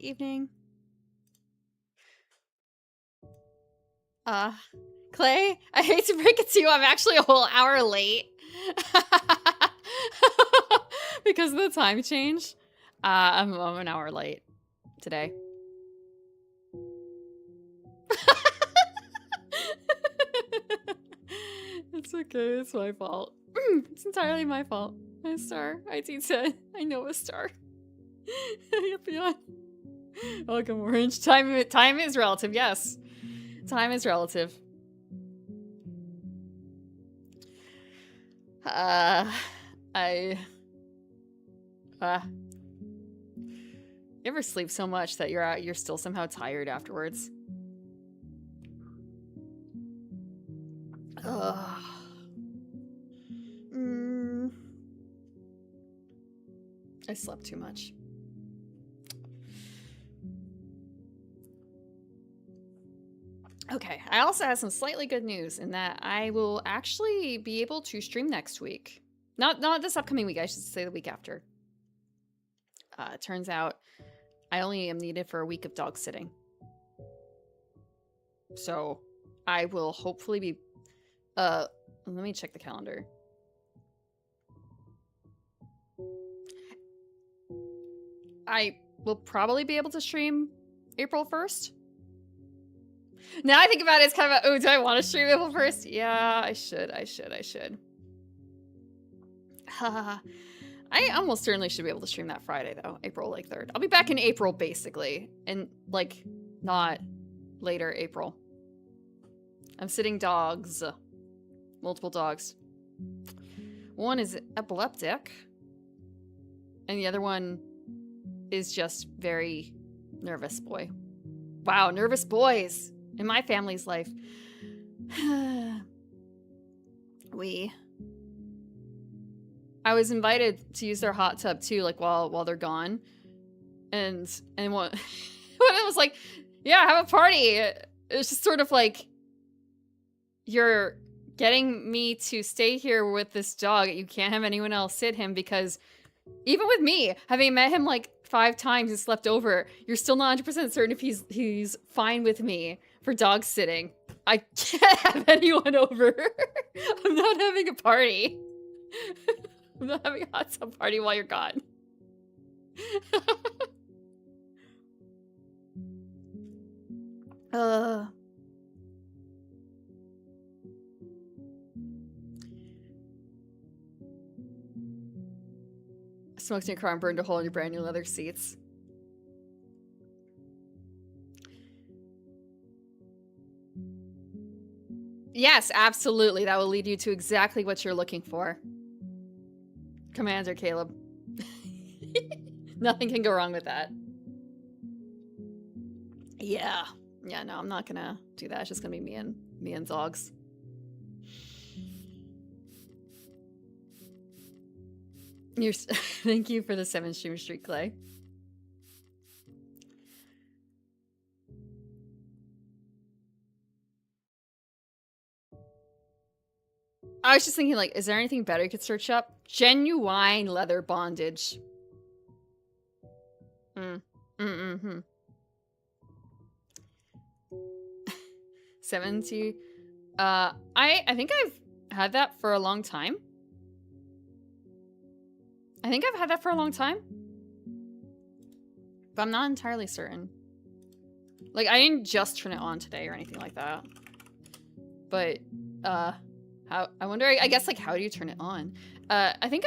evening. Clay, I hate to break it to you, I'm actually a whole hour late. Because of the time change. I'm an hour late today. It's okay, it's my fault. It's entirely my fault. I'm a star. IT10. I know a star. Beyond. Welcome, Orange. Time is relative, yes. Time is relative. You ever sleep so much that you're still somehow tired afterwards? Ugh. I slept too much. Okay, I also have some slightly good news in that I will actually be able to stream next week. Not this upcoming week, I should say the week after. It turns out I only am needed for a week of dog sitting. So I will hopefully be... let me check the calendar. I will probably be able to stream April 1st. Now I think about it, it's kind of a, oh, do I want to stream April 1st? Yeah, I should. I almost certainly should be able to stream that Friday, though. April, like, 3rd. I'll be back in April, basically. And, like, not later April. I'm sitting dogs. Multiple dogs. One is epileptic. And the other one is just very nervous boy. Wow, nervous boys in my family's life. I was invited to use their hot tub too, like while they're gone. And when it was like, yeah, have a party. It was just sort of like, you're getting me to stay here with this dog. You can't have anyone else sit him because even with me, having met him like 5 times and slept over, you're still not 100% certain if he's fine with me for dog sitting. I can't have anyone over. I'm not having a party. I'm not having a hot tub party while you're gone. Smoked in your car and burned a hole in your brand new leather seats. Yes, absolutely. That will lead you to exactly what you're looking for. Commander Caleb. Nothing can go wrong with that. Yeah. Yeah, no, I'm not gonna do that. It's just gonna be me and dogs. Thank you for the 7 stream streak, Clay. I was just thinking, like, is there anything better you could search up? Genuine leather bondage. 70. I think I've had that for a long time. But I'm not entirely certain. Like, I didn't just turn it on today or anything like that. But, I wonder, I guess, like, how do you turn it on? I think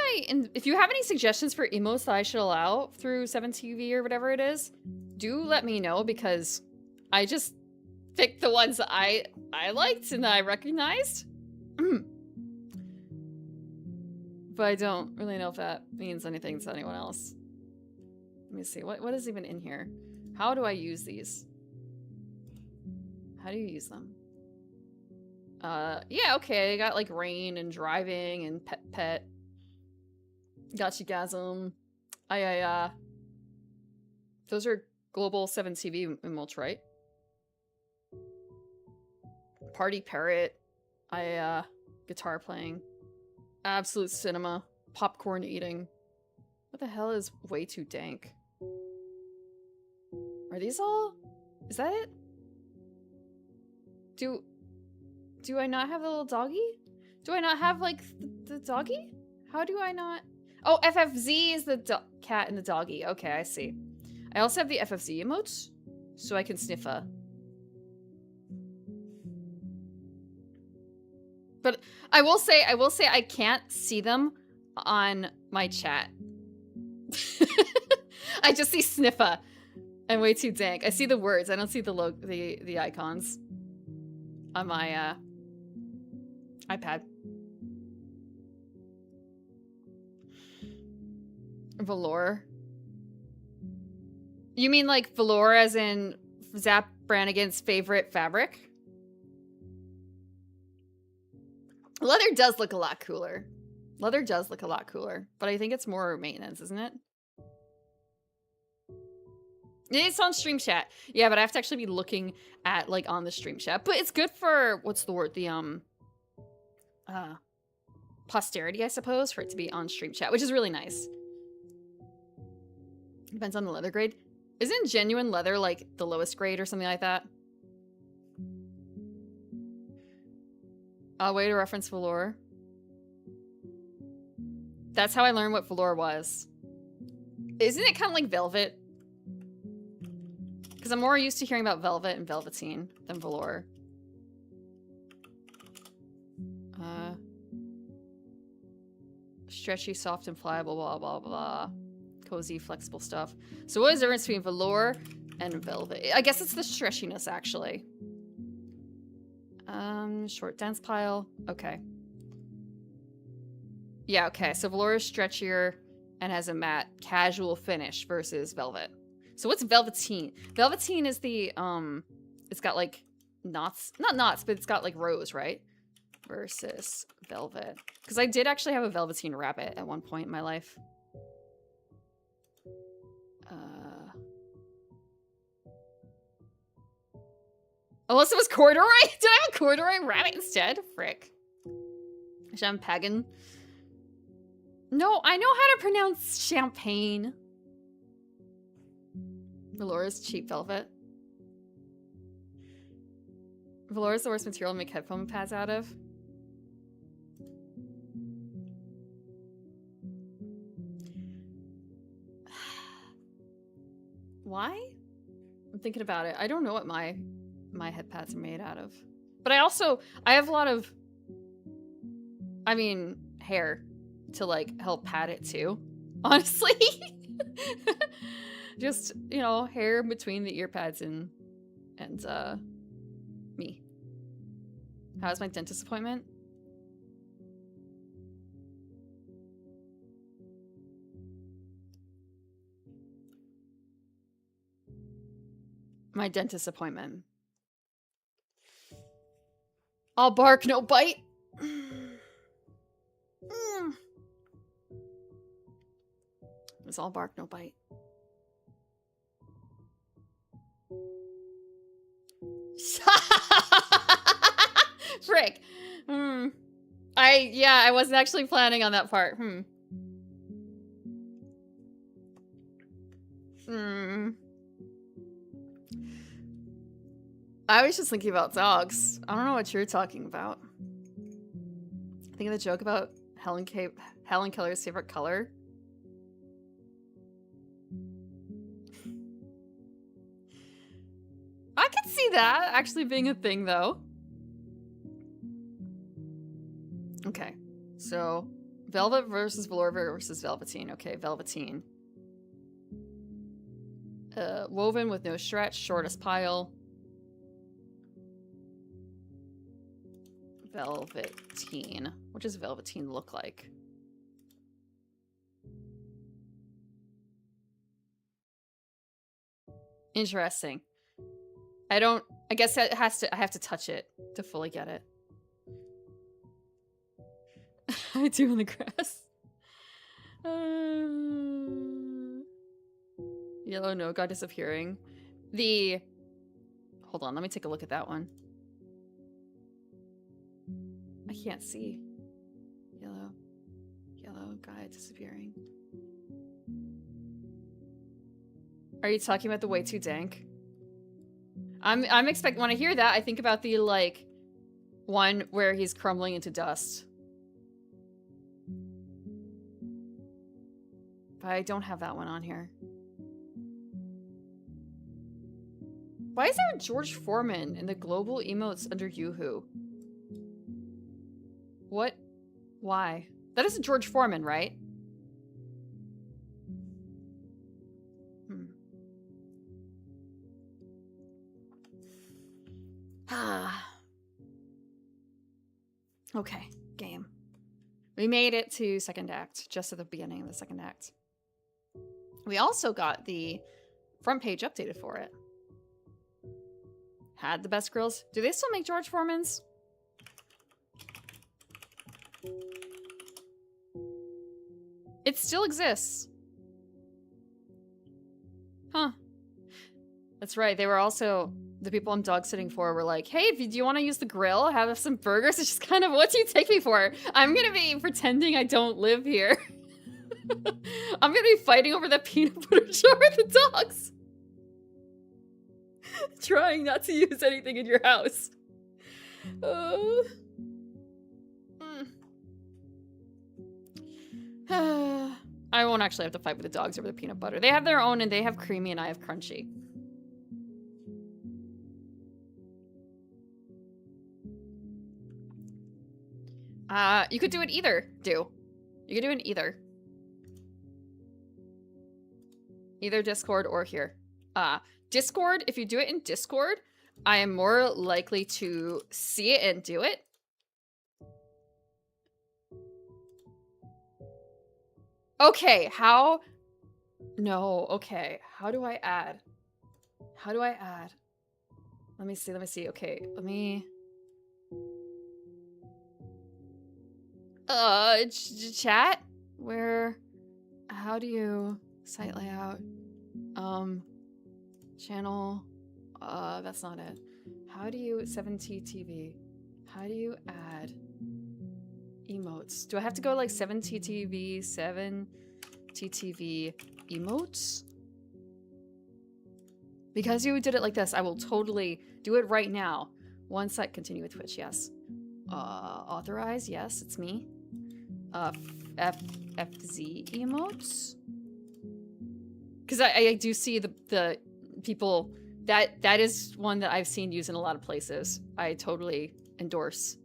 if you have any suggestions for emotes that I should allow through 7TV or whatever it is, do let me know, because I just picked the ones that I liked and that I recognized. But I don't really know if that means anything to anyone else. Let me see, what is even in here? How do I use these? How do you use them? Yeah, okay, I got like rain and driving and pet. Gotcha-gasm. Those are global 7TV emotes, right? Party parrot. Guitar playing. Absolute cinema. Popcorn eating. What the hell is way too dank? Are these all? Is that it? Do I not have the little doggy? Do I not have, like, the doggy? How do I not? Oh, FFZ is the cat and the doggy. Okay, I see. I also have the FFZ emotes, so I can sniffa. But I will say I can't see them on my chat. I just see sniffa. I'm way too dank. I see the words. I don't see the icons on my iPad. Velour. You mean like velour as in Zap Brannigan's favorite fabric? Leather does look a lot cooler. Leather does look a lot cooler, but I think it's more maintenance, isn't it? It's on stream chat. Yeah, but I have to actually be looking at, like, on the stream chat. But it's good for, what's the word? The, posterity, I suppose, for it to be on stream chat, which is really nice. Depends on the leather grade. Isn't genuine leather, like, the lowest grade or something like that? Way to reference velour. That's how I learned what velour was. Isn't it kind of like velvet? Because I'm more used to hearing about velvet and velveteen than velour. Stretchy, soft, and pliable, blah, blah, blah. Cozy, flexible stuff. So what is the difference between velour and velvet? I guess it's the stretchiness, actually. Short, dense pile. Okay. Yeah, okay. So velour is stretchier and has a matte, casual finish versus velvet. So what's velveteen? Velveteen is the, it's got, like, knots. Not knots, but it's got, like, rows, right? Versus velvet. Because I did actually have a velveteen rabbit at one point in my life. Unless it was corduroy? Did I have a corduroy rabbit instead? Frick. Champagne. No, I know how to pronounce champagne. Velour is cheap velvet. Velour is the worst material to make headphone pads out of. Why? I'm thinking about it. I don't know what my head pads are made out of. But I have a lot of, I mean, hair to, like, help pad it too, honestly. Just, you know, hair between the ear pads and me. How was my dentist appointment? My dentist appointment. All bark, no bite. It was all bark, no bite. Frick. I wasn't actually planning on that part. I was just thinking about dogs. I don't know what you're talking about. Think of the joke about Helen Keller's favorite color. I could see that actually being a thing, though. Okay, so velvet versus velour versus velveteen. Okay, velveteen. Woven with no stretch, shortest pile. Velveteen. What does velveteen look like? Interesting. I guess I have to touch it to fully get it. I do on the grass. Yellow no god disappearing. Hold on, let me take a look at that one. I can't see. Yellow guy disappearing. Are you talking about the way too dank? I'm expecting, when I hear that, I think about the, like, one where he's crumbling into dust. But I don't have that one on here. Why is there a George Foreman in the global emotes under Yoo-hoo? What? Why? That is a George Foreman, right? Okay, game. We made it to second act, just at the beginning of the second act. We also got the front page updated for it. Had the best grills. Do they still make George Foreman's? It still exists. Huh. That's right. They were also, the people I'm dog sitting for were like, hey, do you want to use the grill? Have some burgers? It's just kind of, what do you take me for? I'm going to be pretending I don't live here. I'm going to be fighting over the peanut butter jar with the dogs. Trying not to use anything in your house. I won't actually have to fight with the dogs over the peanut butter. They have their own and they have creamy and I have crunchy. You could do it either, You could do it either. Either Discord or here. Discord, if you do it in Discord, I am more likely to see it and do it. Okay, how? No, okay. How do I add? How do I add? Let me see. Okay, let me... chat? Where? How do you... Site layout? Channel? That's not it. How do you... 7T TV? How do you add... emotes? Do I have to go like 7TTV, 7TTV emotes? Because you did it like this, I will totally do it right now. One sec, continue with Twitch, yes. Authorize, yes, it's me. FZ emotes? Because I do see the people, that is one that I've seen used in a lot of places. I totally endorse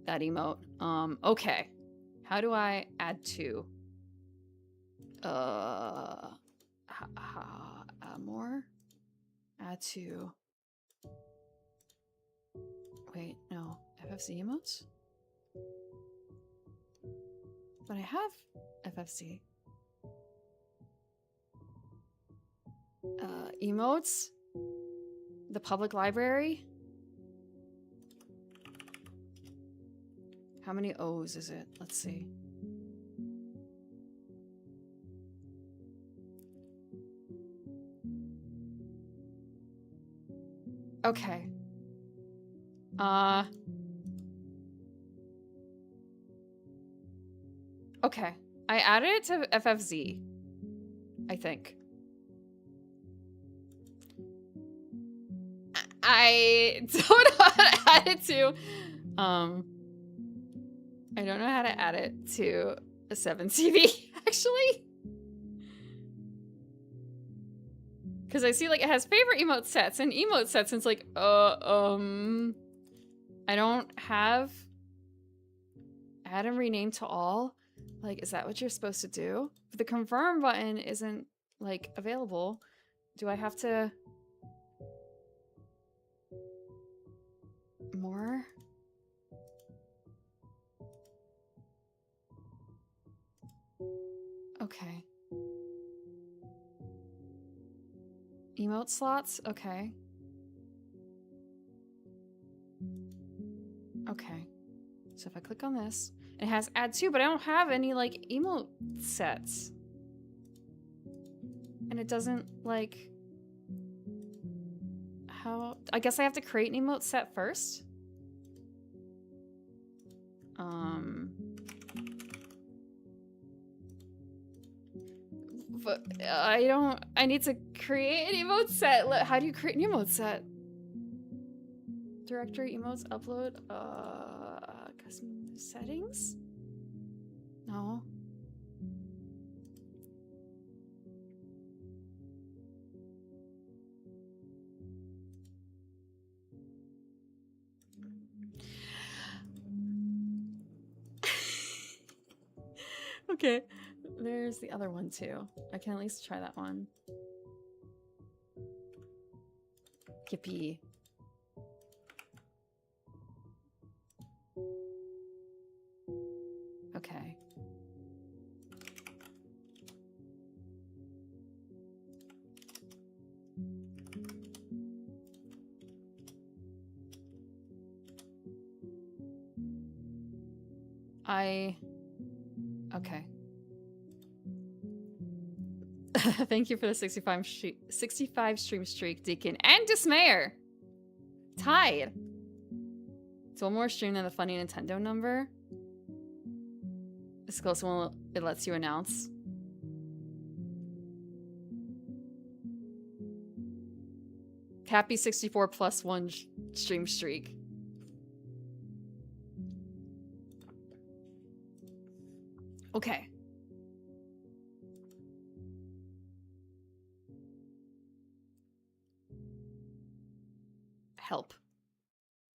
that emote. Okay. How do I add to? More? Add to. Wait, no. FFC emotes? But I have FFC. Emotes? The public library? How many O's is it? Let's see. Okay. Okay. I added it to FFZ, I think. I don't know how to add it to, I don't know how to add it to a 7TV, actually. Because I see, like, it has favorite emote sets and emote sets, and it's like, I don't have add and rename to all. Like, is that what you're supposed to do? But the confirm button isn't, like, available. Do I have to... More? Okay. Emote slots? Okay. Okay. So if I click on this, it has add to, but I don't have any, like, emote sets. And it doesn't, like... How... I guess I have to create an emote set first? But I need to create an emote set. How do you create an emote set? Directory, emotes, upload, custom settings? No. Okay. There's the other one too. I can at least try that one. Yippee. Okay. Okay. Thank you for the 65 stream streak, Deacon. And Dismayer! Tied! It's one more stream than the funny Nintendo number. It's close when it lets you announce. Happy 64 plus 1 stream streak. Okay. Help.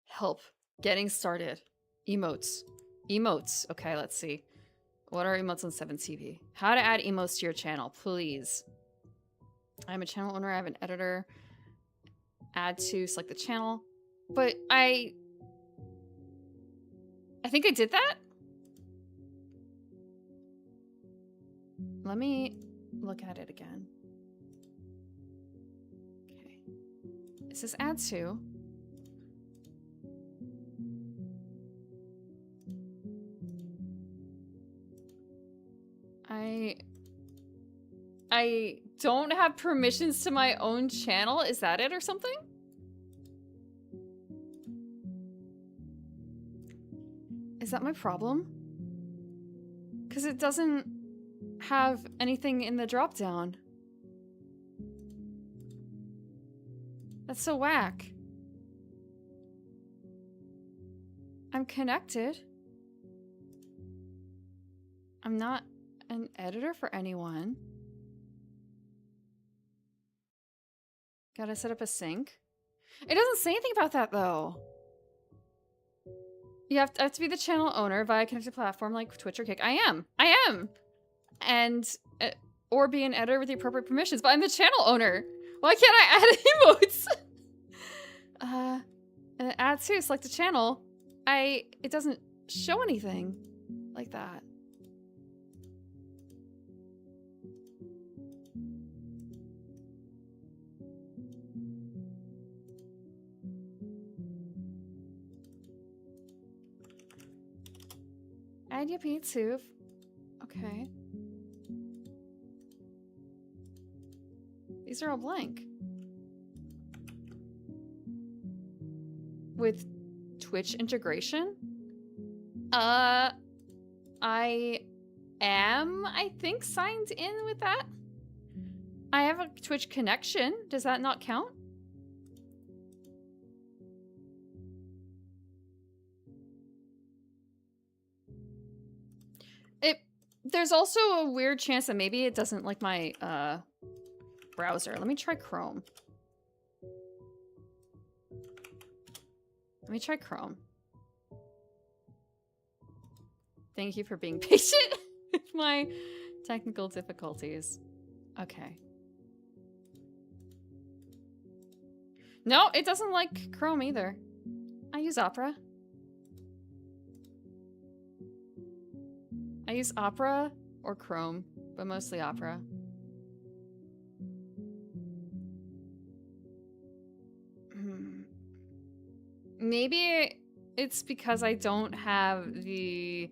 Help. Getting started. Emotes. Emotes. Okay, let's see. What are emotes on 7TV? How to add emotes to your channel, please. I'm a channel owner. I have an editor. Add to, select the channel. But I think I did that? Let me look at it again. Okay. It says add to. I don't have permissions to my own channel. Is that it or something? Is that my problem? Because it doesn't have anything in the drop-down. That's so whack. I'm connected. I'm not an editor for anyone. Gotta set up a sync. It doesn't say anything about that though. You have to be the channel owner via connected platform like Twitch or Kick. I am! And, or be an editor with the appropriate permissions, but I'm the channel owner! Why can't I add emotes? Add to, select the channel. It doesn't show anything like that. Add your pizza. Okay. These are all blank. With Twitch integration? I am, I think, signed in with that. I have a Twitch connection. Does that not count? There's also a weird chance that maybe it doesn't like my browser. Let me try Chrome. Let me try Chrome. Thank you for being patient with my technical difficulties. Okay. No, it doesn't like Chrome either. I use Opera. I use Opera or Chrome, but mostly Opera. Maybe it's because I don't have the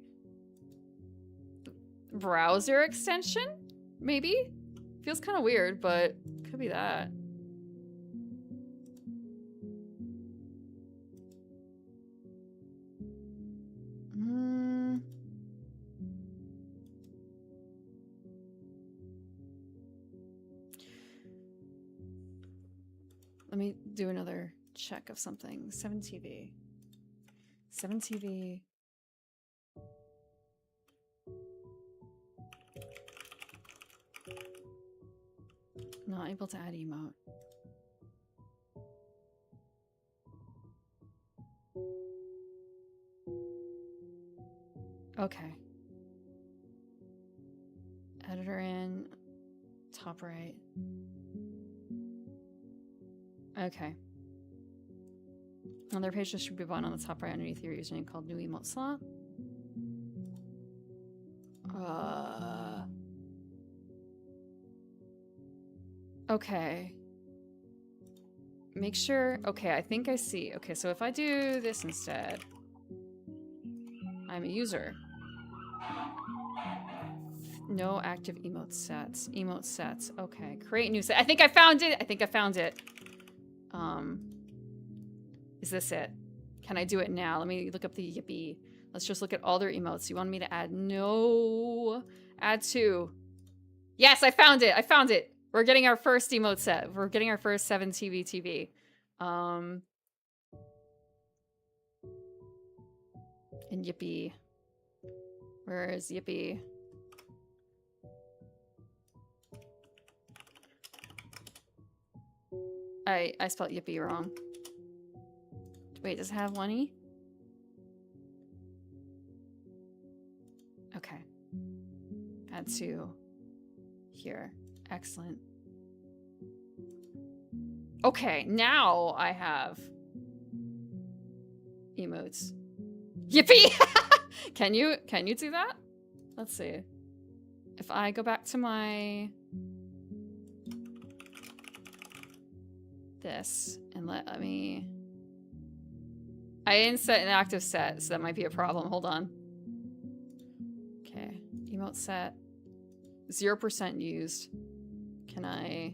browser extension? Maybe? Feels kind of weird, but could be that. Let me do another check of something. 7TV. 7TV. Not able to add emote. Okay. Editor in, top right. Okay. Another page should be one on the top right underneath your username called new emote slot. Okay. Make sure. Okay, I think I see. Okay, so if I do this instead, I'm a user. No active emote sets. Emote sets. Okay, create new set. I think I found it. I think I found it. Is this it? Can I do it now? Let me look up the Yippee. Let's just look at all their emotes. You want me to add? No. Add to. Yes, I found it. I found it. We're getting our first emote set. We're getting our first 7TV. And Yippee. Where is Yippee? I spelled Yippee wrong. Wait, does it have one E? Okay. Add to here. Excellent. Okay, now I have emotes. Yippee! Can you do that? Let's see. If I go back to my this and let me. I didn't set an active set, so that might be a problem. Hold on. Okay, emote set 0% used. Can I?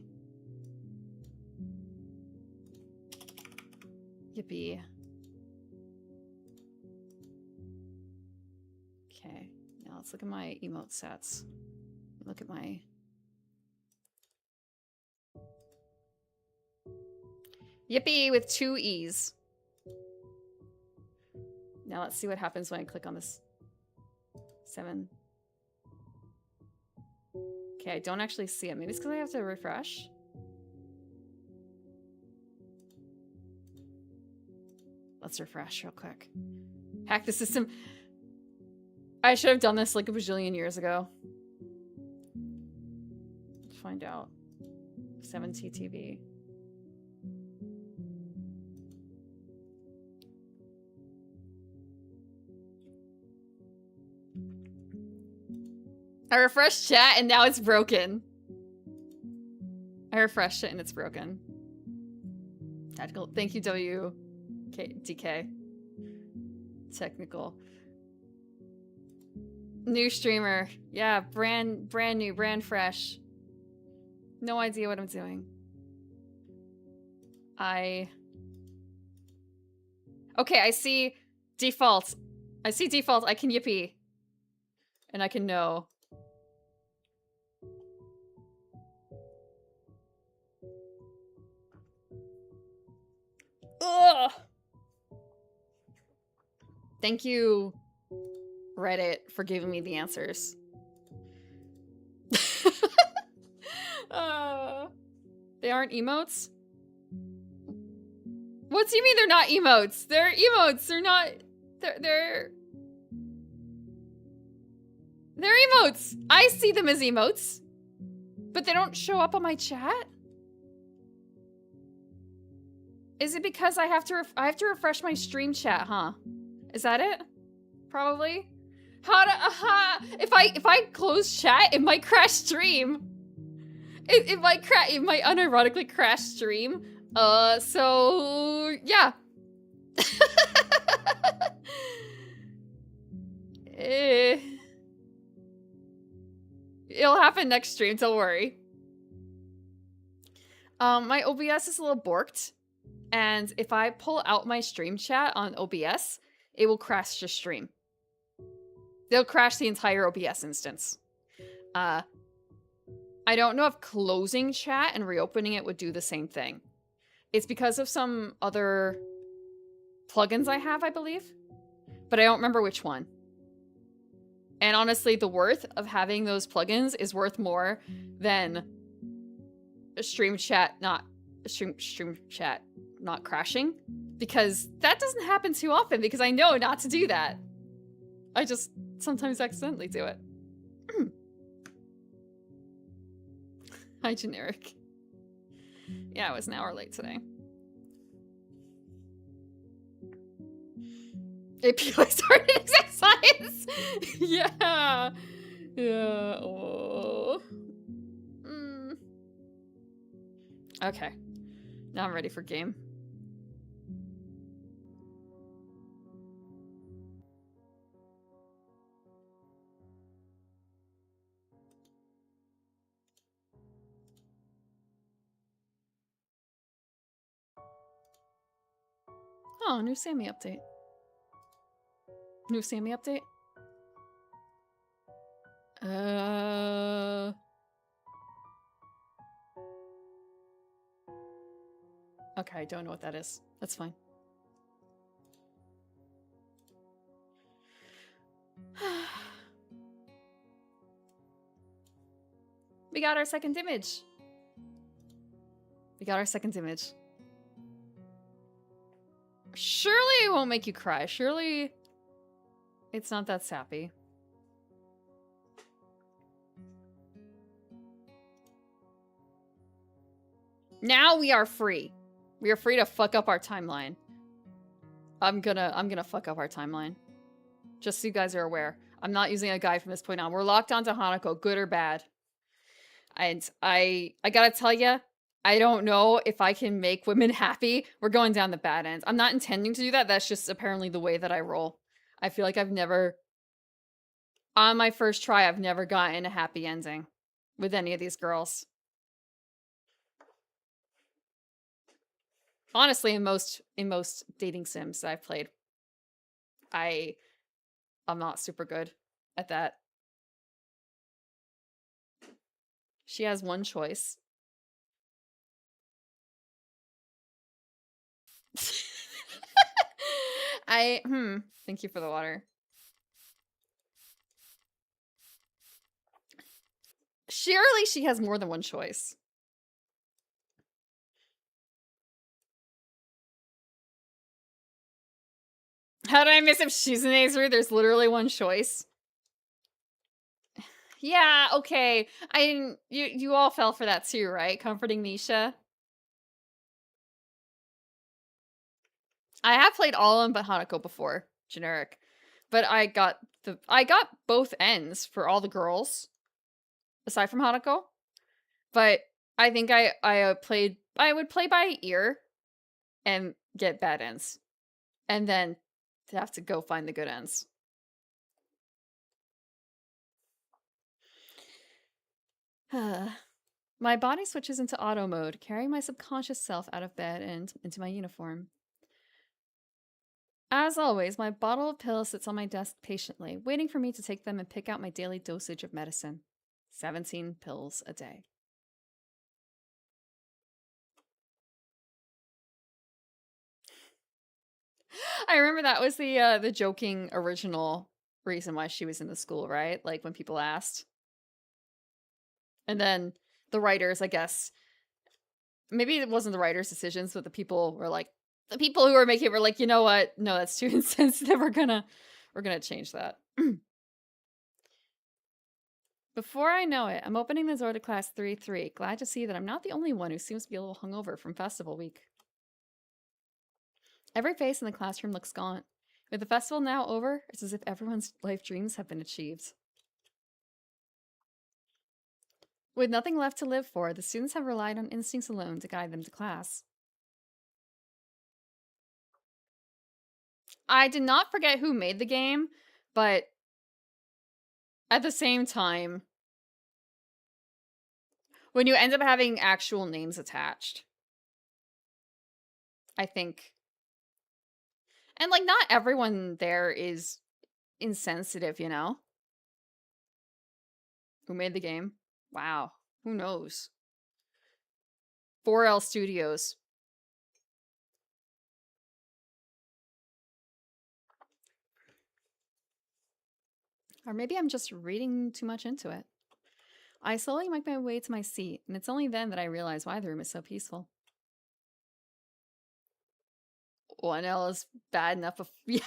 Yippee. Okay, now let's look at my emote sets. Look at my. Yippee with 2 E's. Now let's see what happens when I click on this 7. Okay, I don't actually see it. Maybe it's because I have to refresh. Let's refresh real quick. Hack the system. I should have done this like a bajillion years ago. Let's find out. 7TTV. I refreshed chat and now it's broken. I refreshed it and it's broken. Tactical. Thank you, DK. Technical. New streamer. Yeah, brand new, brand fresh. No idea what I'm doing. Okay, I see default. I see default. I can Yippee. And I can no. Ugh. Thank you, Reddit, for giving me the answers. They aren't emotes? What do you mean they're not emotes? They're emotes. They're not. They're emotes. I see them as emotes, but they don't show up on my chat. Is it because I have to refresh my stream chat, huh? Is that it? Probably. How to if I close chat, it might crash stream. It might unironically crash stream. So yeah. It'll happen next stream, don't worry. My OBS is a little borked. And if I pull out my stream chat on OBS, it will crash the stream. They'll crash the entire OBS instance. I don't know if closing chat and reopening it would do the same thing. It's because of some other plugins I have, I believe. But I don't remember which one. And honestly, the worth of having those plugins is worth more than stream chat not crashing, because that doesn't happen too often because I know not to do that. I just sometimes accidentally do it. Hi, generic. Yeah, I was an hour late today. API started exact science. Yeah. Yeah. Oh. Okay. Now I'm ready for game. Oh, new Sammy update. New Sammy update? Okay, I don't know what that is. That's fine. We got our second image. We got our second image. Surely it won't make you cry. Surely it's not that sappy. Now we are free. We are free to fuck up our timeline. I'm gonna fuck up our timeline. Just so you guys are aware. I'm not using a guide from this point on. We're locked onto Hanako, good or bad. And I gotta tell you, I don't know if I can make women happy. We're going down the bad end. I'm not intending to do that. That's just apparently the way that I roll. I feel like I've never, on my first try, I've never gotten a happy ending with any of these girls. Honestly, in most dating sims that I've played, I'm not super good at that. She has one choice. Thank you for the water. Surely she has more than one choice. How did I miss if she's an Acer? There's literally one choice. Yeah, okay. I didn't. You all fell for that too, right? Comforting Nisha. I have played all of them but Hanako before, generic. But I got both ends for all the girls, aside from Hanako. But I think I would play by ear and get bad ends. And then have to go find the good ends. My body switches into auto mode, carrying my subconscious self out of bed and into my uniform. As always, my bottle of pills sits on my desk patiently, waiting for me to take them and pick out my daily dosage of medicine. 17 pills a day. I remember that was the joking original reason why she was in the school, right? Like when people asked. And then the writers, I guess, maybe it wasn't the writers' decisions, but the people were like, the people who were making it were like, you know what? No, that's too insensitive. We're gonna change that. Before I know it, I'm opening the door to class 3-3, glad to see that I'm not the only one who seems to be a little hungover from festival week. Every face in the classroom looks gaunt. With the festival now over, it's as if everyone's life dreams have been achieved. With nothing left to live for, the students have relied on instincts alone to guide them to class. I did not forget who made the game, but at the same time, when you end up having actual names attached, I think, and like not everyone there is insensitive, you know? Who made the game? Wow. Who knows? 4L Studios. Or maybe I'm just reading too much into it. I slowly make my way to my seat, and it's only then that I realize why the room is so peaceful. 1L is bad enough of yeah.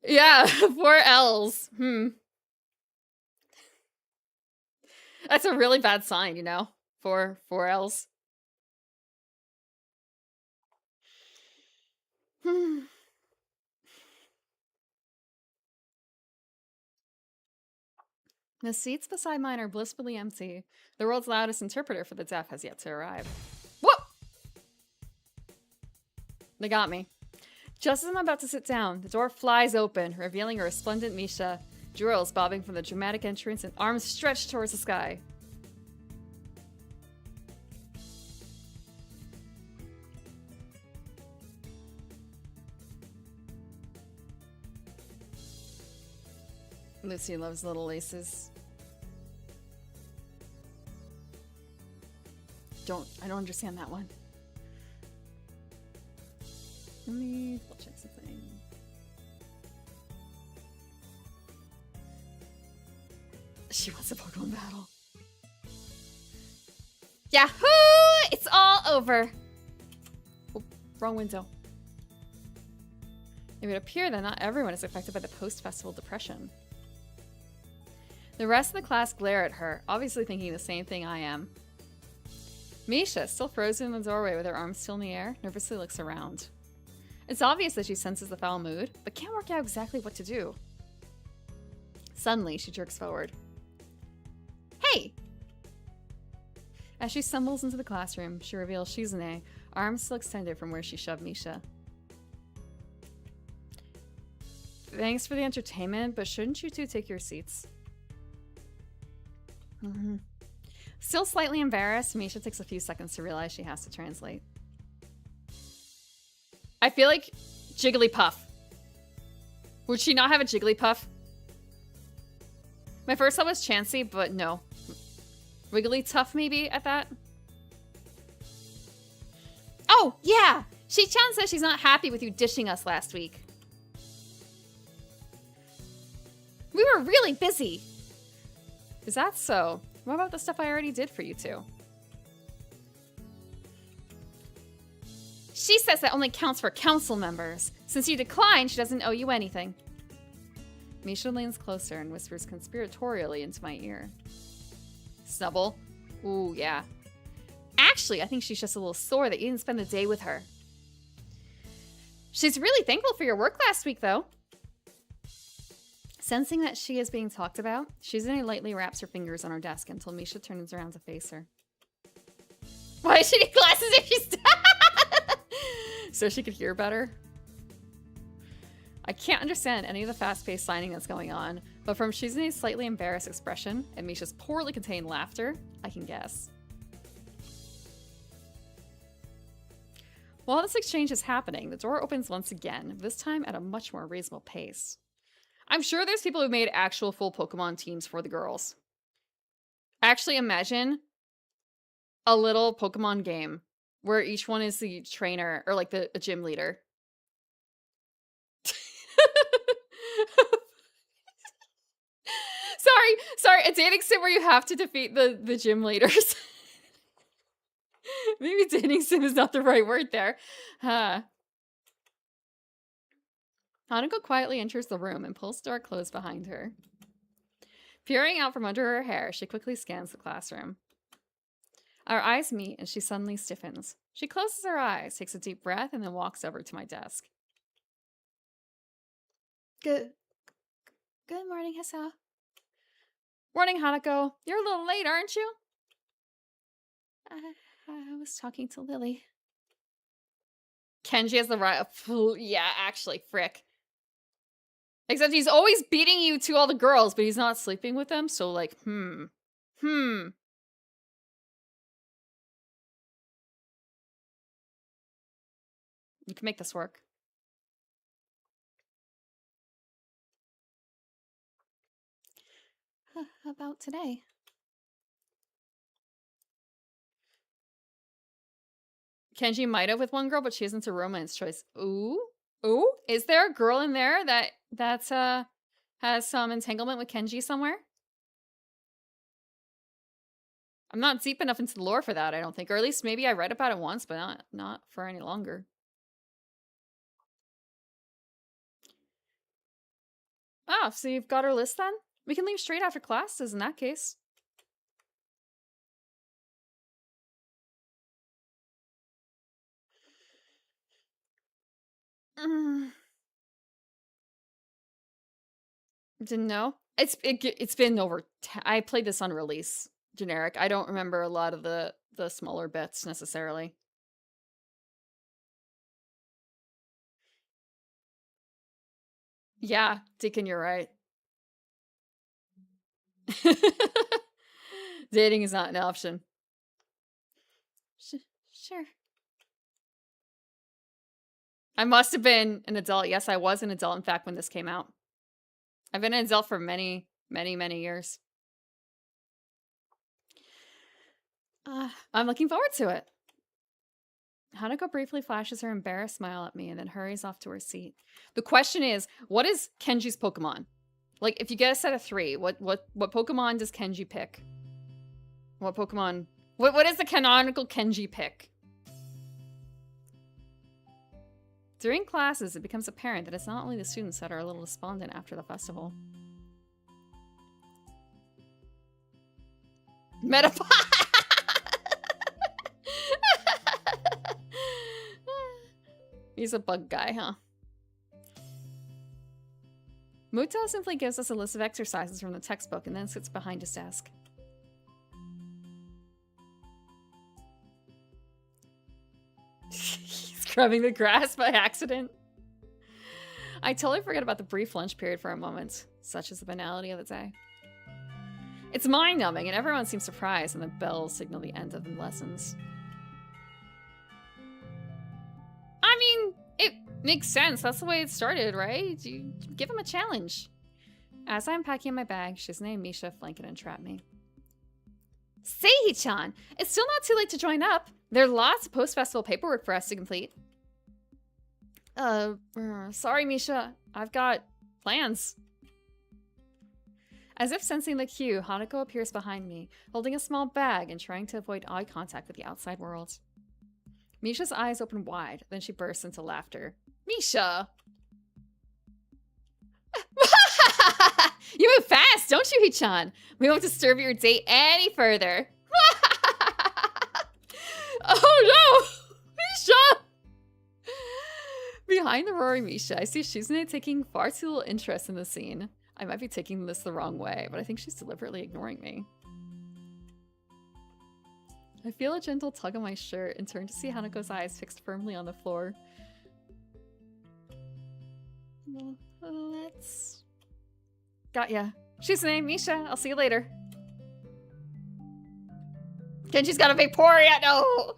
Yeah, 4Ls. That's a really bad sign, you know? 4Ls. The seats beside mine are blissfully empty. The world's loudest interpreter for the deaf has yet to arrive. Whoop! They got me. Just as I'm about to sit down, the door flies open, revealing a resplendent Misha, jewels bobbing from the dramatic entrance and arms stretched towards the sky. Lucy loves little laces. I don't understand that one. Let me check something. She wants a Pokemon battle. Yahoo! It's all over. Oh, wrong window. It would appear that not everyone is affected by the post-festival depression. The rest of the class glare at her, obviously thinking the same thing I am. Misha, still frozen in the doorway with her arms still in the air, nervously looks around. It's obvious that she senses the foul mood, but can't work out exactly what to do. Suddenly, she jerks forward. Hey! As she stumbles into the classroom, she reveals Shizune, arms still extended from where she shoved Misha. Thanks for the entertainment, but shouldn't you two take your seats? Still slightly embarrassed, Misha takes a few seconds to realize she has to translate. I feel like Jigglypuff. Would she not have a Jigglypuff? My first thought was Chansey, but no. Wigglytuff maybe at that? Oh, yeah! Shi-chan says she's not happy with you dishing us last week. We were really busy. Is that so? What about the stuff I already did for you two? She says that only counts for council members. Since you declined, she doesn't owe you anything. Misha leans closer and whispers conspiratorially into my ear. Snubble? Ooh, yeah. Actually, I think she's just a little sore that you didn't spend the day with her. She's really thankful for your work last week, though. Sensing that she is being talked about, Shizune lightly wraps her fingers on her desk until Misha turns around to face her. Why does she need glasses if she's so she could hear better? I can't understand any of the fast-paced signing that's going on, but from Shizune's slightly embarrassed expression and Misha's poorly contained laughter, I can guess. While this exchange is happening, the door opens once again, this time at a much more reasonable pace. I'm sure there's people who made actual full Pokemon teams for the girls. Actually, imagine a little Pokemon game where each one is the trainer or like a gym leader. Sorry, a dating sim where you have to defeat the gym leaders. Maybe dating sim is not the right word there. Huh. Hanako quietly enters the room and pulls the door closed behind her. Peering out from under her hair, she quickly scans the classroom. Our eyes meet and she suddenly stiffens. She closes her eyes, takes a deep breath, and then walks over to my desk. Good morning, Hisa. Morning, Hanako. You're a little late, aren't you? I was talking to Lily. Kenji has the right... Yeah, actually, frick. Except he's always beating you to all the girls, but he's not sleeping with them, so like, You can make this work. About today. Kenji might have with one girl, but she isn't a romance choice. Ooh? Ooh, is there a girl in there that's has some entanglement with Kenji somewhere? I'm not deep enough into the lore for that, I don't think. Or at least maybe I read about it once, but not for any longer. Ah, so you've got her list then? We can leave straight after classes in that case. Mm, didn't know. It's been over. I played this on release generic. I don't remember a lot of the smaller bits necessarily. Yeah, Deacon, you're right. Dating is not an option. Sure. I must have been an adult. Yes, I was an adult, in fact, when this came out. I've been an adult for many, many, many years. I'm looking forward to it. Hanako briefly flashes her embarrassed smile at me and then hurries off to her seat. The question is, what is Kenji's Pokemon? Like, if you get a set of 3, what Pokemon does Kenji pick? What Pokemon? What is the canonical Kenji pick? During classes, it becomes apparent that it's not only the students that are a little despondent after the festival. Metapod! He's a bug guy, huh? Muto simply gives us a list of exercises from the textbook and then sits behind his desk. He's scrubbing the grass by accident. I totally forget about the brief lunch period for a moment. Such is the banality of the day. It's mind-numbing, and everyone seems surprised when the bells signal the end of the lessons. I mean, it makes sense. That's the way it started, right? You give him a challenge. As I'm packing my bag, Shizune and Misha flank and entrap me. Seihi-chan! It's still not too late to join up. There are lots of post-festival paperwork for us to complete. Sorry, Misha. I've got plans. As if sensing the cue, Hanako appears behind me, holding a small bag and trying to avoid eye contact with the outside world. Misha's eyes open wide, then she bursts into laughter. Misha! You move fast, don't you, Hichan? We won't disturb your date any further. Oh no! Misha! Behind the roaring Misha, I see Shizune taking far too little interest in the scene. I might be taking this the wrong way, but I think she's deliberately ignoring me. I feel a gentle tug on my shirt and turn to see Hanako's eyes fixed firmly on the floor. Let's... Got ya. Shizune, Misha, I'll see you later. Kenji's got a Vaporeon! No!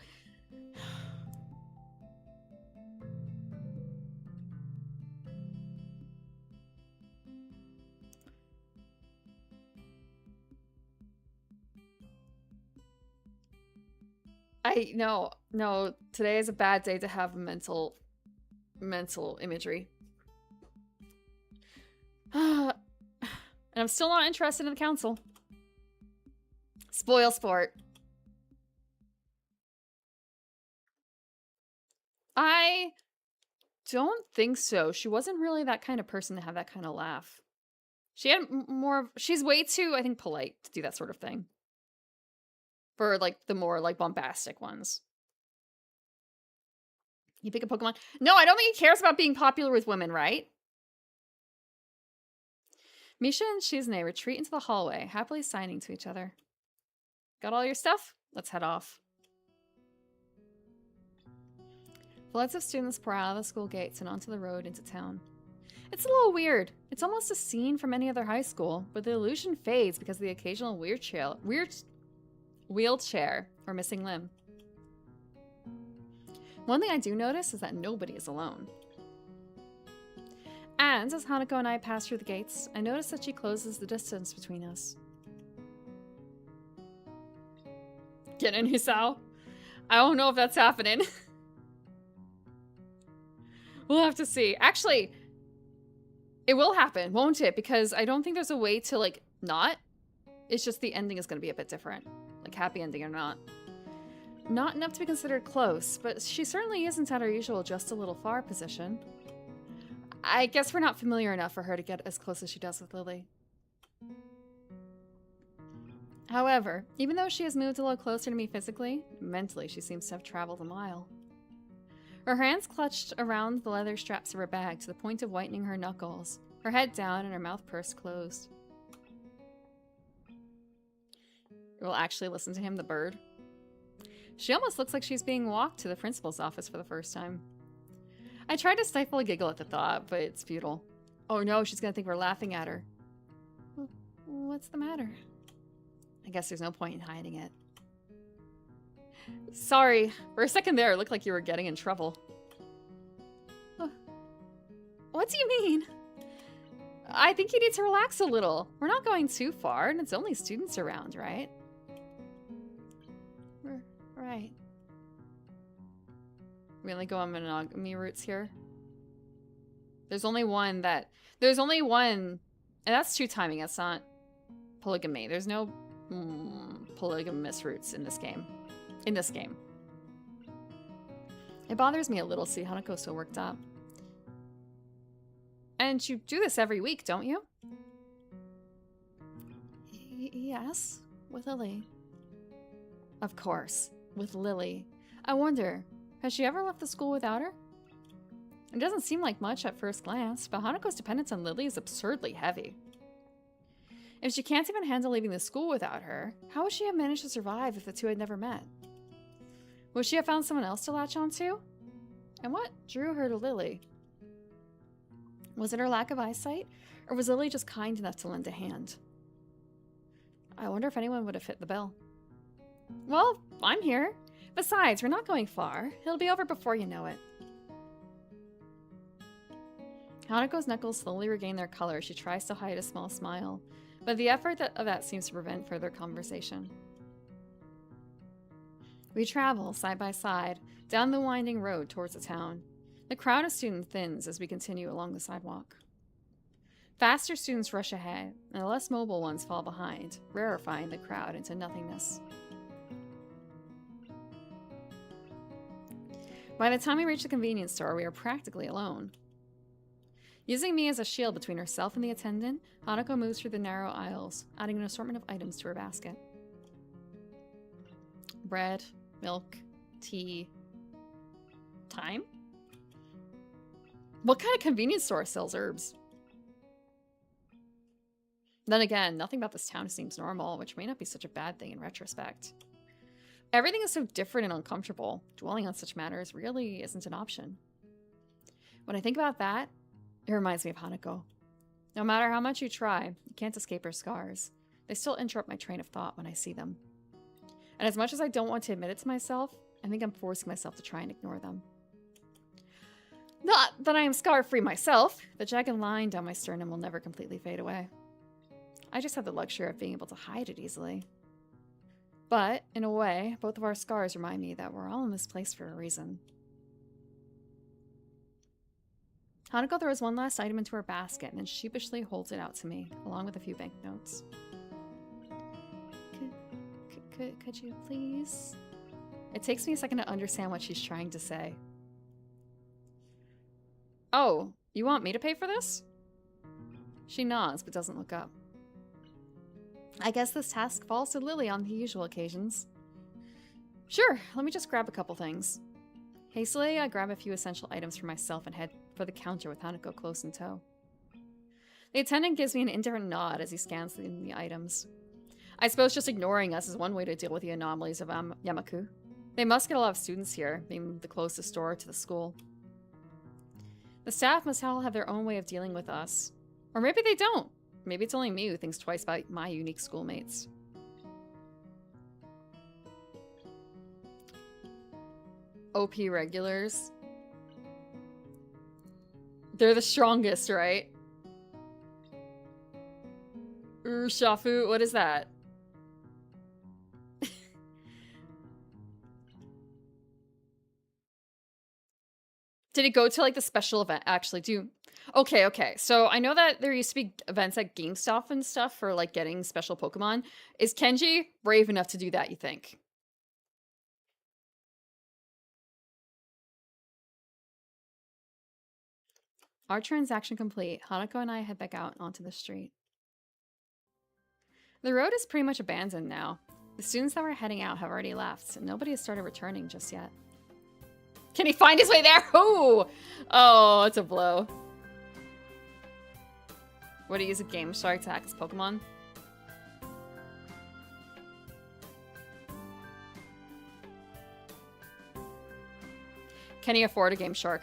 No, today is a bad day to have mental imagery. And I'm still not interested in the council. Spoil sport. I don't think so. She wasn't really that kind of person to have that kind of laugh. She had she's way too, I think, polite to do that sort of thing. For, like, the more, like, bombastic ones. You pick a Pokemon? No, I don't think he cares about being popular with women, right? Misha and Shizune retreat into the hallway, happily signing to each other. Got all your stuff? Let's head off. Floods of students pour out of the school gates and onto the road into town. It's a little weird. It's almost a scene from any other high school, but the illusion fades because of the occasional wheelchair or missing limb. One thing I do notice is that nobody is alone. And as Hanako and I pass through the gates, I notice that she closes the distance between us. Get in, Hisao? I don't know if that's happening. We'll have to see. Actually, it will happen, won't it? Because I don't think there's a way to, like, not. It's just the ending is going to be a bit different. Like, happy ending or not. Not enough to be considered close, but she certainly isn't at her usual just a little far position. I guess we're not familiar enough for her to get as close as she does with Lily. However, even though she has moved a little closer to me physically, mentally she seems to have traveled a mile. Her hands clutched around the leather straps of her bag to the point of whitening her knuckles, her head down and her mouth pursed closed. We'll actually listen to him, the bird. She almost looks like she's being walked to the principal's office for the first time. I tried to stifle a giggle at the thought, but it's futile. Oh no, she's gonna think we're laughing at her. What's the matter? I guess there's no point in hiding it. Sorry, for a second there it looked like you were getting in trouble. What do you mean? I think you need to relax a little. We're not going too far, and it's only students around, right? Right. We only go on monogamy routes here. There's only one, and that's two timing, that's not polygamy. There's no polygamous routes in this game. It bothers me a little to see Hanako so worked up. And you do this every week, don't you? Yes, with Lily. Of course, with Lily. I wonder, has she ever left the school without her? It doesn't seem like much at first glance, but Hanako's dependence on Lily is absurdly heavy. If she can't even handle leaving the school without her, how would she have managed to survive if the two had never met? Would she have found someone else to latch onto? And what drew her to Lily? Was it her lack of eyesight, or was Lily just kind enough to lend a hand? I wonder if anyone would have fit the bill. Well, I'm here. Besides, we're not going far. It'll be over before you know it. Hanako's knuckles slowly regain their color as she tries to hide a small smile, but the effort of that seems to prevent further conversation. We travel, side by side, down the winding road towards the town. The crowd of students thins as we continue along the sidewalk. Faster students rush ahead, and the less mobile ones fall behind, rarefying the crowd into nothingness. By the time we reach the convenience store, we are practically alone. Using me as a shield between herself and the attendant, Hanako moves through the narrow aisles, adding an assortment of items to her basket. Bread, milk, tea, thyme? What kind of convenience store sells herbs? Then again, nothing about this town seems normal, which may not be such a bad thing in retrospect. Everything is so different and uncomfortable. Dwelling on such matters really isn't an option. When I think about that, it reminds me of Hanako. No matter how much you try, you can't escape her scars. They still interrupt my train of thought when I see them. And as much as I don't want to admit it to myself, I think I'm forcing myself to try and ignore them. Not that I am scar-free myself. The jagged line down my sternum will never completely fade away. I just have the luxury of being able to hide it easily. But, in a way, both of our scars remind me that we're all in this place for a reason. Hanako throws one last item into her basket and then sheepishly holds it out to me, along with a few banknotes. Could you please? It takes me a second to understand what she's trying to say. Oh, you want me to pay for this? She nods, but doesn't look up. I guess this task falls to Lily on the usual occasions. Sure, let me just grab a couple things. Hastily, I grab a few essential items for myself and head for the counter with Hanako close in tow. The attendant gives me an indifferent nod as he scans the items. I suppose just ignoring us is one way to deal with the anomalies of Yamaku. They must get a lot of students here, being the closest store to the school. The staff must all have their own way of dealing with us. Or maybe they don't. Maybe it's only me who thinks twice about my unique schoolmates. OP regulars. They're the strongest, right? Shafu, what is that? Did it go to like the special event? Actually, okay. So I know that there used to be events at GameStop and stuff for like getting special Pokemon. Is Kenji brave enough to do that, you think? Our transaction complete. Hanako and I head back out onto the street. The road is pretty much abandoned now. The students that were heading out have already left, and nobody has started returning just yet. Can he find his way there? Oh, it's a blow. Would he use a Game Shark to hack his Pokemon? Can he afford a Game Shark?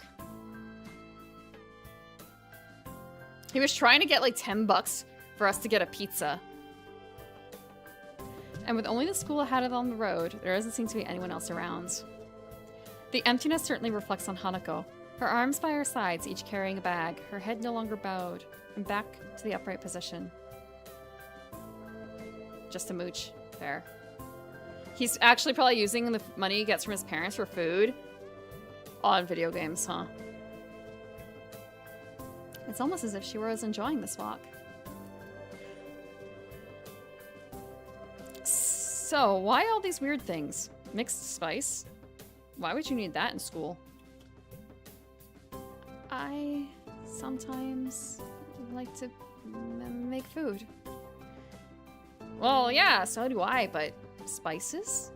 He was trying to get like 10 bucks for us to get a pizza. And with only the school ahead of on the road, there doesn't seem to be anyone else around. The emptiness certainly reflects on Hanako. Her arms by her sides, each carrying a bag, her head no longer bowed, and back to the upright position. Just a mooch. There. He's actually probably using the money he gets from his parents for food on video games, huh? It's almost as if she was enjoying this walk. So, why all these weird things? Mixed spice? Why would you need that in school? I sometimes like to make food. Well, yeah, so do I, but spices?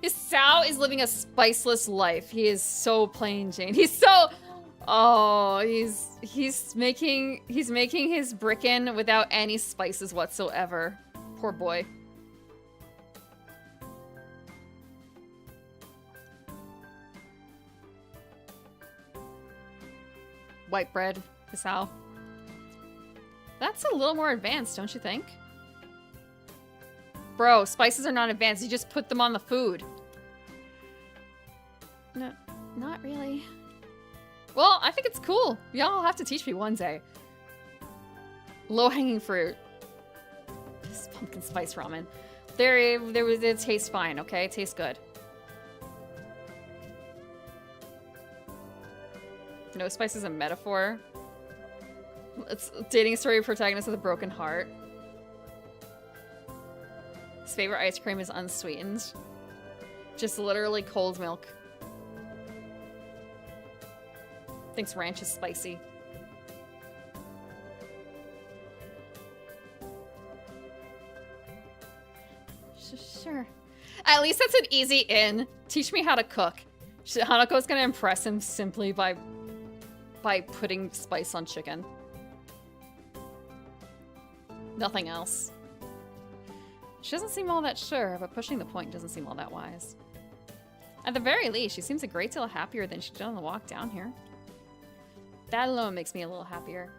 Sao is living a spiceless life. He is so plain Jane. He's so... Oh, he's making his brickin' without any spices whatsoever. Poor boy. White bread, Sao. That's a little more advanced, don't you think? Bro, spices are not advanced. You just put them on the food. No, not really. Well, I think it's cool. Y'all have to teach me one day. Low-hanging fruit. This pumpkin spice ramen. It tastes fine, okay? It tastes good. No spice is a metaphor. It's a dating story protagonist with a broken heart. His favorite ice cream is unsweetened. Just literally cold milk. Thinks ranch is spicy. Sure. At least that's an easy in. Teach me how to cook. Hanako's gonna impress him simply by putting spice on chicken. Nothing else. She doesn't seem all that sure, but pushing the point doesn't seem all that wise. At the very least, she seems a great deal happier than she did on the walk down here. That alone makes me a little happier.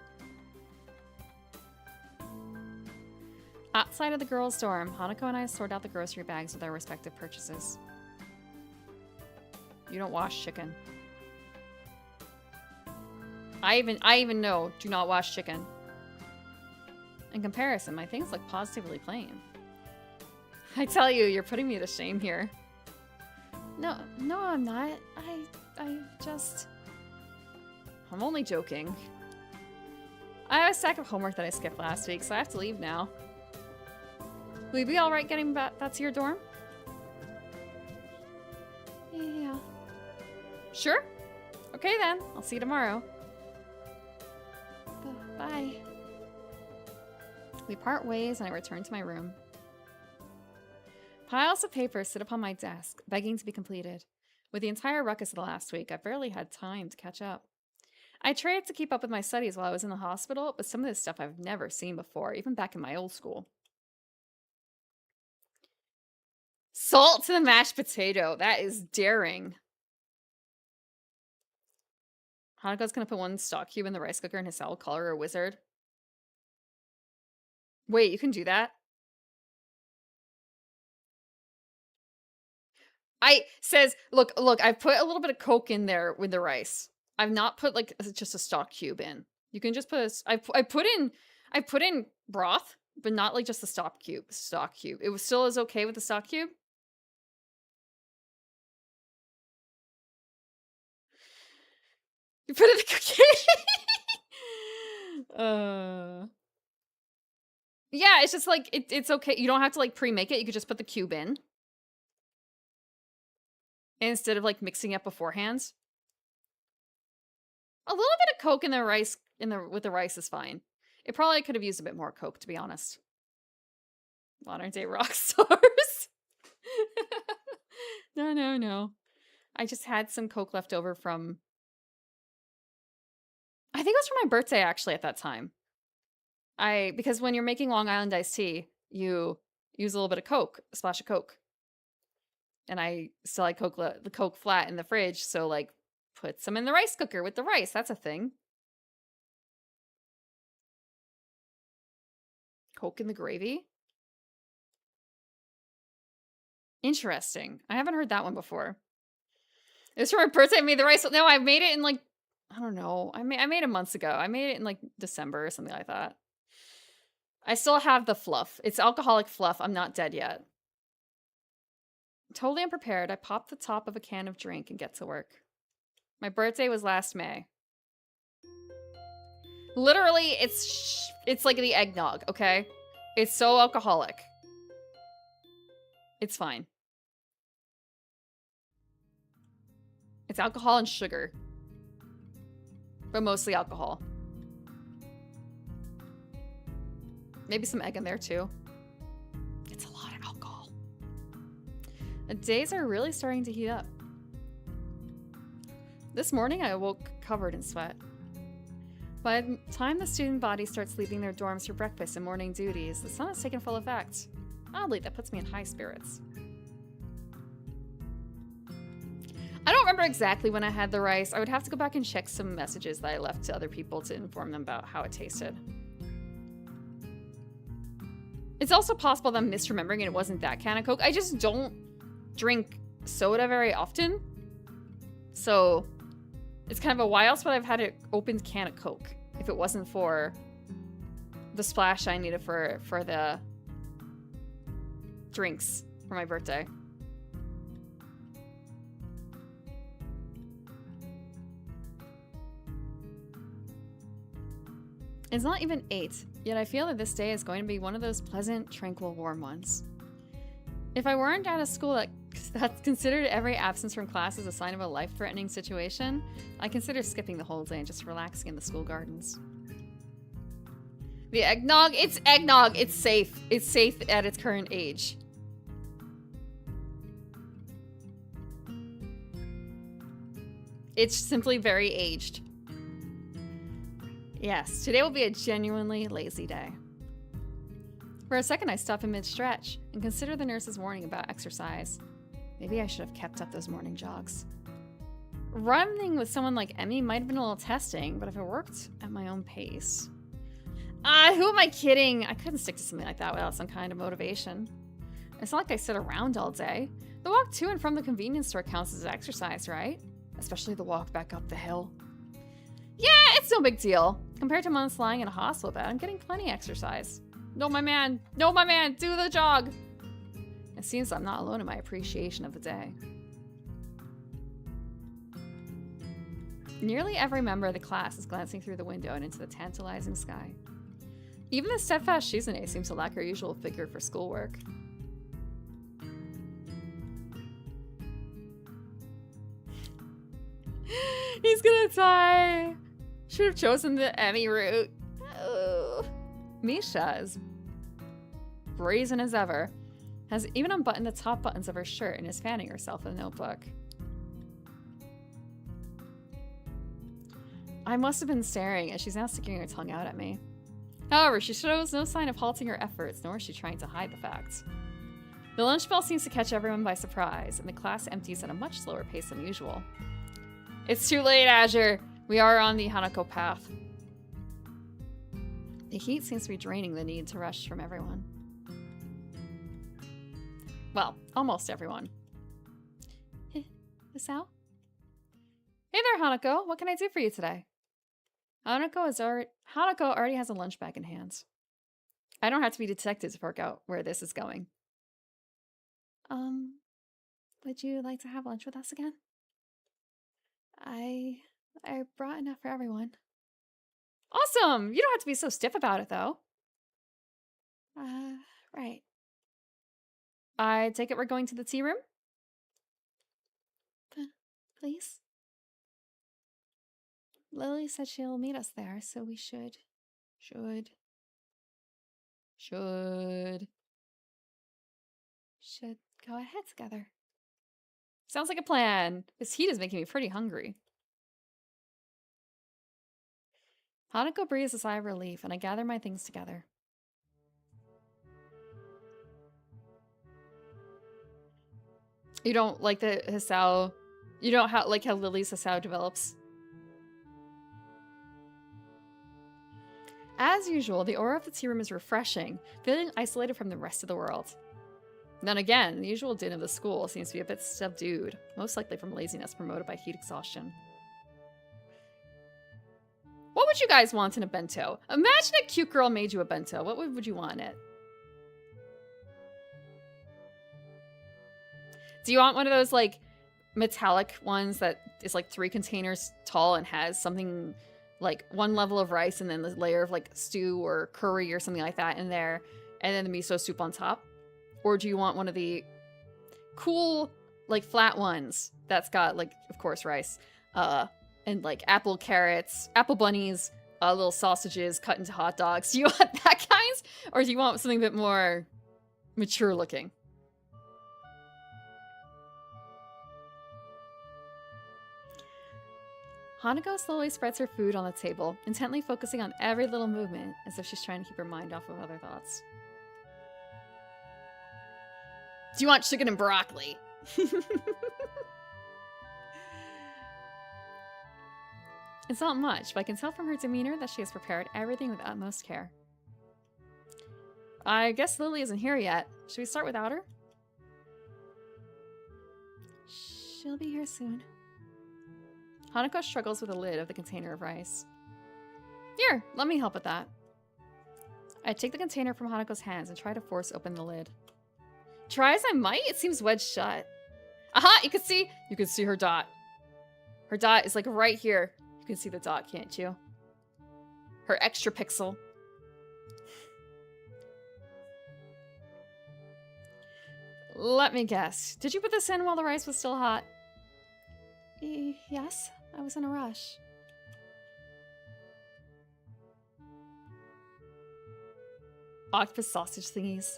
Outside of the girls' dorm, Hanako and I sort out the grocery bags with our respective purchases. You don't wash chicken. I even know, do not wash chicken. In comparison, my things look positively plain. I tell you, you're putting me to shame here. No, I'm not. I'm only joking. I have a stack of homework that I skipped last week, so I have to leave now. Will you be alright getting back to your dorm? Yeah. Sure? Okay then, I'll see you tomorrow. Bye. We part ways and I return to my room. Piles of papers sit upon my desk, begging to be completed. With the entire ruckus of the last week, I barely had time to catch up. I tried to keep up with my studies while I was in the hospital, but some of this stuff I've never seen before, even back in my old school. Salt to the mashed potato. That is daring. Hanako's gonna put one stock cube in the rice cooker in his cell, call her a wizard. Wait, you can do that? Look, I've put a little bit of Coke in there with the rice. I've not put like just a stock cube in. You can just put I put in broth, but not like just the stock cube. It was still as okay with the stock cube. You put it in the cookie. Yeah, it's just like it's okay. You don't have to like pre-make it. You could just put the cube in instead of like mixing it beforehand. A little bit of Coke in the rice with the rice is fine. It probably could have used a bit more Coke, to be honest. Modern day rock stars. No. I just had some Coke left over from... I think it was for my birthday, actually, at that time. Because when you're making Long Island iced tea, you use a little bit of Coke, a splash of Coke. And I still had the Coke flat in the fridge, so, like, put some in the rice cooker with the rice. That's a thing. Coke in the gravy? Interesting. I haven't heard that one before. It was for my birthday. I made the rice. No, I made it in like, I don't know. I made it months ago. I made it in like December or something like that. I still have the fluff. It's alcoholic fluff. I'm not dead yet. Totally unprepared. I pop the top of a can of drink and get to work. My birthday was last May. Literally, it's like the eggnog, okay? It's so alcoholic. It's fine. It's alcohol and sugar. But mostly alcohol. Maybe some egg in there too. It's a lot of alcohol. The days are really starting to heat up. This morning I awoke covered in sweat. By the time the student body starts leaving their dorms for breakfast and morning duties, the sun has taken full effect. Oddly, that puts me in high spirits. I don't remember exactly when I had the rice. I would have to go back and check some messages that I left to other people to inform them about how it tasted. It's also possible that I'm misremembering and it wasn't that can of Coke. I just don't drink soda very often. So it's kind of a why else would I have had an opened can of Coke if it wasn't for the splash I needed for the drinks for my birthday. It's not even 8, yet I feel that this day is going to be one of those pleasant, tranquil, warm ones. If I weren't at a school that's considered every absence from class as a sign of a life-threatening situation, I consider skipping the whole day and just relaxing in the school gardens. The eggnog? It's eggnog! It's safe. It's safe at its current age. It's simply very aged. Yes, today will be a genuinely lazy day. For a second, I stop in mid-stretch and consider the nurse's warning about exercise. Maybe I should have kept up those morning jogs. Running with someone like Emmy might have been a little testing, but if it worked at my own pace... who am I kidding? I couldn't stick to something like that without some kind of motivation. It's not like I sit around all day. The walk to and from the convenience store counts as exercise, right? Especially the walk back up the hill. Yeah, it's no big deal. Compared to months lying in a hospital bed, I'm getting plenty of exercise. No, my man. No, my man. Do the jog. It seems I'm not alone in my appreciation of the day. Nearly every member of the class is glancing through the window and into the tantalizing sky. Even the steadfast Shizune seems to lack her usual figure for schoolwork. He's gonna die. Should have chosen the Emmy route. Oh. Misha is brazen as ever. Has even unbuttoned the top buttons of her shirt and is fanning herself with a notebook. I must have been staring as she's now sticking her tongue out at me. However, she shows no sign of halting her efforts, nor is she trying to hide the fact. The lunch bell seems to catch everyone by surprise, and the class empties at a much slower pace than usual. It's too late, Azure. We are on the Hanako path. The heat seems to be draining the need to rush from everyone. Well, almost everyone. Sao? Hey there, Hanako. What can I do for you today? Hanako already has a lunch bag in hand. I don't have to be detected to work out where this is going. Would you like to have lunch with us again? I I brought enough for everyone. Awesome! You don't have to be so stiff about it, though. Right. I take it we're going to the tea room? Please? Lily said she'll meet us there, so we should go ahead together. Sounds like a plan. This heat is making me pretty hungry. Hanako breathes a sigh of relief, and I gather my things together. You don't like the Hisao... You don't like how Lily's Hisao develops? As usual, the aura of the tea room is refreshing, feeling isolated from the rest of the world. Then again, the usual din of the school seems to be a bit subdued, most likely from laziness promoted by heat exhaustion. What would you guys want in a bento? Imagine a cute girl made you a bento. What would you want in it? Do you want one of those, like, metallic ones that is, like, 3 containers tall and has something, like, 1 level of rice and then the layer of, like, stew or curry or something like that in there, and then the miso soup on top? Or do you want one of the cool, like, flat ones that's got, like, of course, rice, and, like, apple carrots, apple bunnies, little sausages cut into hot dogs? Do you want that kind? Or do you want something a bit more mature looking? Hanako slowly spreads her food on the table, intently focusing on every little movement, as if she's trying to keep her mind off of other thoughts. Do you want chicken and broccoli? It's not much, but I can tell from her demeanor that she has prepared everything with utmost care. I guess Lily isn't here yet. Should we start without her? She'll be here soon. Hanako struggles with the lid of the container of rice. Here, let me help with that. I take the container from Hanako's hands and try to force open the lid. Try as I might, it seems wedged shut. Aha! You can see her dot. Her dot is like right here. You can see the dot, can't you? Her extra pixel. Let me guess. Did you put this in while the rice was still hot? Yes, I was in a rush. Octopus sausage thingies.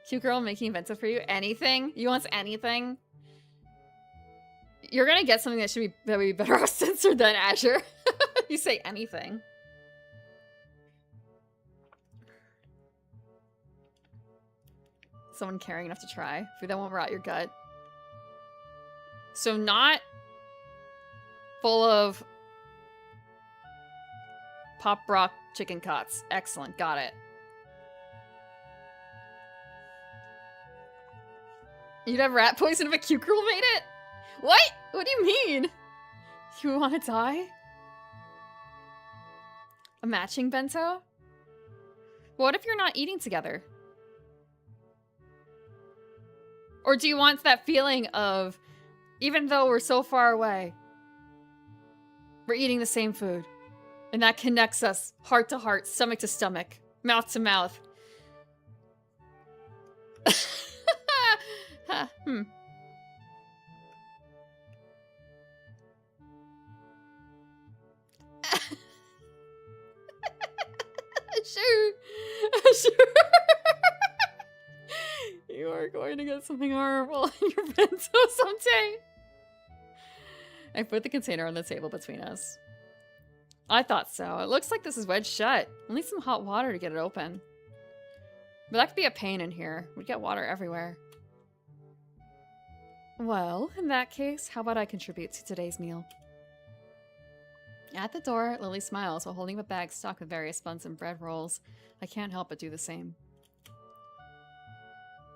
Cute girl making a bento for you. Anything? You want anything? You're gonna get something that should be better off censored than Azure. You say anything. Someone caring enough to try. Food that won't rot your gut. So not full of pop rock chicken cuts. Excellent. Got it. You'd have rat poison if a cute girl made it? What? What do you mean? You want to die? A matching bento? What if you're not eating together? Or do you want that feeling of, even though we're so far away, we're eating the same food. And that connects us heart to heart, stomach to stomach, mouth to mouth. Sure. You are going to get something horrible in your bento someday. I put the container on the table between us. I thought so. It looks like this is wedged shut. We'll need some hot water to get it open. But that could be a pain in here. We'd get water everywhere. Well, in that case, how about I contribute to today's meal? At the door, Lily smiles while holding a bag stocked with various buns and bread rolls. I can't help but do the same.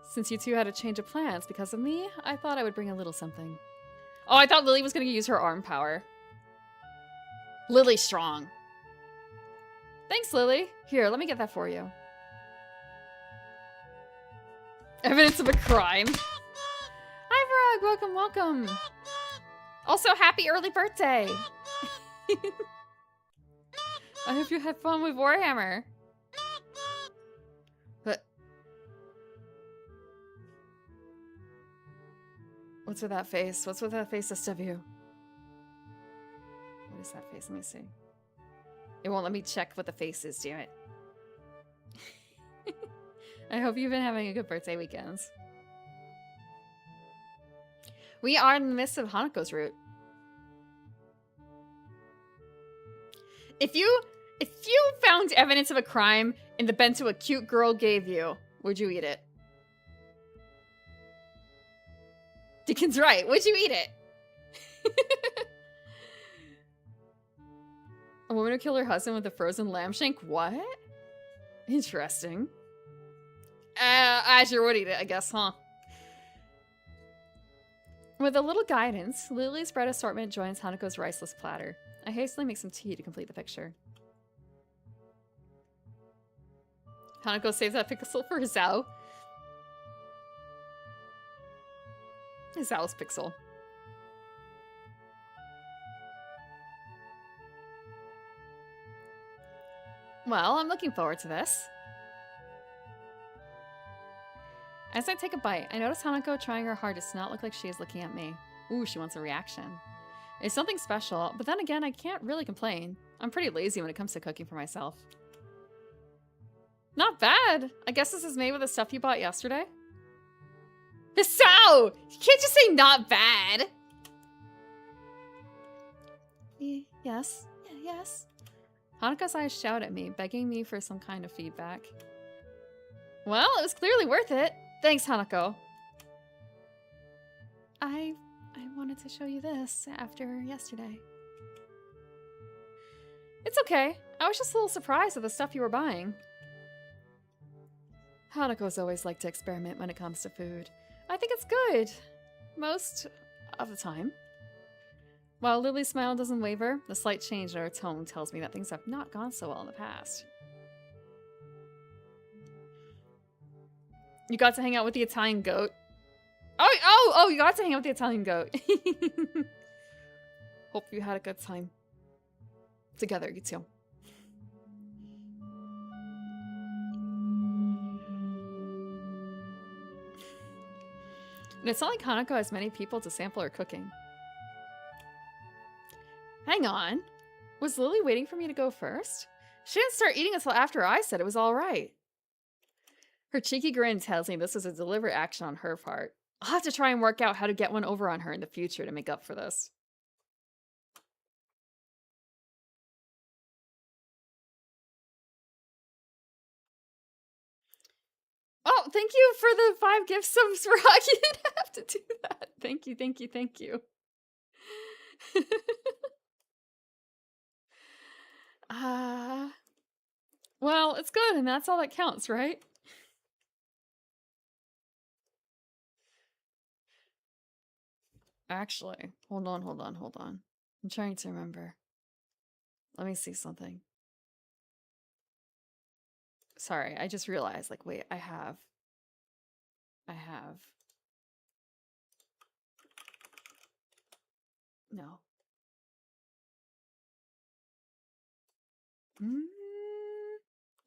Since you two had a change of plans because of me, I thought I would bring a little something. Oh, I thought Lily was going to use her arm power. Lily's strong. Thanks, Lily. Here, let me get that for you. Evidence of a crime. Hi, Vrog. Welcome, welcome. Also, happy early birthday. I hope you had fun with Warhammer. But what's with that face? What's with that face, SW? What is that face? Let me see. It won't let me check what the face is, damn it. I hope you've been having a good birthday weekends. We are in the midst of Hanako's route. If you found evidence of a crime in the bento a cute girl gave you, would you eat it? Deacon's right. Would you eat it? A woman who killed her husband with a frozen lamb shank? What? Interesting. Azure would eat it, I guess, huh? With a little guidance, Lily's bread assortment joins Hanako's riceless platter. I hastily make some tea to complete the picture. Hanako saves that pixel for Zao. Zao's pixel. Well, I'm looking forward to this. As I take a bite, I notice Hanako trying her hardest to not look like she is looking at me. Ooh, she wants a reaction. It's something special, but then again, I can't really complain. I'm pretty lazy when it comes to cooking for myself. Not bad. I guess this is made with the stuff you bought yesterday. Hisao! You can't just say not bad! Yes. Yes. Hanako's eyes shout at me, begging me for some kind of feedback. Well, it was clearly worth it. Thanks, Hanako. I wanted to show you this after yesterday. It's okay. I was just a little surprised at the stuff you were buying. Hanako's always liked to experiment when it comes to food. I think it's good. Most of the time. While Lily's smile doesn't waver, the slight change in her tone tells me that things have not gone so well in the past. You got to hang out with the Italian goat. Oh, you got to hang out with the Italian goat. Hope you had a good time. Together, you two. And it's not like Hanako has many people to sample her cooking. Hang on. Was Lily waiting for me to go first? She didn't start eating until after I said it was all right. Her cheeky grin tells me this is a deliberate action on her part. I'll have to try and work out how to get one over on her in the future to make up for this. Oh, thank you for the 5 gift subs, Rock. You didn't have to do that. Thank you, thank you, thank you. Well, it's good, and that's all that counts, right? Actually, hold on. I'm trying to remember. Let me see something. Sorry, I just realized, like, wait, I have. No.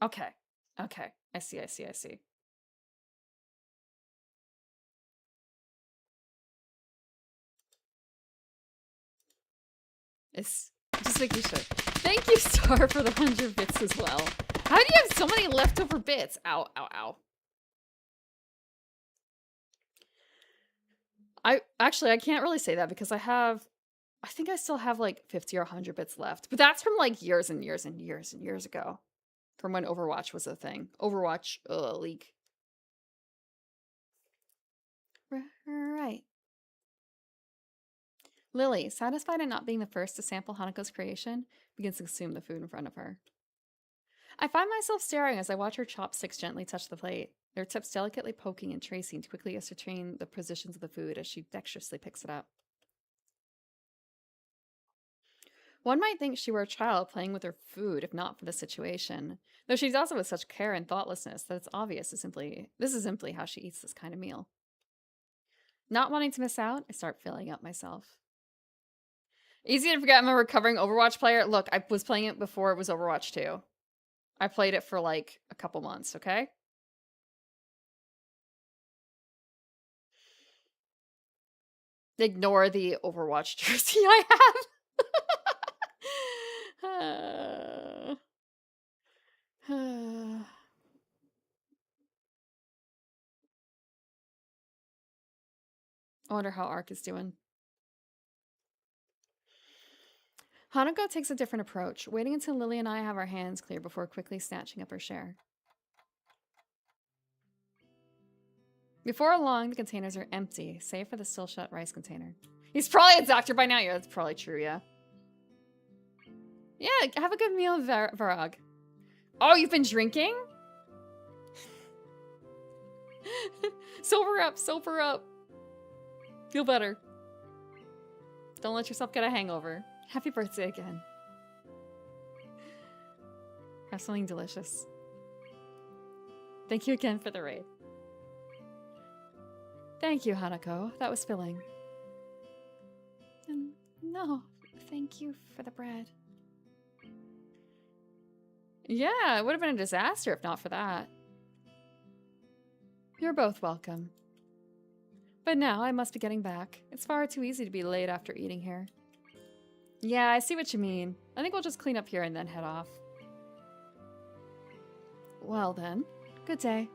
Okay. I see. It's just making sure. Thank you, Star, for the 100 bits as well. How do you have so many leftover bits? Ow. I can't really say that because I think I still have like 50 or 100 bits left. But that's from like years and years ago. From when Overwatch was a thing. Overwatch League. Right. Lily, satisfied at not being the first to sample Hanako's creation, begins to consume the food in front of her. I find myself staring as I watch her chopsticks gently touch the plate, their tips delicately poking and tracing to quickly ascertain the positions of the food as she dexterously picks it up. One might think she were a child playing with her food if not for the situation, though she does it with such care and thoughtlessness that it's obvious this is simply how she eats this kind of meal. Not wanting to miss out, I start filling up myself. Easy to forget I'm a recovering Overwatch player. Look, I was playing it before it was Overwatch 2. I played it for like a couple months, okay? Ignore the Overwatch jersey I have. I wonder how Ark is doing. Hanako takes a different approach, waiting until Lily and I have our hands clear before quickly snatching up her share. Before long, the containers are empty, save for the still shut rice container. He's probably a doctor by now. Yeah, that's probably true, yeah. Yeah, have a good meal, Varag. Oh, you've been drinking? Sober up, sober up. Feel better. Don't let yourself get a hangover. Happy birthday again. Have something delicious. Thank you again for the raid. Thank you, Hanako. That was filling. No, thank you for the bread. Yeah, it would have been a disaster if not for that. You're both welcome. But now I must be getting back. It's far too easy to be late after eating here. Yeah, I see what you mean. I think we'll just clean up here and then head off. Well then, good day.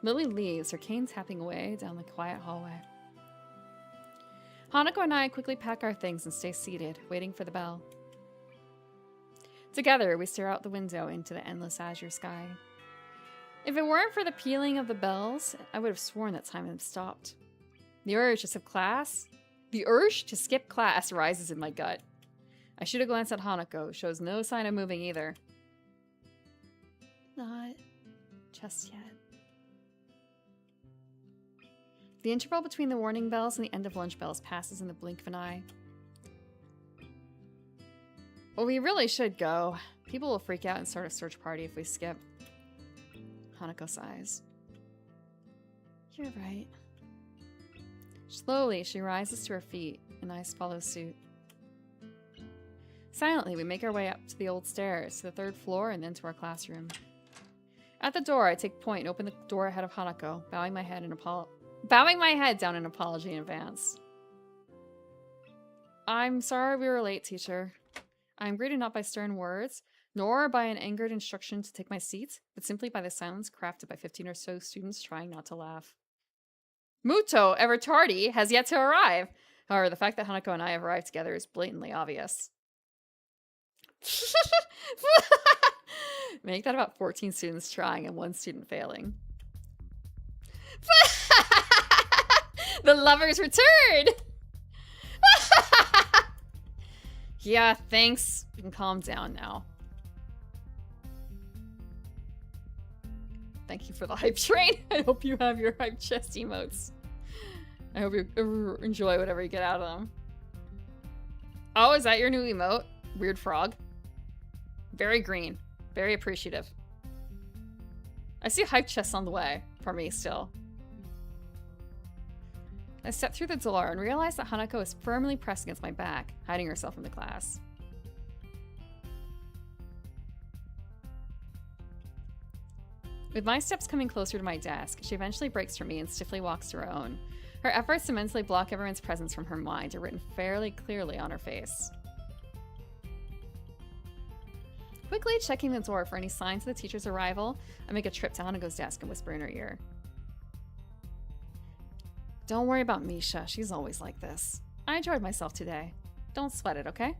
Lily leaves, her cane tapping away down the quiet hallway. Hanako and I quickly pack our things and stay seated, waiting for the bell. Together, we stare out the window into the endless azure sky. If it weren't for the pealing of the bells, I would have sworn that time had stopped. The urge to skip class rises in my gut. I shoot a glance at Hanako, shows no sign of moving either. Not just yet. The interval between the warning bells and the end of lunch bells passes in the blink of an eye. Well, we really should go. People will freak out and start a search party if we skip. Hanako sighs. You're right. Slowly, she rises to her feet, and I follow suit. Silently, we make our way up to the old stairs, to the 3rd floor, and then to our classroom. At the door, I take point and open the door ahead of Hanako, bowing my head down in apology in advance. I'm sorry we were late, teacher. I am greeted not by stern words, nor by an angered instruction to take my seat, but simply by the silence crafted by 15 or so students trying not to laugh. Muto, ever tardy, has yet to arrive. However, the fact that Hanako and I have arrived together is blatantly obvious. Make that about 14 students trying and 1 student failing. The lovers returned! Yeah, thanks. You can calm down now. Thank you for the hype train. I hope you have your hype chest emotes. I hope you enjoy whatever you get out of them. Oh, is that your new emote? Weird frog. Very green. Very appreciative. I see hype chests on the way. For me, still. I step through the door and realize that Hanako is firmly pressed against my back, hiding herself from the class. With my steps coming closer to my desk, she eventually breaks from me and stiffly walks to her own. Her efforts to mentally block everyone's presence from her mind are written fairly clearly on her face. Quickly checking the door for any signs of the teacher's arrival, I make a trip to Hanako's desk and whisper in her ear. Don't worry about Misha, she's always like this. I enjoyed myself today. Don't sweat it, okay?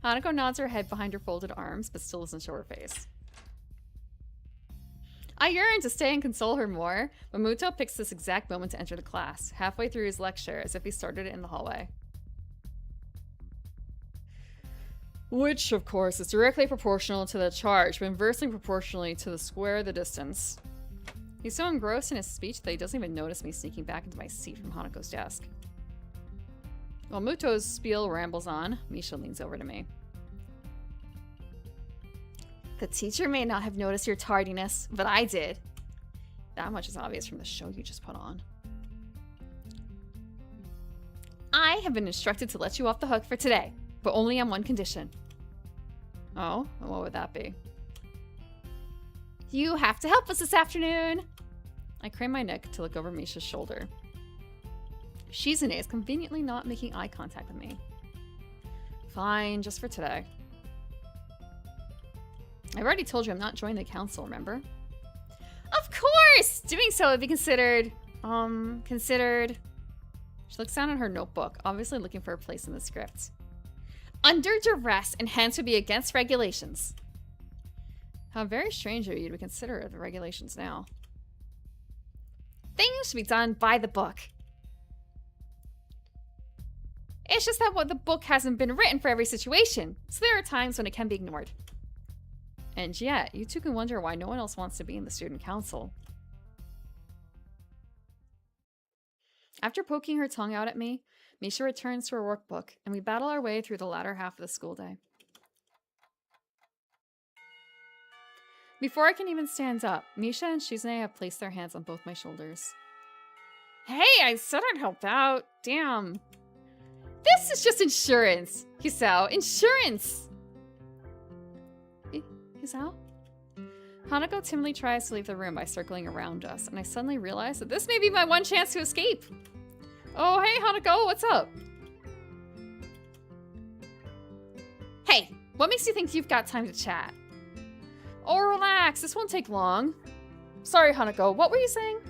Hanako nods her head behind her folded arms, but still doesn't show her face. I yearn to stay and console her more, but Muto picks this exact moment to enter the class, halfway through his lecture, as if he started it in the hallway. Which, of course, is directly proportional to the charge, but inversely proportionally to the square of the distance. He's so engrossed in his speech that he doesn't even notice me sneaking back into my seat from Hanako's desk. While Muto's spiel rambles on, Misha leans over to me. The teacher may not have noticed your tardiness, but I did. That much is obvious from the show you just put on. I have been instructed to let you off the hook for today, but only on one condition. Oh, what would that be? You have to help us this afternoon. I crane my neck to look over Misha's shoulder. Shizune is conveniently not making eye contact with me. Fine, just for today. I've already told you I'm not joining the council, remember? Of course! Doing so would be considered... She looks down at her notebook, obviously looking for a place in the script. Under duress, and hence would be against regulations. How very strange of you to consider the regulations now. Things should be done by the book. It's just that the book hasn't been written for every situation, so there are times when it can be ignored. And yet, you two can wonder why no one else wants to be in the student council. After poking her tongue out at me, Misha returns to her workbook, and we battle our way through the latter half of the school day. Before I can even stand up, Misha and Shizune have placed their hands on both my shoulders. Hey, I said I'd help out. Damn. This is just insurance, Hisao. Insurance! Hisao? Hanako timidly tries to leave the room by circling around us, and I suddenly realize that this may be my one chance to escape. Oh, hey, Hanako, what's up? Hey, what makes you think you've got time to chat? Oh, relax, this won't take long. Sorry, Hanako, what were you saying?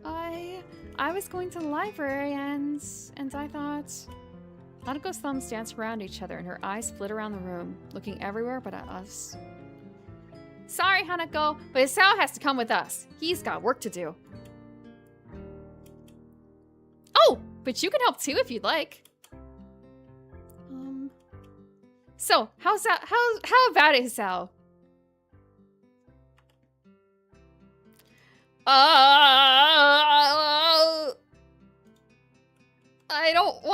I was going to the library and I thought... Hanako's thumbs dance around each other and her eyes flit around the room, looking everywhere but at us. Sorry, Hanako, but Hisao has to come with us. He's got work to do. Oh, but you can help too if you'd like. So, how about it, Hisao? I don't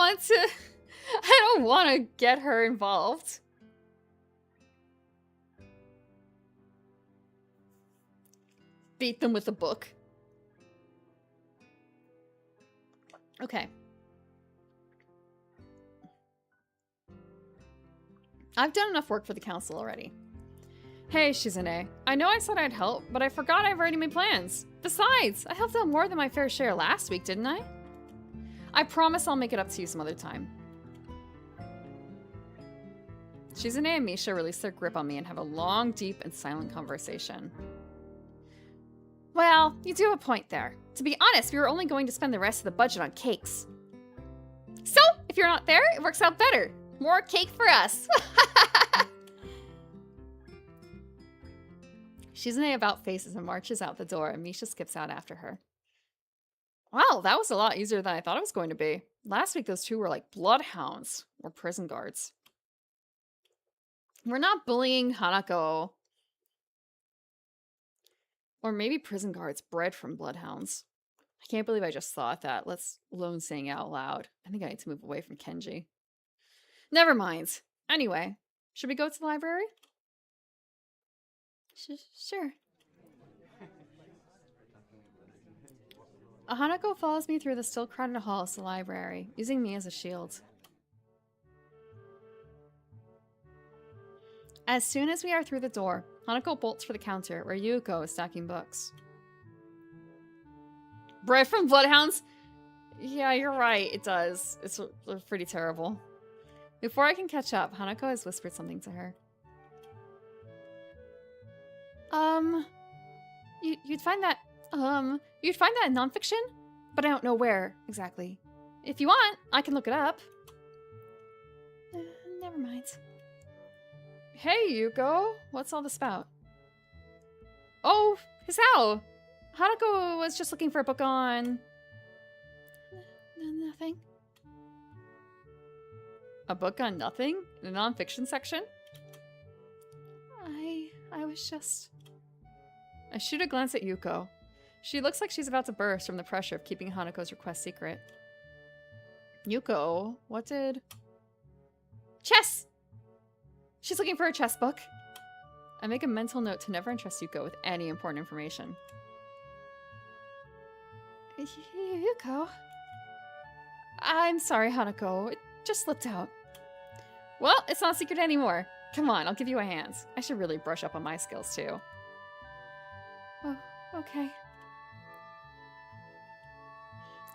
want to get her involved. Beat them with a book. Okay. I've done enough work for the council already. Hey, Shizune. I know I said I'd help, but I forgot I've already made plans. Besides, I helped out more than my fair share last week, didn't I? I promise I'll make it up to you some other time. Shizune and Misha release their grip on me and have a long, deep, and silent conversation. Well, you do have a point there. To be honest, we were only going to spend the rest of the budget on cakes. So, if you're not there, it works out better. More cake for us. Shizune about faces and marches out the door, and Misha skips out after her. Wow, that was a lot easier than I thought it was going to be. Last week, those two were like bloodhounds or prison guards. We're not bullying Hanako. Or maybe prison guards bred from bloodhounds. I can't believe I just thought that, let alone saying it out loud. I think I need to move away from Kenji. Never mind. Anyway, should we go to the library? Sure. Hanako follows me through the still crowded halls to the library, using me as a shield. As soon as we are through the door, Hanako bolts for the counter, where Yuko is stacking books. Bred from bloodhounds? Yeah, you're right, it does. It's pretty terrible. Before I can catch up, Hanako has whispered something to her. You'd find that in nonfiction? But I don't know where, exactly. If you want, I can look it up. Never mind. Hey, Yuko. What's all this about? Oh, Hisao. Hanako was just looking for a book on... Nothing. A book on nothing? In the nonfiction section? I was just... I shoot a glance at Yuko. She looks like she's about to burst from the pressure of keeping Hanako's request secret. Yuko, what did... Chess! She's looking for a chess book. I make a mental note to never entrust Yuko with any important information. Yuko? I'm sorry, Hanako. It just slipped out. Well, it's not a secret anymore. Come on, I'll give you a hand. I should really brush up on my skills, too. Oh, okay.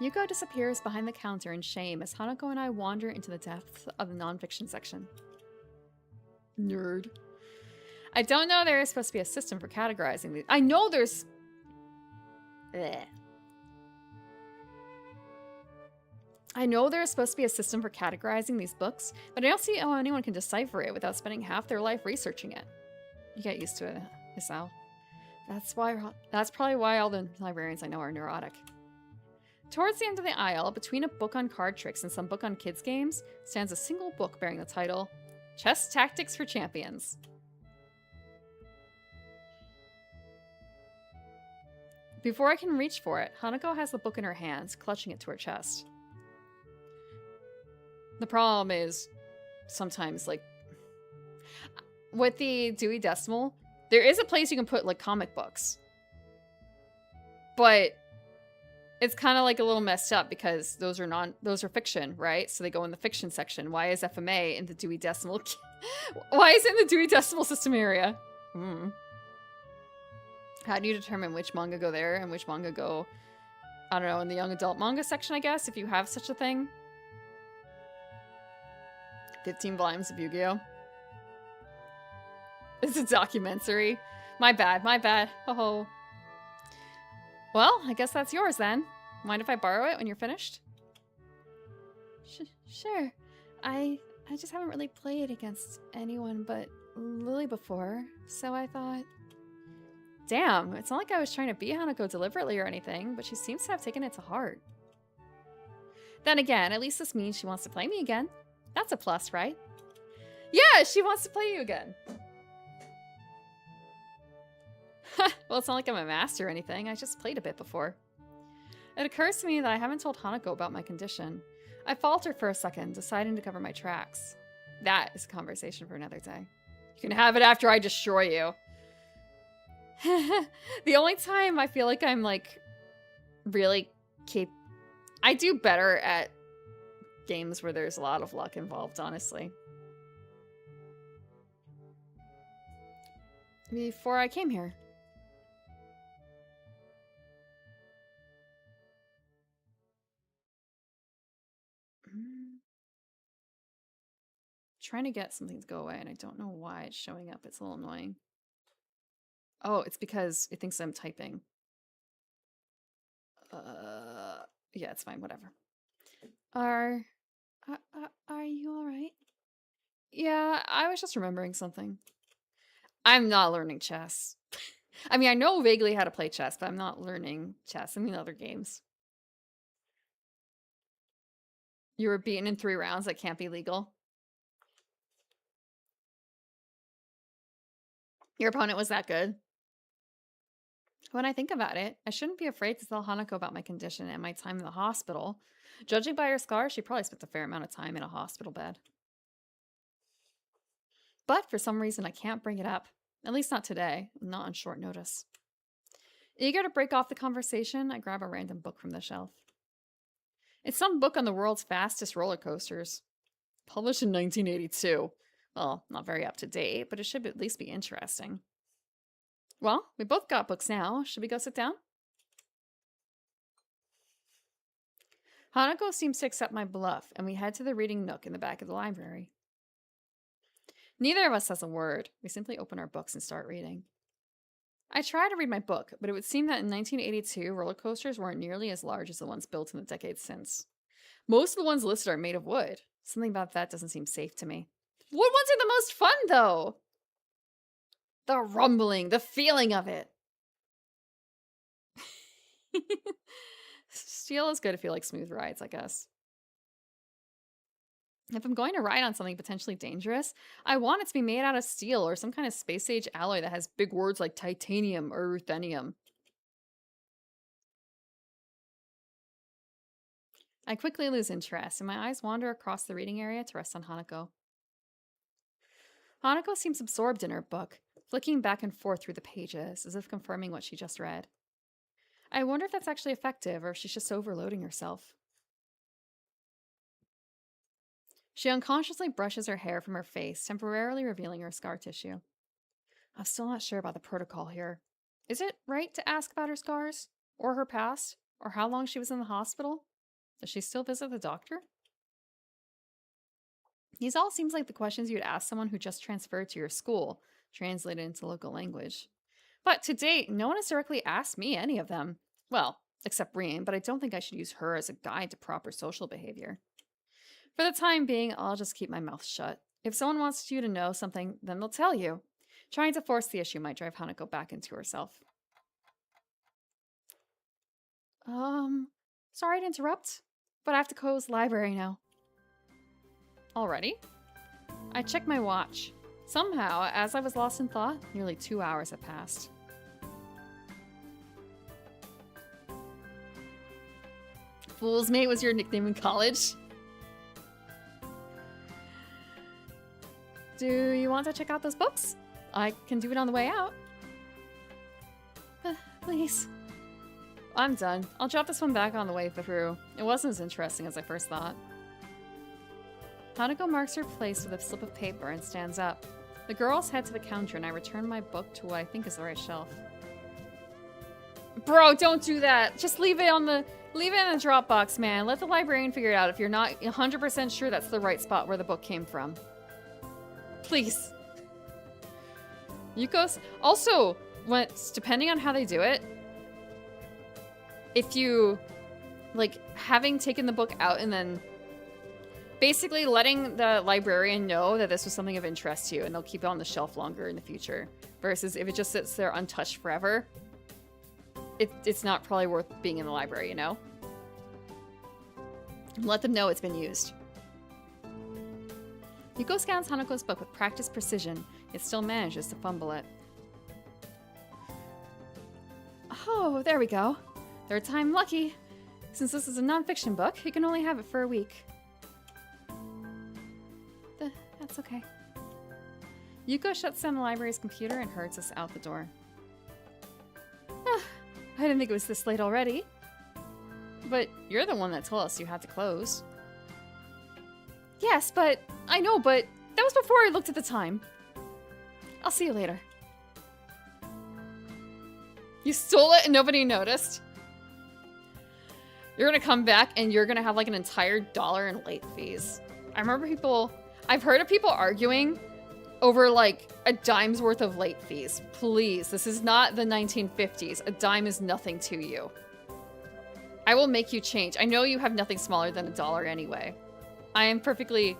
Yuko disappears behind the counter in shame as Hanako and I wander into the depths of the nonfiction section. Nerd. I don't know there is supposed to be a system for categorizing these. I know there's... Blech. I know there's supposed to be a system for categorizing these books, but I don't see how anyone can decipher it without spending half their life researching it. You get used to it, Isao. That's probably why all the librarians I know are neurotic. Towards the end of the aisle, between a book on card tricks and some book on kids games, stands a single book bearing the title, Chess Tactics for Champions. Before I can reach for it, Hanako has the book in her hands, clutching it to her chest. The problem is, sometimes, like, with the Dewey Decimal, there is a place you can put, like, comic books. But it's kind of, like, a little messed up because those are fiction, right? So they go in the fiction section. Why is FMA in the Dewey Decimal? Why is it in the Dewey Decimal System area? How do you determine which manga go there and which manga go, I don't know, in the young adult manga section, I guess, if you have such a thing? 15 volumes of Yu-Gi-Oh! It's a documentary. My bad, my bad. Oh. Well, I guess that's yours then. Mind if I borrow it when you're finished? Sure. I just haven't really played against anyone but Lily before, so I thought... Damn, it's not like I was trying to beat Hanako deliberately or anything, but she seems to have taken it to heart. Then again, at least this means she wants to play me again. That's a plus, right? Yeah, she wants to play you again. Well, it's not like I'm a master or anything. I just played a bit before. It occurs to me that I haven't told Hanako about my condition. I falter for a second, deciding to cover my tracks. That is a conversation for another day. You can have it after I destroy you. The only time I feel like I'm, like, really I do better at games where there's a lot of luck involved, honestly. Before I came here. Trying to get something to go away, and I don't know why it's showing up. It's a little annoying. Oh, it's because it thinks I'm typing. Yeah, it's fine, whatever. Are you alright? Yeah, I was just remembering something. I'm not learning chess. I mean, I know vaguely how to play chess, but I'm not learning chess. I mean, other games. You were beaten in 3 rounds. That can't be legal. Your opponent was that good? When I think about it, I shouldn't be afraid to tell Hanako about my condition and my time in the hospital. Judging by her scars, she probably spent a fair amount of time in a hospital bed. But for some reason, I can't bring it up. At least not today, not on short notice. Eager to break off the conversation, I grab a random book from the shelf. It's some book on the world's fastest roller coasters. Published in 1982. Well, not very up to date, but it should at least be interesting. Well, we both got books now. Should we go sit down? Hanako seems to accept my bluff, and we head to the reading nook in the back of the library. Neither of us says a word. We simply open our books and start reading. I try to read my book, but it would seem that in 1982, roller coasters weren't nearly as large as the ones built in the decades since. Most of the ones listed are made of wood. Something about that doesn't seem safe to me. Wood ones are the most fun, though! The rumbling, the feeling of it. Steel is good if you like smooth rides, I guess. If I'm going to ride on something potentially dangerous, I want it to be made out of steel or some kind of space-age alloy that has big words like titanium or ruthenium. I quickly lose interest, and my eyes wander across the reading area to rest on Hanako. Hanako seems absorbed in her book, flicking back and forth through the pages, as if confirming what she just read. I wonder if that's actually effective, or if she's just overloading herself. She unconsciously brushes her hair from her face, temporarily revealing her scar tissue. I'm still not sure about the protocol here. Is it right to ask about her scars? Or her past? Or how long she was in the hospital? Does she still visit the doctor? These all seems like the questions you'd ask someone who just transferred to your school, translated into local language. But to date, no one has directly asked me any of them. Well, except Reen, but I don't think I should use her as a guide to proper social behavior. For the time being, I'll just keep my mouth shut. If someone wants you to know something, then they'll tell you. Trying to force the issue might drive Hanako back into herself. Sorry to interrupt, but I have to close the library now. Already? I checked my watch. Somehow, as I was lost in thought, nearly 2 hours have passed. Fool's Mate was your nickname in college? Do you want to check out those books? I can do it on the way out. Please. I'm done. I'll drop this one back on the way through. It wasn't as interesting as I first thought. Hanako marks her place with a slip of paper and stands up. The girls head to the counter and I return my book to what I think is the right shelf. Bro, don't do that! Just leave it in the Dropbox, man. Let the librarian figure it out if you're not 100% sure that's the right spot where the book came from. Please. Yuko's... Also, depending on how they do it, if you, like, having taken the book out and then basically letting the librarian know that this was something of interest to you and they'll keep it on the shelf longer in the future. Versus if it just sits there untouched forever, it's not probably worth being in the library, you know? Let them know it's been used. Yuko scans Hanako's book with practiced precision, yet still manages to fumble it. Oh, there we go. Third time lucky. Since this is a non-fiction book, you can only have it for a week. That's okay. Yuko shuts down the library's computer and herds us out the door. I didn't think it was this late already. But you're the one that told us you had to close. Yes, but... I know, but that was before I looked at the time. I'll see you later. You stole it and nobody noticed? You're gonna come back and you're gonna have like an entire $1 in late fees. I remember I've heard of people arguing over like a dime's worth of late fees. Please, this is not the 1950s. A dime is nothing to you. I will make you change. I know you have nothing smaller than $1 anyway. I am perfectly...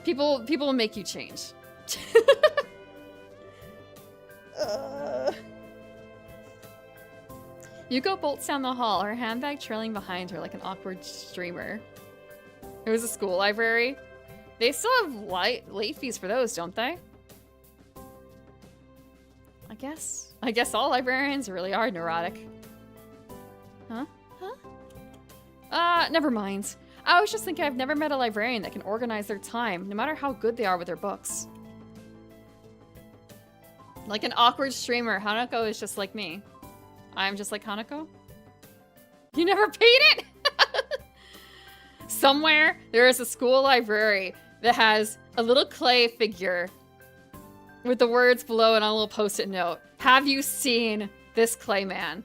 People will make you change. Yuko bolts down the hall, her handbag trailing behind her like an awkward streamer. It was a school library. They still have late fees for those, don't they? I guess all librarians really are neurotic. Huh? Never mind. I was just thinking I've never met a librarian that can organize their time, no matter how good they are with their books. Like an awkward streamer, Hanako is just like me. I'm just like Hanako? You never paid it? Somewhere, there is a school library that has a little clay figure with the words below and on a little post-it note. Have you seen this clay man?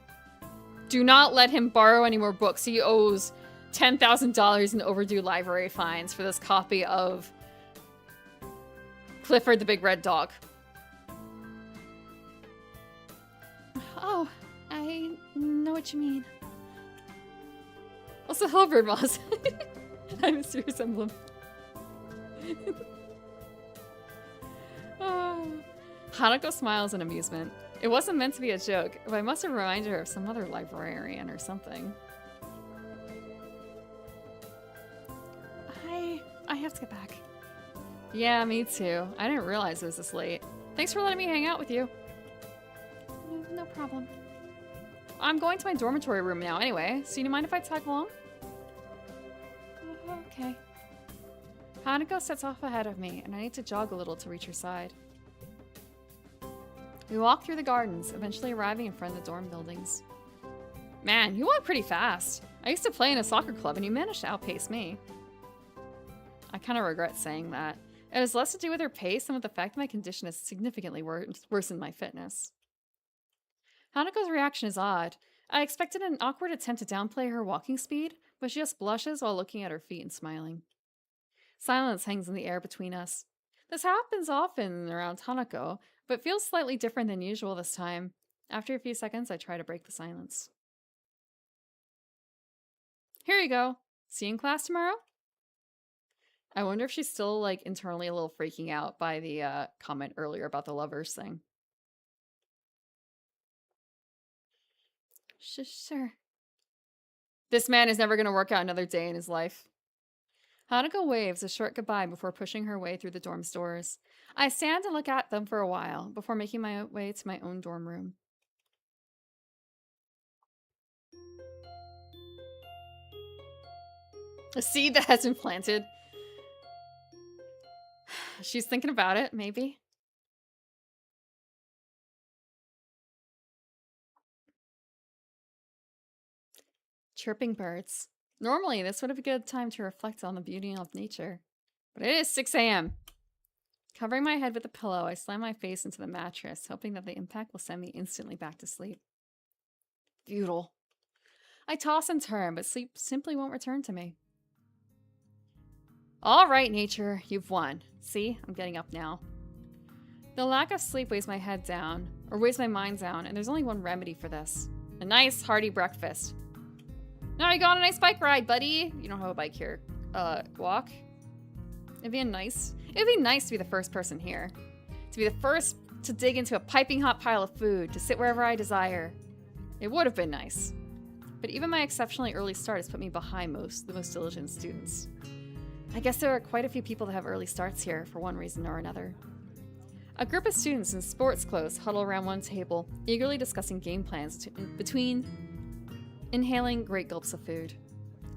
Do not let him borrow any more books. He owes $10,000 in overdue library fines for this copy of Clifford the Big Red Dog. Oh, I know what you mean. Also, hello, Bird Moss. I'm a serious emblem. Hanako smiles in amusement. It wasn't meant to be a joke, but I must have reminded her of some other librarian or something. I have to get back. Yeah, me too. I didn't realize it was this late. Thanks for letting me hang out with you. No problem. I'm going to my dormitory room now anyway, so do you mind if I tag along? Okay. Hanako sets off ahead of me, and I need to jog a little to reach her side. We walk through the gardens, eventually arriving in front of the dorm buildings. Man, you walk pretty fast. I used to play in a soccer club, and you managed to outpace me. I kind of regret saying that. It has less to do with her pace than with the fact that my condition has significantly worsened my fitness. Hanako's reaction is odd. I expected an awkward attempt to downplay her walking speed, but she just blushes while looking at her feet and smiling. Silence hangs in the air between us. This happens often around Hanako, but feels slightly different than usual this time. After a few seconds, I try to break the silence. Here you go. See you in class tomorrow? I wonder if she's still, like, internally a little freaking out by the comment earlier about the lovers thing. Sure. This man is never going to work out another day in his life. Hanako waves a short goodbye before pushing her way through the dorm's doors. I stand and look at them for a while before making my way to my own dorm room. A seed that has been planted. She's thinking about it, maybe. Chirping birds. Normally, this would have been a good time to reflect on the beauty of nature. But it is 6 a.m. Covering my head with a pillow, I slam my face into the mattress, hoping that the impact will send me instantly back to sleep. Futile. I toss and turn, but sleep simply won't return to me. All right, nature, you've won. See, I'm getting up now. The lack of sleep weighs my head down, or weighs my mind down, and there's only one remedy for this. A nice, hearty breakfast. Now you go on a nice bike ride, buddy. You don't have a bike here. Walk. It'd be nice to be the first person here. To be the first to dig into a piping hot pile of food, to sit wherever I desire. It would have been nice. But even my exceptionally early start has put me behind the most diligent students. I guess there are quite a few people that have early starts here for one reason or another. A group of students in sports clothes huddle around one table, eagerly discussing game plans between inhaling great gulps of food.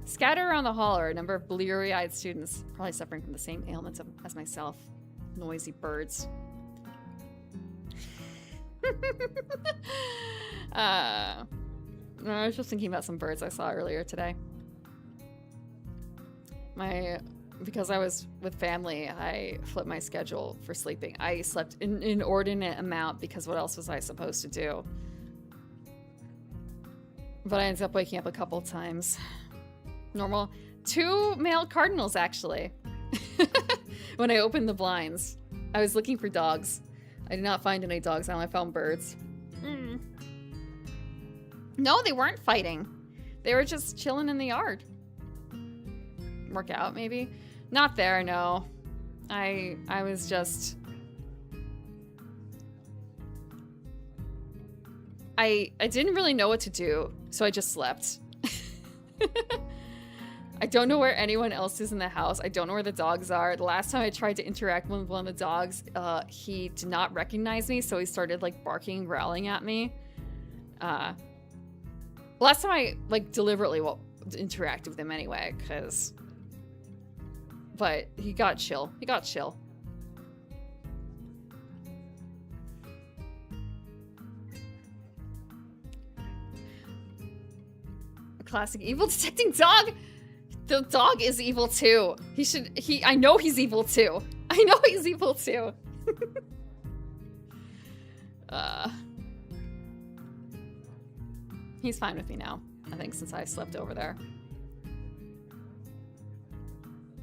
Scattered around the hall are a number of bleary-eyed students, probably suffering from the same ailments as myself. Noisy birds. I was just thinking about some birds I saw earlier today. Because I was with family, I flipped my schedule for sleeping. I slept an inordinate amount because what else was I supposed to do? But I ended up waking up a couple times. Normal. 2 male cardinals, actually. When I opened the blinds. I was looking for dogs. I did not find any dogs. I only found birds. No, they weren't fighting. They were just chilling in the yard. Work out, maybe? Not there, no. I was just... I didn't really know what to do, so I just slept. I don't know where anyone else is in the house. I don't know where the dogs are. The last time I tried to interact with one of the dogs, he did not recognize me, so he started, like, barking and growling at me. Last time I, like, deliberately interacted with him anyway, because... But he got chill. He got chill. A classic evil detecting dog! The dog is evil too. I know he's evil too. I know he's evil too. He's fine with me now, I think, since I slept over there.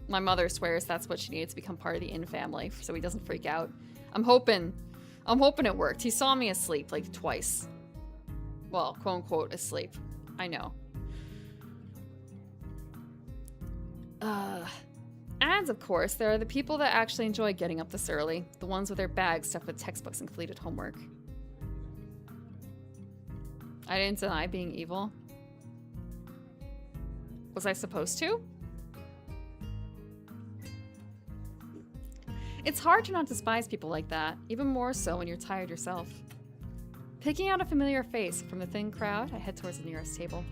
My mother swears that's what she needed to become part of the Inn family, so he doesn't freak out. I'm hoping it worked. He saw me asleep, like, twice. Well, quote-unquote asleep. I know. And, of course, there are the people that actually enjoy getting up this early. The ones with their bags stuffed with textbooks and completed homework. I didn't deny being evil. Was I supposed to? It's hard to not despise people like that, even more so when you're tired yourself. Picking out a familiar face from the thin crowd, I head towards the nearest table.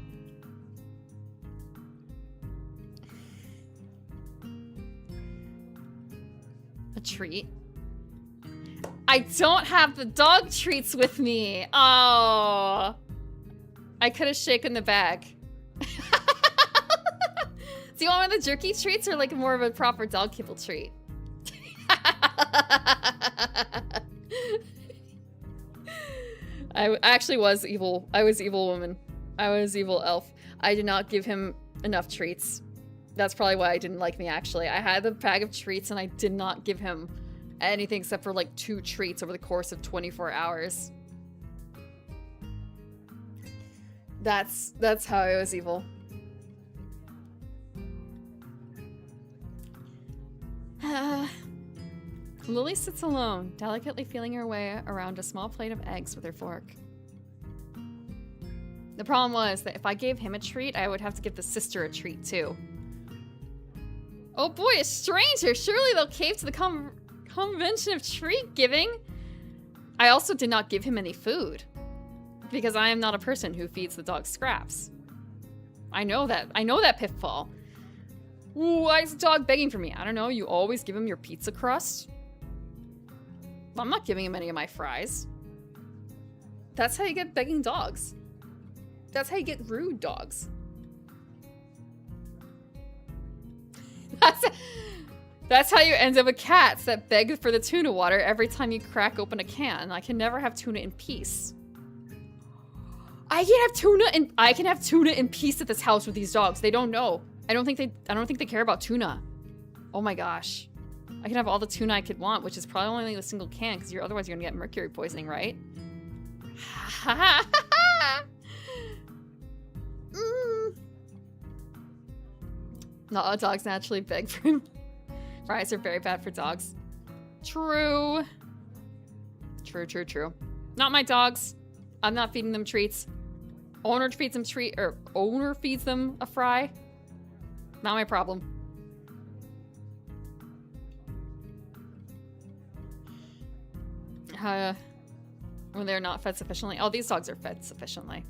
A treat? I don't have the dog treats with me! Oh, I could have shaken the bag. Do you want Oh, and the jerky treats are like more of a proper dog kibble treat. I actually was evil. I was evil woman. I was evil elf. I did not give him enough treats. That's probably why I didn't like me, actually. I had the bag of treats and I did not give him anything except for like 2 treats over the course of 24 hours. That's how I was evil. Lily sits alone, delicately feeling her way around a small plate of eggs with her fork. The problem was that if I gave him a treat, I would have to give the sister a treat too. Oh boy, a stranger! Surely they'll cave to the convention of treat giving. I also did not give him any food, because I am not a person who feeds the dog scraps. I know that pitfall. Ooh, why is the dog begging for me? I don't know, you always give him your pizza crust? I'm not giving him any of my fries. That's how you get begging dogs. That's how you get rude dogs. That's how you end up with cats that beg for the tuna water every time you crack open a can. I can never have tuna in peace. I can have tuna in peace at this house with these dogs. They don't know. I don't think they care about tuna. Oh my gosh. I can have all the tuna I could want, which is probably only a single can, because otherwise you're gonna get mercury poisoning, right? Not all dogs naturally beg for him. Fries are very bad for dogs. True. True. Not my dogs. I'm not feeding them treats. Owner feeds them a fry. Not my problem. When they're not fed sufficiently. Oh, these dogs are fed sufficiently.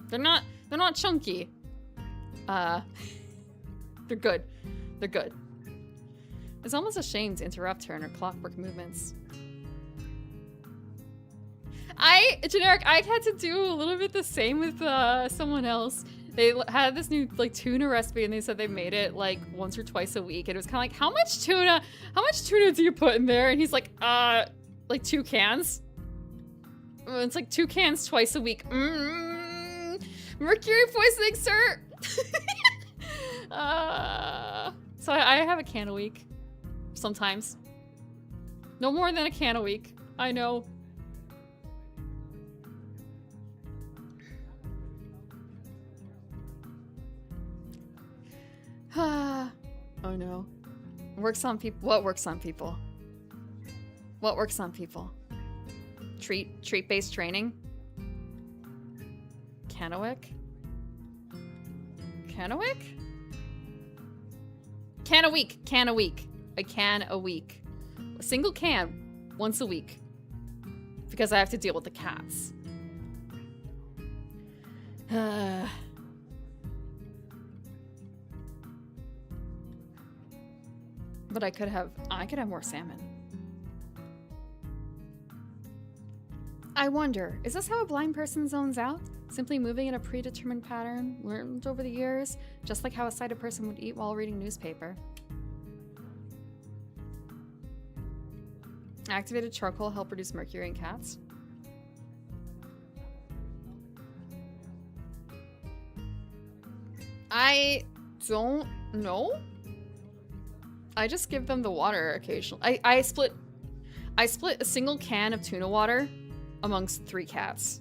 They're not chunky. They're good. They're good. It's almost a shame to interrupt her in her clockwork movements. I had to do a little bit the same with someone else. They had this new like tuna recipe and they said they made it like once or twice a week. And it was kind of like, how much tuna do you put in there? And he's like 2 cans. It's like 2 cans twice a week. Mercury poisoning, sir. So I have a can a week. Sometimes. No more than a can a week. I know. Oh no. Works on people. What works on people? What works on people? Treat-based training? Canawick? Canawick? Can a week. A can a week. A single can once a week. Because I have to deal with the cats. But I could have more salmon. I wonder, is this how a blind person zones out? Simply moving in a predetermined pattern, learned over the years, just like how a sighted person would eat while reading newspaper. Activated charcoal help reduce mercury in cats. I don't know. I just give them the water occasionally. I split a single can of tuna water amongst 3 cats.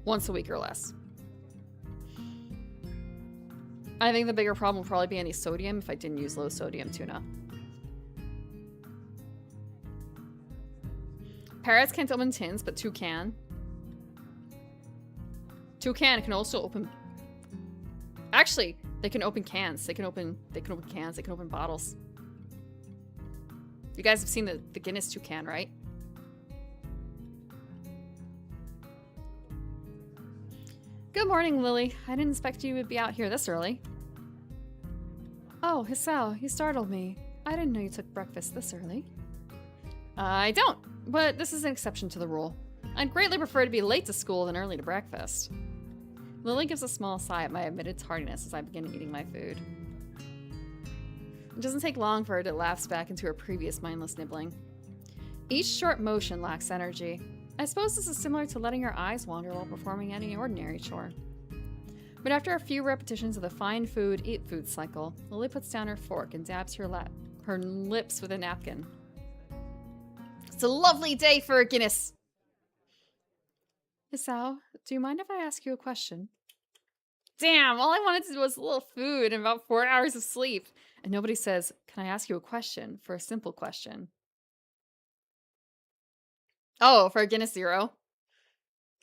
Once a week or less. I think the bigger problem will probably be any sodium if I didn't use low sodium tuna. Parrots can't open tins, but 2 can. 2 can also open... Actually, they can open cans. They can open cans. They can open bottles. You guys have seen the Guinness toucan, right? Good morning, Lily. I didn't expect you would be out here this early. Oh, Hisao, you startled me. I didn't know you took breakfast this early. I don't, but this is an exception to the rule. I'd greatly prefer to be late to school than early to breakfast. Lily gives a small sigh at my admitted tardiness as I begin eating my food. It doesn't take long for her to lapse back into her previous mindless nibbling. Each short motion lacks energy. I suppose this is similar to letting your eyes wander while performing any ordinary chore. But after a few repetitions of the find food, eat food cycle, Lily puts down her fork and dabs her lips with a napkin. It's a lovely day for a Guinness! Isao, do you mind if I ask you a question? Damn, all I wanted to do was a little food and about 4 hours of sleep. And nobody says, can I ask you a question for a simple question? Oh, for a Guinness Zero?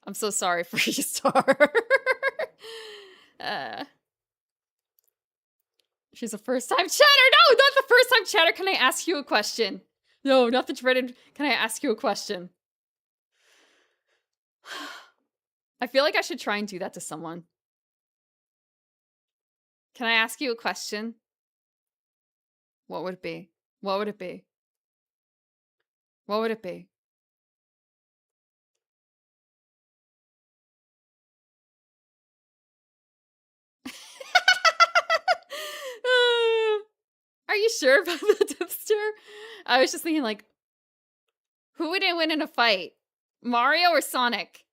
I'm so sorry for you, Star. She's a first-time chatter. No, not the first-time chatter. Can I ask you a question? No, not the dreaded, can I ask you a question? I feel like I should try and do that to someone. Can I ask you a question? What would it be? What would it be? What would it be? Are you sure about the tipster? I was just thinking, like, who would win in a fight? Mario or Sonic?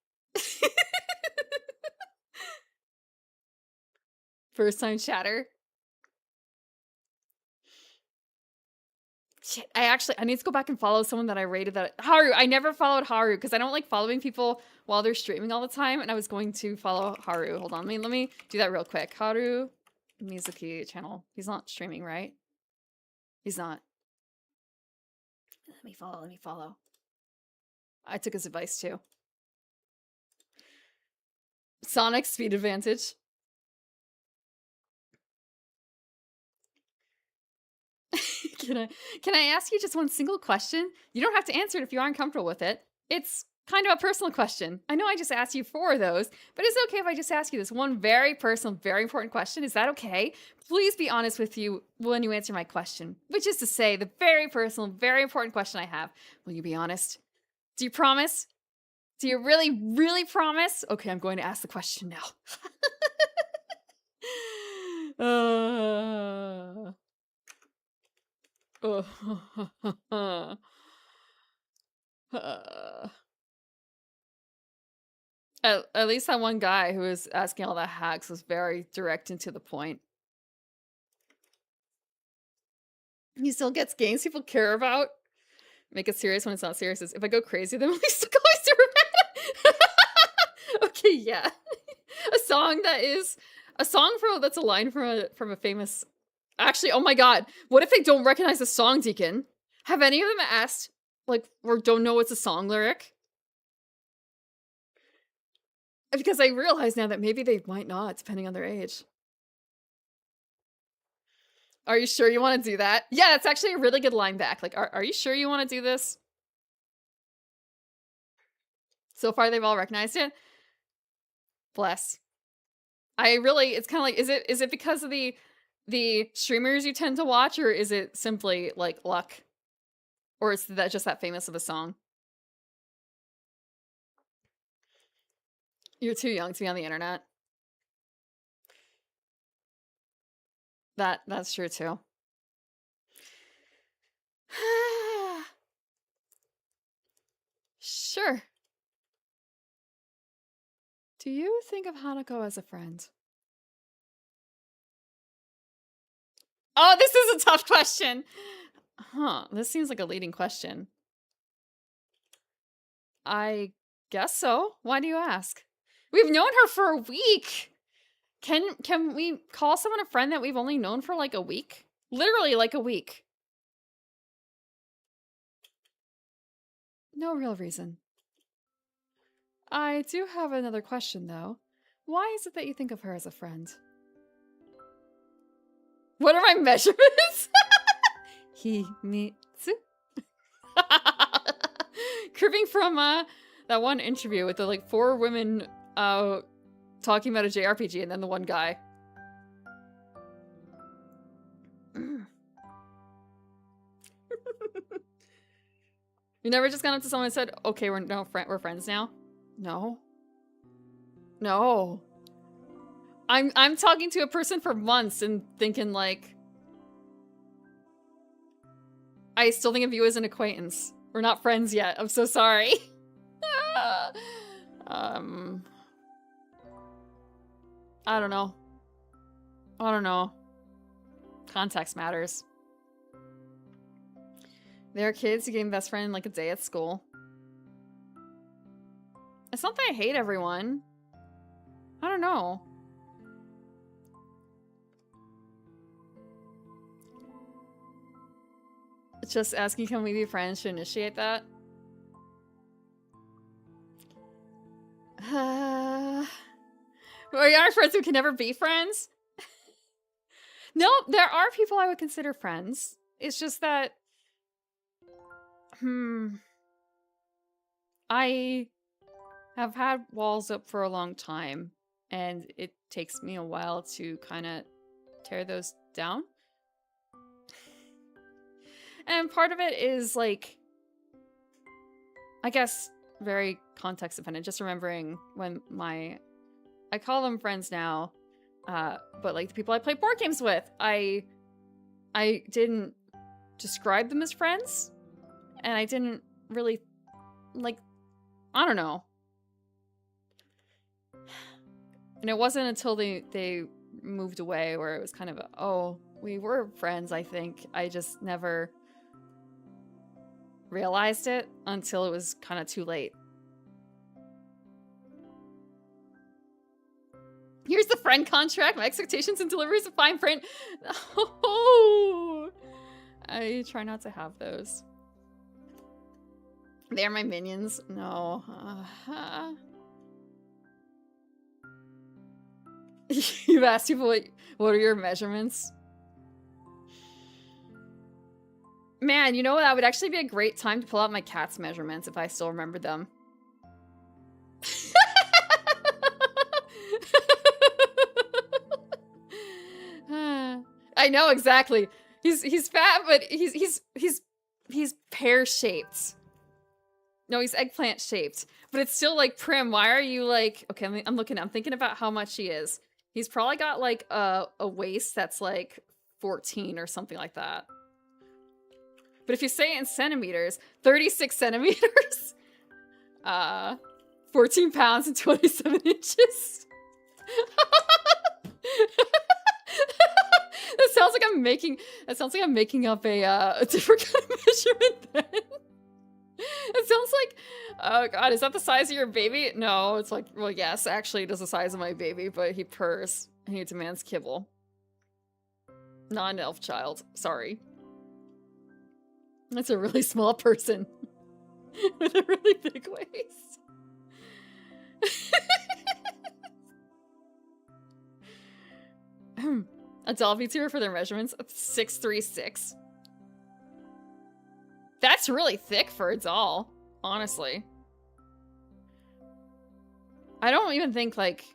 First time chatter. Shit, I need to go back and follow someone that I rated that. Haru, I never followed Haru because I don't like following people while they're streaming all the time, and I was going to follow Haru. Hold on, let me do that real quick. Haru Mizuki channel. He's not streaming, right? He's not. Let me follow. I took his advice too. Sonic speed advantage. Can I ask you just one single question? You don't have to answer it if you aren't comfortable with it. It's kind of a personal question. I know I just asked you 4 of those, but is it okay if I just ask you this one very personal, very important question? Is that okay? Please be honest with you when you answer my question, which is to say the very personal, very important question I have. Will you be honest? Do you promise? Do you really, really promise? Okay, I'm going to ask the question now. At least that one guy who was asking all the hacks was very direct and to the point. He still gets games people care about. Make it serious when it's not serious. If I go crazy, then at least the guys are Okay, yeah. That's a line from a famous. Actually, oh my god, what if they don't recognize the song, Deacon? Have any of them asked, like, or don't know it's a song lyric? Because I realize now that maybe they might not, depending on their age. Are you sure you want to do that? Yeah, it's actually a really good line back. Like, are you sure you want to do this? So far, they've all recognized it. Bless. It's kind of like, is it because of the streamers you tend to watch, or is it simply like luck? Or is that just that famous of a song? You're too young to be on the internet. That's true too. Sure. Do you think of Hanako as a friend? Oh, this is a tough question. Huh, this seems like a leading question. I guess so. Why do you ask? We've known her for a week. Can we call someone a friend that we've only known for like a week? Literally like a week. No real reason. I do have another question though. Why is it that you think of her as a friend? What are my measurements? Himitsu? Cribbing from that one interview with the like 4 women talking about a JRPG and then the one guy. You never just gone up to someone and said, okay, we're friends now? No. No. I'm talking to a person for months and thinking like, I still think of you as an acquaintance. We're not friends yet. I'm so sorry. I don't know. I don't know. Context matters. There are kids who gain best friend in like a day at school. It's not that I hate everyone. I don't know. Just asking, can we be friends to initiate that? Are you our friends who can never be friends? No, there are people I would consider friends. It's just that... I have had walls up for a long time, and it takes me a while to kind of tear those down. And part of it is, like, I guess, very context dependent. Just remembering when I call them friends now, but, like, the people I play board games with, I didn't describe them as friends, and I didn't really, like, I don't know. And it wasn't until they moved away where it was kind of, oh, we were friends, I think. I just never realized it until it was kind of too late. Here's the friend contract. My expectations and deliveries of fine print. Oh, I try not to have those. They're my minions. No. You've asked people what are your measurements? Man, you know what? That would actually be a great time to pull out my cat's measurements if I still remembered them. I know exactly. He's fat, but he's pear-shaped. No, he's eggplant-shaped. But it's still like, Prim, why are you like... Okay, I'm thinking about how much he is. He's probably got like a waist that's like 14 or something like that. But if you say it in centimeters, 36 centimeters, 14 pounds and 27 inches. That sounds like I'm making up a different kind of measurement then. It sounds like, oh god, is that the size of your baby? No, it's like, well, yes, actually it is the size of my baby, but he purrs and he demands kibble. Not an elf child, sorry. That's a really small person with a really big waist. A doll VTuber for their measurements, 6'3", That's really thick for a doll, honestly. I don't even think, like,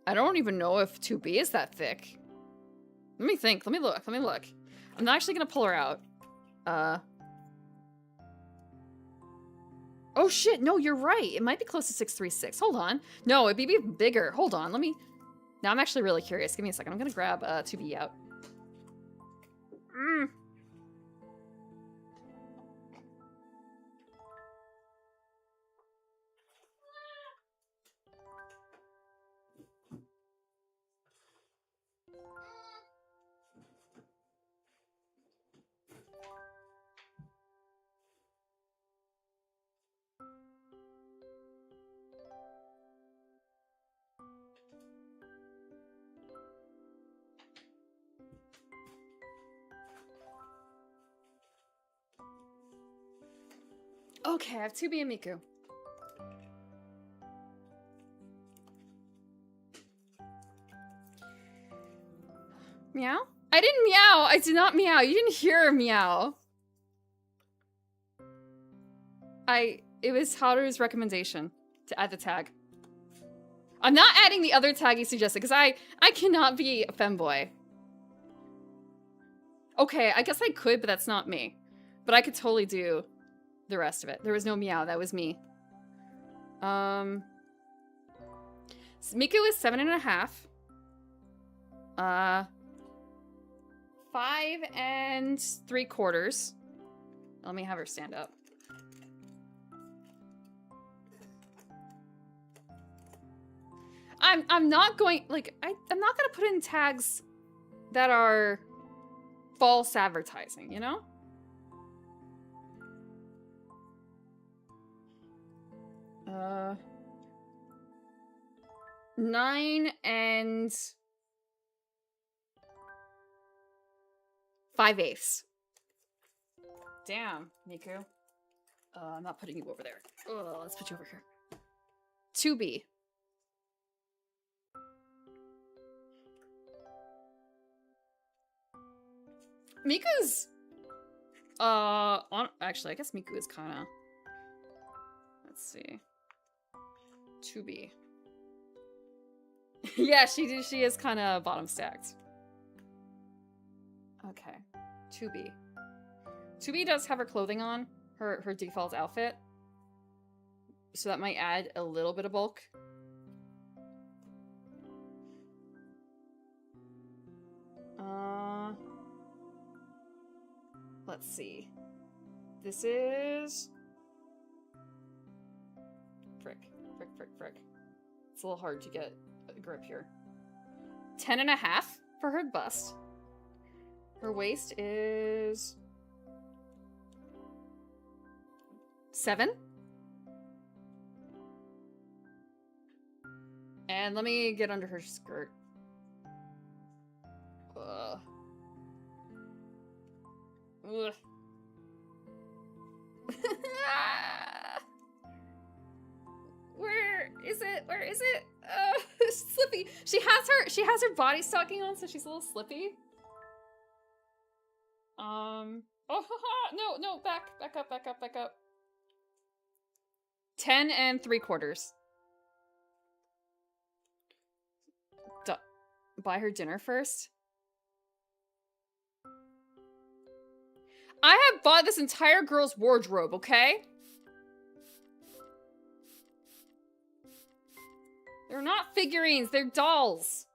I don't even know if 2B is that thick. Let me think, let me look. I'm not actually gonna pull her out. Oh shit, no, you're right. It might be close to 6'3". Hold on. No, it'd be bigger. Hold on, let me... Now I'm actually really curious. Give me a second. I'm gonna grab 2B out. Okay, I have 2B and Miku. Meow? I didn't meow! I did not meow! You didn't hear a meow! It was Haru's recommendation to add the tag. I'm not adding the other tag he suggested, because I cannot be a femboy. Okay, I guess I could, but that's not me. But I could totally do the rest of it. There was no meow, that was me. Miku is 7.5. 5 3/4. Let me have her stand up. I'm not going, like, I'm not gonna put in tags that are false advertising, you know? Uh, 9 5/8. Damn, Miku. I'm not putting you over there. Let's put you over here. 2B. Miku's actually, I guess Miku is kind of, let's see, 2B. Yeah, she is kind of bottom stacked. Okay, 2B. 2B does have her clothing on, her default outfit, so that might add a little bit of bulk. Let's see. This is... Frick. It's a little hard to get a grip here. 10.5 for her bust. Her waist is... 7. And let me get under her skirt. Ugh. Where is it? Slippy. She has her body stocking on, so she's a little slippy. Oh, no, back up. 10 3/4. Buy her dinner first. I have bought this entire girl's wardrobe, okay? They're not figurines, they're dolls.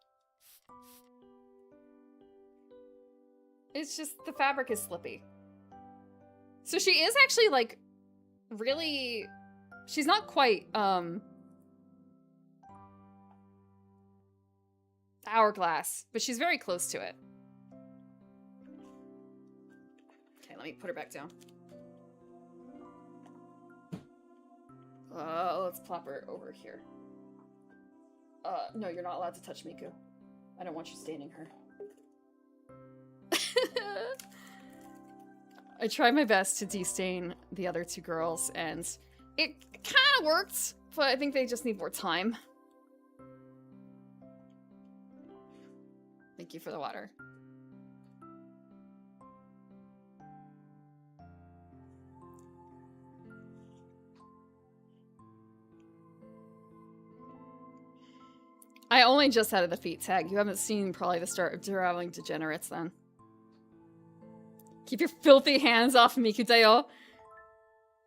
It's just the fabric is slippy. So she is actually, like, really... She's not quite, hourglass, but she's very close to it. Okay, let me put her back down. Let's plop her over here. No, you're not allowed to touch Miku. I don't want you staining her. I tried my best to destain the other two girls, and it kind of worked, but I think they just need more time. Thank you for the water. I only just added the feet tag. You haven't seen probably the start of Traveling Degenerates then. Keep your filthy hands off Mikudayo.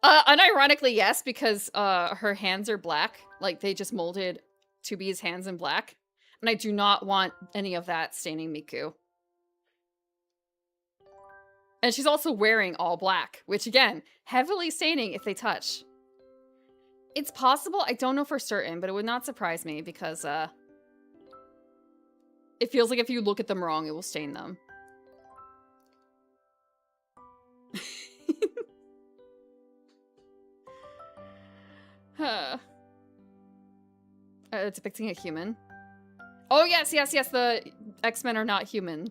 Unironically, yes, because her hands are black. Like, they just molded 2B's hands in black. And I do not want any of that staining Miku. And she's also wearing all black, which, again, heavily staining if they touch. It's possible. I don't know for certain, but it would not surprise me because it feels like if you look at them wrong, it will stain them. Depicting a human. Oh, yes. The X-Men are not human.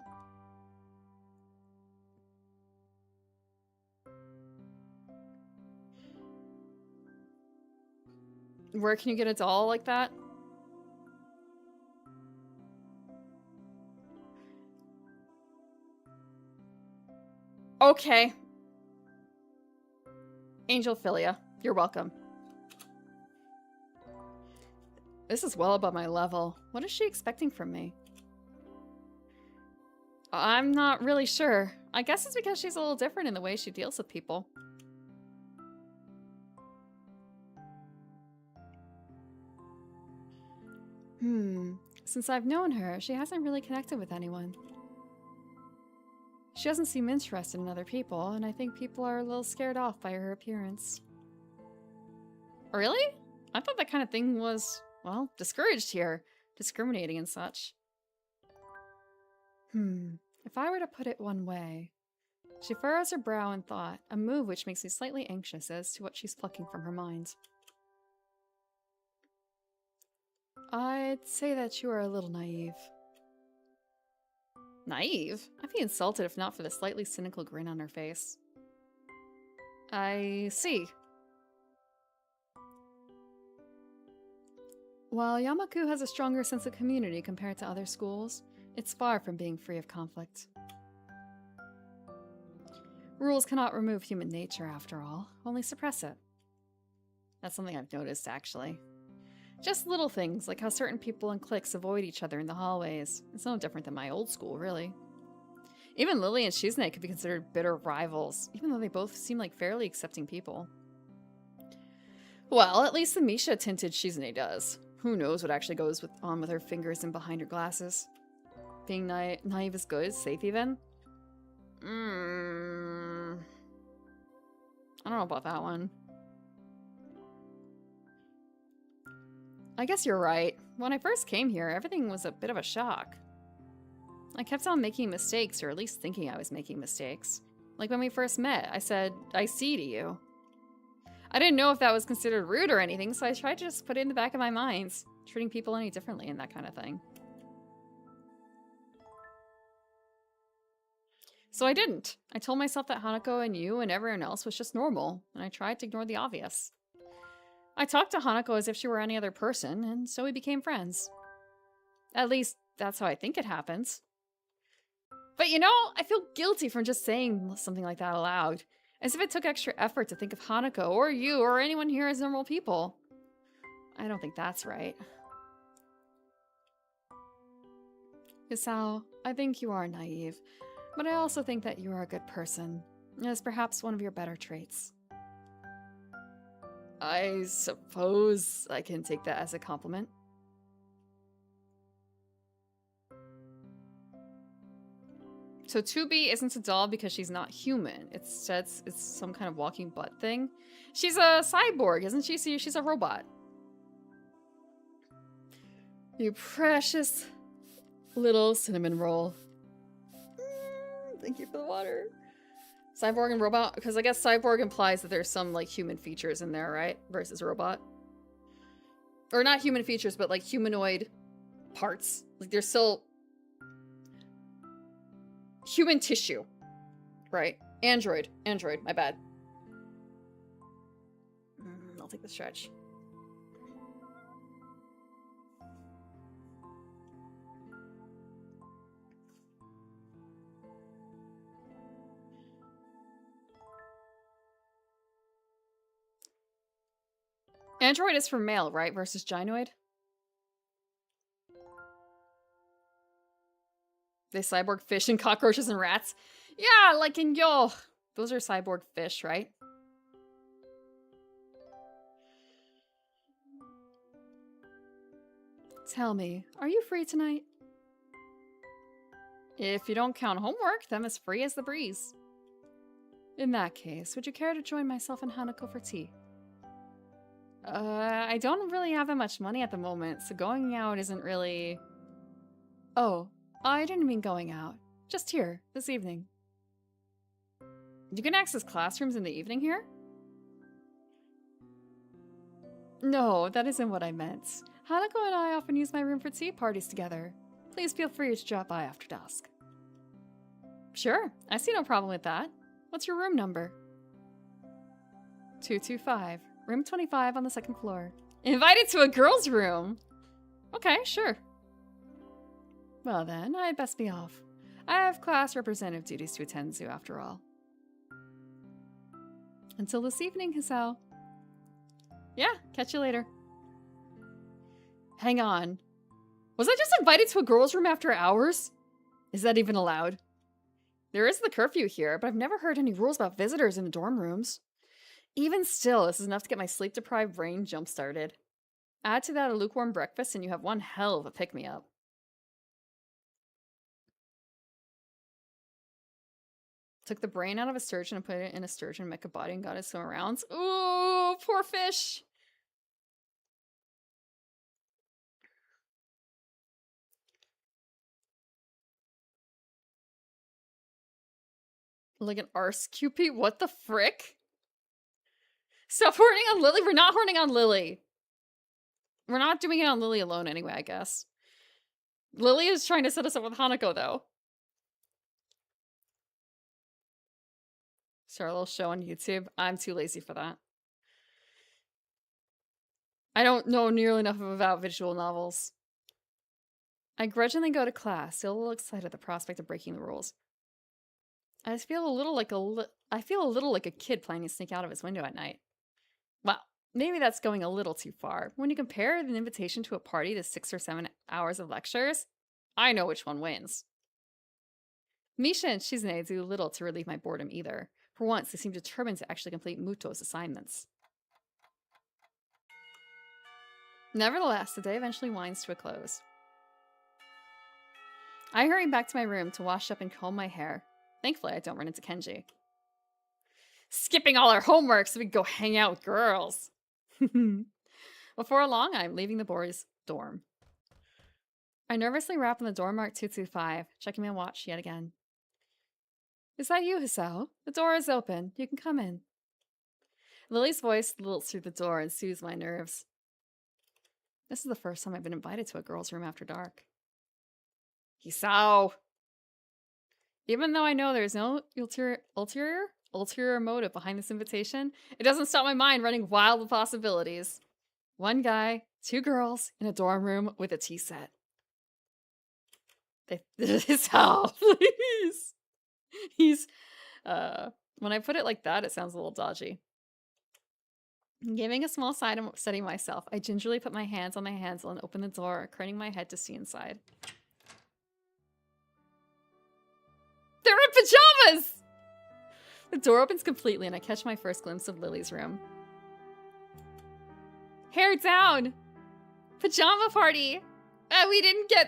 Where can you get a doll like that? Okay. Angelphilia, you're welcome. This is well above my level. What is she expecting from me? I'm not really sure. I guess it's because she's a little different in the way she deals with people. Since I've known her, she hasn't really connected with anyone. She doesn't seem interested in other people, and I think people are a little scared off by her appearance. Really? I thought that kind of thing was, well, discouraged here. Discriminating and such. If I were to put it one way... She furrows her brow in thought, a move which makes me slightly anxious as to what she's plucking from her mind. I'd say that you are a little naive. Naive? I'd be insulted if not for the slightly cynical grin on her face. I see. While Yamaku has a stronger sense of community compared to other schools, it's far from being free of conflict. Rules cannot remove human nature, after all, only suppress it. That's something I've noticed, actually. Just little things, like how certain people and cliques avoid each other in the hallways. It's no different than my old school, really. Even Lily and Shizune could be considered bitter rivals, even though they both seem like fairly accepting people. Well, at least the Misha-tinted Shizune does. Who knows what actually goes on with her fingers and behind her glasses. Being naive is good, safe even? I don't know about that one. I guess you're right. When I first came here, everything was a bit of a shock. I kept on making mistakes, or at least thinking I was making mistakes. Like when we first met, I said, I see to you. I didn't know if that was considered rude or anything, so I tried to just put it in the back of my mind, treating people any differently and that kind of thing. So I didn't. I told myself that Hanako and you and everyone else was just normal, and I tried to ignore the obvious. I talked to Hanako as if she were any other person, and so we became friends. At least, that's how I think it happens. But you know, I feel guilty for just saying something like that aloud, as if it took extra effort to think of Hanako or you or anyone here as normal people. I don't think that's right. Hisao, I think you are naive, but I also think that you are a good person, as perhaps one of your better traits. I suppose I can take that as a compliment. So 2B isn't a doll because she's not human. It's some kind of walking butt thing. She's a cyborg, isn't she? She's a robot. You precious little cinnamon roll. Thank you for the water. Cyborg and robot, because I guess cyborg implies that there's some like human features in there, right? Versus robot. Or not human features, but like humanoid parts. Like there's still human tissue, right? Android, my bad. I'll take the stretch. Android is for male, right? Versus gynoid? They cyborg fish and cockroaches and rats? Yeah, like in Yo. Those are cyborg fish, right? Tell me, are you free tonight? If you don't count homework, then as free as the breeze. In that case, would you care to join myself and Hanako for tea? I don't really have that much money at the moment, so going out isn't really... Oh, I didn't mean going out. Just here, this evening. You can access classrooms in the evening here? No, that isn't what I meant. Hanako and I often use my room for tea parties together. Please feel free to drop by after dusk. Sure, I see no problem with that. What's your room number? 225. Room 25 on the second floor. Invited to a girl's room! Okay, sure. Well then, I'd best be off. I have class representative duties to attend to, after all. Until this evening, Hisao. Yeah, catch you later. Hang on. Was I just invited to a girl's room after hours? Is that even allowed? There is the curfew here, but I've never heard any rules about visitors in the dorm rooms. Even still, this is enough to get my sleep-deprived brain jump-started. Add to that a lukewarm breakfast and you have one hell of a pick-me-up. Took the brain out of a sturgeon and put it in a sturgeon mecha body and got it swim around. Ooh, poor fish. Like an arse QP? What the frick? Stop horning on Lily. We're not horning on Lily. We're not doing it on Lily alone anyway, I guess. Lily is trying to set us up with Hanako, though. Start a little show on YouTube. I'm too lazy for that. I don't know nearly enough about visual novels. I grudgingly go to class, still a little excited at the prospect of breaking the rules. I feel a little like a kid planning to sneak out of his window at night. Well, maybe that's going a little too far. When you compare an invitation to a party to 6 or 7 hours of lectures, I know which one wins. Misha and Shizune do little to relieve my boredom either. For once, they seem determined to actually complete Muto's assignments. Nevertheless, the day eventually winds to a close. I hurry back to my room to wash up and comb my hair. Thankfully, I don't run into Kenji. Skipping all our homework so we can go hang out with girls. Before long, I'm leaving the boys' dorm. I nervously rap on the door marked 225, checking my watch yet again. Is that you, Hisao? The door is open. You can come in. Lily's voice lilts through the door and soothes my nerves. This is the first time I've been invited to a girl's room after dark. Hisao! Even though I know there's no ulterior motive behind this invitation, it doesn't stop my mind running wild with possibilities. One guy, 2 girls, in a dorm room with a tea set. Hisao, please! He's, when I put it like that, it sounds a little dodgy. Giving a small sigh to steady myself, I gingerly put my hands on my handle and open the door, craning my head to see inside. They're in pajamas! The door opens completely and I catch my first glimpse of Lily's room. Hair down! Pajama party!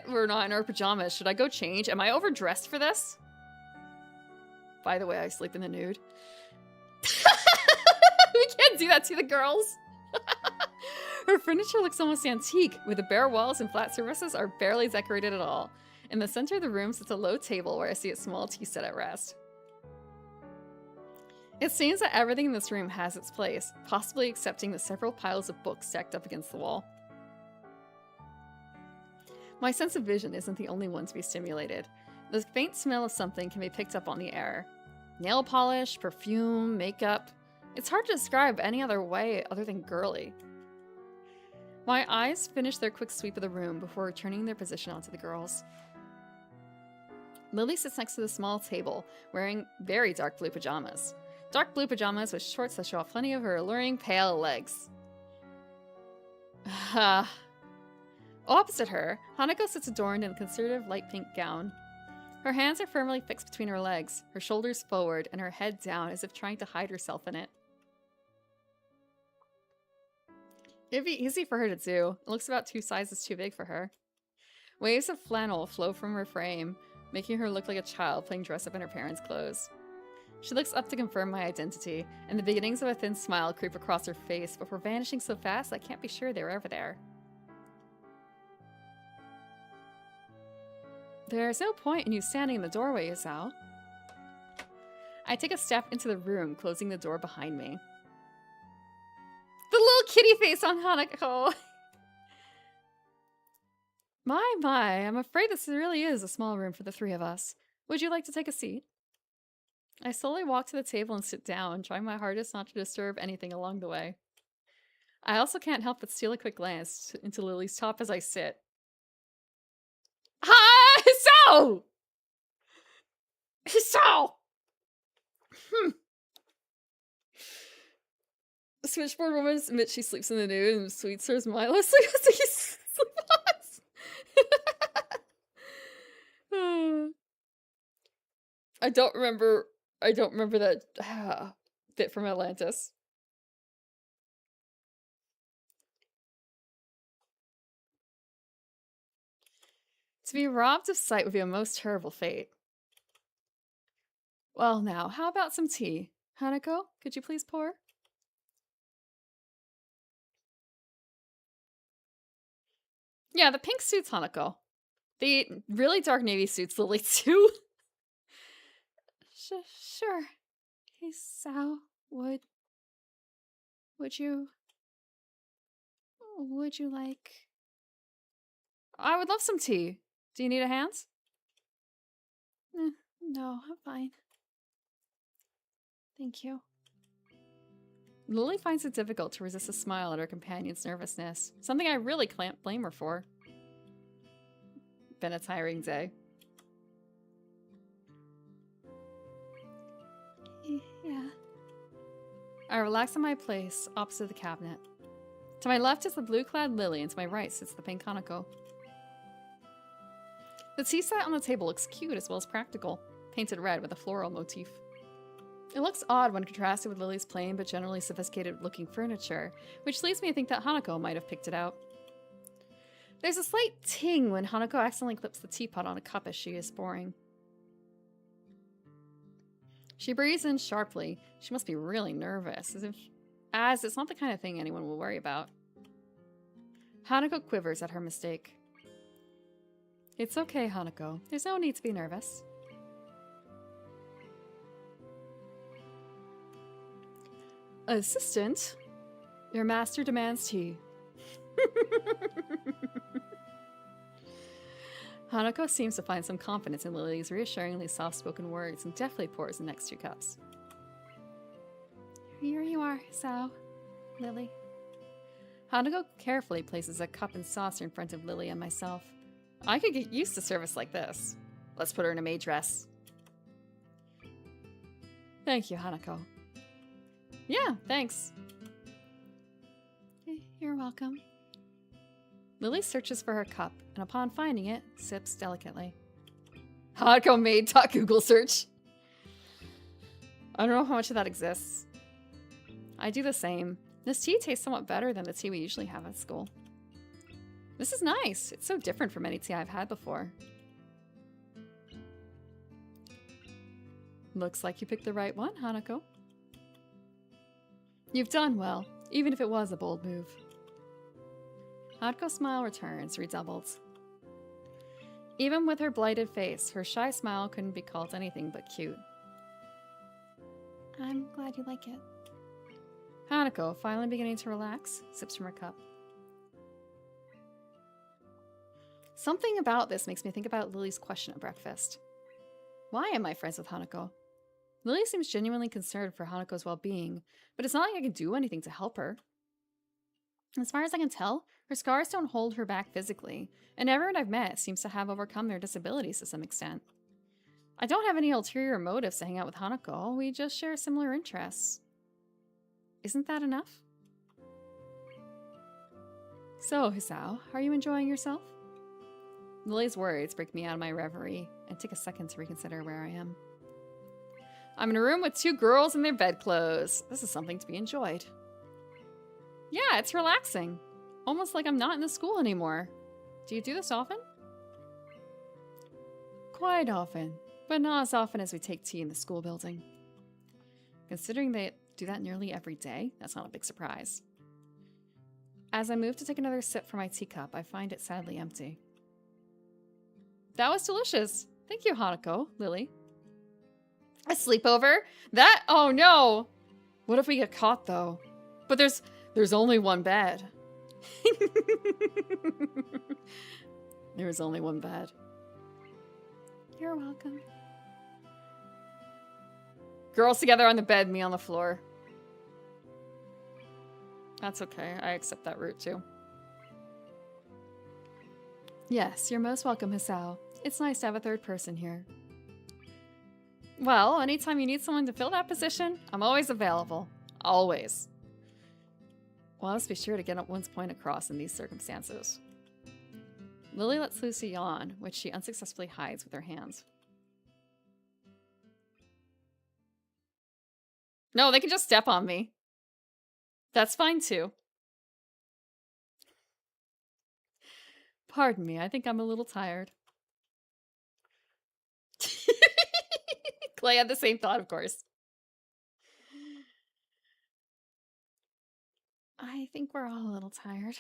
We're not in our pajamas. Should I go change? Am I overdressed for this? By the way, I sleep in the nude. We can't do that to the girls. Her furniture looks almost antique, with the bare walls and flat surfaces are barely decorated at all. In the center of the room sits a low table where I see a small tea set at rest. It seems that everything in this room has its place, possibly excepting the several piles of books stacked up against the wall. My sense of vision isn't the only one to be stimulated. The faint smell of something can be picked up on the air. Nail polish, perfume, makeup. It's hard to describe any other way other than girly. My eyes finish their quick sweep of the room before returning their position onto the girls. Lily sits next to the small table, wearing very dark blue pajamas. Dark blue pajamas with shorts that show off plenty of her alluring pale legs. Opposite her, Hanako sits adorned in a conservative light pink gown. Her hands are firmly fixed between her legs, her shoulders forward, and her head down as if trying to hide herself in it. It'd be easy for her to do. It looks about 2 sizes too big for her. Waves of flannel flow from her frame, making her look like a child playing dress-up in her parents' clothes. She looks up to confirm my identity, and the beginnings of a thin smile creep across her face before vanishing so fast I can't be sure they were ever there. There's no point in you standing in the doorway, Isao. I take a step into the room, closing the door behind me. The little kitty face on Hanako! My, I'm afraid this really is a small room for the 3 of us. Would you like to take a seat? I slowly walk to the table and sit down, trying my hardest not to disturb anything along the way. I also can't help but steal a quick glance into Lily's top as I sit. Hi, Hisao! Hisao! Switchboard woman admits she sleeps in the nude and sweets her mindlessly as he sleeps. I don't remember that bit from Atlantis. To be robbed of sight would be a most terrible fate. Well, now, how about some tea? Hanako, could you please pour? Yeah, the pink suits Hanako. The really dark navy suits Lily too. Sure. Hey, Sao, would you like? I would love some tea. Do you need a hand? No, I'm fine. Thank you. Lily finds it difficult to resist a smile at her companion's nervousness, something I really can't blame her for. Been a tiring day. Yeah. I relax in my place, opposite the cabinet. To my left is the blue-clad Lily, and to my right sits the pink Hanako. The tea set on the table looks cute as well as practical, painted red with a floral motif. It looks odd when contrasted with Lily's plain but generally sophisticated-looking furniture, which leads me to think that Hanako might have picked it out. There's a slight ting when Hanako accidentally clips the teapot on a cup as she is pouring. She breathes in sharply. She must be really nervous, as it's not the kind of thing anyone will worry about. Hanako quivers at her mistake. It's okay, Hanako. There's no need to be nervous. Assistant, your master demands tea. Hanako seems to find some confidence in Lily's reassuringly soft-spoken words and deftly pours the next 2 cups. Here you are, Sao. Lily. Hanako carefully places a cup and saucer in front of Lily and myself. I could get used to service like this. Let's put her in a maid dress. Thank you, Hanako. Yeah, thanks. You're welcome. Lily searches for her cup, and upon finding it, sips delicately. Hanako made Google search. I don't know how much of that exists. I do the same. This tea tastes somewhat better than the tea we usually have at school. This is nice. It's so different from any tea I've had before. Looks like you picked the right one, Hanako. You've done well, even if it was a bold move. Hanako's smile returns, redoubled. Even with her blighted face, her shy smile couldn't be called anything but cute. I'm glad you like it. Hanako, finally beginning to relax, sips from her cup. Something about this makes me think about Lily's question at breakfast. Why am I friends with Hanako? Lily seems genuinely concerned for Hanako's well-being, but it's not like I can do anything to help her. As far as I can tell, her scars don't hold her back physically, and everyone I've met seems to have overcome their disabilities to some extent. I don't have any ulterior motives to hang out with Hanako, we just share similar interests. Isn't that enough? So, Hisao, are you enjoying yourself? Lily's words break me out of my reverie, and take a second to reconsider where I am. I'm in a room with 2 girls in their bedclothes. This is something to be enjoyed. Yeah, it's relaxing. Almost like I'm not in the school anymore. Do you do this often? Quite often, but not as often as we take tea in the school building. Considering they do that nearly every day, that's not a big surprise. As I move to take another sip from my teacup, I find it sadly empty. That was delicious. Thank you, Hanako, Lily. A sleepover? That? Oh no! What if we get caught though? But there's only one bed. There is only one bed. You're welcome. Girls together on the bed, me on the floor. That's okay. I accept that route too. Yes, you're most welcome, Hisao. It's nice to have a third person here. Well, anytime you need someone to fill that position, I'm always available. Always. Well, let's be sure to get one's point across in these circumstances. Lily lets loose a yawn, which she unsuccessfully hides with her hands. No, they can just step on me. That's fine too. Pardon me, I think I'm a little tired. Exactly. I had the same thought, of course. I think we're all a little tired.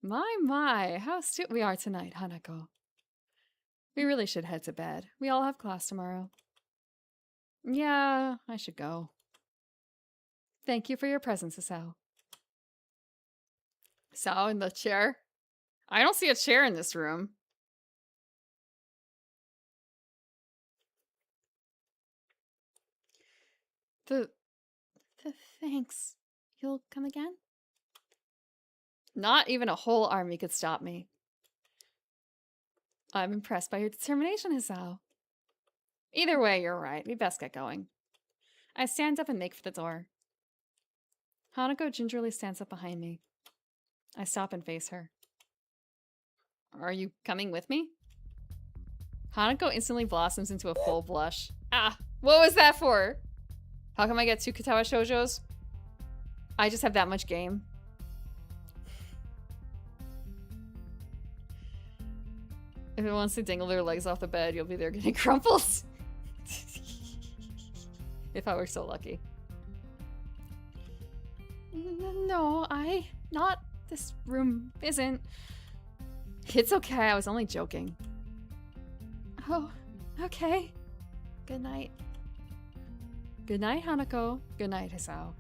My, how stupid we are tonight, Hanako. We really should head to bed. We all have class tomorrow. Yeah, I should go. Thank you for your presence, Asao. Sao in the chair? I don't see a chair in this room. The thanks. You'll come again? Not even a whole army could stop me. I'm impressed by your determination, Hisao. Either way, you're right. We best get going. I stand up and make for the door. Hanako gingerly stands up behind me. I stop and face her. Are you coming with me? Hanako instantly blossoms into a full blush. Ah, what was that for? How come I get 2 Katawa Shoujos? I just have that much game. If it wants to dangle their legs off the bed, you'll be there getting crumples. If I were so lucky. No, not this room isn't. It's okay, I was only joking. Oh, okay. Good night. Good night, Hanako. Good night, Hisao.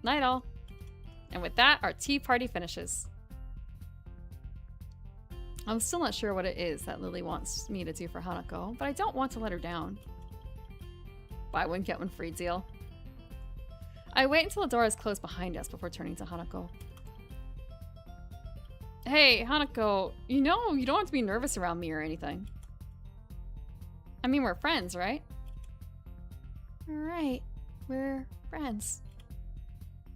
Night all. And with that, our tea party finishes. I'm still not sure what it is that Lily wants me to do for Hanako, but I don't want to let her down. Buy one, get one free deal. I wait until the door is closed behind us before turning to Hanako. Hey, Hanako, you know you don't have to be nervous around me or anything. I mean, we're friends, right? Right, we're friends.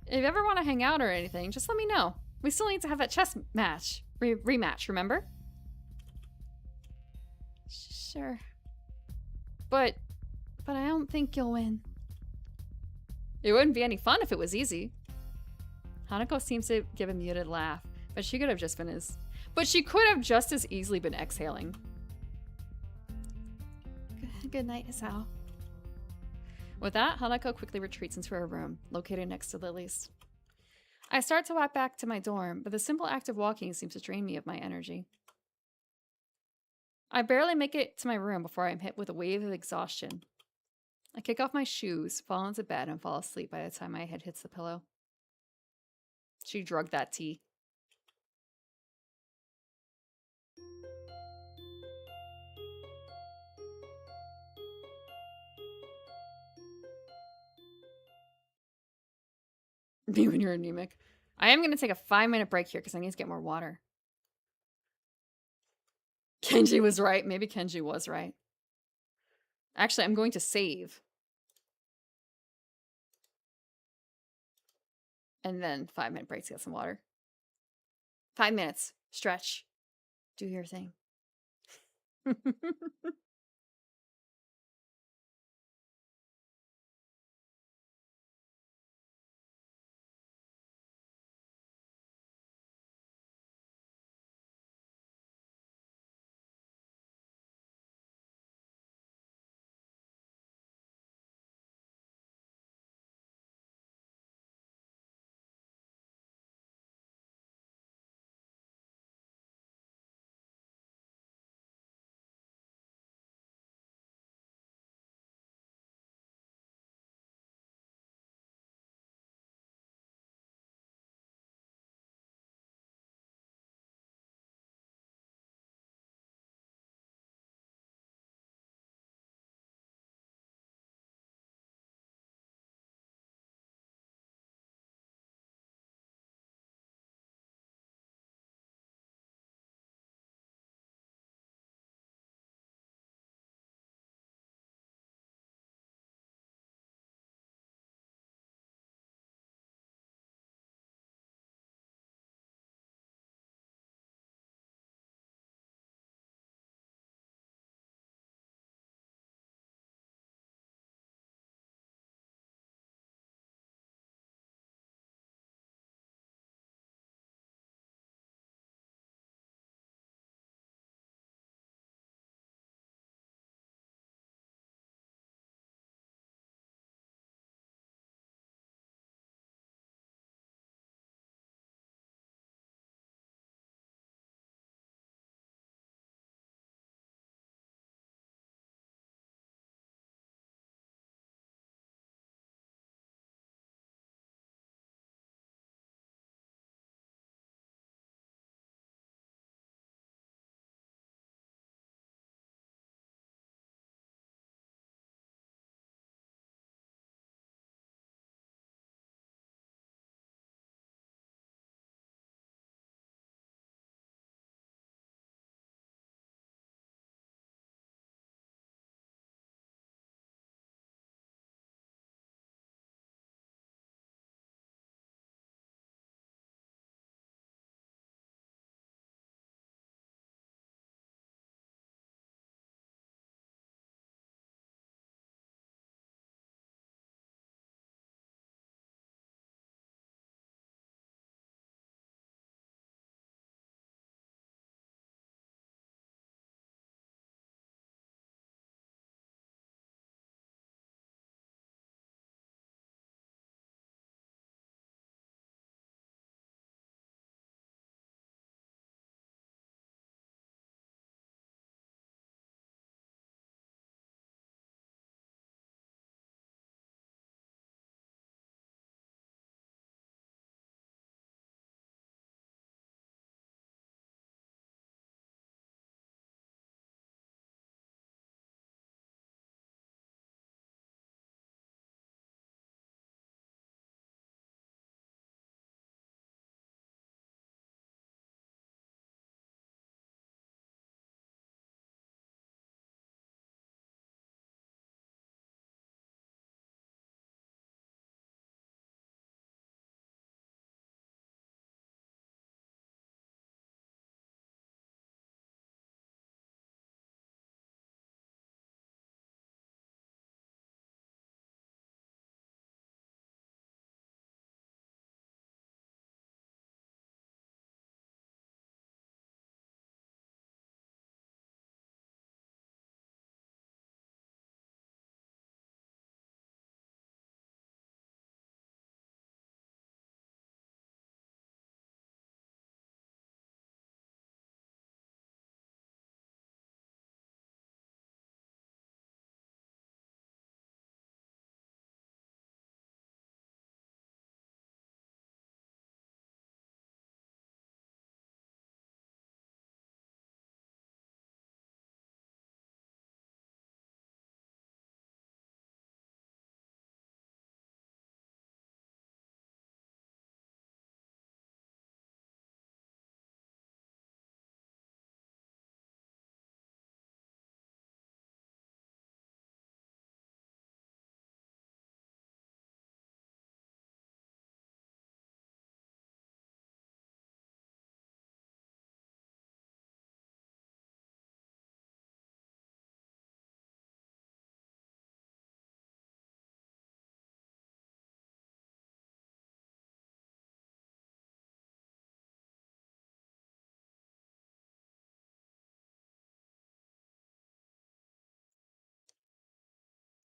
If you ever want to hang out or anything, just let me know. We still need to have that chess match. Rematch, remember? Sure. But I don't think you'll win. It wouldn't be any fun if it was easy. Hanako seems to give a muted laugh, but she could have just been just as easily been exhaling. Good night, Hisao. With that, Hanako quickly retreats into her room, located next to Lily's. I start to walk back to my dorm, but the simple act of walking seems to drain me of my energy. I barely make it to my room before I'm hit with a wave of exhaustion. I kick off my shoes, fall into bed, and fall asleep by the time my head hits the pillow. She drugged that tea. Me when you're anemic. I am going to take a 5-minute break here because I need to get more water. Kenji was right. Maybe Kenji was right. Actually, I'm going to save. And then 5-minute break to get some water. 5 minutes. Stretch. Do your thing.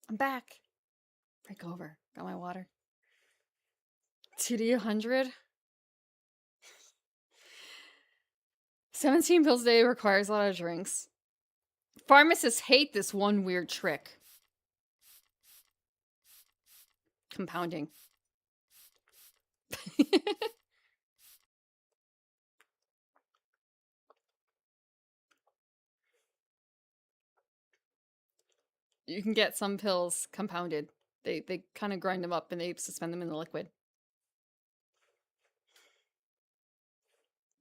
I'm back. Break over. Got my water. 2D 100. 17 pills a day requires a lot of drinks. Pharmacists hate this one weird trick. Compounding. You can get some pills compounded. They kind of grind them up and they suspend them in the liquid.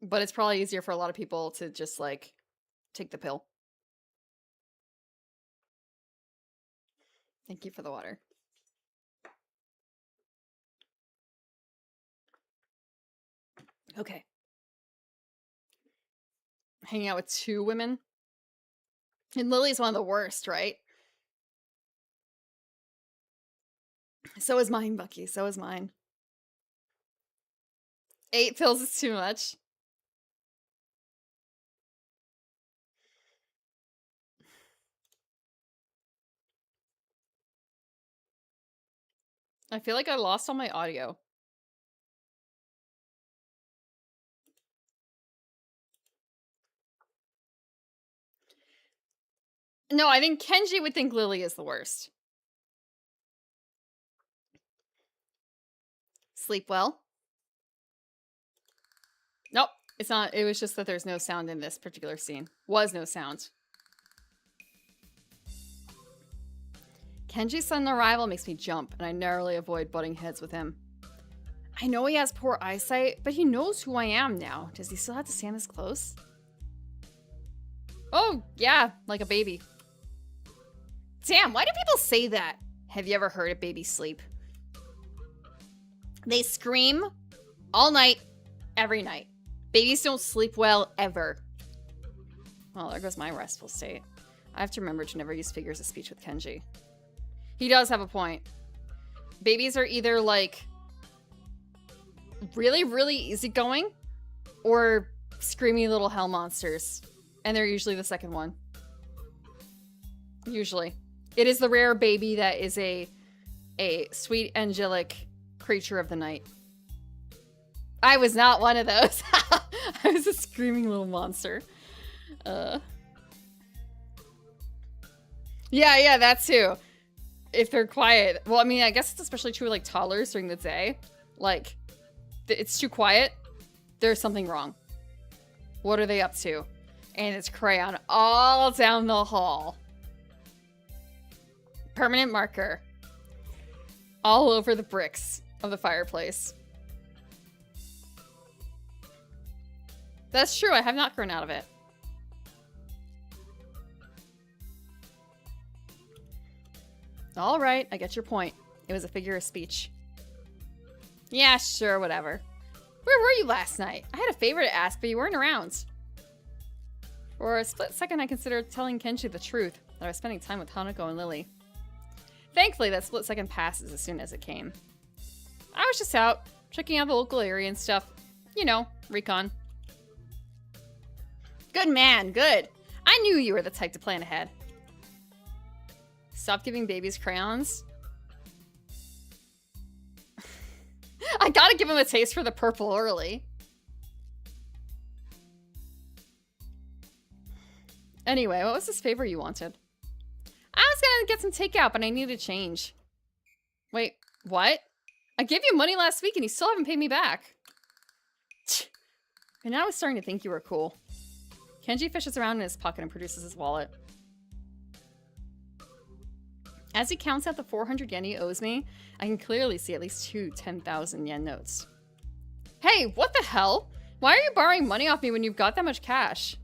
But it's probably easier for a lot of people to just, like, take the pill. Thank you for the water. Okay. Hanging out with 2 women. And Lily's one of the worst, right? So is mine, Bucky. So is mine. 8 pills is too much. I feel like I lost all my audio. No, I think Kenji would think Lily is the worst. Sleep well? Nope, it's not. It was just that there's no sound in this particular scene. Was no sound. Kenji's sudden arrival makes me jump, and I narrowly avoid butting heads with him. I know he has poor eyesight, but he knows who I am now. Does he still have to stand this close? Oh, yeah, like a baby. Damn, why do people say that? Have you ever heard a baby sleep? They scream all night, every night. Babies don't sleep well, ever. Well, there goes my restful state. I have to remember to never use figures of speech with Kenji. He does have a point. Babies are either, like, really, really easygoing or screamy little hell monsters. And they're usually the second one. Usually. It is the rare baby that is a sweet, angelic creature of the night. I was not one of those. I was a screaming little monster. Yeah, that too. If they're quiet. Well, I mean, I guess it's especially true like toddlers during the day. Like, it's too quiet. There's something wrong. What are they up to? And it's crayon all down the hall. Permanent marker. All over the bricks of the fireplace. That's true. I have not grown out of it. All right, I get your point. It was a figure of speech. Yeah, sure, whatever. Where were you last night? I had a favor to ask, but you weren't around. For a split second, I considered telling Kenji the truth, that I was spending time with Hanako and Lily. Thankfully, that split second passes as soon as it came. I was just out, checking out the local area and stuff. You know, recon. Good man, good. I knew you were the type to plan ahead. Stop giving babies crayons. I gotta give him a taste for the purple early. Anyway, what was this favor you wanted? I was gonna get some takeout, but I needed change. Wait, what? I gave you money last week and you still haven't paid me back. And now I was starting to think you were cool. Kenji fishes around in his pocket and produces his wallet. As he counts out the 400 yen he owes me, I can clearly see at least 2 10,000 yen notes. Hey, what the hell? Why are you borrowing money off me when you've got that much cash?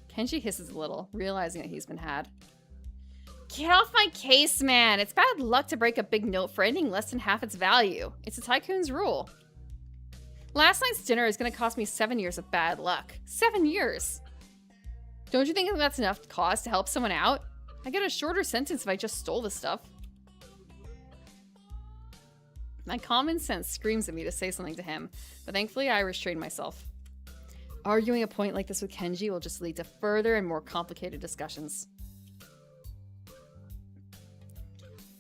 Kenji hisses a little, realizing that he's been had. Get off my case, man. It's bad luck to break a big note for anything less than half its value. It's a tycoon's rule. Last night's dinner is going to cost me 7 years of bad luck. 7 years. Don't you think that's enough cause to help someone out? I get a shorter sentence if I just stole the stuff. My common sense screams at me to say something to him, but thankfully I restrain myself. Arguing a point like this with Kenji will just lead to further and more complicated discussions.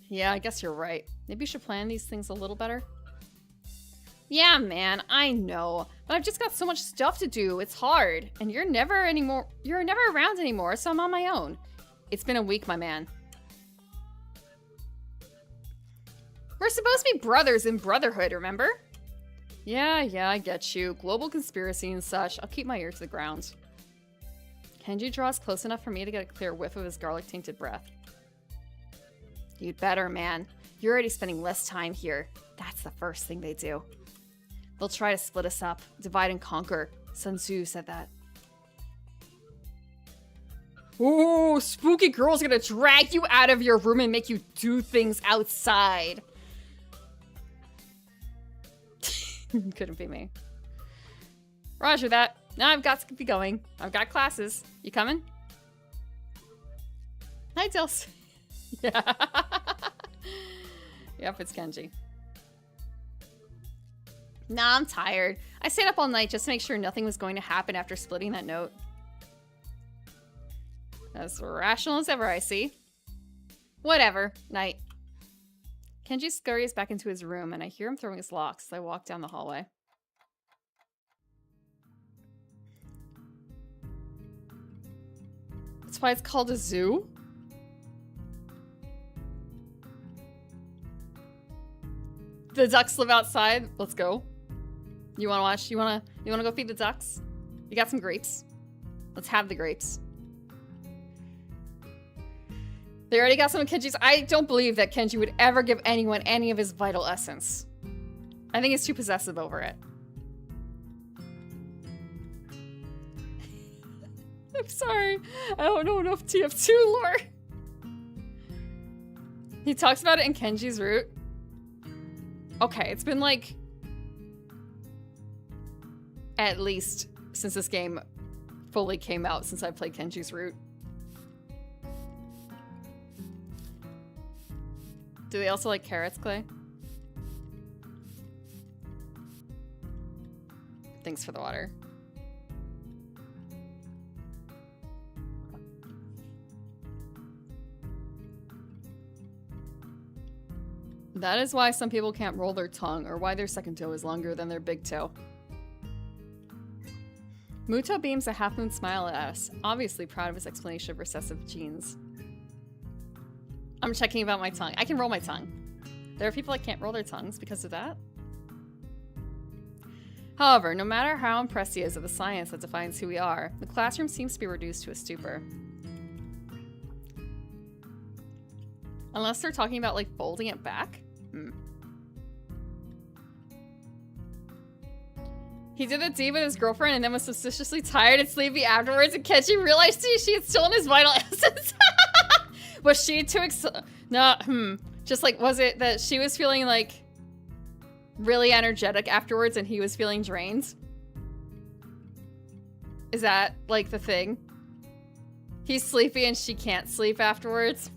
Yeah, I guess you're right. Maybe you should plan these things a little better. Yeah, man, I know. But I've just got so much stuff to do. It's hard. And you're never around anymore, so I'm on my own. It's been a week, my man. We're supposed to be brothers in brotherhood, remember? Yeah, I get you. Global conspiracy and such. I'll keep my ear to the ground. Kenji draws close enough for me to get a clear whiff of his garlic-tainted breath. You'd better, man. You're already spending less time here. That's the first thing they do. They'll try to split us up, divide and conquer. Sun Tzu said that. Ooh, spooky girl's gonna drag you out of your room and make you do things outside. Couldn't be me. Roger that. Now I've got to be going. I've got classes. You coming? Hi, Dils. Yeah. Yep, it's Kenji. Nah, I'm tired. I stayed up all night just to make sure nothing was going to happen after splitting that note. As rational as ever, I see. Whatever. Night. Kenji scurries back into his room, and I hear him throwing his locks as I walk down the hallway. That's why it's called a zoo? The ducks live outside. Let's go. You wanna watch? You wanna go feed the ducks? You got some grapes. Let's have the grapes. They already got some of Kenji's. I don't believe that Kenji would ever give anyone any of his vital essence. I think he's too possessive over it. I'm sorry. I don't know enough TF2 lore. He talks about it in Kenji's route. Okay, it's been like at least since this game fully came out since I played Kenji's route. Do they also like carrots, Clay? Thanks for the water. That is why some people can't roll their tongue, or why their second toe is longer than their big toe. Muto beams a half-moon smile at us, obviously proud of his explanation of recessive genes. I'm checking about my tongue. I can roll my tongue. There are people that can't roll their tongues because of that. However, no matter how impressed he is with the science that defines who we are, the classroom seems to be reduced to a stupor. Unless they're talking about, like, folding it back? He did the deed with his girlfriend and then was suspiciously tired and sleepy afterwards, and Kenji realized she had stolen his vital essence. Was she too just like, was it that she was feeling like really energetic afterwards and he was feeling drained? Is that like the thing? He's sleepy and she can't sleep afterwards?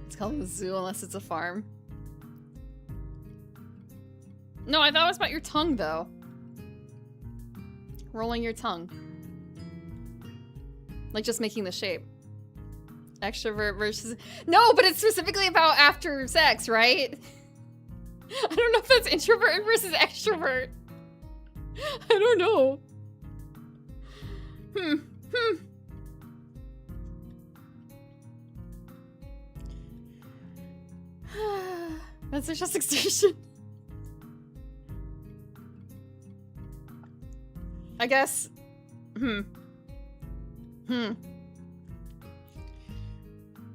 It's called a zoo unless it's a farm. No, I thought it was about your tongue, though. Rolling your tongue. Like, just making the shape. Extrovert versus... No, but it's specifically about after sex, right? I don't know if that's introvert versus extrovert. I don't know. That's just extinction. I guess.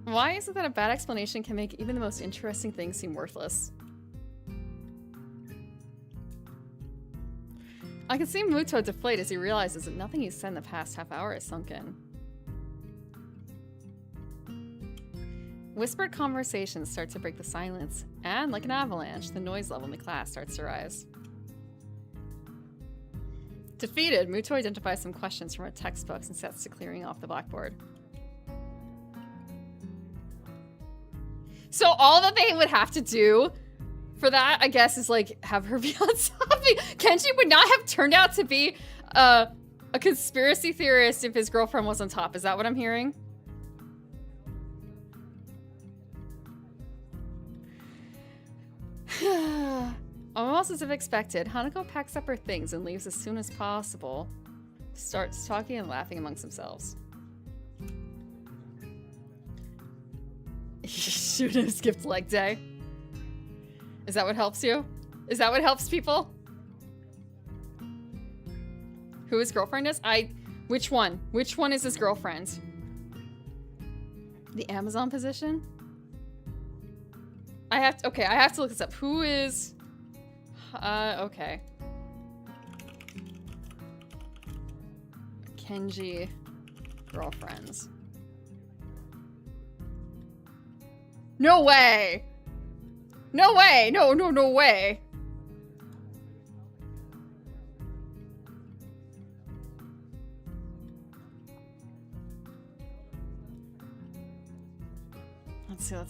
Why is it that a bad explanation can make even the most interesting things seem worthless? I can see Muto deflate as he realizes that nothing he's said in the past half hour is sunk in. Whispered conversations start to break the silence, and like an avalanche, the noise level in the class starts to rise. Defeated, Muto identifies some questions from our textbooks and sets to clearing off the blackboard. So all that they would have to do for that, I guess, is like have her be on top. Kenji would not have turned out to be a conspiracy theorist if his girlfriend was on top. Is that what I'm hearing? Almost as if expected, Hanako packs up her things and leaves as soon as possible. Starts talking and laughing amongst themselves. Shouldn't have skipped leg day. Is that what helps you? Is that what helps people? Who his girlfriend is? Which one? Which one is his girlfriend? The Amazon position? I have to look this up. Who is... okay. Kenji girlfriends. No way! No way! No way!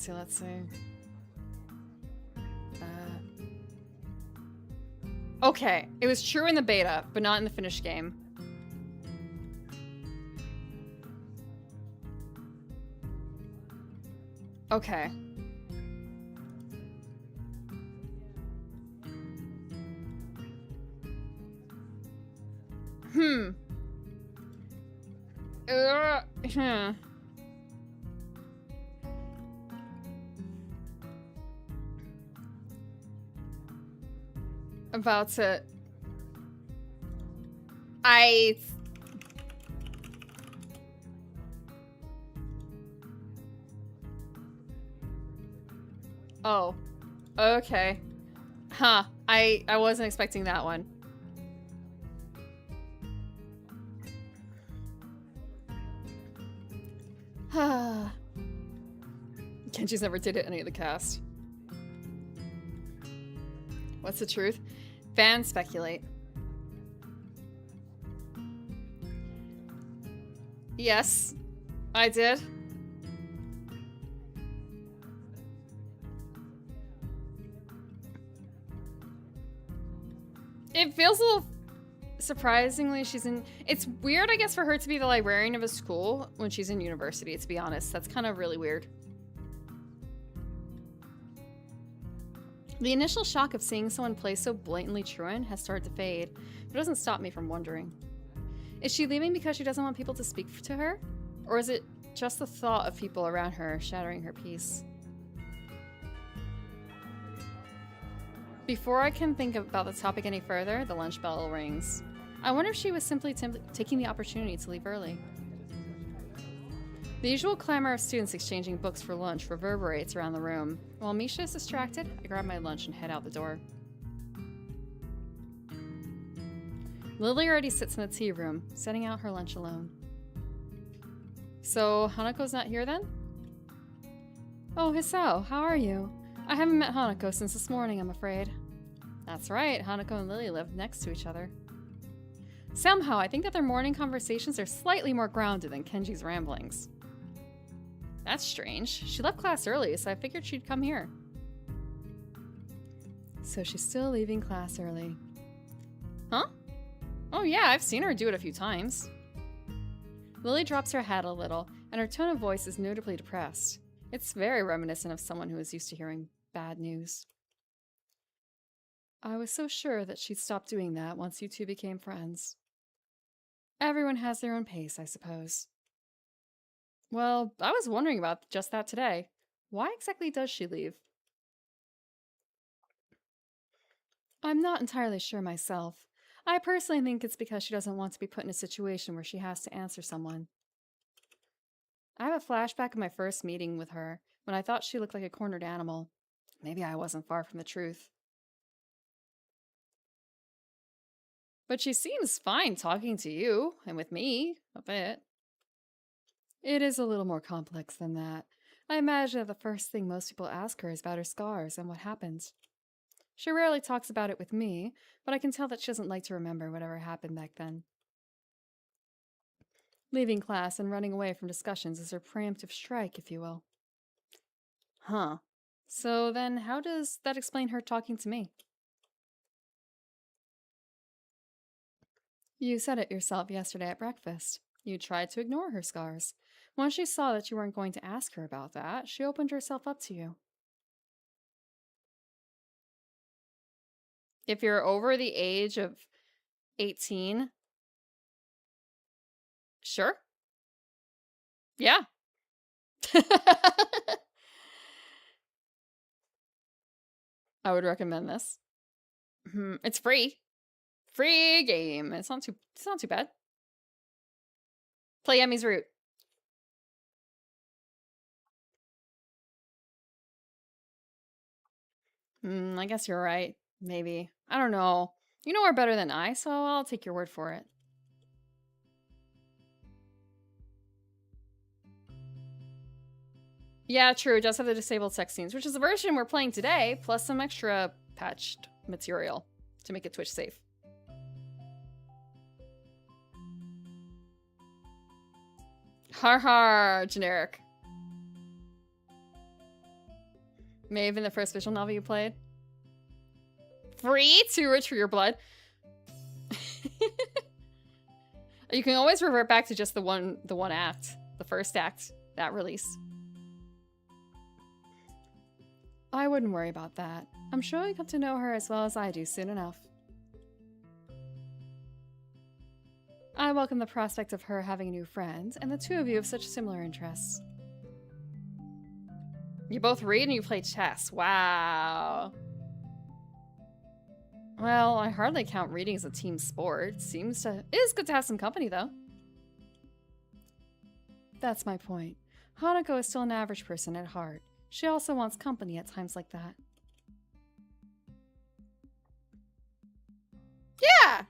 Let's see. Okay, it was true in the beta, but not in the finished game. Okay. About to... Oh. Okay. Huh. I wasn't expecting that one. Kenji's never dated any of the cast. What's the truth? Fans speculate. Yes, I did. It feels a little... Surprisingly, she's in... It's weird, I guess, for her to be the librarian of a school when she's in university, to be honest. That's kind of really weird. The initial shock of seeing someone play so blatantly truant has started to fade, but it doesn't stop me from wondering. Is she leaving because she doesn't want people to speak to her? Or is it just the thought of people around her shattering her peace? Before I can think about the topic any further, the lunch bell rings. I wonder if she was simply taking the opportunity to leave early. The usual clamor of students exchanging books for lunch reverberates around the room. While Misha is distracted, I grab my lunch and head out the door. Lily already sits in the tea room, setting out her lunch alone. So, Hanako's not here then? Oh, Hisao, how are you? I haven't met Hanako since this morning, I'm afraid. That's right, Hanako and Lily live next to each other. Somehow, I think that their morning conversations are slightly more grounded than Kenji's ramblings. That's strange. She left class early, so I figured she'd come here. So she's still leaving class early. Huh? Oh yeah, I've seen her do it a few times. Lily drops her head a little, and her tone of voice is notably depressed. It's very reminiscent of someone who is used to hearing bad news. I was so sure that she'd stop doing that once you two became friends. Everyone has their own pace, I suppose. Well, I was wondering about just that today. Why exactly does she leave? I'm not entirely sure myself. I personally think it's because she doesn't want to be put in a situation where she has to answer someone. I have a flashback of my first meeting with her, when I thought she looked like a cornered animal. Maybe I wasn't far from the truth. But she seems fine talking to you, and with me, a bit. It is a little more complex than that. I imagine that the first thing most people ask her is about her scars and what happened. She rarely talks about it with me, but I can tell that she doesn't like to remember whatever happened back then. Leaving class and running away from discussions is her preemptive strike, if you will. Huh. So then how does that explain her talking to me? You said it yourself yesterday at breakfast. You tried to ignore her scars. Once she saw that you weren't going to ask her about that, she opened herself up to you. If you're over the age of 18, sure. Yeah. I would recommend this. It's free. Free game. It's not too bad. Play Emmy's Route. I guess you're right. Maybe. I don't know. You know her better than I, so I'll take your word for it. Yeah, true. It does have the disabled sex scenes, which is the version we're playing today, plus some extra patched material to make it Twitch safe. Har har, generic. May have been the first visual novel you played. Free? Too rich for your blood. You can always revert back to just the one act. The first act. That release. I wouldn't worry about that. I'm sure you'll come to know her as well as I do soon enough. I welcome the prospect of her having a new friend, and the two of you have such similar interests. You both read and you play chess. Wow. Well, I hardly count reading as a team sport. It is good to have some company, though. That's my point. Hanako is still an average person at heart. She also wants company at times like that. Yeah!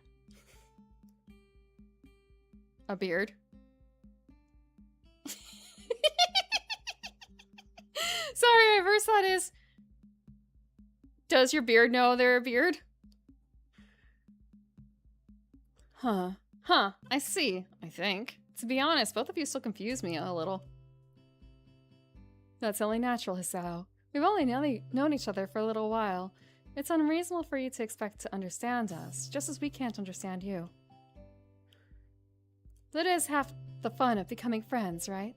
A beard. Sorry, my first thought is... Does your beard know they're a beard? Huh. I see, I think. To be honest, both of you still confuse me a little. That's only natural, Hisao. We've only known each other for a little while. It's unreasonable for you to expect to understand us, just as we can't understand you. That is half the fun of becoming friends, right?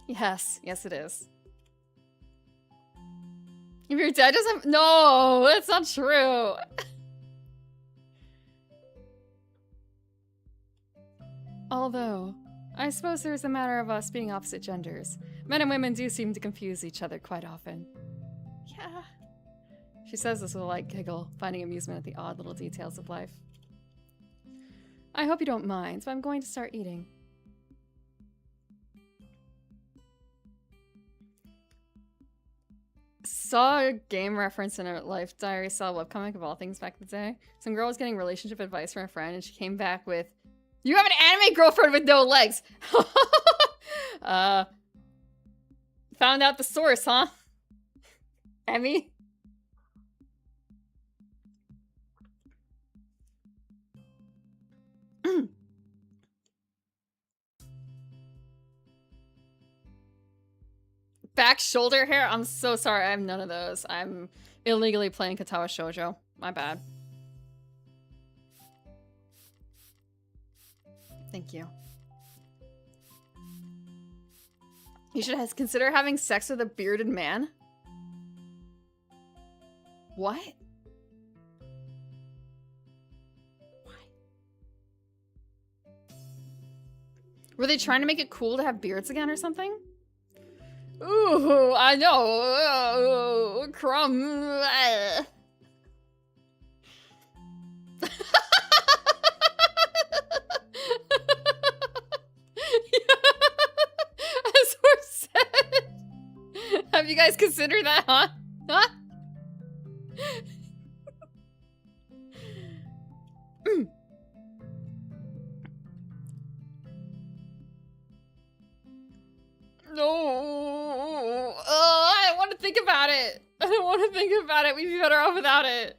Yes it is. If your dad doesn't— No, that's not true. Although, I suppose there's a matter of us being opposite genders. Men and women do seem to confuse each other quite often. Yeah. She says this with a light giggle, finding amusement at the odd little details of life. I hope you don't mind, but I'm going to start eating. Saw a game reference in a Life Diary style webcomic of all things back in the day. Some girl was getting relationship advice from a friend and she came back with, "You have an anime girlfriend with no legs!" Found out the source, huh? Emmy? Back shoulder hair? I'm so sorry, I have none of those. I'm illegally playing Katawa Shoujo. My bad. Thank you. You should consider having sex with a bearded man? What? Why? Were they trying to make it cool to have beards again or something? Ooh, I know. Crumb. As we're said. Have you guys considered that, huh? Huh? No. I don't want to think about it. I don't want to think about it. We'd be better off without it.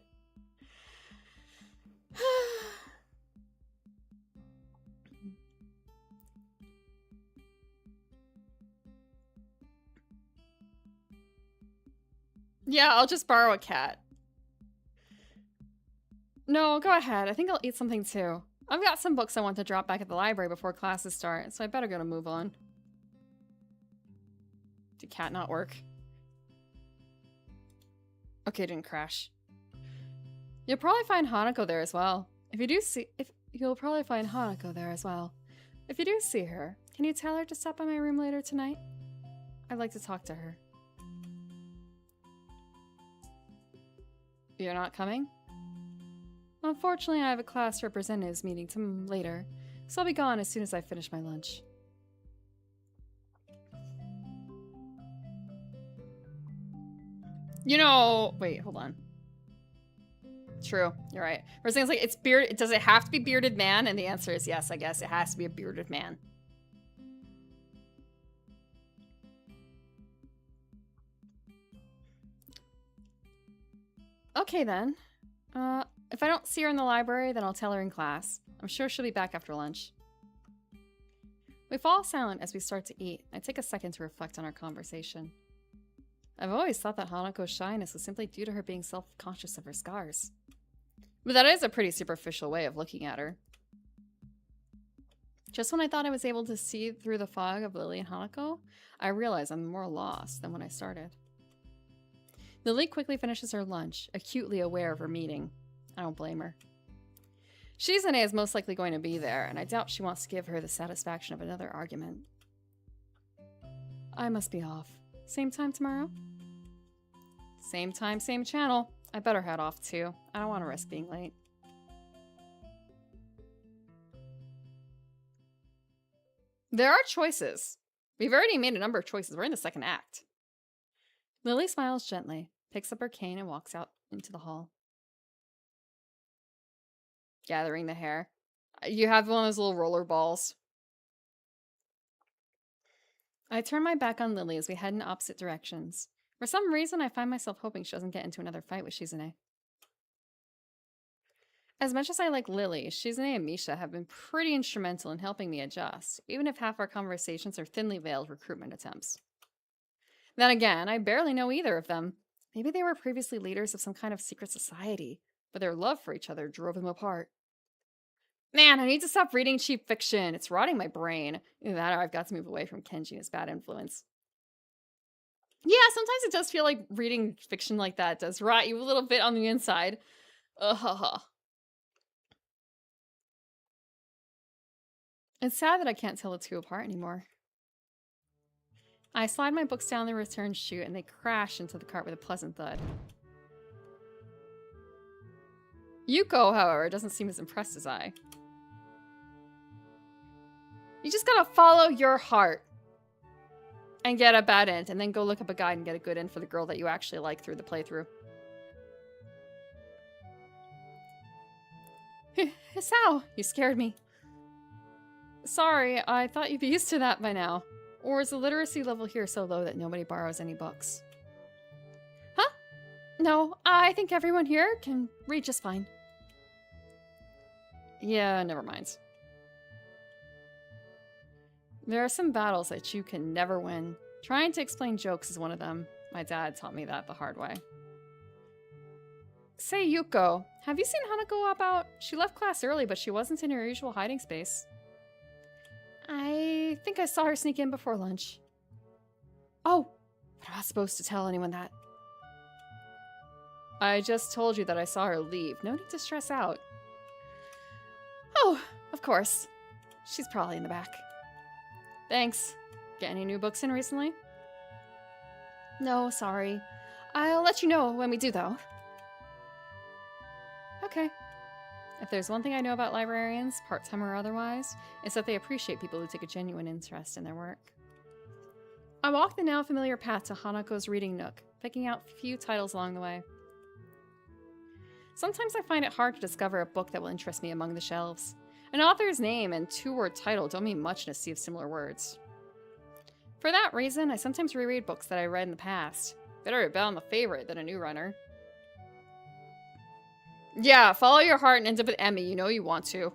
Yeah, I'll just borrow a cat. No, go ahead. I think I'll eat something too. I've got some books I want to drop back at the library before classes start, so I better go to move on. Did cat not work? Okay, didn't crash. You'll probably find Hanako there as well. You'll probably find Hanako there as well. If you do see her, can you tell her to stop by my room later tonight? I'd like to talk to her. You're not coming? Unfortunately, I have a class representatives meeting later, so I'll be gone as soon as I finish my lunch. You know, wait, hold on. True, you're right. First thing is like, it's beard. Does it have to be bearded man? And the answer is yes, I guess. It has to be a bearded man. Okay then. If I don't see her in the library, then I'll tell her in class. I'm sure she'll be back after lunch. We fall silent as we start to eat. I take a second to reflect on our conversation. I've always thought that Hanako's shyness was simply due to her being self-conscious of her scars. But that is a pretty superficial way of looking at her. Just when I thought I was able to see through the fog of Lily and Hanako, I realize I'm more lost than when I started. Lily quickly finishes her lunch, acutely aware of her meeting. I don't blame her. Shizune is most likely going to be there, and I doubt she wants to give her the satisfaction of another argument. I must be off. Same time tomorrow? Same time, same channel. I better head off too. I don't want to risk being late. There are choices. We've already made a number of choices. We're in the second act. Lily smiles gently, picks up her cane, and walks out into the hall. Gathering the hair. You have one of those little roller balls. I turn my back on Lily as we head in opposite directions. For some reason, I find myself hoping she doesn't get into another fight with Shizune. As much as I like Lily, Shizune and Misha have been pretty instrumental in helping me adjust, even if half our conversations are thinly veiled recruitment attempts. Then again, I barely know either of them. Maybe they were previously leaders of some kind of secret society, but their love for each other drove them apart. Man, I need to stop reading cheap fiction. It's rotting my brain. Either that or I've got to move away from Kenji and his bad influence. Yeah, sometimes it does feel like reading fiction like that does rot you a little bit on the inside. It's sad that I can't tell the two apart anymore. I slide my books down the return chute and they crash into the cart with a pleasant thud. Yuko, however, doesn't seem as impressed as I. You just gotta follow your heart and get a bad end, and then go look up a guide and get a good end for the girl that you actually like through the playthrough. Hisao, you scared me. Sorry, I thought you'd be used to that by now. Or is the literacy level here so low that nobody borrows any books? Huh? No, I think everyone here can read just fine. Yeah, never mind. There are some battles that you can never win. Trying to explain jokes is one of them. My dad taught me that the hard way. Say, Yuko, have you seen Hanako about? She left class early, but she wasn't in her usual hiding space. I think I saw her sneak in before lunch. Oh, but I'm not supposed to tell anyone that. I just told you that I saw her leave. No need to stress out. Oh, of course. She's probably in the back. Thanks. Get any new books in recently? No, sorry. I'll let you know when we do, though. Okay. If there's one thing I know about librarians, part-time or otherwise, it's that they appreciate people who take a genuine interest in their work. I walk the now familiar path to Hanako's reading nook, picking out a few titles along the way. Sometimes I find it hard to discover a book that will interest me among the shelves. An author's name and two-word title don't mean much in a sea of similar words. For that reason, I sometimes reread books that I read in the past. Better to bet on the favorite than a new runner. Yeah, follow your heart and end up with Emmy. You know you want to.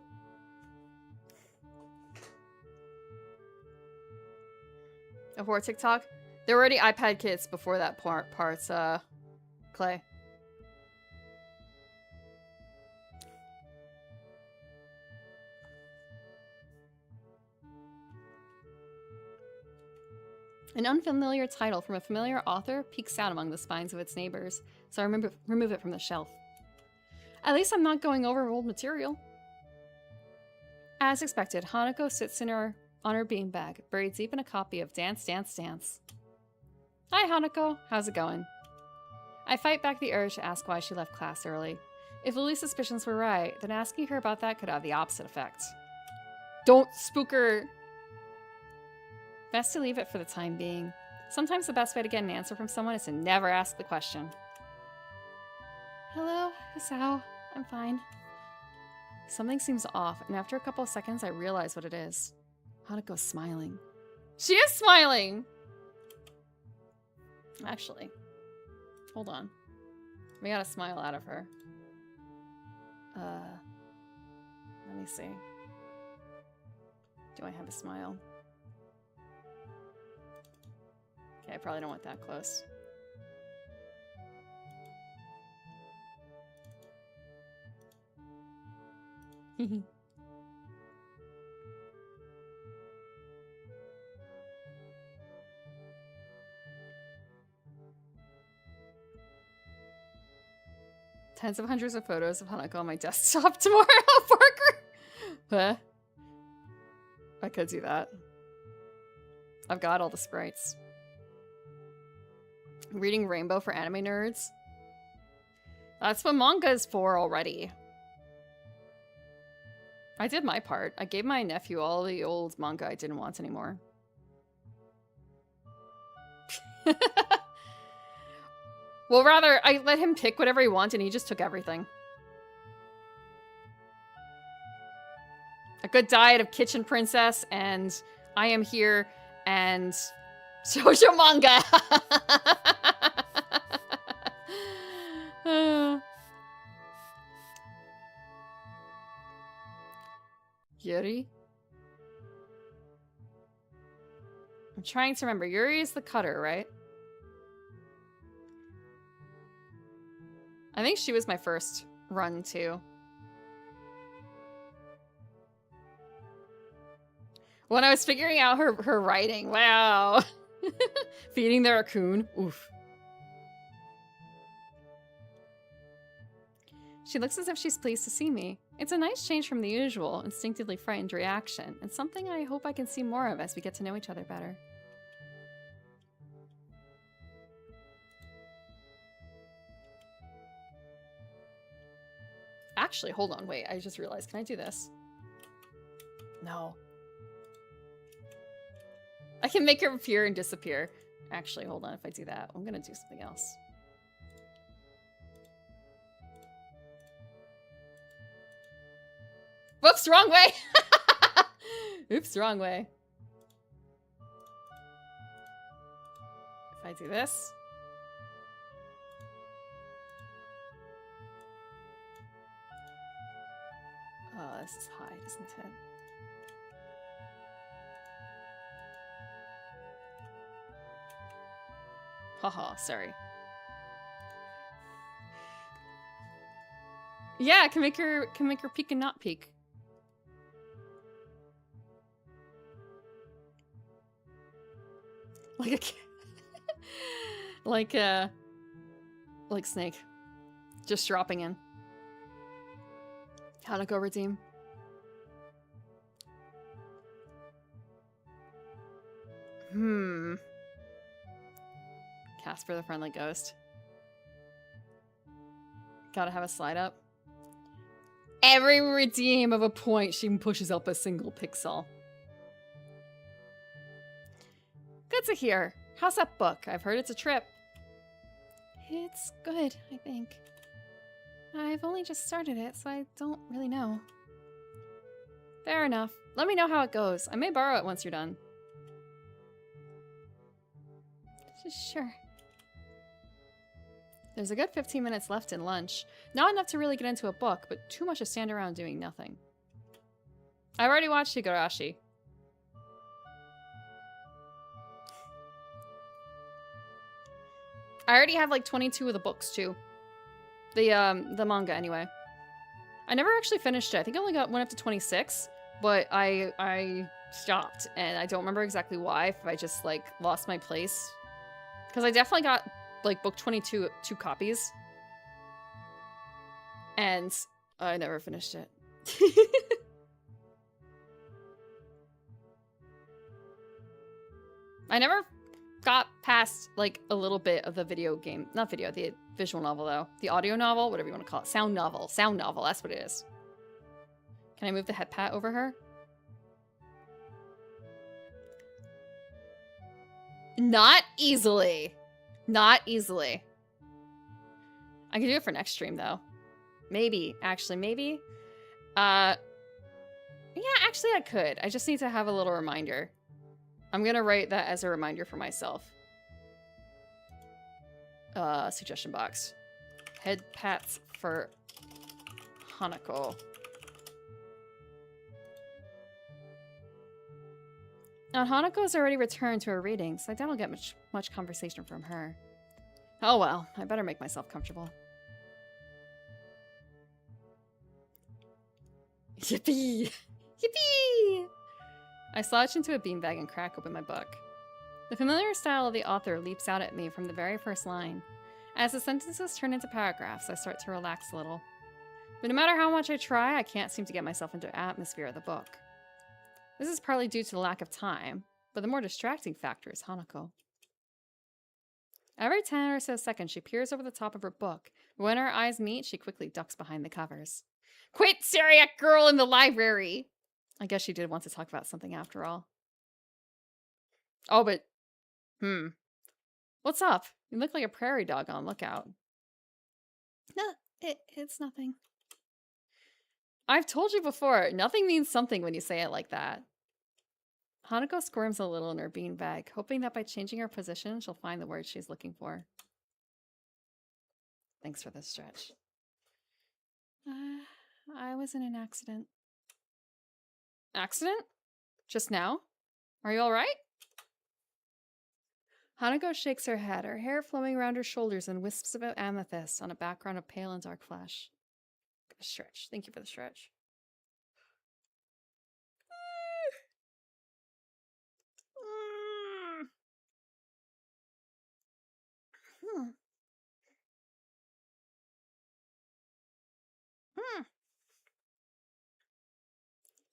Before TikTok? There were already iPad kids before that part's Clay. An unfamiliar title from a familiar author peeks out among the spines of its neighbors, so I remove it from the shelf. At least I'm not going over old material. As expected, Hanako sits on her beanbag, buried deep in a copy of Dance, Dance, Dance. Hi, Hanako. How's it going? I fight back the urge to ask why she left class early. If Lily's suspicions were right, then asking her about that could have the opposite effect. Don't spook her. Best to leave it for the time being. Sometimes the best way to get an answer from someone is to never ask the question. Hello, Hisao. I'm fine. Something seems off, and after a couple of seconds, I realize what it is. Hanako's smiling. She is smiling! Actually, hold on. We got a smile out of her. Let me see. Do I have a smile? Okay, I probably don't want that close. Tens of hundreds of photos of Hanako on my desktop tomorrow, Parker. Huh? I could do that. I've got all the sprites. Reading Rainbow for anime nerds. That's what manga is for already. I did my part. I gave my nephew all the old manga I didn't want anymore. Well, rather, I let him pick whatever he wanted and he just took everything. A good diet of Kitchen Princess and I Am Here and Shoujo manga. Yuri? I'm trying to remember. Yuri is the cutter, right? I think she was my first run, too. When I was figuring out her writing, wow. Feeding the raccoon, oof. She looks as if she's pleased to see me. It's a nice change from the usual, instinctively frightened reaction, and something I hope I can see more of as we get to know each other better. Actually, hold on, wait, I just realized, can I do this? No. I can make her appear and disappear. Actually, hold on, if I do that, I'm gonna do something else. Whoops, wrong way! Oops, wrong way. If I do this. Oh, this is hide, isn't it? Haha, sorry. Yeah, I can make her peek and not peek. Like a like Snake. Just dropping in. How'd it go, redeem? Casper the Friendly Ghost. Gotta have a slide up. Every redeem of a point, she pushes up a single pixel. Good to hear. How's that book? I've heard it's a trip. It's good, I think. I've only just started it, so I don't really know. Fair enough. Let me know how it goes. I may borrow it once you're done. Sure. There's a good 15 minutes left in lunch. Not enough to really get into a book, but too much to stand around doing nothing. I've already watched Higurashi. I already have like 22 of the books too. The manga anyway. I never actually finished it. I think I only went up to 26, but I stopped and I don't remember exactly why. If I just like lost my place. Because I definitely got like book 22 2 copies. And I never finished it. I never got past like a little bit of the video game. Not video, the visual novel though. The audio novel, whatever you want to call it. Sound novel. Sound novel, that's what it is. Can I move the head pat over her? Not easily. Not easily. I can do it for next stream though. Maybe. Actually, maybe. Yeah, actually I could. I just need to have a little reminder. I'm gonna write that as a reminder for myself. Suggestion box. Head pats for Hanako. Now, Hanako's already returned to her reading, so I doubt I'll get much conversation from her. Oh well, I better make myself comfortable. Yippee! Yippee! I slouch into a beanbag and crack open my book. The familiar style of the author leaps out at me from the very first line. As the sentences turn into paragraphs, I start to relax a little. But no matter how much I try, I can't seem to get myself into the atmosphere of the book. This is partly due to the lack of time, but the more distracting factor is Hanako. Every 10 or so seconds, she peers over the top of her book, but when our eyes meet, she quickly ducks behind the covers. Quit staring at girl in the library! I guess she did want to talk about something after all. Oh, but... What's up? You look like a prairie dog on lookout. No, it's nothing. I've told you before, nothing means something when you say it like that. Hanako squirms a little in her beanbag, hoping that by changing her position, she'll find the words she's looking for. Thanks for this stretch. I was in an accident. Accident? Just now? Are you alright? Hanako shakes her head, her hair flowing around her shoulders in wisps of amethyst on a background of pale and dark flesh. Good stretch. Thank you for the stretch.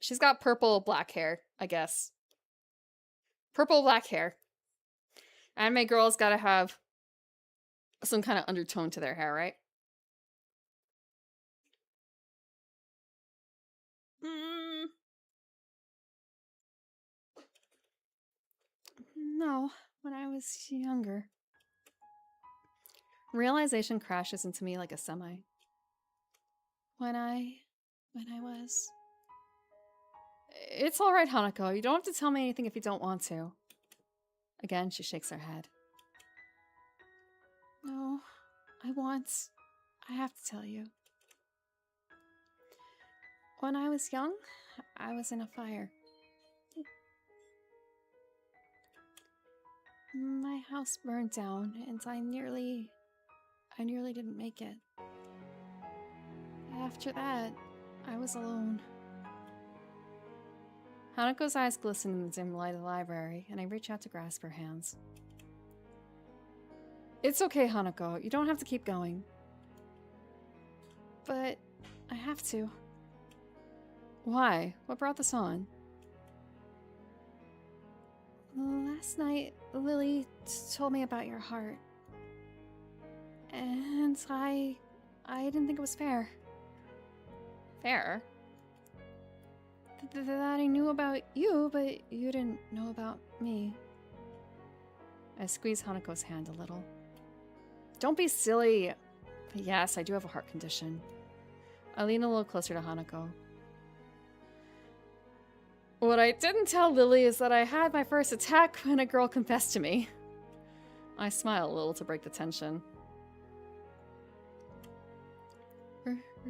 She's got purple black hair, I guess. Purple black hair. Anime girls gotta have some kind of undertone to their hair, right? No, when I was younger. Realization crashes into me like a semi. When I was... It's alright, Hanako. You don't have to tell me anything if you don't want to. Again, she shakes her head. No, I have to tell you. When I was young, I was in a fire. My house burned down, and I nearly didn't make it. After that, I was alone. Hanako's eyes glisten in the dim light of the library, and I reach out to grasp her hands. It's okay, Hanako. You don't have to keep going. But I have to. Why? What brought this on? Last night, Lily told me about your heart. And I didn't think it was fair. Fair? That I knew about you, but you didn't know about me. I squeeze Hanako's hand a little. Don't be silly. But yes, I do have a heart condition. I lean a little closer to Hanako. What I didn't tell Lily is that I had my first attack when a girl confessed to me. I smile a little to break the tension.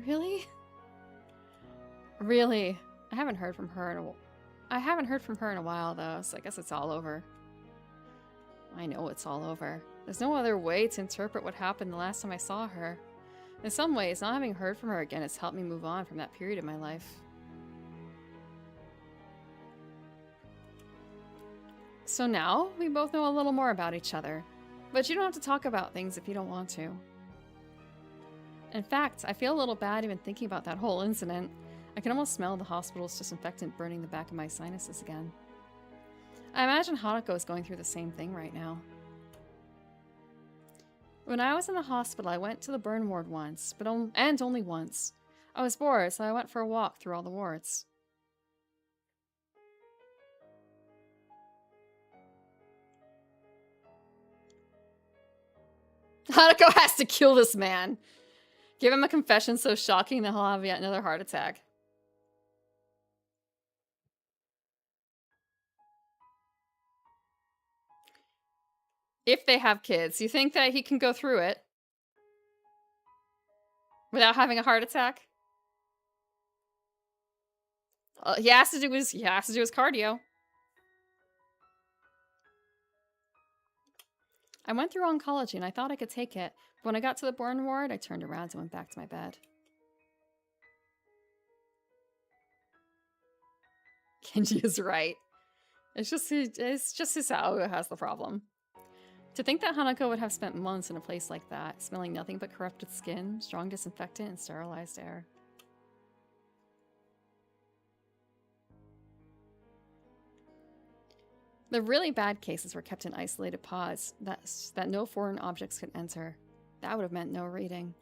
Really? Really? I haven't heard from her in a while though, so I guess it's all over. I know it's all over. There's no other way to interpret what happened the last time I saw her. In some ways, not having heard from her again has helped me move on from that period of my life. So now, we both know a little more about each other. But you don't have to talk about things if you don't want to. In fact, I feel a little bad even thinking about that whole incident. I can almost smell the hospital's disinfectant burning the back of my sinuses again. I imagine Hanako is going through the same thing right now. When I was in the hospital, I went to the burn ward once, and only once. I was bored, so I went for a walk through all the wards. Hanako has to kill this man. Give him a confession so shocking that he'll have yet another heart attack. If they have kids, you think that he can go through it without having a heart attack? He has to do his cardio. I went through oncology and I thought I could take it, but when I got to the burn ward, I turned around and went back to my bed. Kenji is right. It's just Hisao who has the problem. To think that Hanako would have spent months in a place like that, smelling nothing but corrupted skin, strong disinfectant, and sterilized air. The really bad cases were kept in isolated pods that no foreign objects could enter. That would have meant no reading.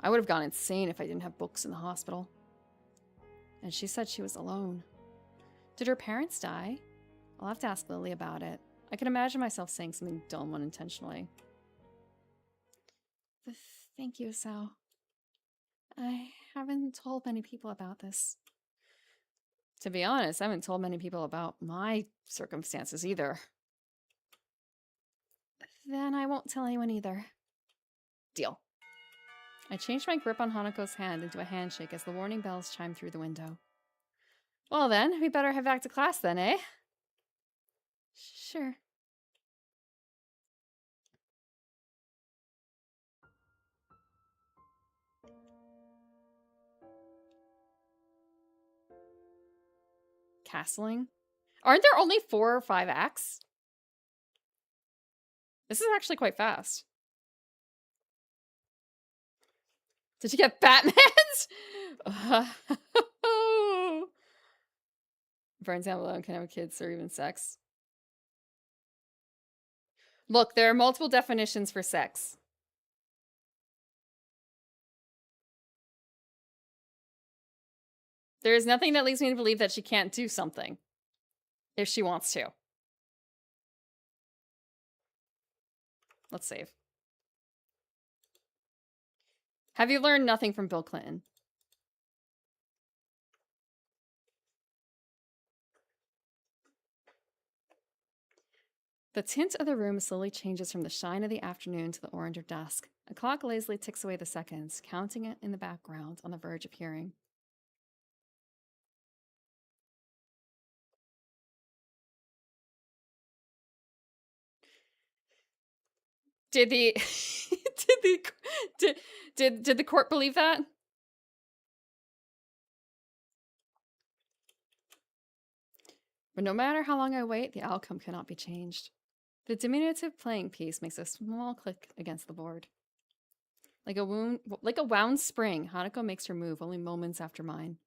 I would have gone insane if I didn't have books in the hospital. And she said she was alone. Did her parents die? I'll have to ask Lily about it. I can imagine myself saying something dumb unintentionally. Thank you, Sao. I haven't told many people about this. To be honest, I haven't told many people about my circumstances either. Then I won't tell anyone either. Deal. I changed my grip on Hanako's hand into a handshake as the warning bells chimed through the window. Well then, we better head back to class then, eh? Sure. Castling? Aren't there only 4 or 5 acts? This is actually quite fast. Did you get Batman's? Burns down alone can have kids or even sex. Look, there are multiple definitions for sex. There is nothing that leads me to believe that she can't do something if she wants to. Let's save. Have you learned nothing from Bill Clinton? The tint of the room slowly changes from the shine of the afternoon to the orange of dusk. A clock lazily ticks away the seconds, counting it in the background on the verge of hearing. Did the did the court believe that? But no matter how long I wait, the outcome cannot be changed. The diminutive playing piece makes a small click against the board. Like a wound spring, Hanako makes her move only moments after mine.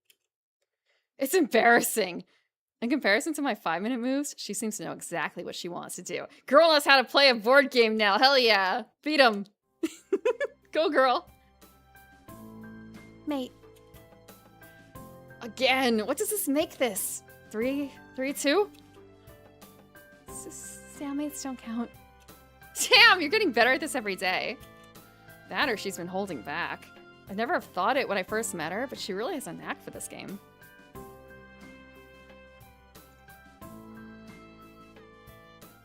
It's embarrassing. In comparison to my 5-minute moves, she seems to know exactly what she wants to do. Girl knows how to play a board game now. Hell yeah. Beat him. Go, girl. Mate. Again. What does this make this? 3-2? Stalemmates don't count. Damn, you're getting better at this every day. That or she's been holding back. I'd never have thought it when I first met her, but she really has a knack for this game.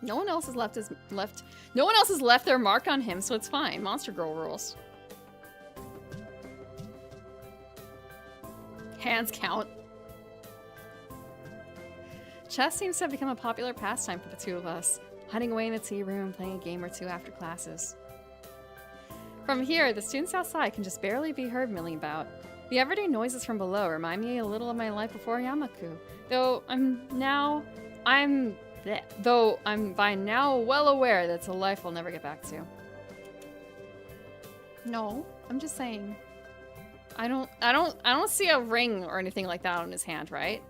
No one else has left their mark on him, so it's fine. Monster Girl rules. Hands count. Chess seems to have become a popular pastime for the two of us. hiding away in the tea room, playing a game or two after classes. From here, the students outside can just barely be heard milling about. The everyday noises from below remind me a little of my life before Yamaku, though I'm by now well aware that it's a life I'll never get back to. No, I'm just saying. I don't see a ring or anything like that on his hand, right?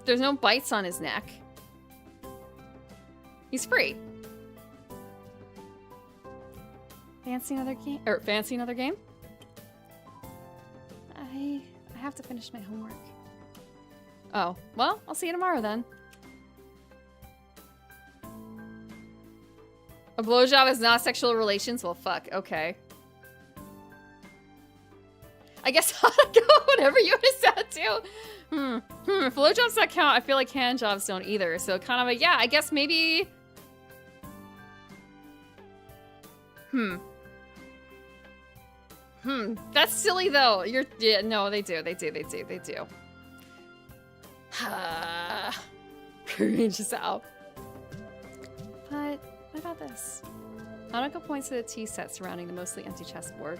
There's no bites on his neck. He's free. Fancy another game? Or fancy another game? I have to finish my homework. Oh, well, I'll see you tomorrow then. A blowjob is not sexual relations? Well, fuck. Okay. I guess I'll go whatever you would have said too. If blowjobs don't count, I feel like hand jobs don't either. So kind of a, yeah, I guess maybe... That's silly though. Yeah, no, they do. Just out. But what about this? Hanako points to the tea set surrounding the mostly empty chessboard.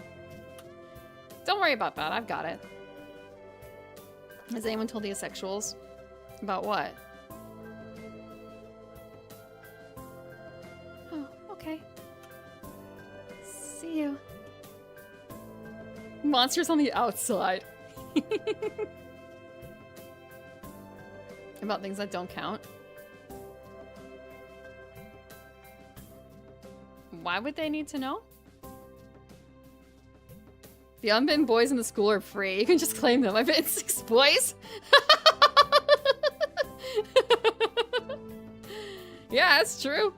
Don't worry about that. I've got it. Has anyone told the asexuals? About what? Oh, okay. See you. Monsters on the outside. About things that don't count. Why would they need to know? The unbitten boys in the school are free. You can just claim them. I've bitten 6 boys. Yeah, that's true.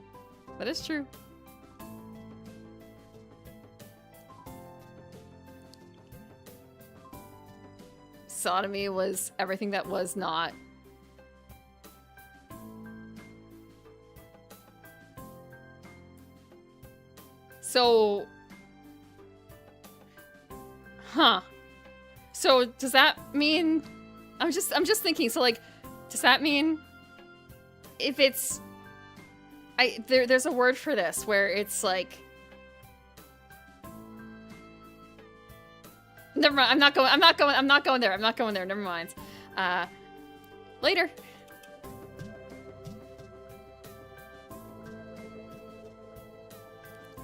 That is true. Sodomy was everything that was not. So, so does that mean, I'm just thinking, so like, does that mean if it's, there's a word for this where it's like, never mind, I'm not going there, never mind. Later.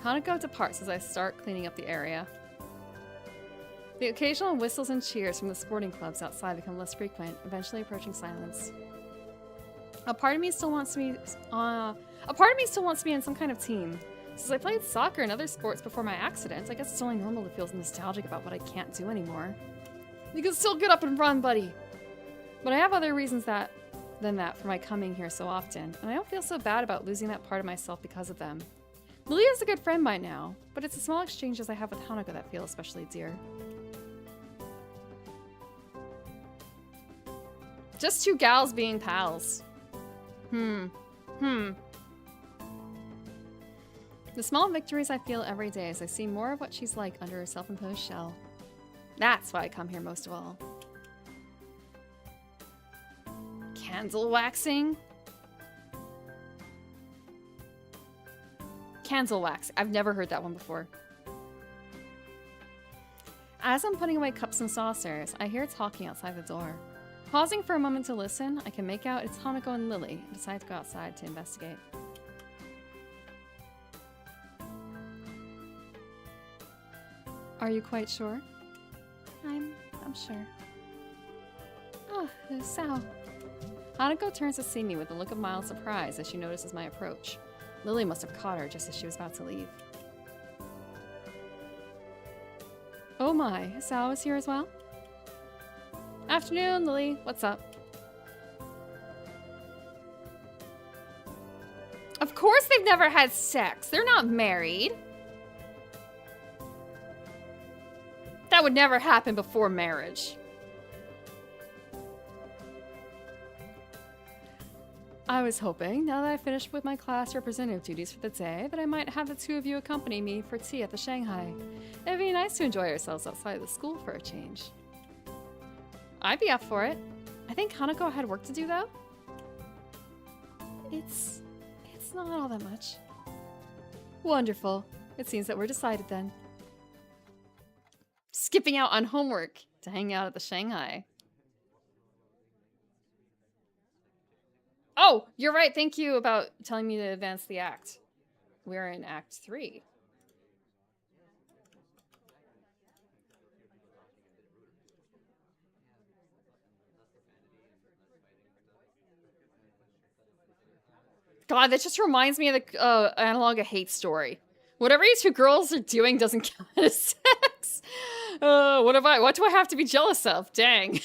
Hanako departs as I start cleaning up the area. The occasional whistles and cheers from the sporting clubs outside become less frequent, eventually approaching silence. A part of me still wants to be in some kind of team. Since I played soccer and other sports before my accident, I guess it's only normal to feel nostalgic about what I can't do anymore. You can still get up and run, buddy. But I have other reasons than that for my coming here so often, and I don't feel so bad about losing that part of myself because of them. Lilia's a good friend by now, but it's the small exchanges I have with Hanako that feel especially dear. Just 2 gals being pals. The small victories I feel every day as I see more of what she's like under her self-imposed shell. That's why I come here most of all. Candle waxing? Candle wax. I've never heard that one before. As I'm putting away cups and saucers, I hear talking outside the door. Pausing for a moment to listen, I can make out it's Hanako and Lily and decide to go outside to investigate. Are you quite sure? I'm sure. Oh, there's Sao. Hanako turns to see me with a look of mild surprise as she notices my approach. Lily must have caught her just as she was about to leave. Oh my, Sao is here as well? Afternoon, Lily. What's up? Of course they've never had sex. They're not married. That would never happen before marriage. I was hoping, now that I finished with my class representative duties for the day, that I might have the 2 of you accompany me for tea at the Shanghai. It'd be nice to enjoy ourselves outside of the school for a change. I'd be up for it. I think Hanako had work to do, though. It's not all that much. Wonderful. It seems that we're decided then. Skipping out on homework to hang out at the Shanghai. Oh, you're right. Thank you about telling me to advance the act. We're in Act 3. God, that just reminds me of the Analog of Hate story. Whatever you two girls are doing doesn't count as sex. What do I have to be jealous of? Dang.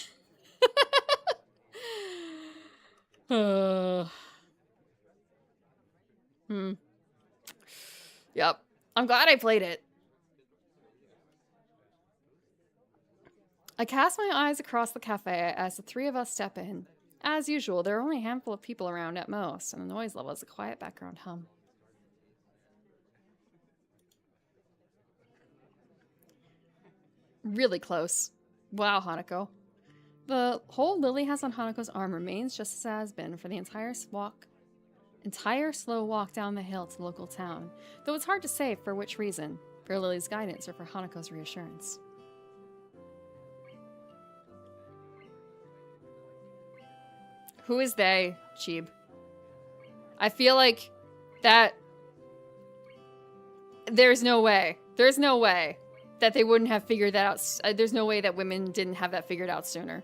Yep. I'm glad I played it. I cast my eyes across the cafe as the three of us step in. As usual, there are only a handful of people around at most, and the noise level is a quiet background hum. Really close. Wow, Hanako. The hold Lily has on Hanako's arm remains just as it has been for the entire slow walk down the hill to the local town, though it's hard to say for which reason, for Lily's guidance or for Hanako's reassurance. Who is they, Cheeb? I feel like that there's no way that they wouldn't have figured that out. There's no way that women didn't have that figured out sooner.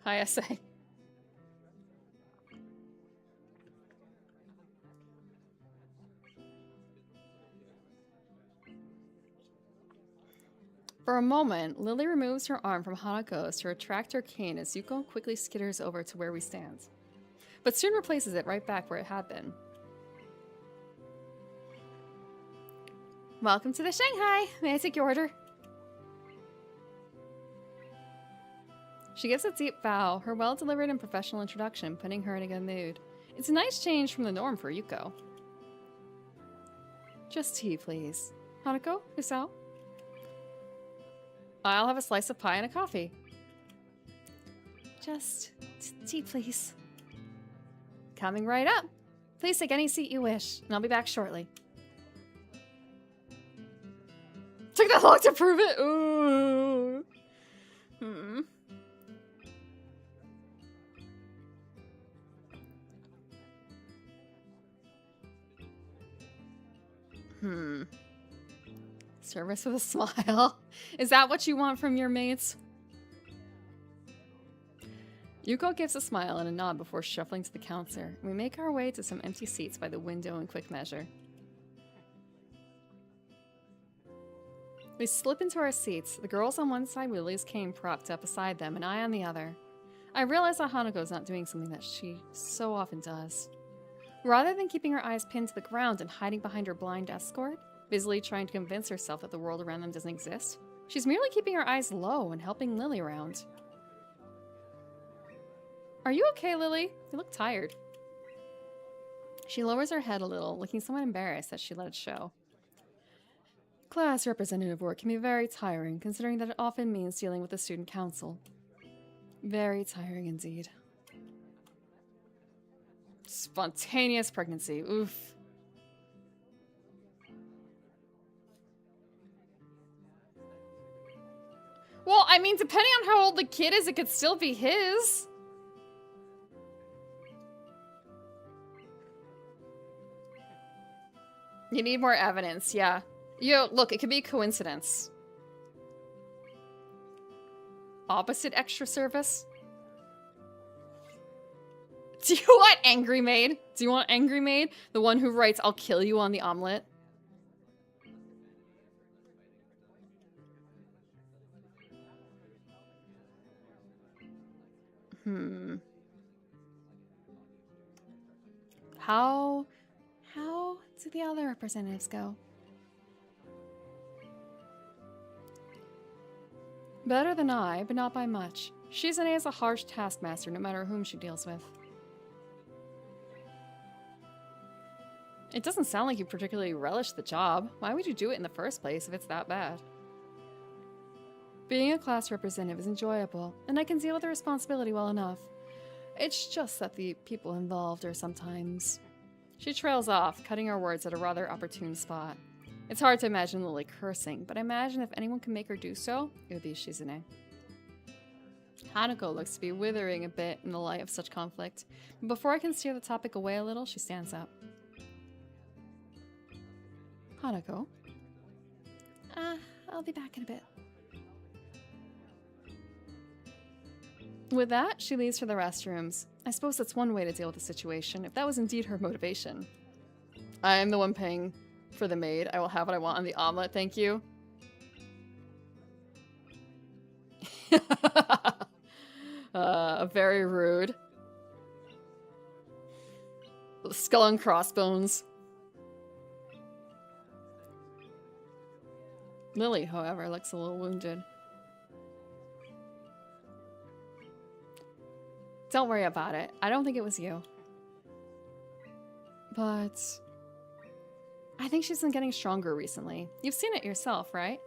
Hi, SA. For a moment, Lily removes her arm from Hanako's to retract her cane as Yuko quickly skitters over to where we stand, but soon replaces it right back where it had been. Welcome to the Shanghai. May I take your order? She gives a deep bow, her well-delivered and professional introduction putting her in a good mood. It's a nice change from the norm for Yuko. Just tea, please. Hanako, Usao? I'll have a slice of pie and a coffee. Just tea, please. Coming right up. Please take any seat you wish, and I'll be back shortly. Took that long to prove it. Ooh. Service with a smile. Is that what you want from your mates? Yuko gives a smile and a nod before shuffling to the counter. We make our way to some empty seats by the window in quick measure. We slip into our seats, the girls on one side with Lily's cane propped up beside them, and I on the other. I realize that Hanako's not doing something that she so often does. Rather than keeping her eyes pinned to the ground and hiding behind her blind escort, busily trying to convince herself that the world around them doesn't exist, she's merely keeping her eyes low and helping Lily around. Are you okay, Lily? You look tired. She lowers her head a little, looking somewhat embarrassed that she let it show. Class representative work can be very tiring, considering that it often means dealing with the student council. Very tiring indeed. Spontaneous pregnancy. Oof. Well, I mean, depending on how old the kid is, it could still be his. You need more evidence, yeah. Look, it could be a coincidence. Opposite extra service? Do you want Angry Maid? Do you want Angry Maid? The one who writes, "I'll kill you" on the omelet? How do the other representatives go? Better than I, but not by much. Shizune is a harsh taskmaster no matter whom she deals with. It doesn't sound like you particularly relish the job. Why would you do it in the first place if it's that bad? Being a class representative is enjoyable, and I can deal with the responsibility well enough. It's just that the people involved are sometimes... She trails off, cutting her words at a rather opportune spot. It's hard to imagine Lily cursing, but I imagine if anyone can make her do so, it would be Shizune. Hanako looks to be withering a bit in the light of such conflict. But before I can steer the topic away a little, she stands up. Hanako? I'll be back in a bit. With that, she leaves for the restrooms. I suppose that's one way to deal with the situation, if that was indeed her motivation. I am the one paying for the maid. I will have what I want on the omelet, thank you. Very rude. Skull and crossbones. Lily, however, looks a little wounded. Don't worry about it. I don't think it was you. But... I think she's been getting stronger recently. You've seen it yourself, right?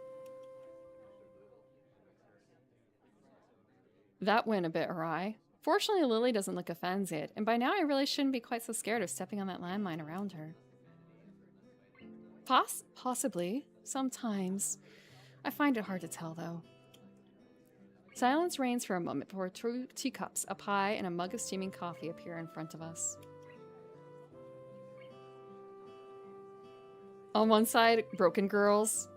That went a bit awry. Fortunately, Lily doesn't look offended, and by now I really shouldn't be quite so scared of stepping on that landmine around her. Possibly. Sometimes. I find it hard to tell, though. Silence reigns for a moment before 2 teacups, a pie, and a mug of steaming coffee appear in front of us. On one side, broken girls.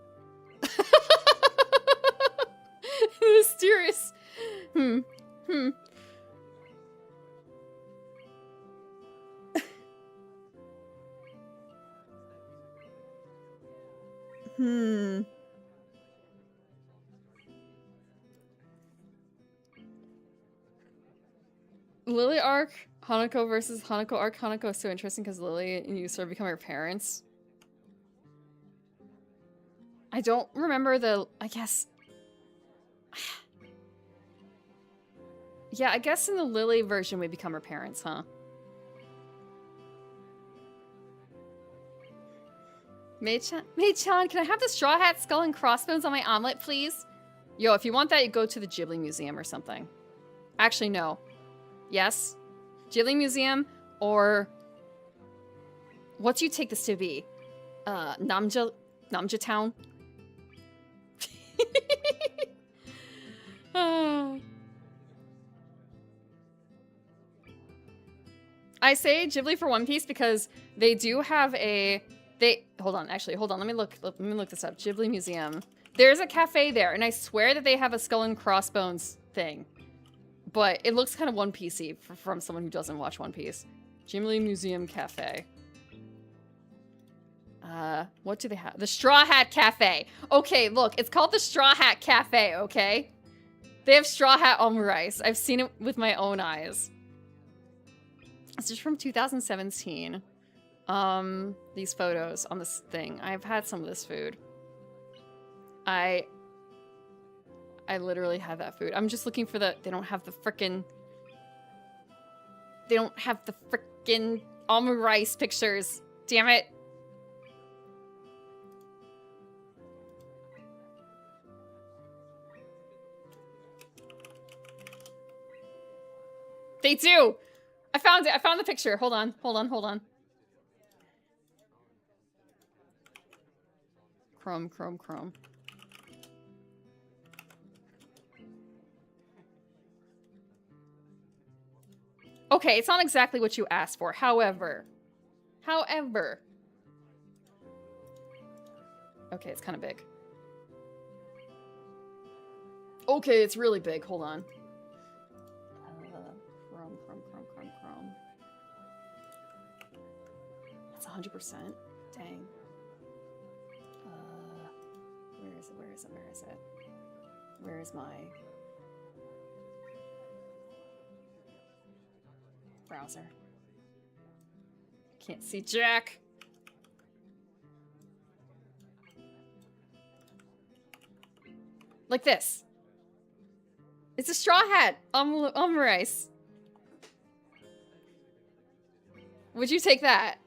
Mysterious. Lily arc, Hanako versus Hanako arc. Hanako is so interesting because Lily and you sort of become her parents. I don't remember the... I guess... Yeah, I guess in the Lily version we become her parents, huh? Mei-chan, can I have the Straw Hat Skull and Crossbones on my omelet, please? Yo, if you want that, you go to the Ghibli Museum or something. Actually, no. Yes? Ghibli Museum or... What do you take this to be? Namja Town? I say Ghibli for One Piece because they do have a... Hold on. Let me look this up. Ghibli Museum. There's a cafe there, and I swear that they have a Skull and Crossbones thing. But it looks kind of One Piece-y from someone who doesn't watch One Piece. Ghibli Museum Cafe. What do they have? The Straw Hat Cafe. Okay, look, it's called the Straw Hat Cafe, okay? They have Straw Hat omurice. I've seen it with my own eyes. This is from 2017. These photos on this thing. I've had some of this food. I literally had that food. I'm just looking for the... They don't have the frickin' omurice pictures. Damn it. They do! I found it. I found the picture. Hold on. Chrome. Okay, it's not exactly what you asked for. However. Okay, it's kind of big. Okay, it's really big. Hold on. Chrome. That's 100%. Dang. Where is it? Where is my browser? Can't see Jack. Like this. It's a Straw Hat omurice. Would you take that?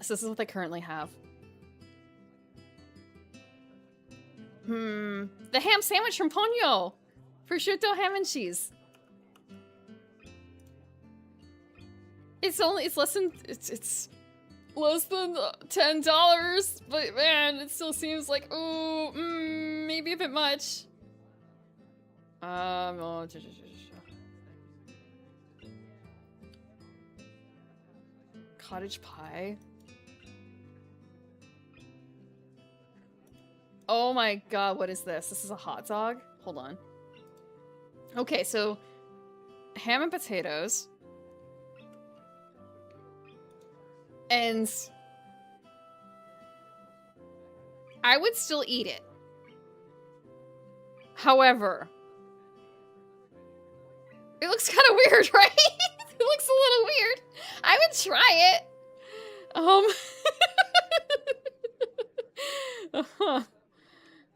So this is what they currently have. The ham sandwich from Ponyo! Prosciutto, ham, and cheese. It's less than $10, but man, it still seems like, ooh, maybe a bit much. Cottage pie. Oh my god, what is this? This is a hot dog? Hold on. Okay, so ham and potatoes. And I would still eat it. However, it looks kind of weird, right? It looks a little weird. I would try it.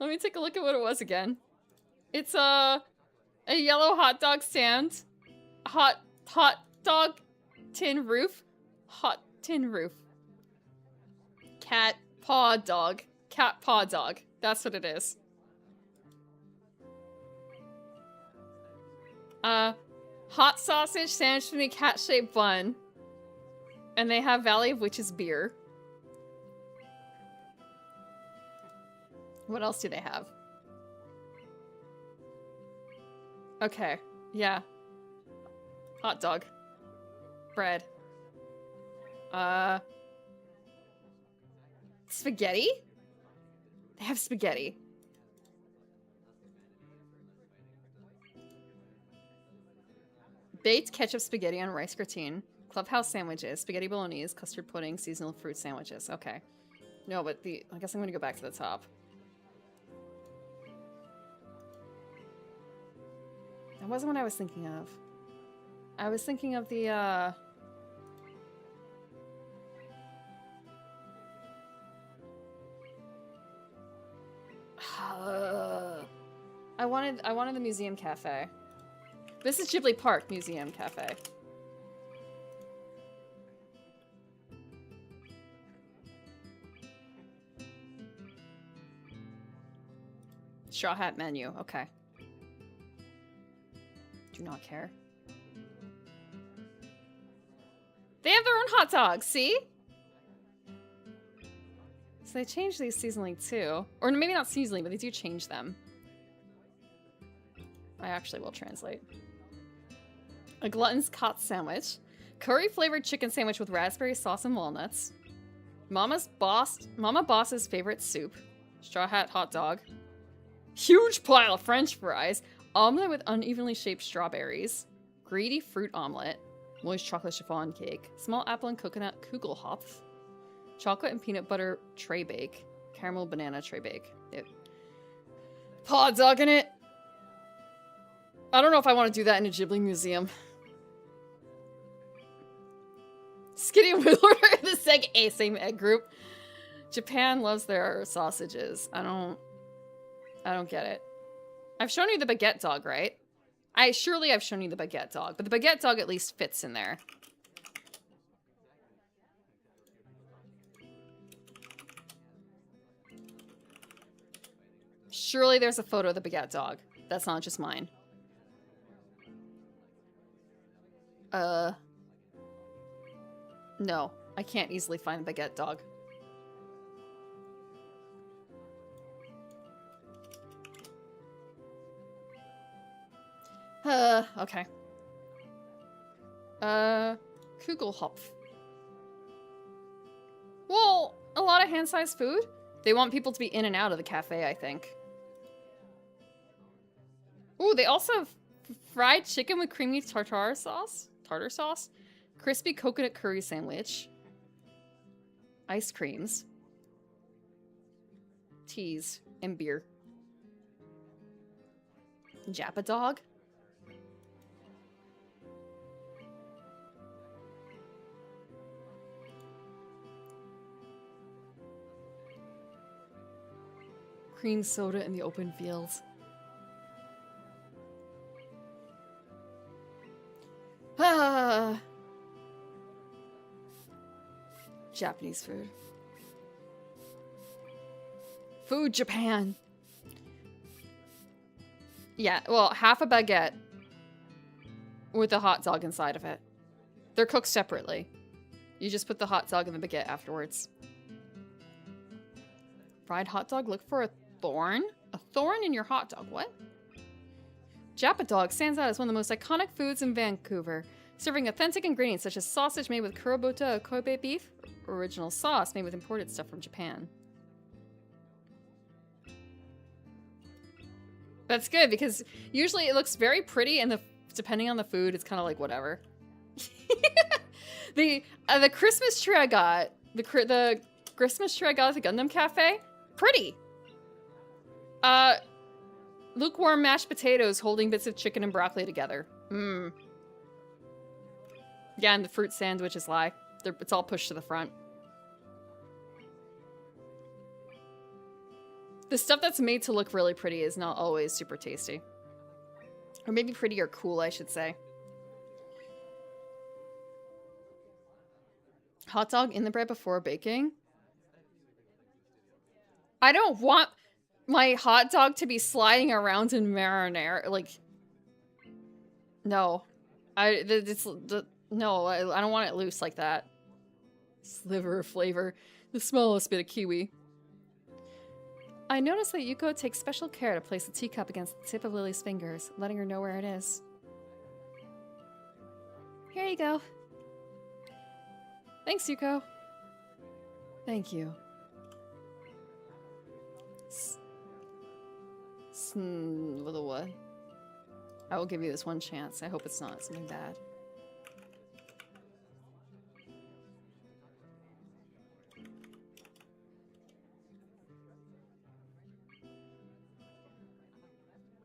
Let me take a look at what it was again. It's a yellow hot dog stand. Hot dog tin roof. Hot tin roof. Cat paw dog. Cat paw dog. That's what it is. Hot sausage sandwiched in a cat-shaped bun. And they have Valley of Witches beer. What else do they have? Okay, yeah. Hot dog. Bread. Spaghetti? They have spaghetti. Baked ketchup spaghetti on rice gratin. Clubhouse sandwiches. Spaghetti bolognese. Custard pudding. Seasonal fruit sandwiches. Okay. No, but I guess I'm gonna go back to the top. That wasn't what I was thinking of. I was thinking of the, I wanted the museum cafe. This is Ghibli Park Museum Cafe. Straw Hat menu, okay. Do not care. They have their own hot dogs, see? So they change these seasonally too. Or maybe not seasonally, but they do change them. I actually will translate. A glutton's cot sandwich. Curry-flavored chicken sandwich with raspberry sauce and walnuts. Mama Boss's favorite soup. Straw Hat hot dog. Huge pile of french fries. Omelet with unevenly shaped strawberries. Greedy fruit omelet. Moist chocolate chiffon cake. Small apple and coconut kugelhopf. Chocolate and peanut butter tray bake. Caramel banana tray bake. Hot dog in it. I don't know if I want to do that in a Ghibli museum. Skinny will order the same egg group. Japan loves their sausages. I don't get it. I've shown you the baguette dog, right? Surely I've shown you the baguette dog, but the baguette dog at least fits in there. Surely there's a photo of the baguette dog. That's not just mine. No, I can't easily find the baguette dog. Okay. Kugelhopf. Well, a lot of hand-sized food. They want people to be in and out of the cafe, I think. Ooh, they also have fried chicken with creamy tartar sauce. Crispy coconut curry sandwich. Ice creams. Teas and beer. Jappa dog. Cream soda in the open fields. Ah. Japanese food. Food Japan. Yeah, well, half a baguette with a hot dog inside of it. They're cooked separately. You just put the hot dog in the baguette afterwards. Fried hot dog, look for a thorn? A thorn in your hot dog, what? Japa dog stands out as one of the most iconic foods in Vancouver, serving authentic ingredients such as sausage made with kurobuta Kobe beef, original sauce made with imported stuff from Japan. That's good, because usually it looks very pretty, and depending on the food, it's kind of like whatever. The Christmas tree I got, the Christmas tree I got at the Gundam Cafe, pretty. Lukewarm mashed potatoes holding bits of chicken and broccoli together. Mmm. Yeah, and the fruit sandwiches lie. It's all pushed to the front. The stuff that's made to look really pretty is not always super tasty. Or maybe pretty or cool, I should say. Hot dog in the bread before baking? I don't want my hot dog to be sliding around in marinara. Like, no. No, I don't want it loose like that. Sliver of flavor. The smallest bit of kiwi. I noticed that Yuko takes special care to place the teacup against the tip of Lily's fingers, letting her know where it is. Here you go. Thanks, Yuko. Thank you. What? I will give you this one chance. I hope it's not something bad.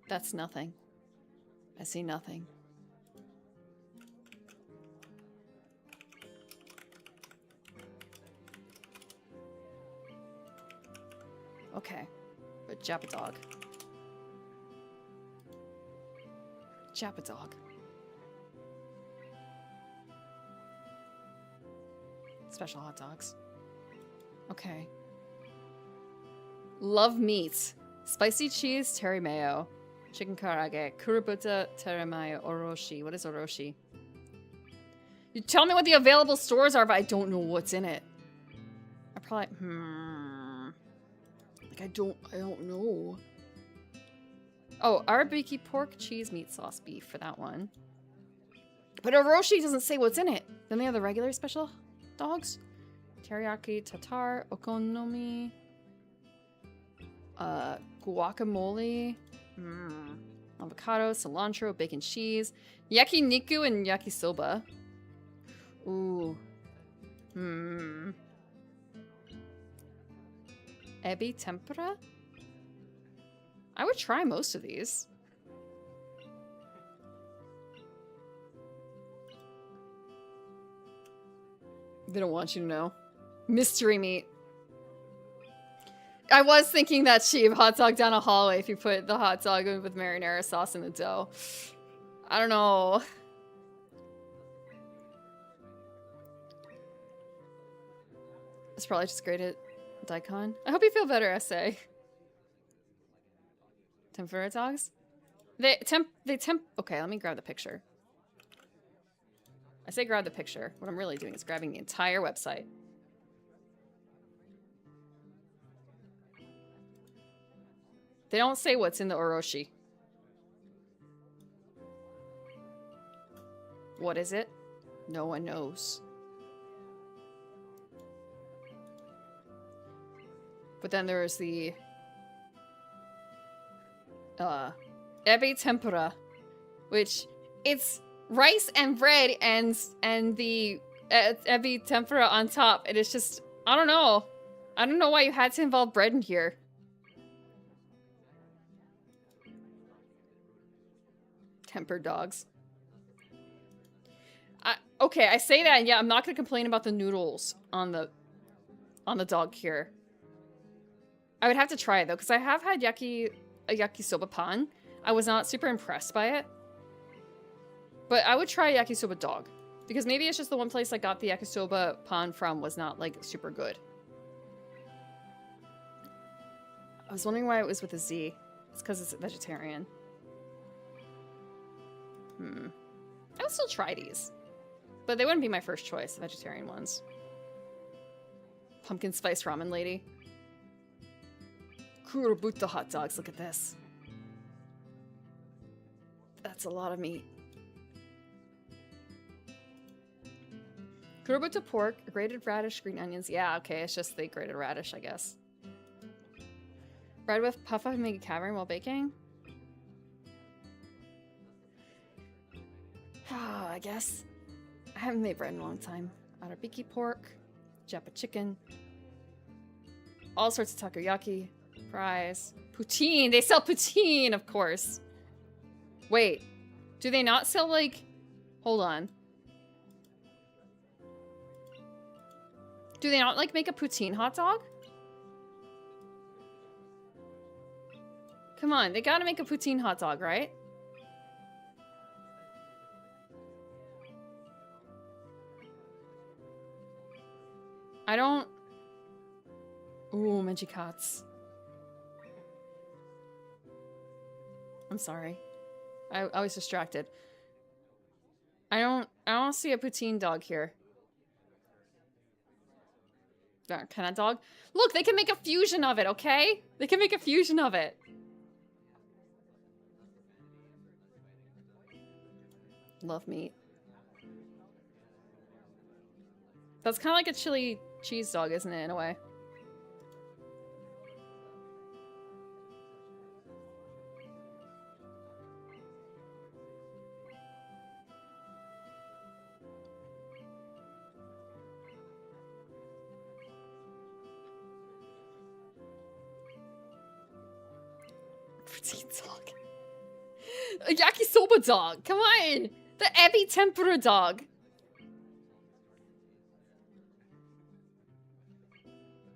That's nothing. I see nothing. Okay. But Japa dog. Japa dog. Special hot dogs. Okay. Love meat. Spicy cheese, teri mayo. Chicken karage, kurobuta, teri mayo, oroshi. What is oroshi? You tell me what the available stores are, but I don't know what's in it. I probably, like I don't know. Oh, arabiki pork, cheese, meat sauce, beef for that one. But oroshi doesn't say what's in it. Then they have the regular special dogs. Teriyaki, tartar, okonomi, guacamole, avocado, cilantro, bacon cheese, yakiniku, and yakisoba. Ooh. Ebi tempura? I would try most of these. They don't want you to know. Mystery meat. I was thinking that cheap hot dog down a hallway if you put the hot dog with marinara sauce in the dough. I don't know. It's probably just grated daikon. I hope you feel better, essay. Tempura dogs? Okay, let me grab the picture. I say grab the picture. What I'm really doing is grabbing the entire website. They don't say what's in the oroshi. What is it? No one knows. But then there's the ebi tempura, which it's rice and bread and the ebi tempura on top. And it's just, I don't know. I don't know why you had to involve bread in here. Tempered dogs. Okay, I say that, and yeah, I'm not gonna complain about the noodles on the dog here. I would have to try it though, because I have had a yakisoba pan. I was not super impressed by it. But I would try a yakisoba dog. Because maybe it's just the one place I got the yakisoba pan from was not, like, super good. I was wondering why it was with a Z. It's because it's vegetarian. I would still try these. But they wouldn't be my first choice, the vegetarian ones. Pumpkin spice ramen lady. Kurobuta hot dogs, look at this. That's a lot of meat. Kurobuta pork, grated radish, green onions. Yeah, okay, it's just the grated radish, I guess. Bread with puffa make a cavern while baking? I guess. I haven't made bread in a long time. Arabiki pork, Japa chicken, all sorts of takoyaki, fries, poutine. They sell poutine, of course. Wait, do they not sell, like... Hold on. Do they not, like, make a poutine hot dog? Come on, they gotta make a poutine hot dog, right? I don't... Ooh, Menchikats. I'm sorry. I was distracted. I don't see a poutine dog here. That kind of dog. Look, they can make a fusion of it, okay? They can make a fusion of it. Love meat. That's kind of like a chili cheese dog, isn't it, in a way? Poutine dog. A yakisoba dog. Come on. The ebi tempura dog.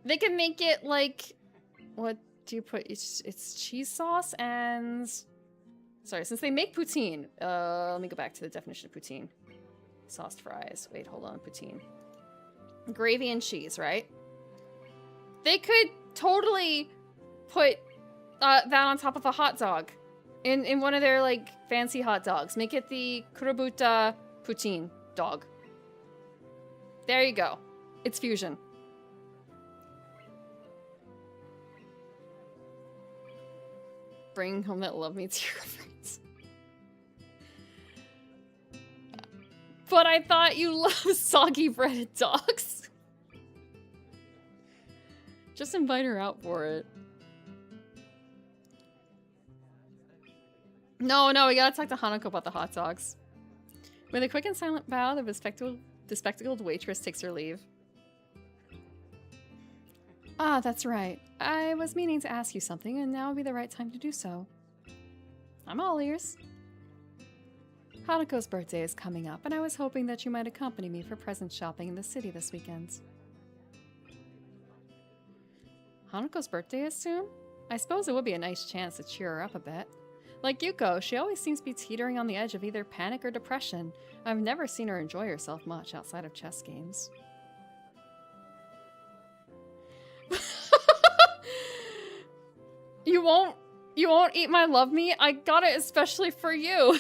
They can make it like, what do you put? It's cheese sauce and, sorry, since they make poutine, let me go back to the definition of poutine. Sauced fries. Wait, hold on, poutine. Gravy and cheese, right? They could totally put that on top of a hot dog. In one of their, like, fancy hot dogs. Make it the Kurobuta poutine dog. There you go. It's fusion. Bring home that love me to your friends. But I thought you loved soggy breaded dogs. Just invite her out for it. No, we gotta talk to Hanako about the hot dogs. With a quick and silent bow, the bespectacled waitress takes her leave. Ah, that's right. I was meaning to ask you something, and now would be the right time to do so. I'm all ears. Hanako's birthday is coming up, and I was hoping that you might accompany me for present shopping in the city this weekend. Hanako's birthday is soon? I suppose it would be a nice chance to cheer her up a bit. Like Yuko, she always seems to be teetering on the edge of either panic or depression. I've never seen her enjoy herself much outside of chess games. You won't eat my love meat? I got it especially for you.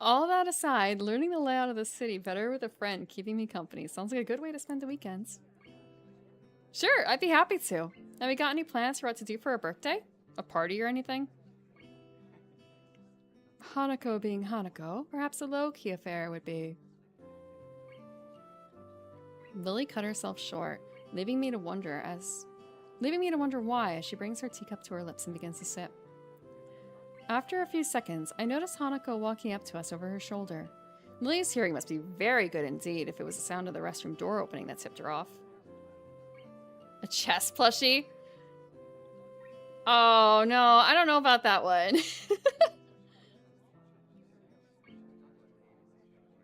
All that aside, learning the layout of the city better with a friend keeping me company sounds like a good way to spend the weekends. Sure, I'd be happy to. Have you got any plans for what to do for her birthday? A party or anything? Hanako being Hanako, perhaps a low-key affair would be. Lily cut herself short, leaving me to wonder why as she brings her teacup to her lips and begins to sip. After a few seconds, I noticed Hanako walking up to us over her shoulder. Lily's hearing must be very good indeed if it was the sound of the restroom door opening that tipped her off. A chess plushie? Oh no, I don't know about that one.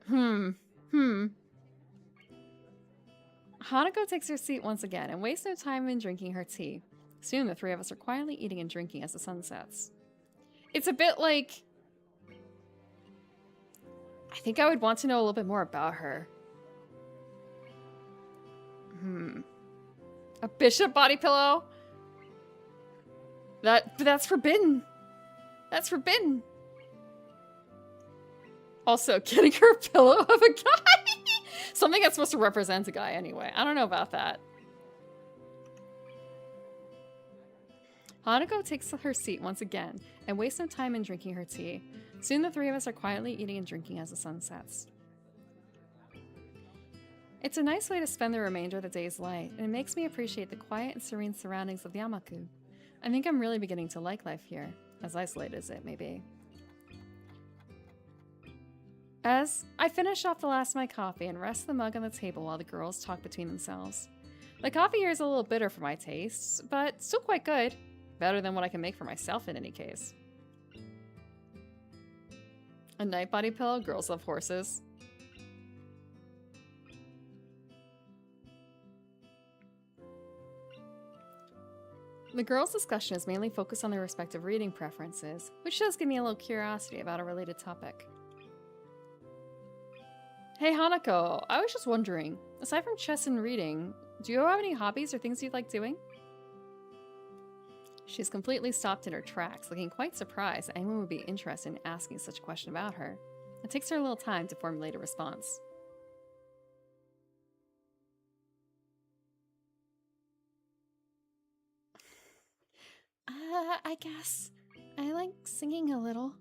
Hmm. Hmm. Hanako takes her seat once again and wastes no time in drinking her tea. Soon the three of us are quietly eating and drinking as the sun sets. It's a bit like... I think I would want to know a little bit more about her. A bishop body pillow? That's forbidden. That's forbidden. Also, getting her a pillow of a guy? Something that's supposed to represent a guy anyway. I don't know about that. Hanako takes her seat once again and wastes no time in drinking her tea. Soon the three of us are quietly eating and drinking as the sun sets. It's a nice way to spend the remainder of the day's light, and it makes me appreciate the quiet and serene surroundings of Yamaku. I think I'm really beginning to like life here, as isolated as it may be. As I finish off the last of my coffee and rest the mug on the table while the girls talk between themselves. The coffee here is a little bitter for my tastes, but still quite good. Better than what I can make for myself in any case. A night body pillow? Girls love horses. The girls' discussion is mainly focused on their respective reading preferences, which does give me a little curiosity about a related topic. Hey Hanako, I was just wondering, aside from chess and reading, do you have any hobbies or things you'd like doing? She's completely stopped in her tracks, looking quite surprised that anyone would be interested in asking such a question about her. It takes her a little time to formulate a response. I guess. I like singing a little.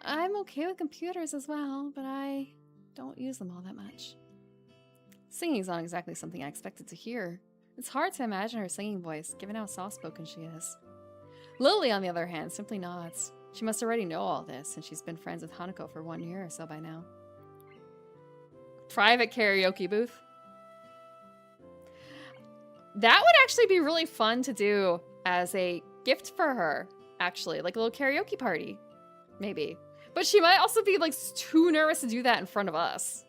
I'm okay with computers as well, but I don't use them all that much. Singing's not exactly something I expected to hear. It's hard to imagine her singing voice, given how soft-spoken she is. Lily, on the other hand, simply nods. She must already know all this, since she's been friends with Hanako for 1 year or so by now. Private karaoke booth? That would actually be really fun to do as a gift for her, actually. Like a little karaoke party. Maybe. But she might also be, like, too nervous to do that in front of us.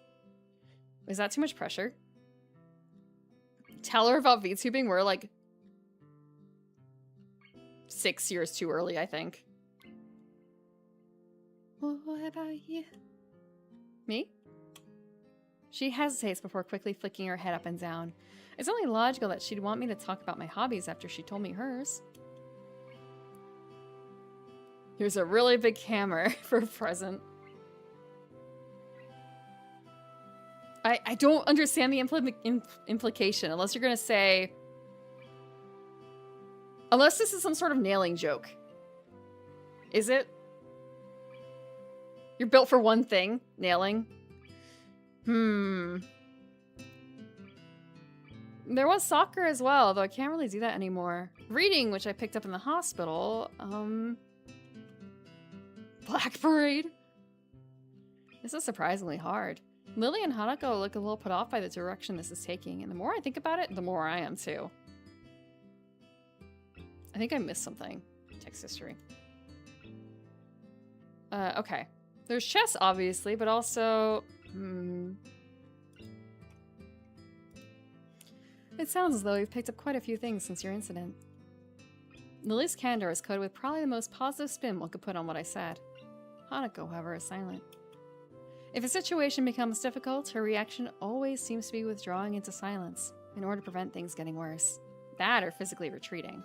Is that too much pressure? Tell her about VTubing. We're, like, 6 years too early, I think. Well, what about you? Me? She hesitates before quickly flicking her head up and down. It's only logical that she'd want me to talk about my hobbies after she told me hers. Here's a really big hammer for a present. I don't understand the implication, unless you're gonna say... Unless this is some sort of nailing joke. Is it? You're built for one thing, nailing. There was soccer as well, though I can't really do that anymore. Reading, which I picked up in the hospital. Black Parade. This is surprisingly hard. Lily and Hanako look a little put off by the direction this is taking, and the more I think about it, the more I am too. I think I missed something. Text history. Okay. There's chess, obviously, but also... It sounds as though you've picked up quite a few things since your incident. Lily's candor is coded with probably the most positive spin one could put on what I said. Hanako, however, is silent. If a situation becomes difficult, her reaction always seems to be withdrawing into silence in order to prevent things getting worse. That or physically retreating.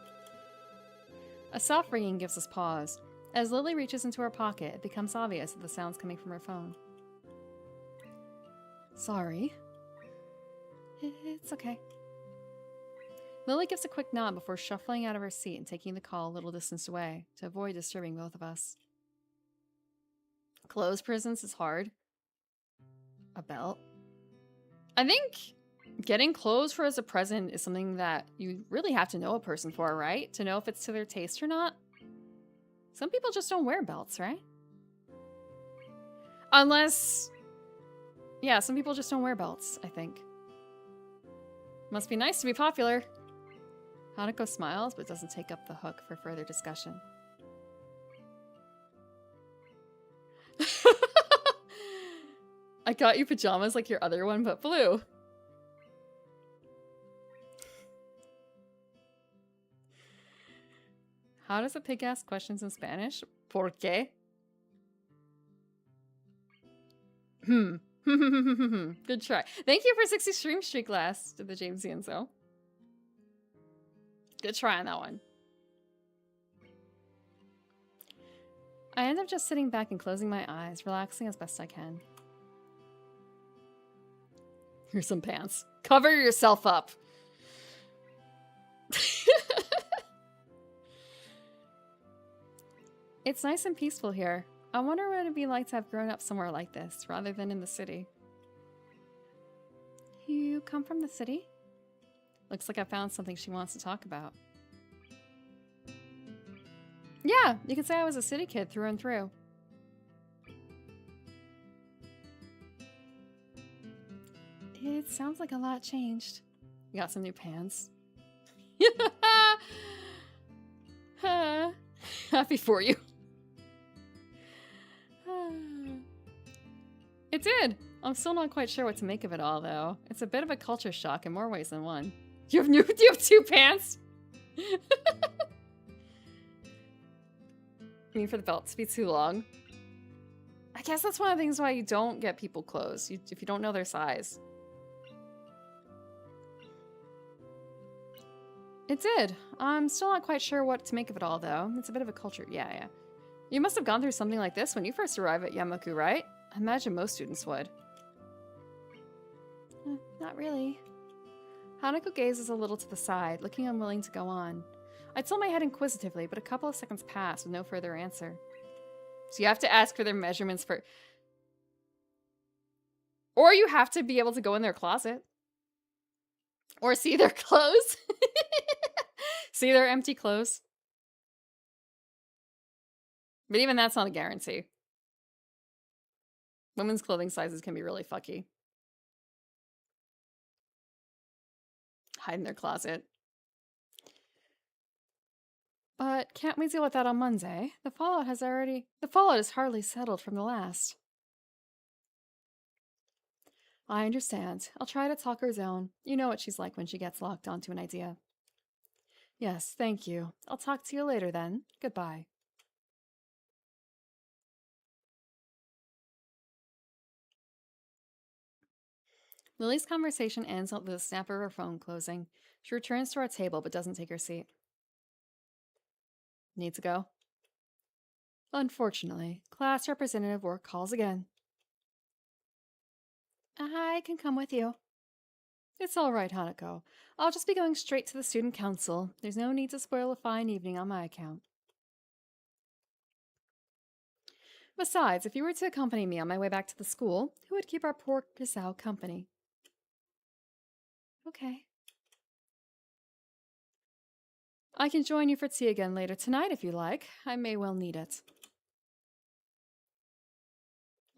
A soft ringing gives us pause. As Lily reaches into her pocket, it becomes obvious that the sound's coming from her phone. Sorry. It's okay. Lily gives a quick nod before shuffling out of her seat and taking the call a little distance away to avoid disturbing both of us. Clothes presents is hard. A belt. I think getting clothes for as a present is something that you really have to know a person for, right? To know if it's to their taste or not. Some people just don't wear belts, right? Unless... Yeah, some people just don't wear belts, I think. Must be nice to be popular. Hanako smiles, but doesn't take up the hook for further discussion. I got you pajamas like your other one, but blue. How does a pig ask questions in Spanish? ¿Por qué? Good try. Thank you for 60 stream streak last to the James Enzo. Good try on that one. I end up just sitting back and closing my eyes, relaxing as best I can. Here's some pants. Cover yourself up. It's nice and peaceful here. I wonder what it'd be like to have grown up somewhere like this, rather than in the city. You come from the city? Looks like I found something she wants to talk about. Yeah, you could say I was a city kid through and through. It sounds like a lot changed. You got some new pants. Happy for you. It did. I'm still not quite sure what to make of it all, though. It's a bit of a culture shock in more ways than one. You have two pants? I mean, for the belt to be too long. I guess that's one of the things why you don't get people clothes, if you don't know their size. It did. I'm still not quite sure what to make of it all, though. It's a bit of a culture. Yeah. You must have gone through something like this when you first arrived at Yamaku, right? I imagine most students would. Not really. Hanako gazes a little to the side, looking unwilling to go on. I tilt my head inquisitively, but a couple of seconds pass with no further answer. So you have to ask for their measurements for... Or you have to be able to go in their closet. Or see their clothes. See their empty clothes. But even that's not a guarantee. Women's clothing sizes can be really fucky. Hide in their closet. But can't we deal with that on Monday? The fallout is hardly settled from the last. I understand. I'll try to talk her down. You know what she's like when she gets locked onto an idea. Yes, thank you. I'll talk to you later then. Goodbye. Lily's conversation ends with the snap of her phone closing. She returns to our table but doesn't take her seat. Need to go? Unfortunately, class representative work calls again. I can come with you. It's all right, Hanako. I'll just be going straight to the student council. There's no need to spoil a fine evening on my account. Besides, if you were to accompany me on my way back to the school, who would keep our poor Kisao company? Okay. I can join you for tea again later tonight if you like. I may well need it.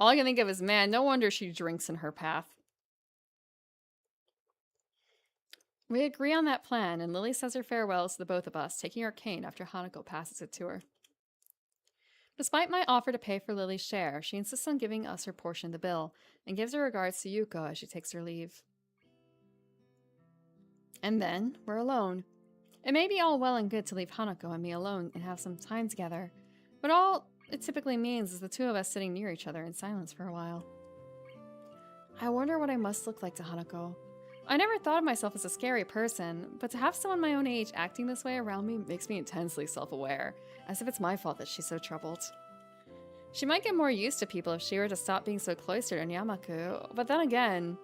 All I can think of is, man, no wonder she drinks in her path. We agree on that plan, and Lily says her farewells to the both of us, taking her cane after Hanako passes it to her. Despite my offer to pay for Lily's share, she insists on giving us her portion of the bill, and gives her regards to Yuko as she takes her leave. And then, we're alone. It may be all well and good to leave Hanako and me alone and have some time together, but all it typically means is the two of us sitting near each other in silence for a while. I wonder what I must look like to Hanako. I never thought of myself as a scary person, but to have someone my own age acting this way around me makes me intensely self-aware, as if it's my fault that she's so troubled. She might get more used to people if she were to stop being so cloistered in Yamaku, but then again,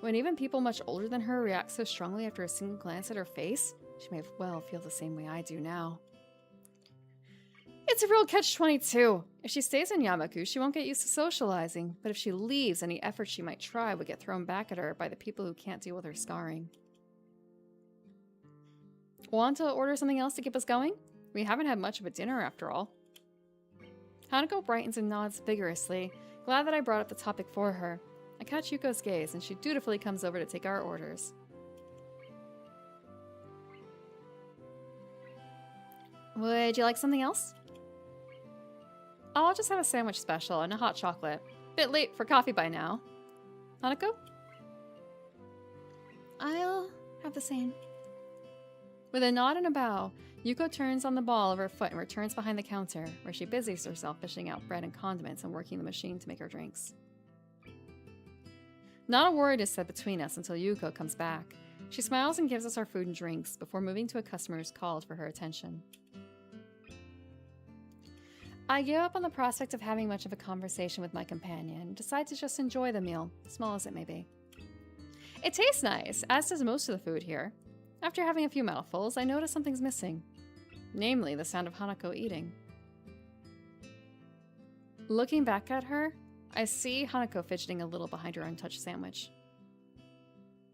when even people much older than her react so strongly after a single glance at her face, she may well feel the same way I do now. It's a real catch-22. If she stays in Yamaku, she won't get used to socializing, but if she leaves, any effort she might try would get thrown back at her by the people who can't deal with her scarring. Want to order something else to keep us going? We haven't had much of a dinner after all. Hanako brightens and nods vigorously, glad that I brought up the topic for her. I catch Yuko's gaze, and she dutifully comes over to take our orders. Would you like something else? I'll just have a sandwich special and a hot chocolate. Bit late for coffee by now. Hanako? I'll have the same. With a nod and a bow, Yuko turns on the ball of her foot and returns behind the counter, where she busies herself fishing out bread and condiments and working the machine to make her drinks. Not a word is said between us until Yuko comes back. She smiles and gives us our food and drinks before moving to a customer who's called for her attention. I give up on the prospect of having much of a conversation with my companion and decide to just enjoy the meal, small as it may be. It tastes nice, as does most of the food here. After having a few mouthfuls, I notice something's missing. Namely, the sound of Hanako eating. Looking back at her, I see Hanako fidgeting a little behind her untouched sandwich.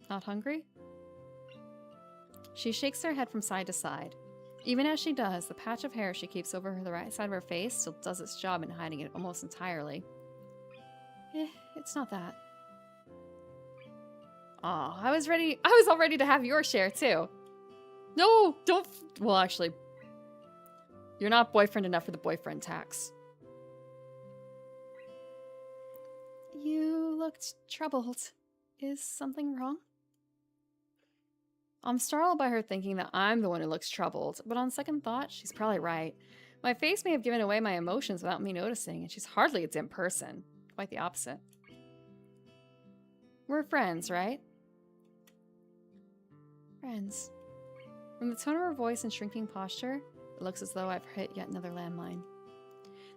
Not hungry? She shakes her head from side to side. Even as she does, the patch of hair she keeps over the right side of her face still does its job in hiding it almost entirely. It's not that. Aw, I was all ready to have your share too. No, don't. Well, actually, you're not boyfriend enough for the boyfriend tax. You looked troubled. Is something wrong? I'm startled by her thinking that I'm the one who looks troubled, but on second thought, she's probably right. My face may have given away my emotions without me noticing, and she's hardly a dim person. Quite the opposite. We're friends, right? Friends. From the tone of her voice and shrinking posture, it looks as though I've hit yet another landmine.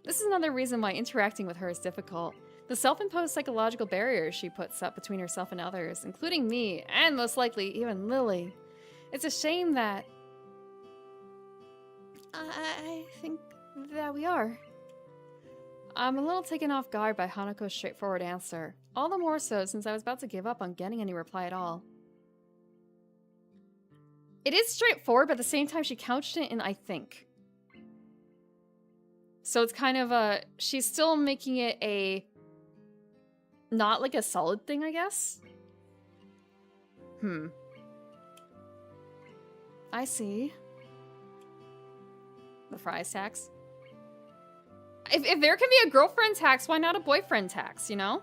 This is another reason why interacting with her is difficult. The self-imposed psychological barriers she puts up between herself and others, including me, and most likely even Lily. It's a shame that... I think that we are. I'm a little taken off guard by Hanako's straightforward answer. All the more so since I was about to give up on getting any reply at all. It is straightforward, but at the same time she couched it in I think. So it's kind of she's still making it a... not like a solid thing, I guess? I see. The fries tax? If there can be a girlfriend tax, why not a boyfriend tax, you know?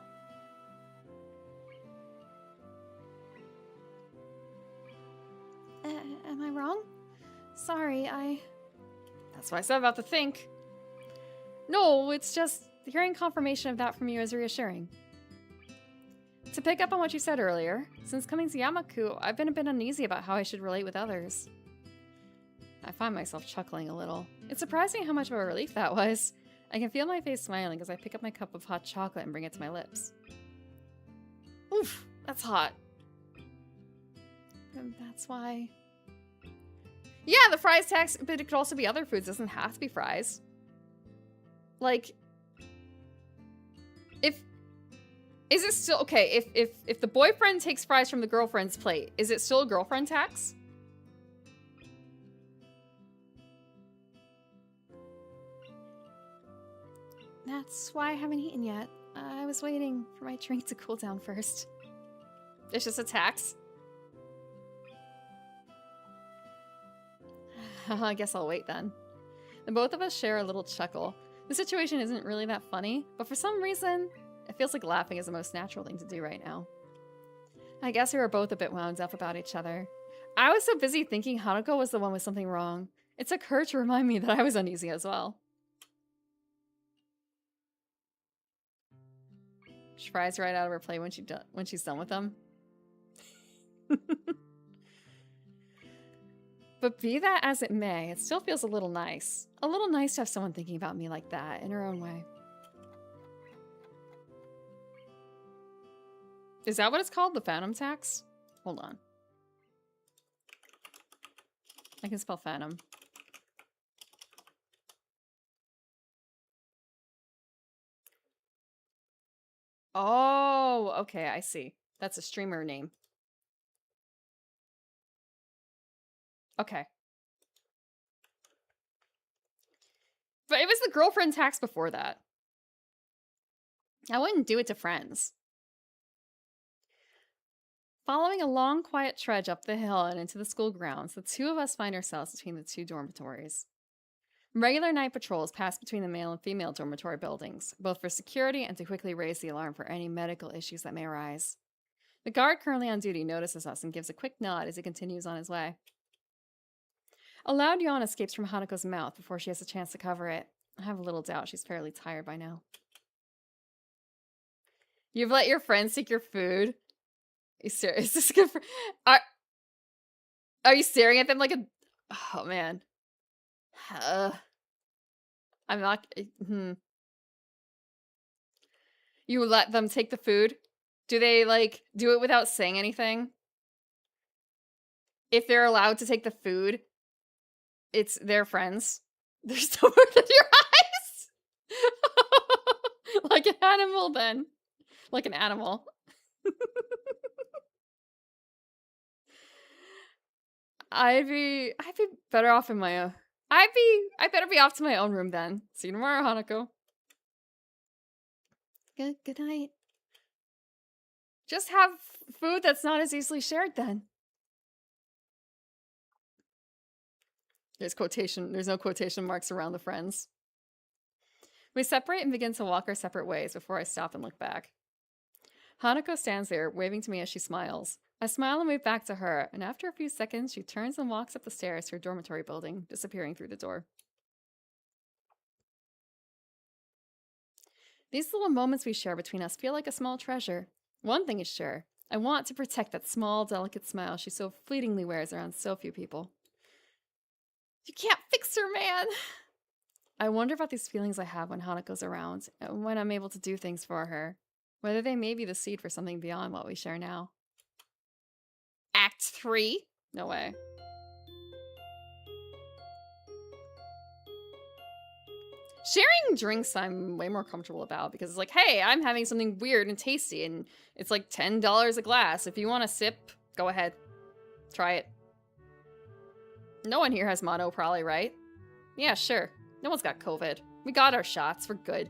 Am I wrong? Sorry, That's what I said about the think. No, it's just hearing confirmation of that from you is reassuring. To pick up on what you said earlier, since coming to Yamaku, I've been a bit uneasy about how I should relate with others. I find myself chuckling a little. It's surprising how much of a relief that was. I can feel my face smiling as I pick up my cup of hot chocolate and bring it to my lips. Oof, that's hot. And that's why... Yeah, the fries tax, but it could also be other foods. It doesn't have to be fries. Like... Is it still... Okay, if the boyfriend takes fries from the girlfriend's plate, is it still a girlfriend tax? That's why I haven't eaten yet. I was waiting for my drink to cool down first. It's just a tax? I guess I'll wait then. The both of us share a little chuckle. The situation isn't really that funny, but for some reason, it feels like laughing is the most natural thing to do right now. I guess we were both a bit wound up about each other. I was so busy thinking Hanako was the one with something wrong. It took her to remind me that I was uneasy as well. She fries right out of her plate when she's done with them. But be that as it may, it still feels a little nice. A little nice to have someone thinking about me like that, in her own way. Is that what it's called? The Phantom Tax? Hold on. I can spell Phantom. Oh, okay, I see. That's a streamer name. Okay. But it was the girlfriend tax before that. I wouldn't do it to friends. Following a long, quiet trudge up the hill and into the school grounds, the two of us find ourselves between the two dormitories. Regular night patrols pass between the male and female dormitory buildings, both for security and to quickly raise the alarm for any medical issues that may arise. The guard currently on duty notices us and gives a quick nod as he continues on his way. A loud yawn escapes from Hanako's mouth before she has a chance to cover it. I have a little doubt she's fairly tired by now. You've let your friends take your food? You serious? Is this good for... Are you staring at them like a... Oh, man. I'm not... You let them take the food? Do they, like, do it without saying anything? If they're allowed to take the food, it's their friends. There's no word in your eyes! Like an animal, then. Like an animal. I'd be better off in my own. I better be off to my own room then. See you tomorrow, Hanako. Good night. Just have food that's not as easily shared then. There's no quotation marks around the friends. We separate and begin to walk our separate ways before I stop and look back. Hanako stands there, waving to me as she smiles. I smile and wave back to her, and after a few seconds, she turns and walks up the stairs to her dormitory building, disappearing through the door. These little moments we share between us feel like a small treasure. One thing is sure, I want to protect that small, delicate smile she so fleetingly wears around so few people. You can't fix her, man! I wonder about these feelings I have when Hanako's around, and when I'm able to do things for her. Whether they may be the seed for something beyond what we share now. Act 3? No way. Sharing drinks I'm way more comfortable about because it's like, hey, I'm having something weird and tasty and it's like $10 a glass. If you want a sip, go ahead. Try it. No one here has mono, probably, right? Yeah, sure. No one's got COVID. We got our shots. We're good.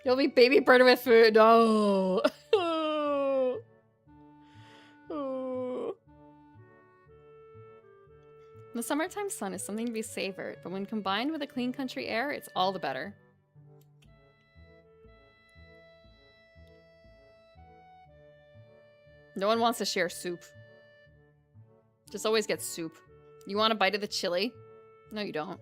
You'll be baby bird with food. No. The summertime sun is something to be savored, but when combined with a clean country air, it's all the better. No one wants to share soup. Just always get soup. You want a bite of the chili? No, you don't.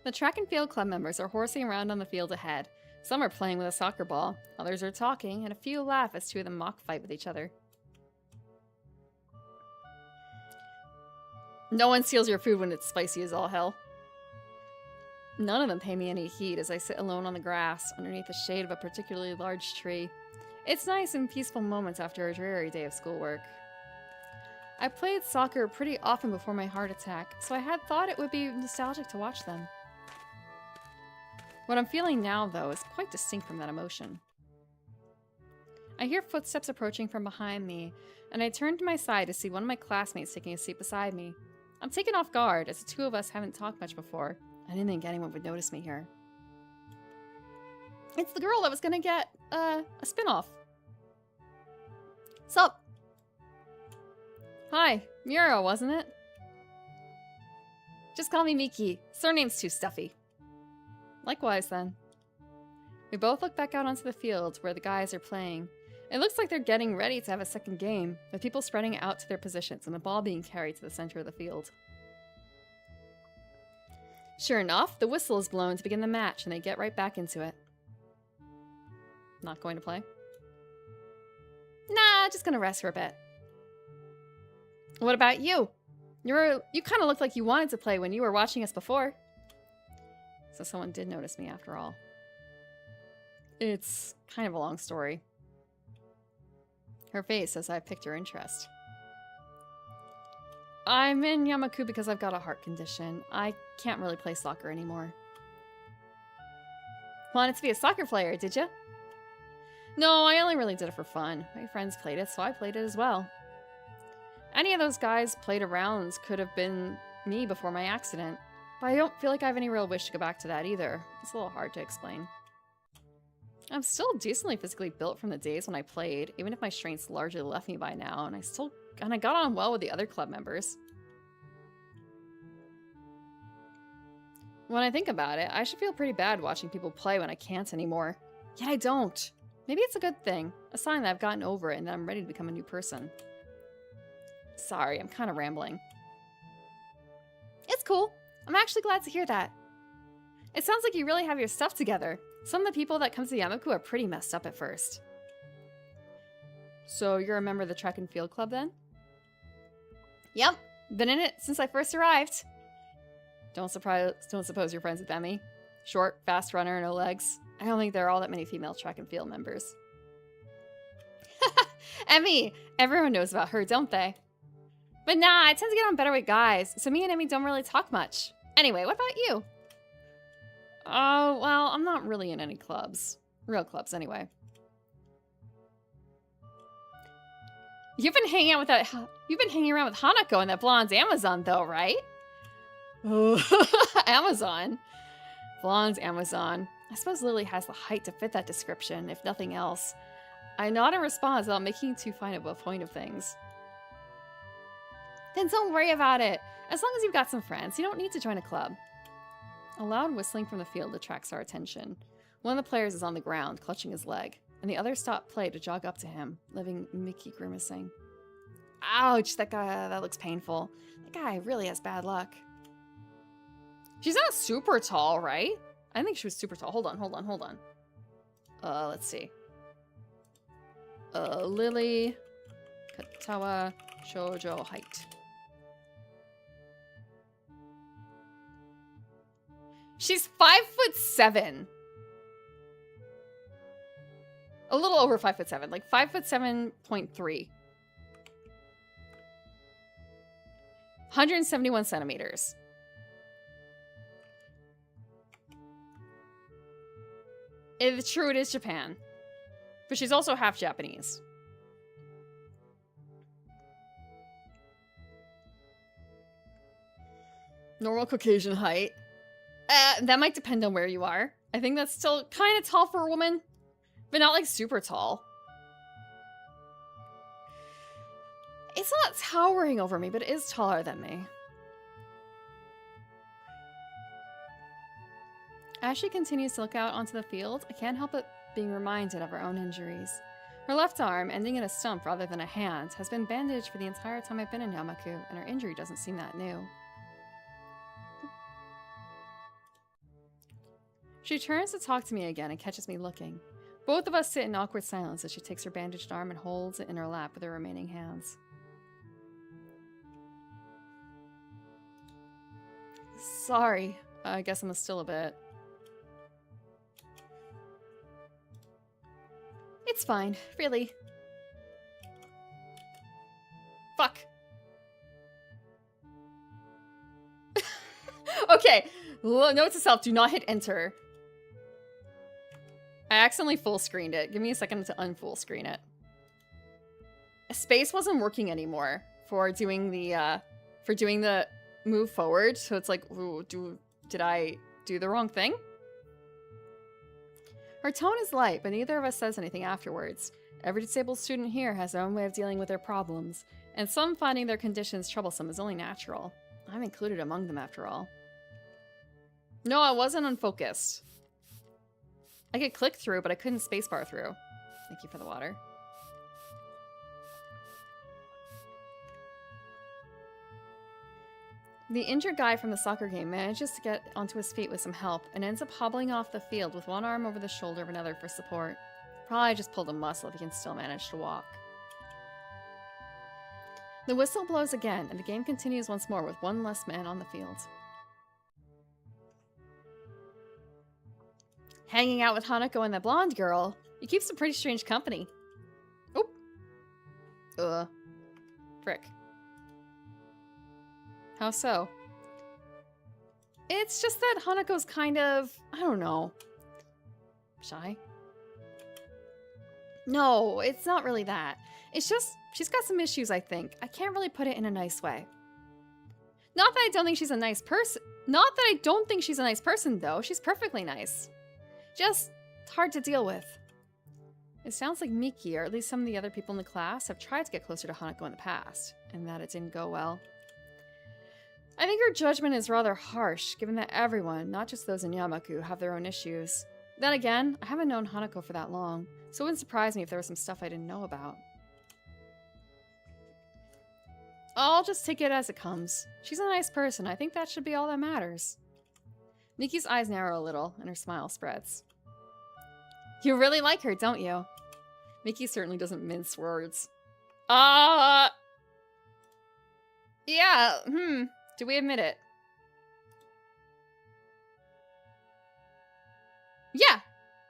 The track and field club members are horsing around on the field ahead. Some are playing with a soccer ball, others are talking, and a few laugh as two of them mock fight with each other. No one steals your food when it's spicy as all hell. None of them pay me any heed as I sit alone on the grass, underneath the shade of a particularly large tree. It's nice and peaceful moments after a dreary day of schoolwork. I played soccer pretty often before my heart attack, so I had thought it would be nostalgic to watch them. What I'm feeling now, though, is quite distinct from that emotion. I hear footsteps approaching from behind me, and I turn to my side to see one of my classmates taking a seat beside me. I'm taken off guard, as the two of us haven't talked much before. I didn't think anyone would notice me here. It's the girl that was gonna get, a spin-off. Sup? Hi, Muro, wasn't it? Just call me Miki. Surname's too stuffy. Likewise, then. We both look back out onto the field where the guys are playing. It looks like they're getting ready to have a second game, with people spreading out to their positions and the ball being carried to the center of the field. Sure enough, the whistle is blown to begin the match, and they get right back into it. Not going to play? Nah, just gonna rest for a bit. What about you? You kind of looked like you wanted to play when you were watching us before. So someone did notice me after all. It's kind of a long story. Her face says I picked her interest. I'm in Yamaku because I've got a heart condition. I can't really play soccer anymore. Wanted to be a soccer player, did you? No, I only really did it for fun. My friends played it, so I played it as well. Any of those guys played around could have been me before my accident. But I don't feel like I have any real wish to go back to that either. It's a little hard to explain. I'm still decently physically built from the days when I played, even if my strength's largely left me by now, and I got on well with the other club members. When I think about it, I should feel pretty bad watching people play when I can't anymore. Yet I don't. Maybe it's a good thing, a sign that I've gotten over it and that I'm ready to become a new person. Sorry, I'm kind of rambling. It's cool. I'm actually glad to hear that. It sounds like you really have your stuff together. Some of the people that come to Yamaku are pretty messed up at first. So you're a member of the track and field club then? Yep, been in it since I first arrived. Don't suppose you're friends with Emmy? Short, fast runner, no legs. I don't think there are all that many female track and field members. Emmy! Everyone knows about her, don't they? But nah, I tend to get on better with guys, so me and Emmy don't really talk much. Anyway, what about you? Oh, well, I'm not really in any clubs. Real clubs, anyway. You've been hanging around with Hanako and that blonde Amazon, though, right? Amazon. Blonde Amazon. I suppose Lily has the height to fit that description, if nothing else. I nod in response without making too fine of a point of things. Then don't worry about it. As long as you've got some friends, you don't need to join a club. A loud whistling from the field attracts our attention. One of the players is on the ground, clutching his leg, and the others stop play to jog up to him, leaving Mickey grimacing. Ouch, that guy, that looks painful. That guy really has bad luck. She's not super tall, right? I think she was super tall. Hold on. Let's see. Lily, Katawa, Shoujo, height. She's 5'7". A little over 5'7", like 5'7.3". 171 centimeters. It's true, it is Japan. But she's also half Japanese. Normal Caucasian height. That might depend on where you are. I think that's still kind of tall for a woman, but not like super tall. It's not towering over me, but it is taller than me. As she continues to look out onto the field, I can't help but being reminded of her own injuries. Her left arm, ending in a stump rather than a hand, has been bandaged for the entire time I've been in Yamaku, and her injury doesn't seem that new. She turns to talk to me again and catches me looking. Both of us sit in awkward silence as she takes her bandaged arm and holds it in her lap with her remaining hands. Sorry. I guess I'm still a bit. It's fine, really. Fuck. Okay, note to self, do not hit enter. I accidentally full screened it. Give me a second to unfull screen it. Space wasn't working anymore for doing the move forward, so it's like, ooh, did I do the wrong thing? Her tone is light, but neither of us says anything afterwards. Every disabled student here has their own way of dealing with their problems, and some finding their conditions troublesome is only natural. I'm included among them, after all. No, I wasn't unfocused. I could click through, but I couldn't spacebar through. Thank you for the water. The injured guy from the soccer game manages to get onto his feet with some help and ends up hobbling off the field with one arm over the shoulder of another for support. Probably just pulled a muscle if he can still manage to walk. The whistle blows again, and the game continues once more with one less man on the field. Hanging out with Hanako and the blonde girl, you keep some pretty strange company. Oop. Frick. How so? It's just that Hanako's kind of, I don't know, shy? No, it's not really that. It's just, she's got some issues, I think. I can't really put it in a nice way. Not that I don't think she's a nice person. Not that I don't think she's a nice person, though. She's perfectly nice. Just hard to deal with. It sounds like Miki, or at least some of the other people in the class, have tried to get closer to Hanako in the past, and that it didn't go well. I think her judgment is rather harsh, given that everyone, not just those in Yamaku, have their own issues. Then again, I haven't known Hanako for that long, so it wouldn't surprise me if there was some stuff I didn't know about. I'll just take it as it comes. She's a nice person. I think that should be all that matters. Miki's eyes narrow a little, and her smile spreads. You really like her, don't you? Miki certainly doesn't mince words. Yeah, do we admit it?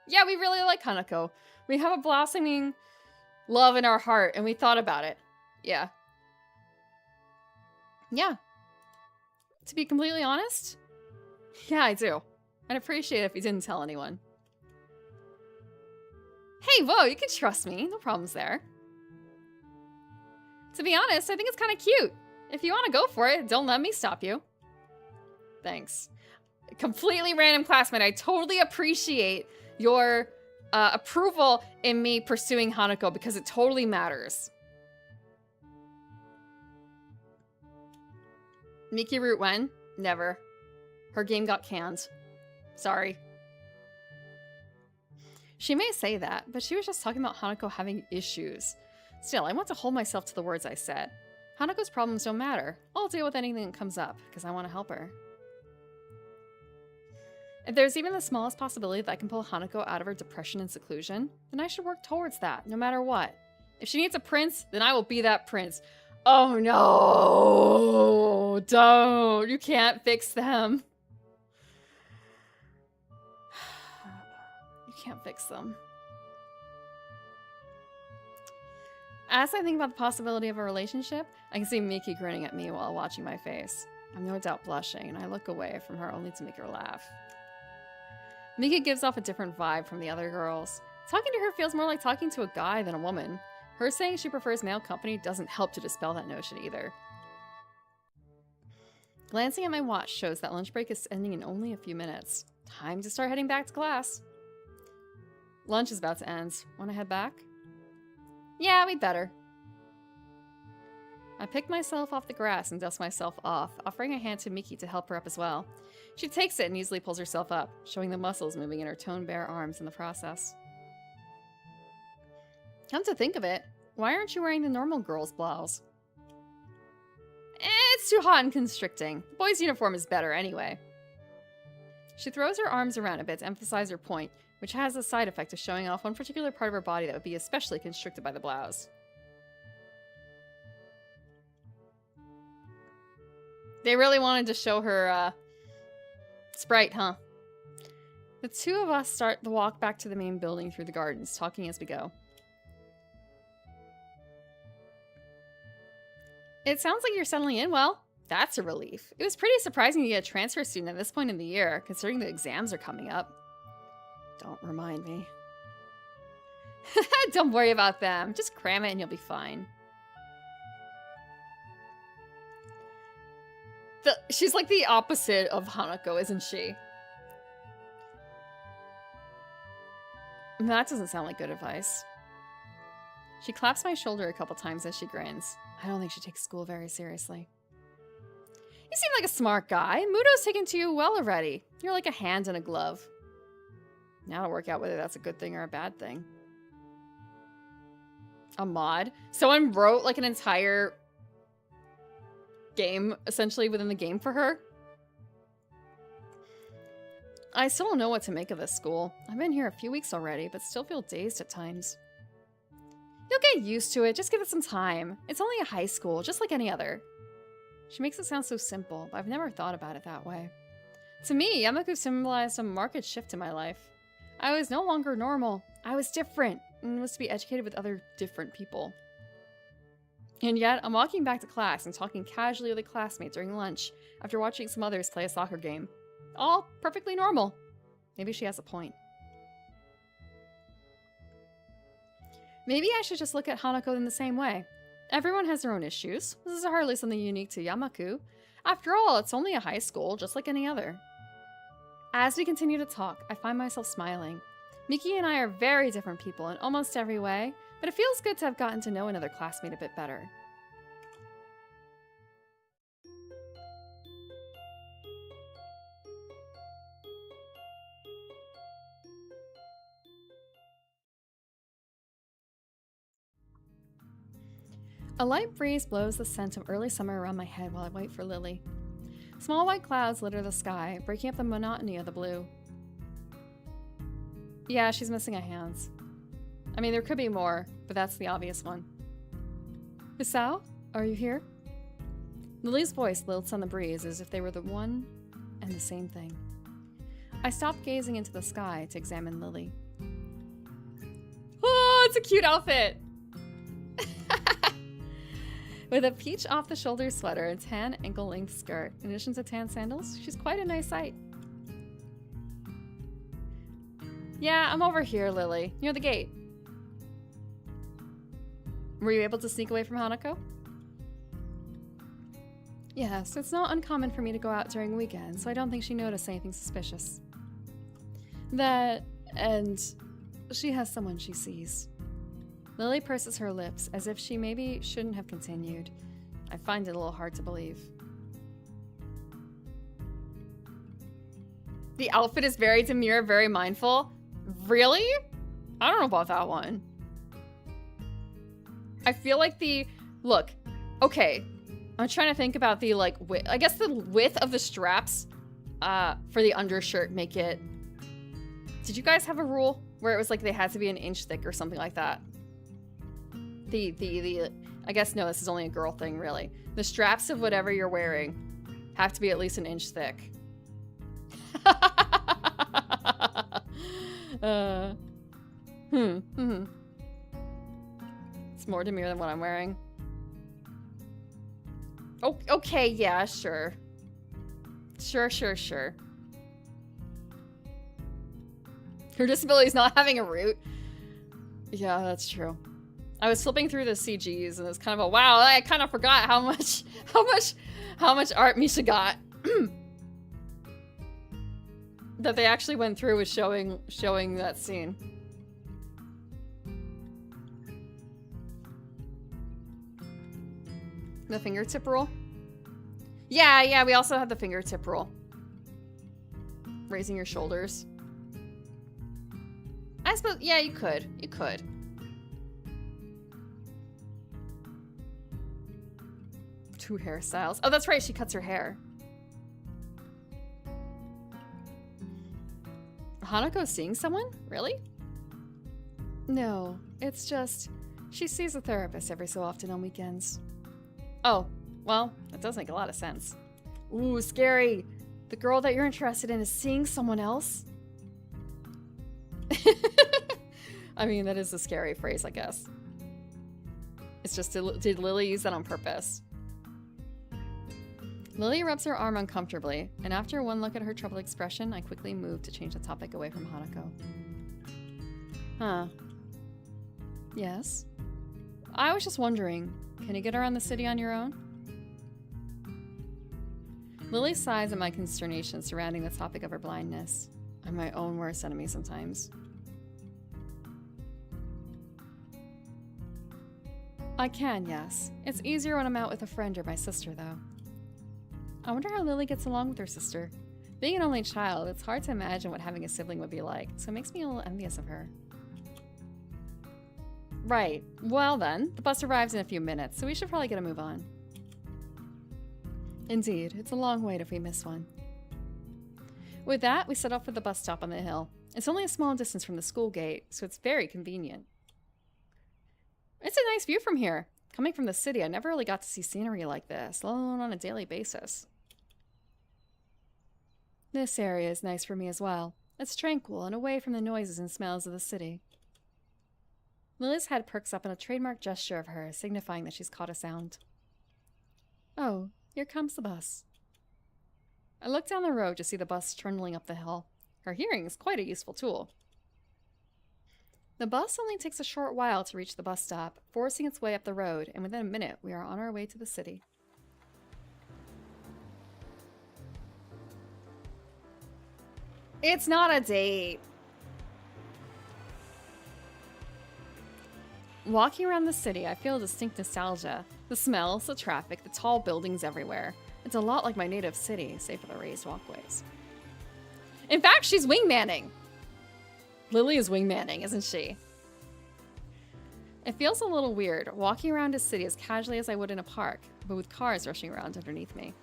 Yeah, we really like Hanako. We have a blossoming love in our heart, and we thought about it. Yeah. To be completely honest, yeah, I do. I'd appreciate it if you didn't tell anyone. Hey, whoa, you can trust me. No problems there. To be honest, I think it's kind of cute. If you want to go for it, don't let me stop you. Thanks. Completely random classmate. I totally appreciate your approval in me pursuing Hanako because it totally matters. Miki root when? Never. Her game got canned. Sorry. She may say that, but she was just talking about Hanako having issues. Still, I want to hold myself to the words I said. Hanako's problems don't matter. I'll deal with anything that comes up, because I want to help her. If there's even the smallest possibility that I can pull Hanako out of her depression and seclusion, then I should work towards that, no matter what. If she needs a prince, then I will be that prince. Oh no! Don't! You can't fix them. You can't fix them. As I think about the possibility of a relationship, I can see Miki grinning at me while watching my face. I'm no doubt blushing, and I look away from her only to make her laugh. Miki gives off a different vibe from the other girls. Talking to her feels more like talking to a guy than a woman. Her saying she prefers male company doesn't help to dispel that notion either. Glancing at my watch shows that lunch break is ending in only a few minutes. Time to start heading back to class. Lunch is about to end. Want to head back? Yeah, we'd better. I pick myself off the grass and dust myself off, offering a hand to Miki to help her up as well. She takes it and easily pulls herself up, showing the muscles moving in her toned bare arms in the process. Come to think of it, why aren't you wearing the normal girl's blouse? It's too hot and constricting. The boy's uniform is better anyway. She throws her arms around a bit to emphasize her point, which has the side effect of showing off one particular part of her body that would be especially constricted by the blouse. They really wanted to show her, sprite, huh? The two of us start the walk back to the main building through the gardens, talking as we go. It sounds like you're settling in well. That's a relief. It was pretty surprising to get a transfer student at this point in the year, considering the exams are coming up. Don't remind me. Don't worry about them. Just cram it and you'll be fine. She's like the opposite of Hanako, isn't she? That doesn't sound like good advice. She claps my shoulder a couple times as she grins. I don't think she takes school very seriously. You seem like a smart guy. Mudo's taken to you well already. You're like a hand in a glove. Now to work out whether that's a good thing or a bad thing. A mod? Someone wrote like an entire game, essentially, within the game for her? I still don't know what to make of this school. I've been here a few weeks already, but still feel dazed at times. You'll get used to it. Just give it some time. It's only a high school, just like any other. She makes it sound so simple, but I've never thought about it that way. To me, Yamaku symbolized a marked shift in my life. I was no longer normal. I was different, and was to be educated with other different people. And yet, I'm walking back to class and talking casually with a classmate during lunch after watching some others play a soccer game. All perfectly normal. Maybe she has a point. Maybe I should just look at Hanako in the same way. Everyone has their own issues. This is hardly something unique to Yamaku. After all, it's only a high school, just like any other. As we continue to talk, I find myself smiling. Miki and I are very different people in almost every way, but it feels good to have gotten to know another classmate a bit better. A light breeze blows the scent of early summer around my head while I wait for Lily. Small white clouds litter the sky, breaking up the monotony of the blue. Yeah, she's missing a hand. I mean, there could be more, but that's the obvious one. Hisao, are you here? Lily's voice lilts on the breeze as if they were the one and the same thing. I stop gazing into the sky to examine Lily. Oh, it's a cute outfit! With a peach off-the-shoulder sweater and tan ankle-length skirt, in addition to tan sandals, she's quite a nice sight. Yeah, I'm over here, Lily, near the gate. Were you able to sneak away from Hanako? Yes, it's not uncommon for me to go out during weekends, so I don't think she noticed anything suspicious. That, and she has someone she sees. Lily purses her lips as if she maybe shouldn't have continued. I find it a little hard to believe. The outfit is very demure, very mindful. Really? I don't know about that one. I feel like look, okay. I'm trying to think about the, like, I guess the width of the straps for the undershirt make it... Did you guys have a rule where it was like they had to be an inch thick or something like that? I guess, no, this is only a girl thing, really. The straps of whatever you're wearing have to be at least an inch thick. It's more demure than what I'm wearing. Oh, okay, yeah, sure. Sure. Her disability is not having a root. Yeah, that's true. I was flipping through the CGs and it's kind of a wow, I kind of forgot how much art Misha got. That they actually went through with showing that scene. The fingertip rule? Yeah, we also have the fingertip rule. Raising your shoulders. I suppose, yeah, you could. Two hairstyles. Oh, that's right, she cuts her hair. Hanako's seeing someone? Really? No, it's just she sees a therapist every so often on weekends. Oh, well, that does make a lot of sense. Ooh, scary. The girl that you're interested in is seeing someone else? I mean, that is a scary phrase, I guess. It's just, did Lily use that on purpose? Lily rubs her arm uncomfortably, and after one look at her troubled expression, I quickly move to change the topic away from Hanako. Huh. Yes? I was just wondering, can you get around the city on your own? Lily sighs at my consternation surrounding the topic of her blindness. I'm my own worst enemy sometimes. I can, yes. It's easier when I'm out with a friend or my sister, though. I wonder how Lily gets along with her sister. Being an only child, it's hard to imagine what having a sibling would be like, so it makes me a little envious of her. Right. Well then, the bus arrives in a few minutes, so we should probably get a move on. Indeed, it's a long wait if we miss one. With that, we set off for the bus stop on the hill. It's only a small distance from the school gate, so it's very convenient. It's a nice view from here. Coming from the city, I never really got to see scenery like this, let alone on a daily basis. This area is nice for me as well. It's tranquil and away from the noises and smells of the city. Lily's head perks up in a trademark gesture of hers, signifying that she's caught a sound. Oh, here comes the bus. I look down the road to see the bus trundling up the hill. Her hearing is quite a useful tool. The bus only takes a short while to reach the bus stop, forcing its way up the road, and within a minute we are on our way to the city. It's not a date. Walking around the city, I feel a distinct nostalgia. The smells, the traffic, the tall buildings everywhere. It's a lot like my native city, save for the raised walkways. In fact, she's wingmanning. Lily is wingmanning, isn't she? It feels a little weird, walking around a city as casually as I would in a park, but with cars rushing around underneath me.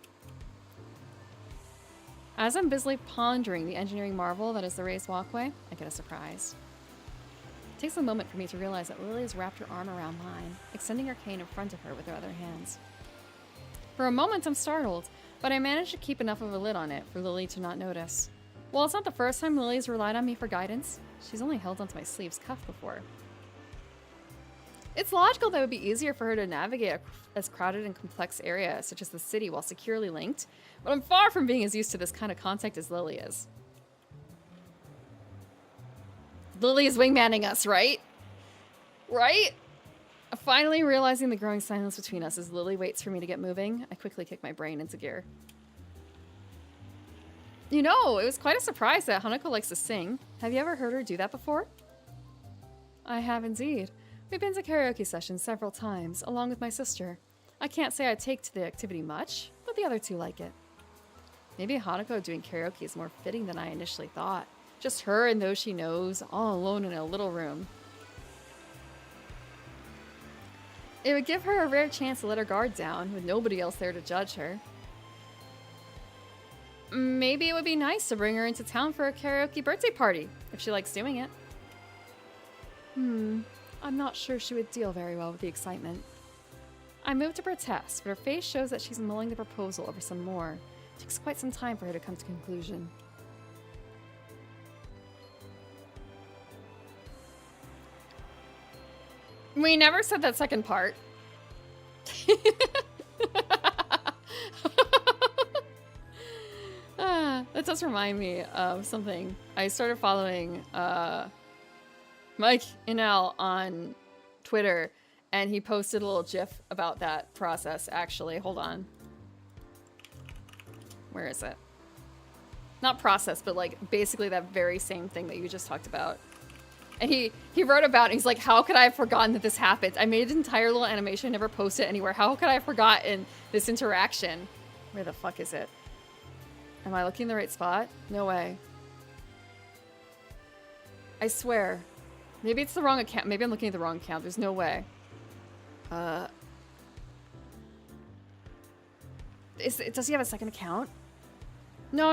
As I'm busily pondering the engineering marvel that is the raised walkway, I get a surprise. It takes a moment for me to realize that Lily has wrapped her arm around mine, extending her cane in front of her with her other hands. For a moment, I'm startled, but I manage to keep enough of a lid on it for Lily to not notice. While it's not the first time Lily's relied on me for guidance, she's only held onto my sleeve's cuff before. It's logical that it would be easier for her to navigate a crowded and complex area such as the city while securely linked, but I'm far from being as used to this kind of contact as Lily is. Lily is wingmanning us, right? Right? Finally realizing the growing silence between us as Lily waits for me to get moving, I quickly kick my brain into gear. You know, it was quite a surprise that Hanako likes to sing. Have you ever heard her do that before? I have indeed. We've been to karaoke sessions several times, along with my sister. I can't say I take to the activity much, but the other two like it. Maybe Hanako doing karaoke is more fitting than I initially thought. Just her and those she knows, all alone in a little room. It would give her a rare chance to let her guard down, with nobody else there to judge her. Maybe it would be nice to bring her into town for a karaoke birthday party, if she likes doing it. I'm not sure she would deal very well with the excitement. I moved to protest, but her face shows that she's mulling the proposal over some more. It takes quite some time for her to come to conclusion. We never said that second part. That does remind me of something. I started following Mike Inel on Twitter, and he posted a little GIF about that process, actually. Hold on. Where is it? Not process, but like basically that very same thing that you just talked about. And he wrote about it. He's like, how could I have forgotten that this happened? I made an entire little animation, never posted it anywhere. How could I have forgotten this interaction? Where the fuck is it? Am I looking in the right spot? No way. I swear. Maybe it's the wrong account. Maybe I'm looking at the wrong account. There's no way. Does he have a second account? No.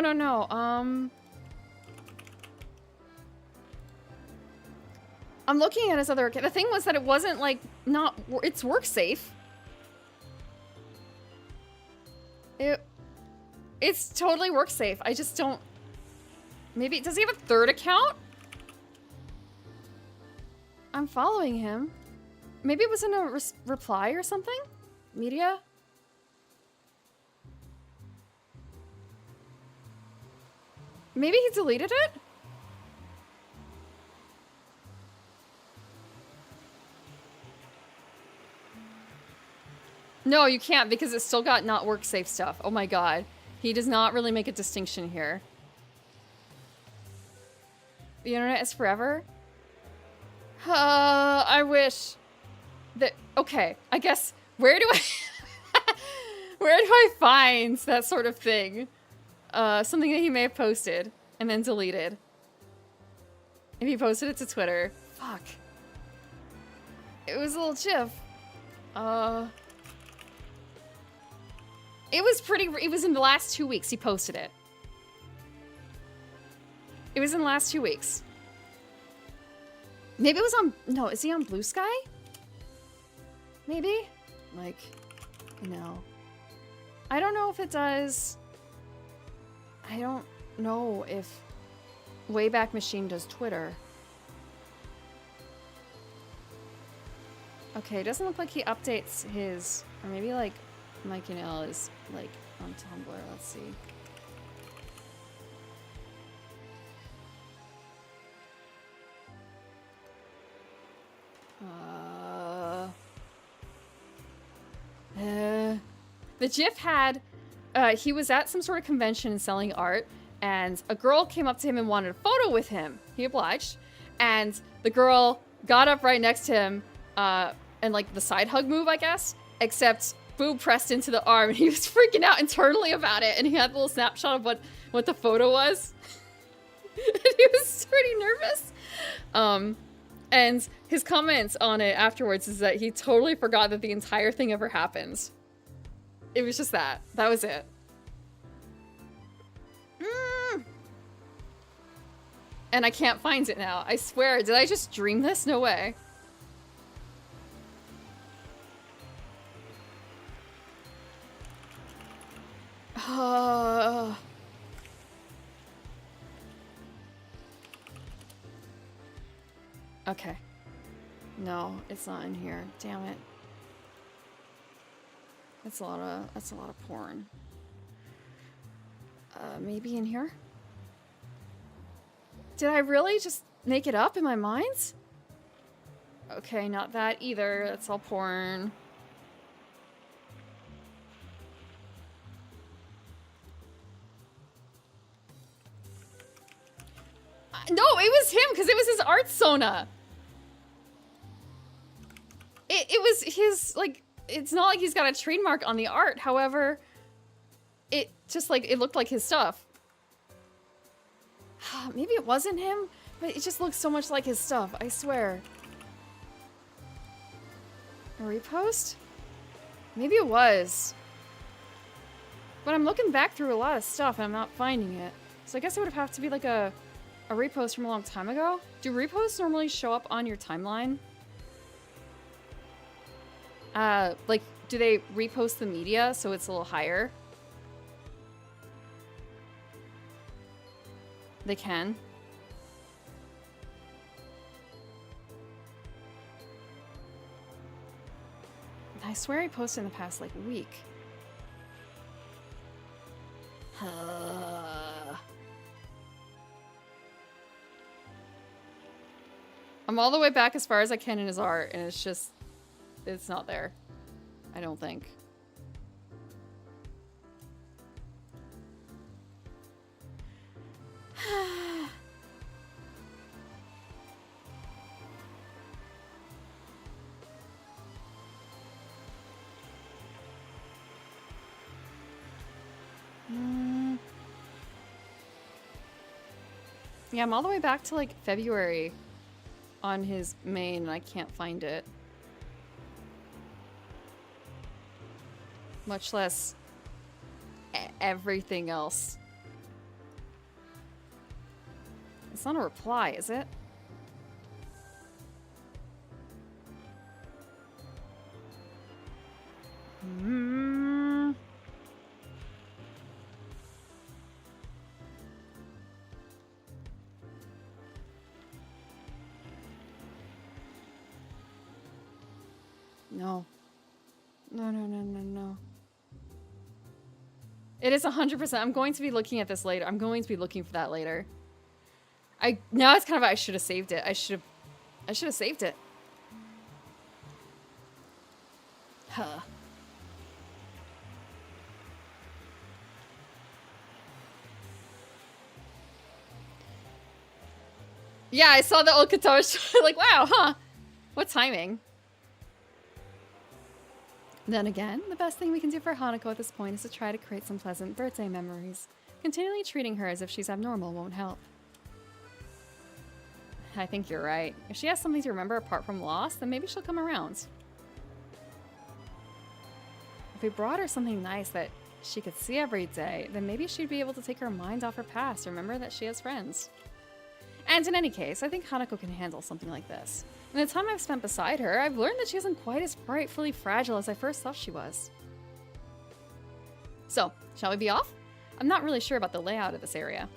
I'm looking at his other account. The thing was that it wasn't like it's work safe. It's totally work safe. I just don't. Maybe does he have a third account? I'm following him. Maybe it was in a reply or something? Media? Maybe he deleted it? No, you can't because it's still got not work safe stuff. Oh my god. He does not really make a distinction here. The internet is forever? I wish that, okay, I guess, where do I find that sort of thing? Something that he may have posted and then deleted. If he posted it to Twitter. Fuck. It was a little GIF. It was in the last 2 weeks he posted it. It was in the last 2 weeks. Maybe it was on, no, is he on Blue Sky? Maybe? Like, no. I don't know if it does. I don't know if Wayback Machine does Twitter. Okay, it doesn't look like he updates his, or maybe like Mike Inel is like on Tumblr. Let's see. The GIF had, he was at some sort of convention selling art, and a girl came up to him and wanted a photo with him. He obliged, and the girl got up right next to him, and like the side hug move, I guess, except boob pressed into the arm, and he was freaking out internally about it, and he had a little snapshot of what the photo was. And he was pretty nervous. And his comments on it afterwards is that he totally forgot that the entire thing ever happened. It was just that. That was it. And I can't find it now. I swear, did I just dream this? No way. Okay. No, it's not in here. Damn it. That's a lot of porn. Maybe in here? Did I really just make it up in my mind? Okay, not that either. That's all porn. No, it was him, because it was his art Sona. It was his, like, it's not like he's got a trademark on the art. However, it just, like, it looked like his stuff. Maybe it wasn't him, but it just looks so much like his stuff, I swear. A repost? Maybe it was. But I'm looking back through a lot of stuff and I'm not finding it. So I guess it would have to be like a repost from a long time ago. Do reposts normally show up on your timeline? Like, do they repost the media so it's a little higher? They can. I swear he posted in the past, like, week. I'm all the way back as far as I can in his art, and it's just... it's not there. I don't think. Yeah, I'm all the way back to like February on his main and I can't find it. Much less everything else. It's not a reply, is it? No. No. It is 100%. I'm going to be looking at this later. I'm going to be looking for that later. Now it's kind of, I should have saved it. I should have saved it. Huh. Yeah, I saw the old Katawa show. Like, wow, huh? What timing? Then again, the best thing we can do for Hanako at this point is to try to create some pleasant birthday memories. Continually treating her as if she's abnormal won't help. I think you're right. If she has something to remember apart from loss, then maybe she'll come around. If we brought her something nice that she could see every day, then maybe she'd be able to take her mind off her past, remember that she has friends. And in any case, I think Hanako can handle something like this. In the time I've spent beside her, I've learned that she isn't quite as frightfully fragile as I first thought she was. So, shall we be off? I'm not really sure about the layout of this area.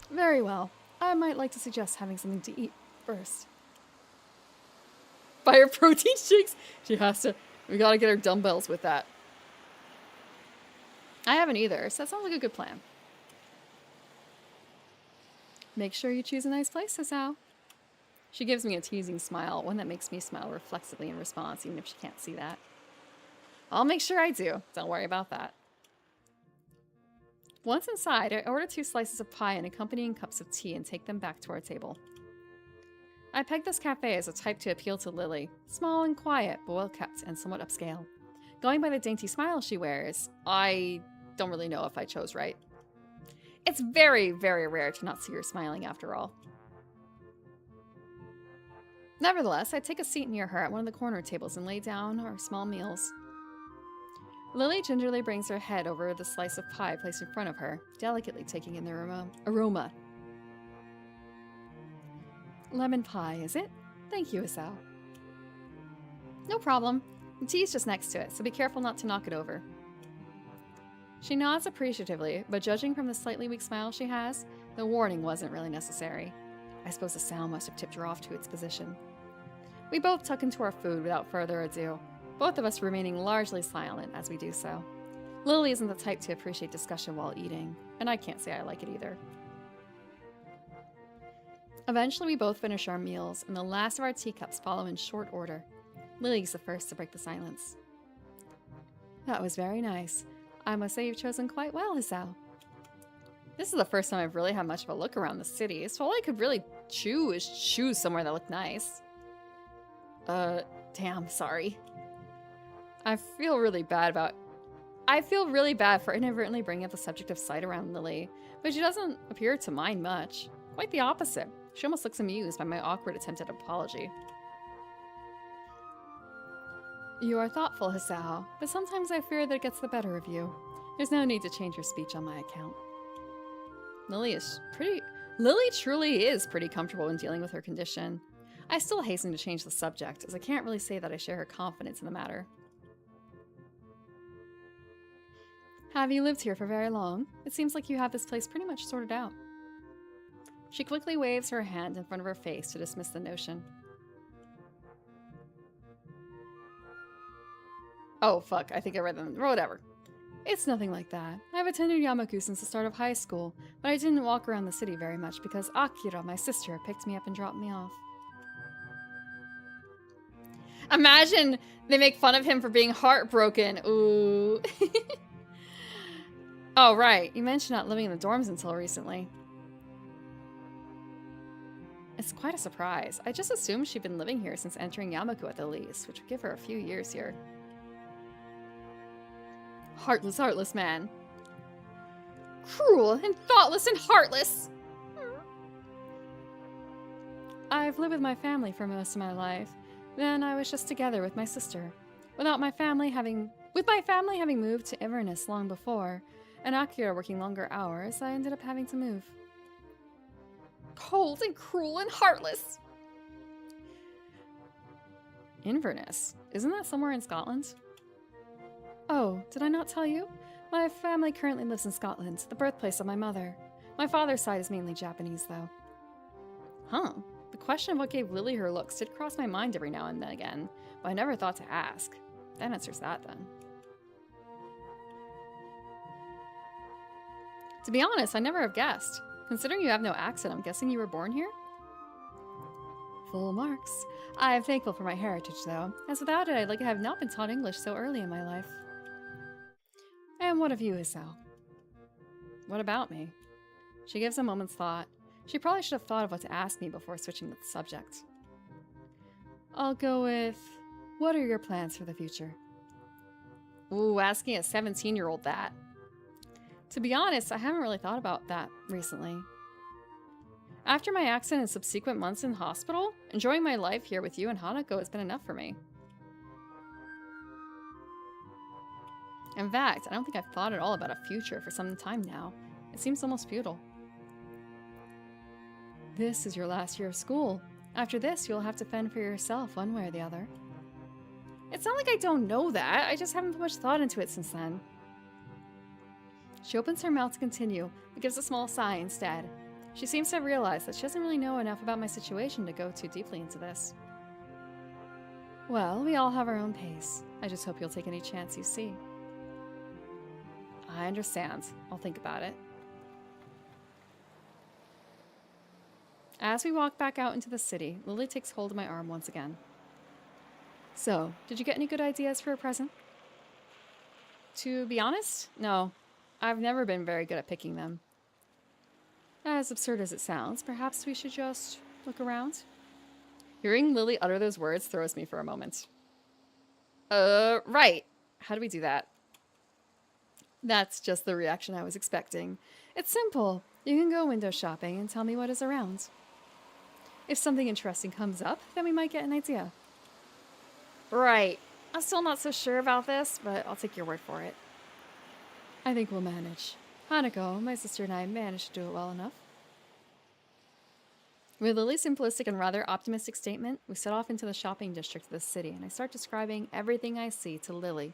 Very well. I might like to suggest having something to eat first. Buy her protein shakes? She has to. We gotta get her dumbbells with that. I haven't either, so that sounds like a good plan. Make sure you choose a nice place, Sasao. She gives me a teasing smile, one that makes me smile reflexively in response, even if she can't see that. I'll make sure I do. Don't worry about that. Once inside, I order 2 slices of pie and accompanying cups of tea and take them back to our table. I pegged this cafe as a type to appeal to Lily. Small and quiet, but well kept and somewhat upscale. Going by the dainty smile she wears, I don't really know if I chose right. It's very, very rare to not see her smiling after all. Nevertheless, I take a seat near her at one of the corner tables and lay down our small meals. Lily gingerly brings her head over the slice of pie placed in front of her, delicately taking in the aroma. Lemon pie, is it? Thank you, Isao. No problem. The tea's just next to it, so be careful not to knock it over. She nods appreciatively, but judging from the slightly weak smile she has, the warning wasn't really necessary. I suppose the sound must have tipped her off to its position. We both tuck into our food without further ado, both of us remaining largely silent as we do so. Lily isn't the type to appreciate discussion while eating, and I can't say I like it either. Eventually, we both finish our meals, and the last of our teacups follow in short order. Lily's the first to break the silence. That was very nice. I must say you've chosen quite well, Isao. This is the first time I've really had much of a look around the city, so all I could really choose somewhere that looked nice. Damn, sorry. I feel really bad for inadvertently bringing up the subject of sight around Lily, but she doesn't appear to mind much. Quite the opposite. She almost looks amused by my awkward attempt at apology. You are thoughtful, Hisao, but sometimes I fear that it gets the better of you. There's no need to change your speech on my account. Lily truly is pretty comfortable in dealing with her condition. I still hasten to change the subject, as I can't really say that I share her confidence in the matter. Have you lived here for very long? It seems like you have this place pretty much sorted out. She quickly waves her hand in front of her face to dismiss the notion. Oh, fuck, I think I read them. Whatever. It's nothing like that. I've attended Yamaku since the start of high school, but I didn't walk around the city very much because Akira, my sister, picked me up and dropped me off. Imagine they make fun of him for being heartbroken. Ooh. Oh, right. You mentioned not living in the dorms until recently. It's quite a surprise. I just assumed she'd been living here since entering Yamaku at the least, which would give her a few years here. Heartless man. Cruel and thoughtless and heartless. I've lived with my family for most of my life. Then I was just together with my sister. With my family having moved to Inverness long before, and Akira working longer hours, I ended up having to move. Cold and cruel and heartless. Inverness? Isn't that somewhere in Scotland? Oh, did I not tell you? My family currently lives in Scotland, the birthplace of my mother. My father's side is mainly Japanese, though. Huh. The question of what gave Lily her looks did cross my mind every now and then again, but I never thought to ask. That answers that, then. To be honest, I never have guessed. Considering you have no accent, I'm guessing you were born here? Full marks. I am thankful for my heritage, though, as without it, I'd have not been taught English so early in my life. And what of you, Isao? What about me? She gives a moment's thought. She probably should have thought of what to ask me before switching to the subject. I'll go with, what are your plans for the future? Ooh, asking a 17-year-old that. To be honest, I haven't really thought about that recently. After my accident and subsequent months in the hospital, enjoying my life here with you and Hanako has been enough for me. In fact, I don't think I've thought at all about a future for some time now. It seems almost futile. This is your last year of school. After this, you'll have to fend for yourself one way or the other. It's not like I don't know that. I just haven't put much thought into it since then. She opens her mouth to continue, but gives a small sigh instead. She seems to have realized that she doesn't really know enough about my situation to go too deeply into this. Well, we all have our own pace. I just hope you'll take any chance you see. I understand. I'll think about it. As we walk back out into the city, Lily takes hold of my arm once again. So, did you get any good ideas for a present? To be honest, no. I've never been very good at picking them. As absurd as it sounds, perhaps we should just look around? Hearing Lily utter those words throws me for a moment. Right. How do we do that? That's just the reaction I was expecting. It's simple. You can go window shopping and tell me what is around. If something interesting comes up, then we might get an idea. Right. I'm still not so sure about this, but I'll take your word for it. I think we'll manage. Hanako, my sister, and I managed to do it well enough. With Lily's simplistic and rather optimistic statement, we set off into the shopping district of the city, and I start describing everything I see to Lily.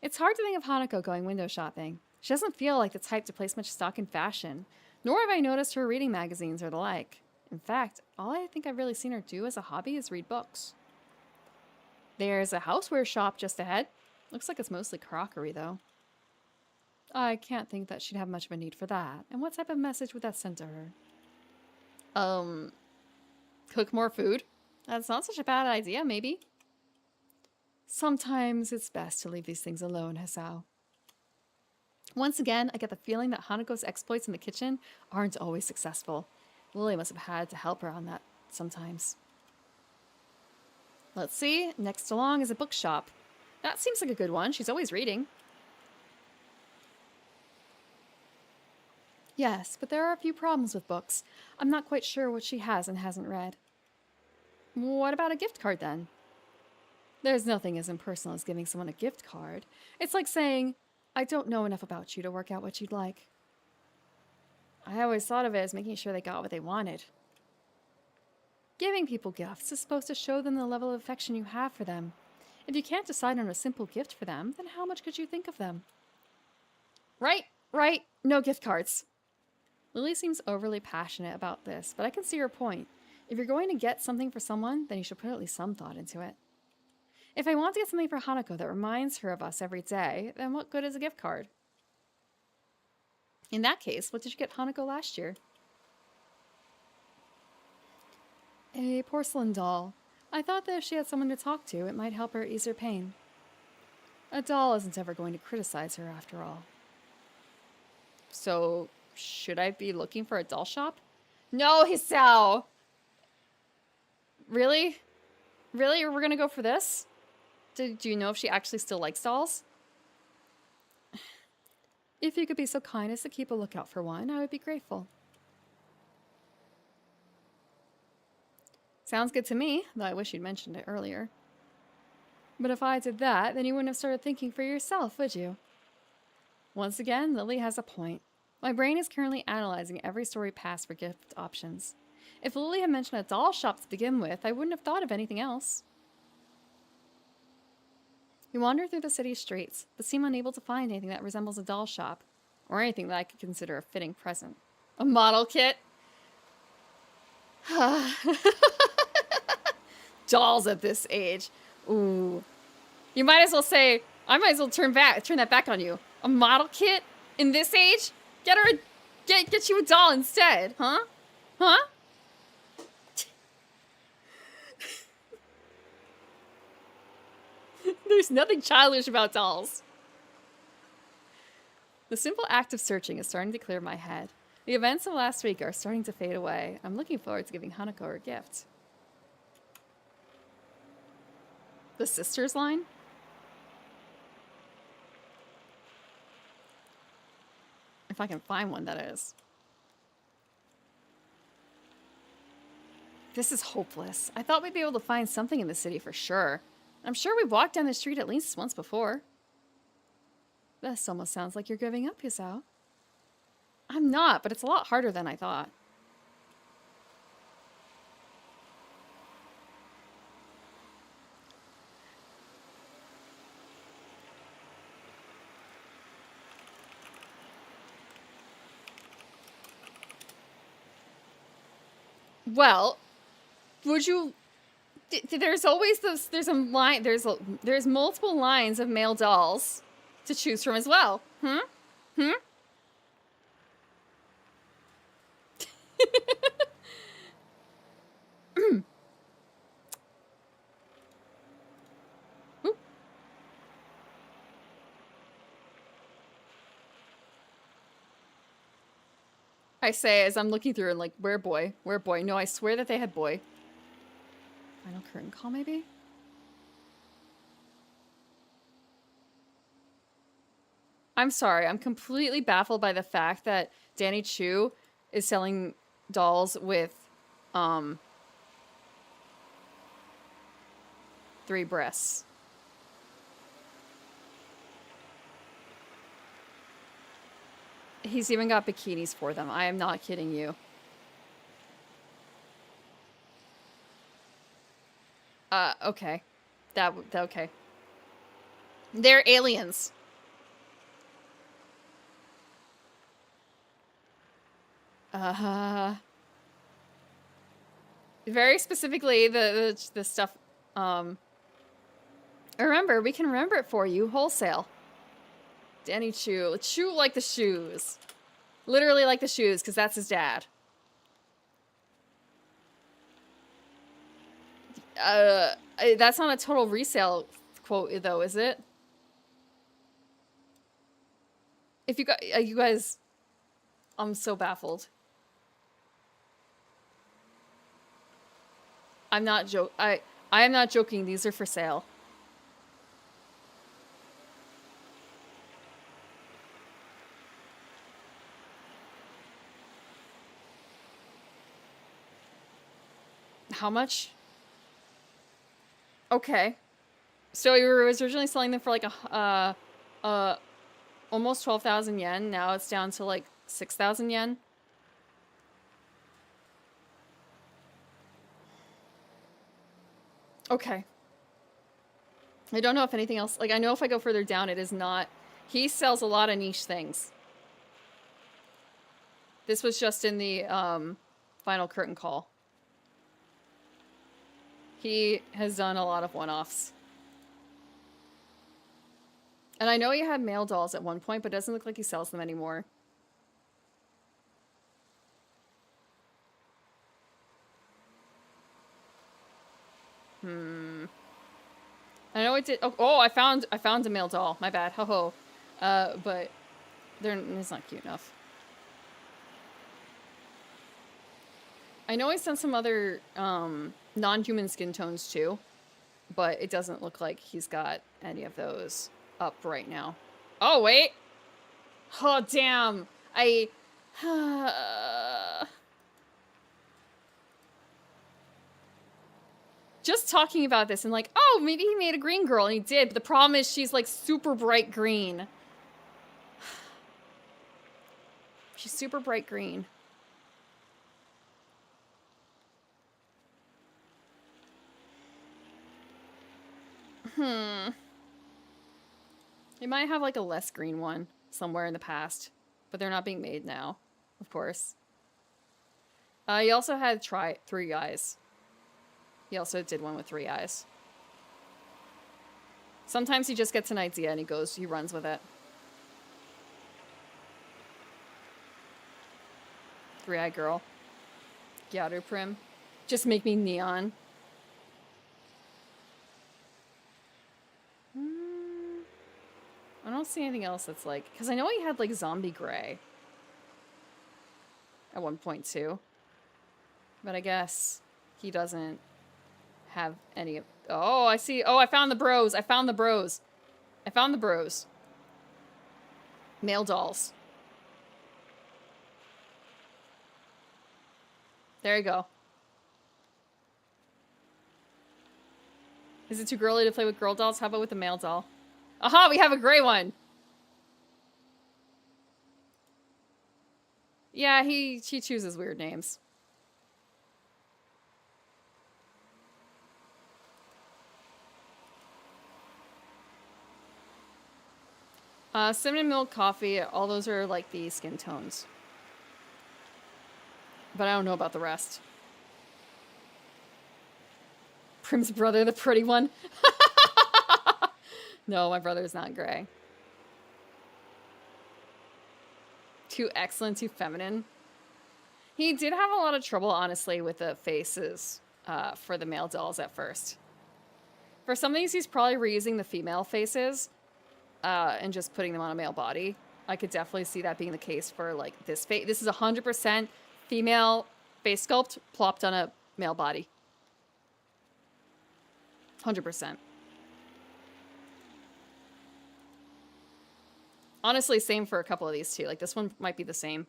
It's hard to think of Hanako going window shopping. She doesn't feel like the type to place much stock in fashion, nor have I noticed her reading magazines or the like. In fact, all I think I've really seen her do as a hobby is read books. There's a houseware shop just ahead. Looks like it's mostly crockery, though. I can't think that she'd have much of a need for that. And what type of message would that send to her? Cook more food? That's not such a bad idea, maybe. Sometimes it's best to leave these things alone, Hisao. Once again, I get the feeling that Hanako's exploits in the kitchen aren't always successful. Lily must have had to help her on that sometimes. Let's see. Next along is a bookshop. That seems like a good one. She's always reading. Yes, but there are a few problems with books. I'm not quite sure what she has and hasn't read. What about a gift card, then? There's nothing as impersonal as giving someone a gift card. It's like saying, I don't know enough about you to work out what you'd like. I always thought of it as making sure they got what they wanted. Giving people gifts is supposed to show them the level of affection you have for them. If you can't decide on a simple gift for them, then how much could you think of them? Right. No gift cards. Lily seems overly passionate about this, but I can see her point. If you're going to get something for someone, then you should put at least some thought into it. If I want to get something for Hanako that reminds her of us every day, then what good is a gift card? In that case, what did you get Hanako last year? A porcelain doll. I thought that if she had someone to talk to, it might help her ease her pain. A doll isn't ever going to criticize her after all. So, should I be looking for a doll shop? No, Hisao! Really? Really? We're gonna go for this? Do you know if she actually still likes dolls? If you could be so kind as to keep a lookout for one, I would be grateful. Sounds good to me, though I wish you'd mentioned it earlier. But if I did that, then you wouldn't have started thinking for yourself, would you? Once again, Lily has a point. My brain is currently analyzing every story passed for gift options. If Lily had mentioned a doll shop to begin with, I wouldn't have thought of anything else. We wander through the city streets, but seem unable to find anything that resembles a doll shop, or anything that I could consider a fitting present. A model kit? Dolls at this age. Ooh. You might as well say, I might as well turn that back on you. A model kit? In this age? Get you a doll instead, huh? Huh? There's nothing childish about dolls. The simple act of searching is starting to clear my head. The events of last week are starting to fade away. I'm looking forward to giving Hanako her gift. The sisters line? If I can find one, that is. This is hopeless. I thought we'd be able to find something in the city for sure. I'm sure we've walked down the street at least once before. This almost sounds like you're giving up, Hisao. I'm not, but it's a lot harder than I thought. Well, would you... There's always this... There's a line... There's multiple lines of male dolls to choose from as well. Hmm? I say as I'm looking through and like, where boy? Where boy? No, I swear that they had boy. Final curtain call, maybe? I'm sorry. I'm completely baffled by the fact that Danny Chu is selling dolls with, 3 breasts. He's even got bikinis for them. I am not kidding you. Okay. Okay. They're aliens. Very specifically, the stuff, remember, we can remember it for you, wholesale. Danny Chu. Chu like the shoes. Literally like the shoes, because that's his dad. That's not a total resale quote, though, is it? If you guys, I'm so baffled. I am not joking. These are for sale. How much? Okay. So you were originally selling them for like almost 12,000 yen. Now it's down to like 6,000 yen. Okay. I don't know if anything else, like I know if I go further down, it is not, he sells a lot of niche things. This was just in the final curtain call. He has done a lot of one-offs. And I know he had male dolls at one point, but it doesn't look like he sells them anymore. I know it did. Oh, I found a male doll. My bad. Ho ho. But it's not cute enough. I know he's done some other non-human skin tones too, but it doesn't look like he's got any of those up right now. Oh wait. Oh damn. Just talking about this and like, oh, maybe he made a green girl, and he did, but the problem is she's like super bright green. She's super bright green. They might have like a less green one somewhere in the past, but they're not being made now, of course. He also had 3 eyes. He also did one with 3 eyes. Sometimes he just gets an idea and he runs with it. 3-eyed girl. Gyaru Prim. Just make me neon. I don't see anything else that's like... Because I know he had like zombie gray. At one point too. But I guess he doesn't have any of... Oh, I see. Oh, I found the bros. I found the bros. Male dolls. There you go. Is it too girly to play with girl dolls? How about with a male doll? Aha, we have a gray one. Yeah, he chooses weird names. Cinnamon milk coffee, all those are like the skin tones. But I don't know about the rest. Prim's brother, the pretty one. No, my brother's not gray. Too excellent, too feminine. He did have a lot of trouble, honestly, with the faces for the male dolls at first. For some of these, he's probably reusing the female faces and just putting them on a male body. I could definitely see that being the case for like this face. This is 100% female face sculpt plopped on a male body. 100%. Honestly, same for a couple of these too. Like this one might be the same.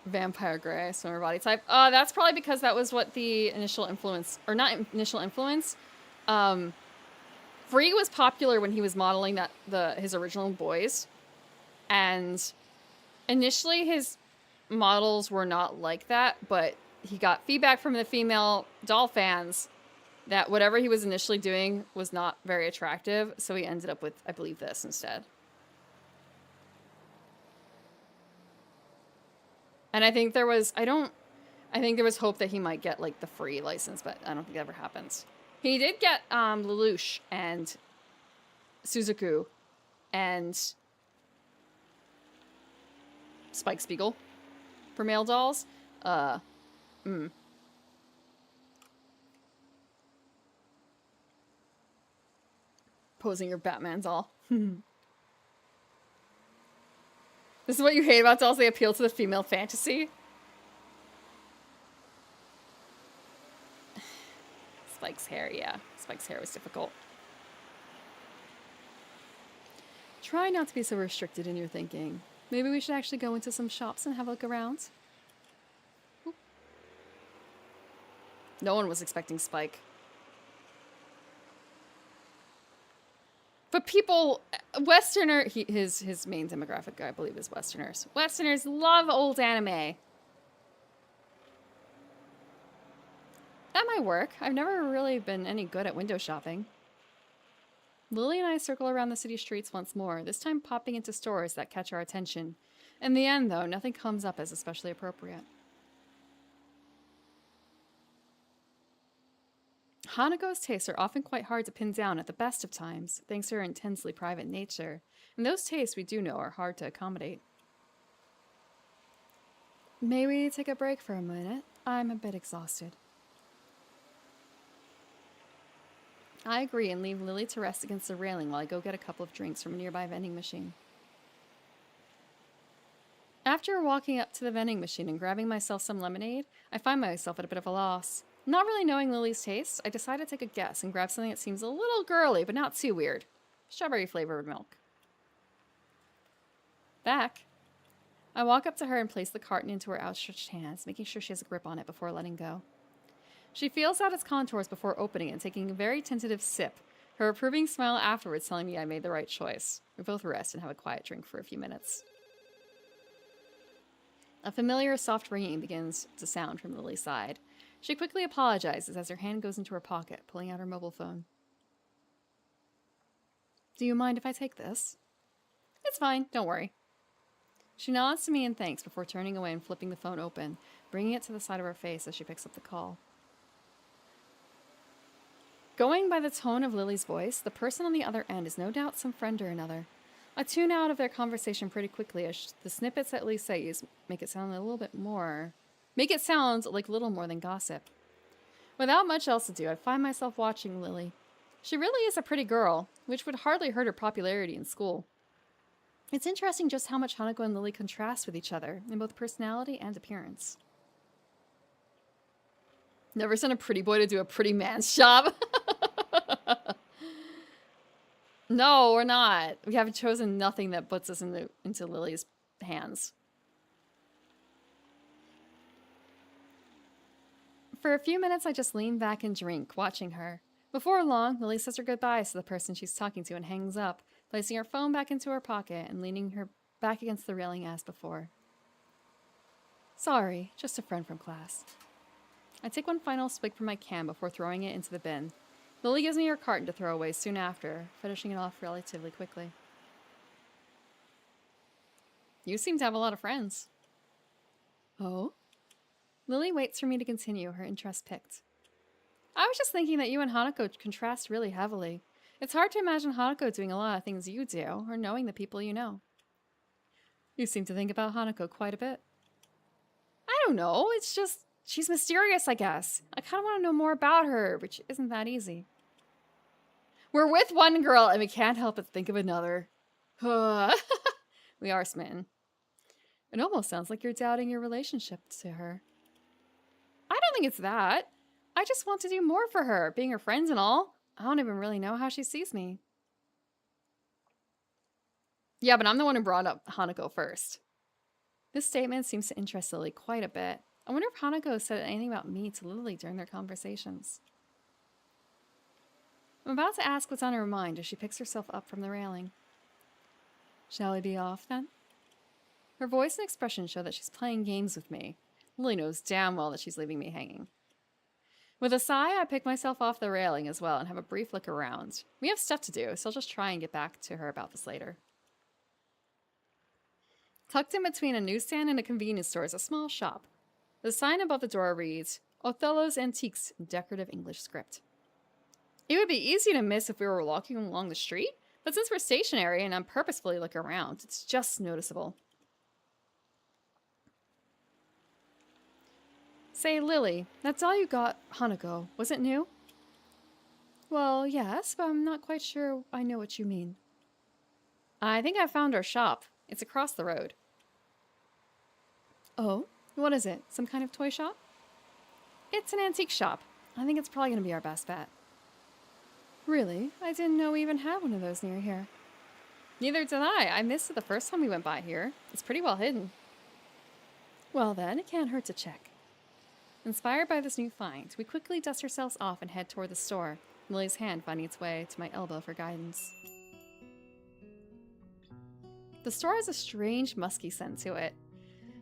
Vampire gray, swimmer body type. That's probably because that was what the initial influence, or not initial influence. Free was popular when he was modeling his original boys, and initially his models were not like that, but he got feedback from the female doll fans that whatever he was initially doing was not very attractive, so he ended up with, I believe, this instead. And I think there was, I think there was hope that he might get, like, the free license, but I don't think that ever happens. He did get, Lelouch and Suzaku and Spike Spiegel for male dolls. Posing your Batman doll. This is what you hate about dolls. They appeal to the female fantasy. Spike's hair, yeah. Spike's hair was difficult. Try not to be so restricted in your thinking. Maybe we should actually go into some shops and have a look around. Oop. No one was expecting Spike. But people, his main demographic, I believe, is Westerners. Westerners love old anime. That might work. I've never really been any good at window shopping. Lily and I circle around the city streets once more, this time popping into stores that catch our attention. In the end, though, nothing comes up as especially appropriate. Hanako's tastes are often quite hard to pin down at the best of times, thanks to her intensely private nature, and those tastes we do know are hard to accommodate. May we take a break for a minute? I'm a bit exhausted. I agree and leave Lily to rest against the railing while I go get a couple of drinks from a nearby vending machine. After walking up to the vending machine and grabbing myself some lemonade, I find myself at a bit of a loss. Not really knowing Lily's taste, I decide to take a guess and grab something that seems a little girly, but not too weird. Strawberry flavored milk. Back. I walk up to her and place the carton into her outstretched hands, making sure she has a grip on it before letting go. She feels out its contours before opening it and taking a very tentative sip, her approving smile afterwards telling me I made the right choice. We both rest and have a quiet drink for a few minutes. A familiar soft ringing begins to sound from Lily's side. She quickly apologizes as her hand goes into her pocket, pulling out her mobile phone. Do you mind if I take this? It's fine, don't worry. She nods to me in thanks before turning away and flipping the phone open, bringing it to the side of her face as she picks up the call. Going by the tone of Lily's voice, the person on the other end is no doubt some friend or another. I tune out of their conversation pretty quickly as the snippets that Lisa use make it sound like a little more than gossip. Without much else to do, I find myself watching Lily. She really is a pretty girl, which would hardly hurt her popularity in school. It's interesting just how much Hanako and Lily contrast with each other, in both personality and appearance. Never send a pretty boy to do a pretty man's job. No, we're not. We have chosen nothing that puts us into Lily's hands. For a few minutes, I just lean back and drink, watching her. Before long, Lily says her goodbyes to the person she's talking to and hangs up, placing her phone back into her pocket and leaning her back against the railing as before. Sorry, just a friend from class. I take one final swig from my can before throwing it into the bin. Lily gives me her carton to throw away soon after, finishing it off relatively quickly. You seem to have a lot of friends. Oh? Lily waits for me to continue, her interest piqued. I was just thinking that you and Hanako contrast really heavily. It's hard to imagine Hanako doing a lot of things you do, or knowing the people you know. You seem to think about Hanako quite a bit. I don't know, it's just She's mysterious, I guess. I kind of want to know more about her, which isn't that easy. We're with one girl and we can't help but think of another. We are smitten. It almost sounds like you're doubting your relationship to her. I don't think it's that. I just want to do more for her, being her friends and all. I don't even really know how she sees me. Yeah, but I'm the one who brought up Hanako first. This statement seems to interest Lily quite a bit. I wonder if Hanako said anything about me to Lily during their conversations. I'm about to ask what's on her mind as she picks herself up from the railing. Shall we be off, then? Her voice and expression show that she's playing games with me. Lily knows damn well that she's leaving me hanging. With a sigh, I pick myself off the railing as well and have a brief look around. We have stuff to do, so I'll just try and get back to her about this later. Tucked in between a newsstand and a convenience store is a small shop. The sign above the door reads, Othello's Antiques in decorative English script. It would be easy to miss if we were walking along the street, but since we're stationary and I'm purposefully looking around, it's just noticeable. Say, Lily, that's all you got, Hanako. Was it new? Well, yes, but I'm not quite sure I know what you mean. I think I found our shop. It's across the road. Oh? What is it? Some kind of toy shop? It's an antique shop. I think it's probably going to be our best bet. Really? I didn't know we even had one of those near here. Neither did I. I missed it the first time we went by here. It's pretty well hidden. Well then, it can't hurt to check. Inspired by this new find, we quickly dust ourselves off and head toward the store, Lily's hand finding its way to my elbow for guidance. The store has a strange, musky scent to it.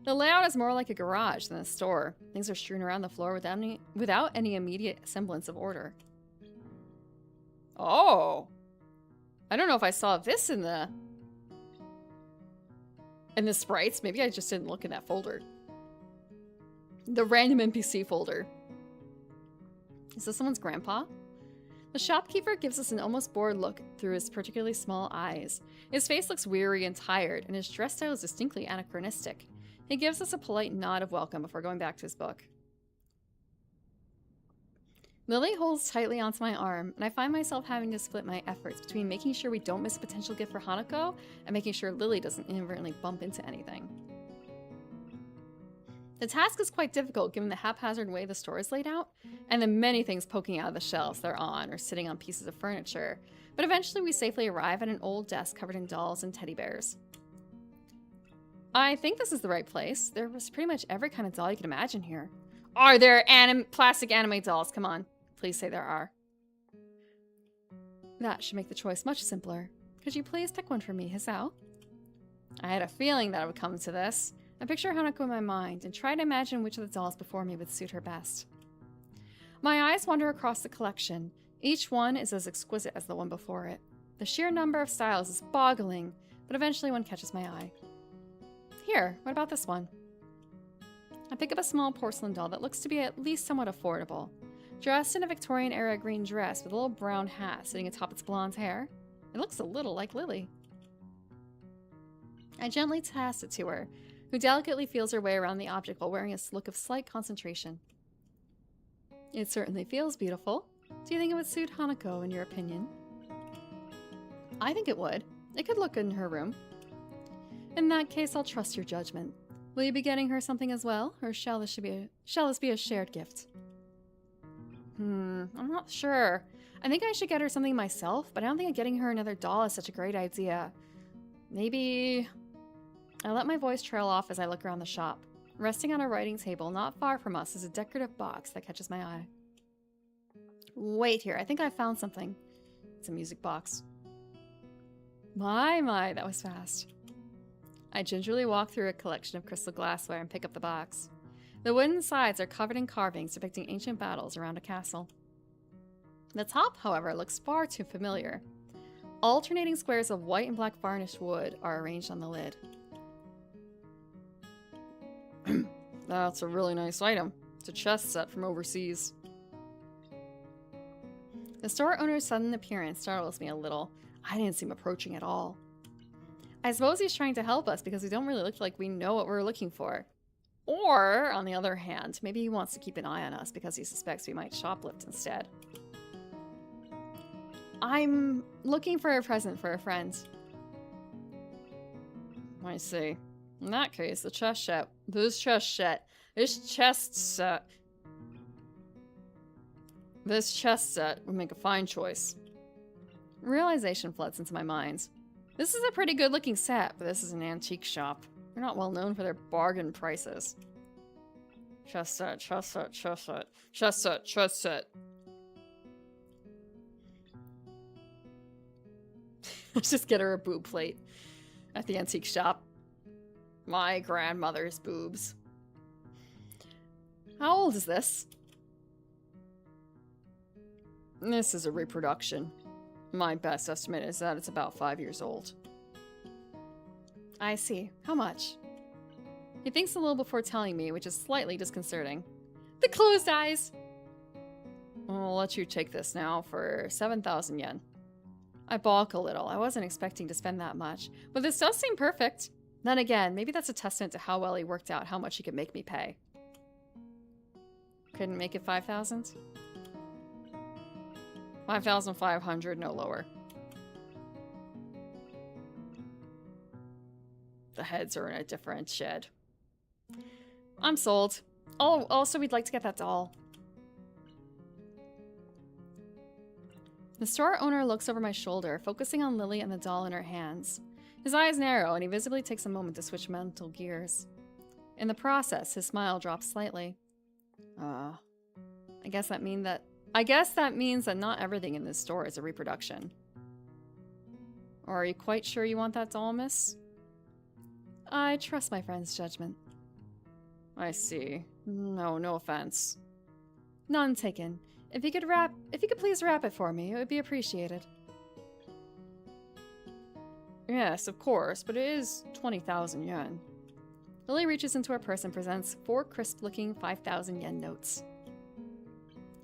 The layout is more like a garage than a store. Things are strewn around the floor without any immediate semblance of order. Oh! I don't know if I saw this in the sprites. Maybe I just didn't look in that folder. The random NPC folder. Is this someone's grandpa? The shopkeeper gives us an almost bored look through his particularly small eyes. His face looks weary and tired, and his dress style is distinctly anachronistic. He gives us a polite nod of welcome before going back to his book. Lily holds tightly onto my arm, and I find myself having to split my efforts between making sure we don't miss a potential gift for Hanako and making sure Lily doesn't inadvertently bump into anything. The task is quite difficult given the haphazard way the store is laid out, and the many things poking out of the shelves they're on or sitting on pieces of furniture, but eventually we safely arrive at an old desk covered in dolls and teddy bears. I think this is the right place. There was pretty much every kind of doll you can imagine here. Are there plastic anime dolls? Come on. Please say there are. That should make the choice much simpler. Could you please pick one for me, Hisao? I had a feeling that it would come to this. I picture Hanako in my mind and try to imagine which of the dolls before me would suit her best. My eyes wander across the collection. Each one is as exquisite as the one before it. The sheer number of styles is boggling, but eventually one catches my eye. Here, what about this one? I pick up a small porcelain doll that looks to be at least somewhat affordable. Dressed in a Victorian-era green dress with a little brown hat sitting atop its blonde hair, it looks a little like Lily. I gently toss it to her, who delicately feels her way around the object while wearing a look of slight concentration. It certainly feels beautiful. Do you think it would suit Hanako, in your opinion? I think it would. It could look good in her room. In that case, I'll trust your judgment. Will you be getting her something as well, or shall this be a shared gift? I'm not sure. I think I should get her something myself, but I don't think getting her another doll is such a great idea. Maybe... I let my voice trail off as I look around the shop. Resting on a writing table not far from us is a decorative box that catches my eye. Wait here, I think I found something. It's a music box. My, that was fast. I gingerly walk through a collection of crystal glassware and pick up the box. The wooden sides are covered in carvings depicting ancient battles around a castle. The top, however, looks far too familiar. Alternating squares of white and black varnished wood are arranged on the lid. That's a really nice item. It's a chest set from overseas. The store owner's sudden appearance startles me a little. I didn't see him approaching at all. I suppose he's trying to help us because we don't really look like we know what we're looking for. Or, on the other hand, maybe he wants to keep an eye on us because he suspects we might shoplift instead. I'm looking for a present for a friend. I see. In that case, this chest set would make a fine choice. Realization floods into my mind. This is a pretty good looking set, but this is an antique shop. They're not well known for their bargain prices. Chest set, chest set, chest set, chest set, chest set. Let's just get her a boob plate at the antique shop. My grandmother's boobs. How old is this? This is a reproduction. My best estimate is that it's about 5 years old. I see. How much? He thinks a little before telling me, which is slightly disconcerting. The closed eyes! I'll let you take this now for 7,000 yen. I balk a little. I wasn't expecting to spend that much. But this does seem perfect. Then again, maybe that's a testament to how well he worked out how much he could make me pay. Couldn't make it 5,000? 5,500, no lower. The heads are in a different shed. I'm sold. Oh, also we'd like to get that doll. The store owner looks over my shoulder, focusing on Lily and the doll in her hands. His eyes narrow, and he visibly takes a moment to switch mental gears. In the process, his smile drops slightly. I guess that means that not everything in this store is a reproduction. Or are you quite sure you want that doll, miss? I trust my friend's judgment. I see. No offense. None taken. If you could please wrap it for me, it would be appreciated. Yes, of course, but it is 20,000 yen. Lily reaches into her purse and presents 4 crisp-looking 5,000 yen notes.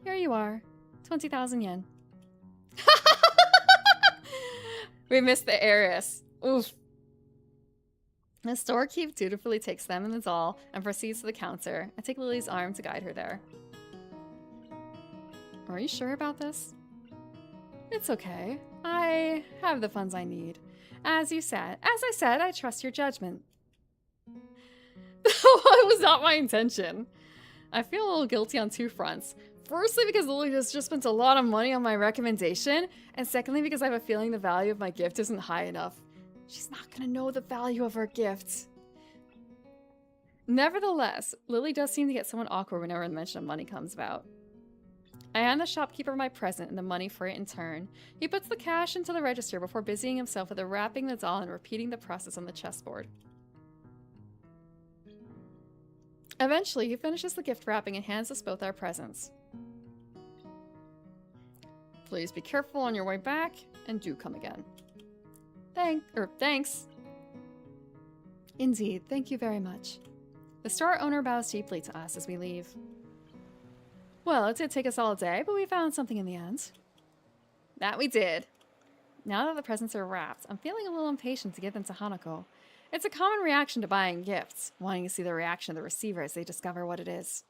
Here you are. 20,000 yen. We missed the heiress. Oof. The storekeep dutifully takes them and the doll and proceeds to the counter. I take Lily's arm to guide her there. Are you sure about this? It's okay. I have the funds I need. As I said, I trust your judgment. That was not my intention. I feel a little guilty on 2 fronts. Firstly, because Lily has just spent a lot of money on my recommendation, and secondly, because I have a feeling the value of my gift isn't high enough. She's not gonna know the value of her gift. Nevertheless, Lily does seem to get somewhat awkward whenever the mention of money comes about. I hand the shopkeeper my present and the money for it in turn. He puts the cash into the register before busying himself with wrapping the doll and repeating the process on the chessboard. Eventually, he finishes the gift wrapping and hands us both our presents. Please be careful on your way back, and do come again. Thanks. Indeed, thank you very much. The store owner bows deeply to us as we leave. Well, it did take us all day, but we found something in the end. That we did. Now that the presents are wrapped, I'm feeling a little impatient to give them to Hanako. It's a common reaction to buying gifts, wanting to see the reaction of the receiver as they discover what it is.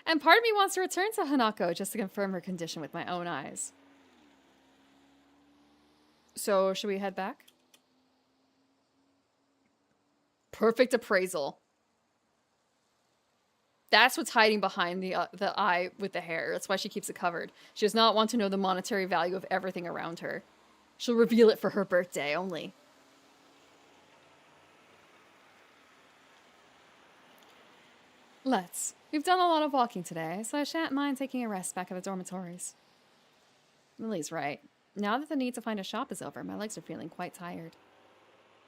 And part of me wants to return to Hanako just to confirm her condition with my own eyes. So, should we head back? Perfect appraisal. That's what's hiding behind the eye with the hair. That's why she keeps it covered. She does not want to know the monetary value of everything around her. She'll reveal it for her birthday only. We've done a lot of walking today, so I shan't mind taking a rest back at the dormitories. Lily's right. Now that the need to find a shop is over, my legs are feeling quite tired.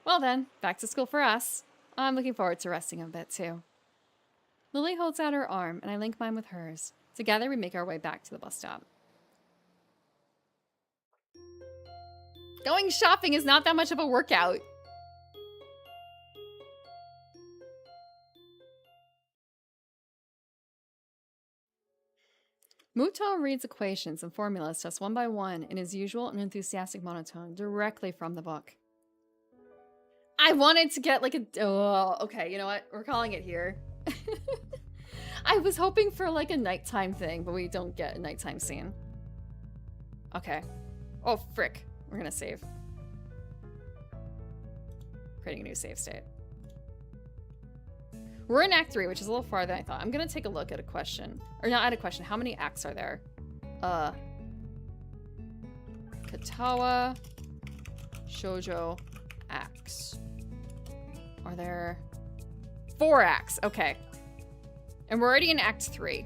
Well then, back to school for us. I'm looking forward to resting a bit too. Lily holds out her arm, and I link mine with hers. Together, we make our way back to the bus stop. Going shopping is not that much of a workout. Muto reads equations and formulas to us one by one in his usual and enthusiastic monotone, directly from the book. I wanted to get like a... Oh, okay, you know what? We're calling it here. I was hoping for like a nighttime thing, but we don't get a nighttime scene. Okay. Oh, frick. We're gonna save. Creating a new save state. We're in Act 3, which is a little farther than I thought. I'm gonna take a look at a question. Or not at a question. How many acts are there? Katawa, Shoujo, acts. Are there 4 acts? Okay. And we're already in Act 3.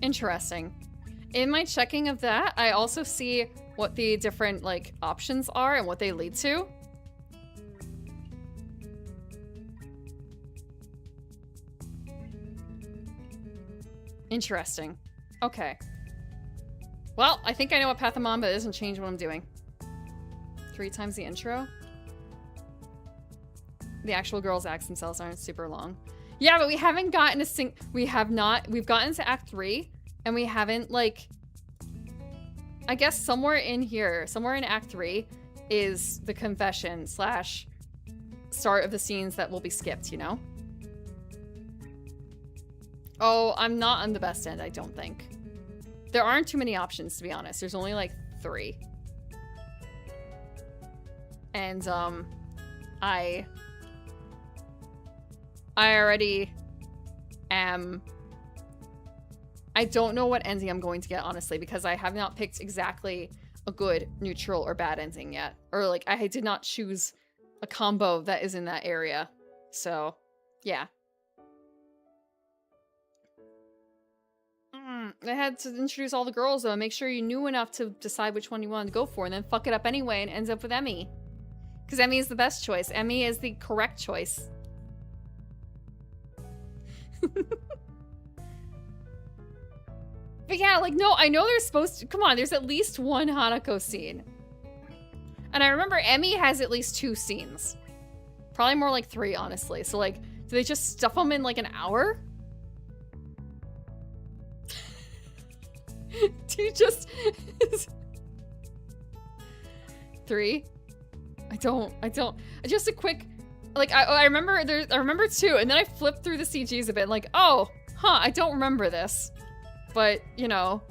Interesting. In my checking of that, I also see what the different, like, options are and what they lead to. Interesting. Okay. Well, I think I know what path I'm on, but it doesn't change what I'm doing. 3 times the intro? The actual girls' acts themselves aren't super long. Yeah, but we haven't gotten a we've gotten to Act 3, and we haven't, like, I guess somewhere in here, somewhere in Act 3 is the confession / start of the scenes that will be skipped, you know? Oh, I'm not on the best end, I don't think. There aren't too many options, to be honest. There's only, like, 3. And, I already am... I don't know what ending I'm going to get, honestly, because I have not picked exactly a good, neutral, or bad ending yet. Or, like, I did not choose a combo that is in that area. So, yeah. I had to introduce all the girls, though, and make sure you knew enough to decide which one you wanted to go for, and then fuck it up anyway and ends up with Emmy. Because Emmy is the best choice. Emmy is the correct choice. But yeah, like, no, I know there's supposed to... Come on, there's at least 1 Hanako scene. And I remember Emmy has at least 2 scenes. Probably more like 3, honestly. So, like, do they just stuff them in, like, an hour? Do you just... 3? I don't... Just a quick... Like, I remember 2, and then I flipped through the CGs a bit, like, oh, huh, I don't remember this. But, you know,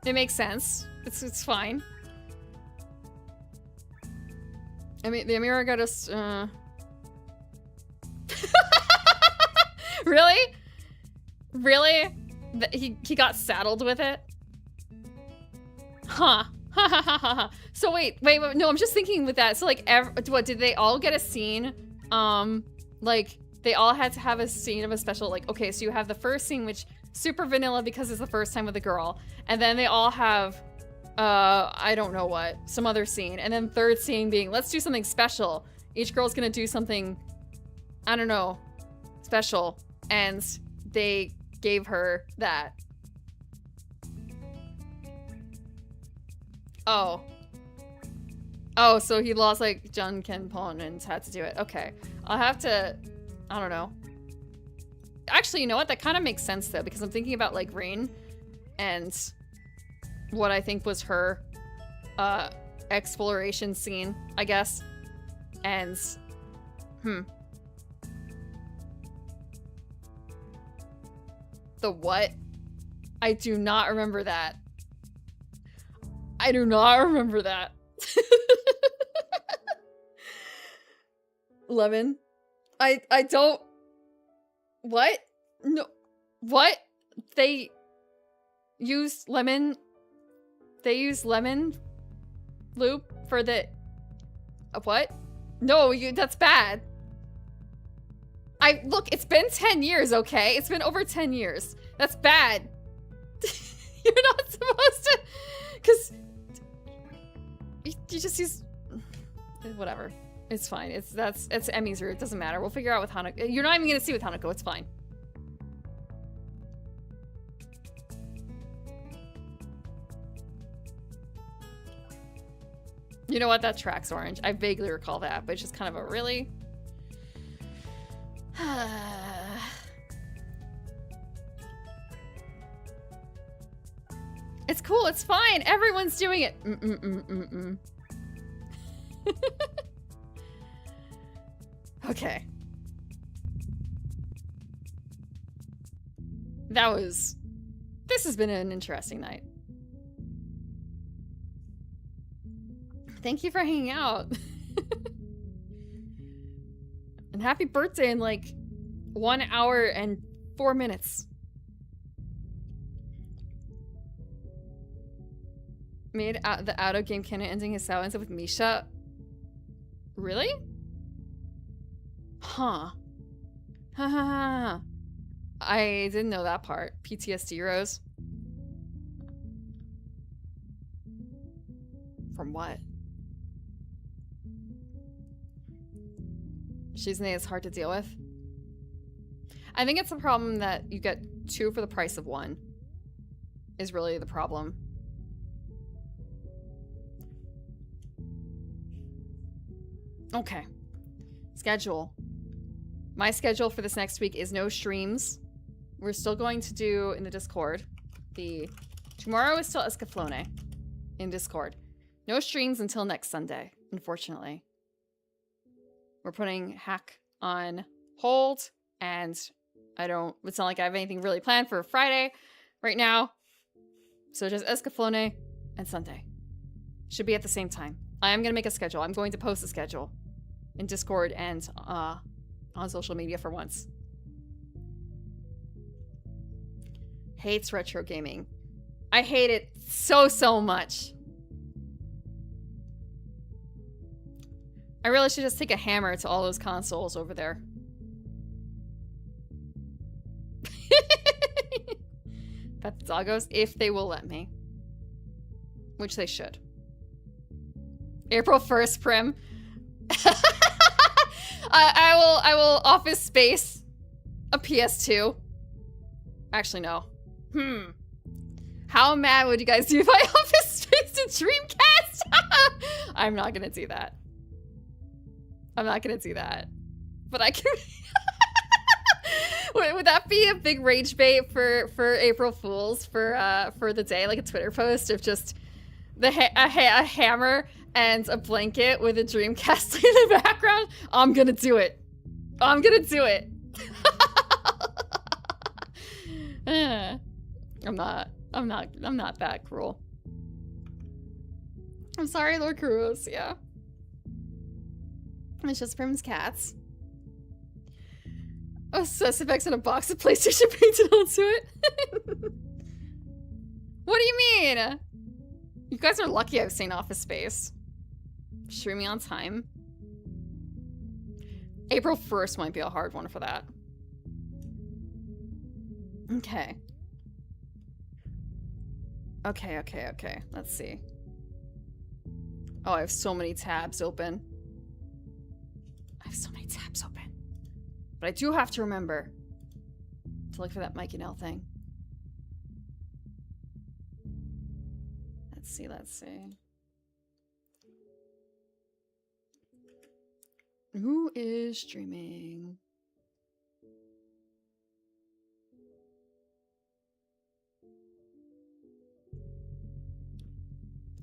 it makes sense. It's fine. I mean, the Amira got us, Really? Really? He got saddled with it? Huh. So wait, no, I'm just thinking with that. So, like, what, did they all get a scene? Like, they all had to have a scene of a special, like, okay, so you have the first scene, which... super vanilla because it's the first time with a girl. And then they all have, I don't know what, some other scene. And then third scene being, let's do something special. Each girl's gonna do something, I don't know, special. And they gave her that. Oh. Oh, so he lost, like, Jun Kenpon and had to do it. Okay. I'll have to, I don't know. Actually, you know what? That kind of makes sense, though, because I'm thinking about, like, Rain and what I think was her exploration scene, I guess. And, The what? I do not remember that. I do not remember that. Lemon? I don't... What? No. What? They used lemon... They used lemon loop for the... What? No, that's bad. Look, it's been 10 years, okay? It's been over 10 years. That's bad. You're not supposed to... Because... You just use... Whatever. It's fine. It's Emmy's route. It doesn't matter. We'll figure out with Hanako. You're not even gonna see with Hanako. It's fine. You know what? That track's orange. I vaguely recall that, but it's just kind of a really... It's cool. It's fine. Everyone's doing it. Okay. This has been an interesting night. Thank you for hanging out. And happy birthday in like 1 hour and 4 minutes. Made out the auto game canon ending his silence with Misha. Really? Huh. Ha ha ha. I didn't know that part. PTSD Rose. From what? Shizune is hard to deal with. I think it's a problem that you get 2 for the price of 1. Is really the problem. Okay. Schedule. My schedule for this next week is no streams. We're still going to do in the Discord. Tomorrow is still Escaflowne in Discord. No streams until next Sunday, unfortunately. We're putting Hack on hold, and it's not like I have anything really planned for Friday right now. So just Escaflowne and Sunday. Should be at the same time. I am going to make a schedule. I'm going to post a schedule in Discord and on social media for once. Hates retro gaming. I hate it so much. I really should just take a hammer to all those consoles over there. That's doggos, if they will let me. Which they should. April 1st, Prim. I will Office Space a PS2. Actually, no. How mad would you guys do if I Office Space a Dreamcast? I'm not gonna do that. I'm not gonna do that. But I can... Would that be a big rage bait for April Fools for the day? Like a Twitter post of just a hammer and a blanket with a Dreamcast in the background? I'm gonna do it. I'm gonna do it. I'm not that cruel. I'm sorry, Lord Kuros, yeah. It's just Prim's cats. Oh, Suspects in a box of PlayStation painted onto it. What do you mean? You guys are lucky I've seen Office Space. Streaming on time. April 1st might be a hard one for that. Okay. Okay. Let's see. Oh, I have so many tabs open. But I do have to remember to look for that Mike and L thing. Let's see. Who is streaming?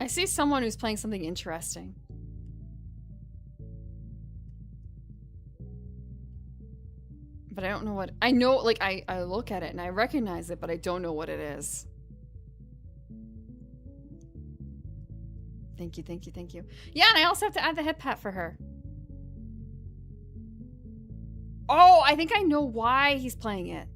I see someone who's playing something interesting. But I don't know what... I know, like, I look at it and I recognize it, but I don't know what it is. Thank you. Yeah, and I also have to add the head pat for her. Oh, I think I know why he's playing it.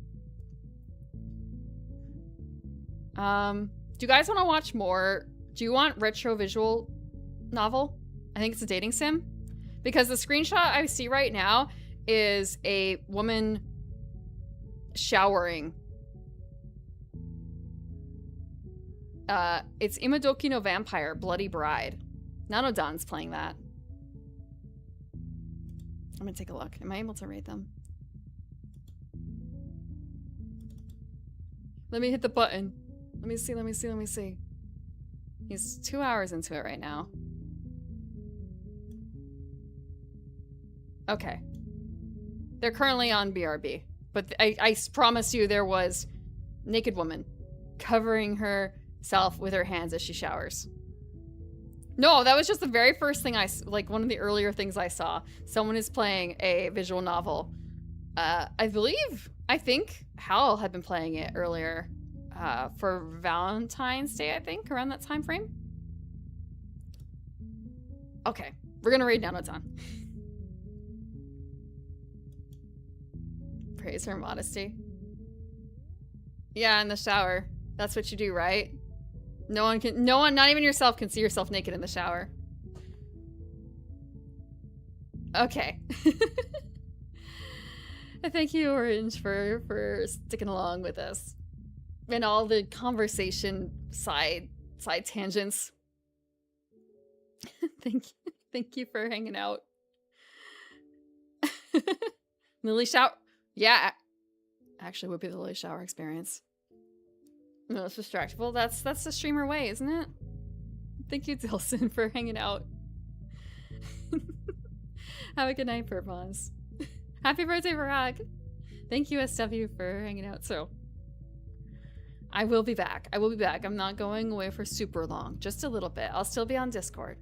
Do you guys want to watch more? Do you want retro visual novel? I think it's a dating sim. Because the screenshot I see right now is a woman showering. It's Imadoki no Vampire, Bloody Bride. Nanodon's playing that. I'm gonna take a look. Am I able to rate them? Let me hit the button. Let me see. He's 2 hours into it right now. Okay. They're currently on BRB. But I promise you there was naked woman covering herself with her hands as she showers. No, that was just the very first thing like one of the earlier things I saw. Someone is playing a visual novel. I think Hal had been playing it earlier for Valentine's Day, I think, around that time frame. Okay, we're gonna read now. It's on. Praise her modesty. Yeah, in the shower. That's what you do, right? No one, not even yourself can see yourself naked in the shower. Okay. Thank you, Orange, for sticking along with us. And all the conversation side tangents. Thank you for hanging out. Lily shower. Yeah. Actually would be the Lily shower experience. No, it's distractible. That's the streamer way, isn't it? Thank you, Dilson, for hanging out. Have a good night, Purpons. Happy birthday, Barack. Thank you, SW, for hanging out. So, I will be back. I will be back. I'm not going away for super long. Just a little bit. I'll still be on Discord.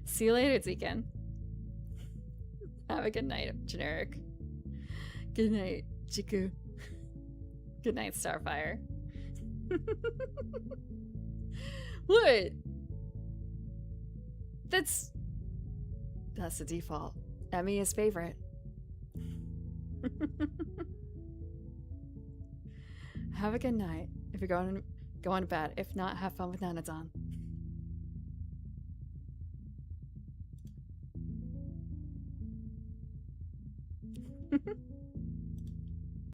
See you later, Deacon. Have a good night, Generic. Good night, Chiku. Good night, Starfire. What? That's the default. Emmy is favorite. Have a good night. If you're going to bed. If not, have fun with Nanadon.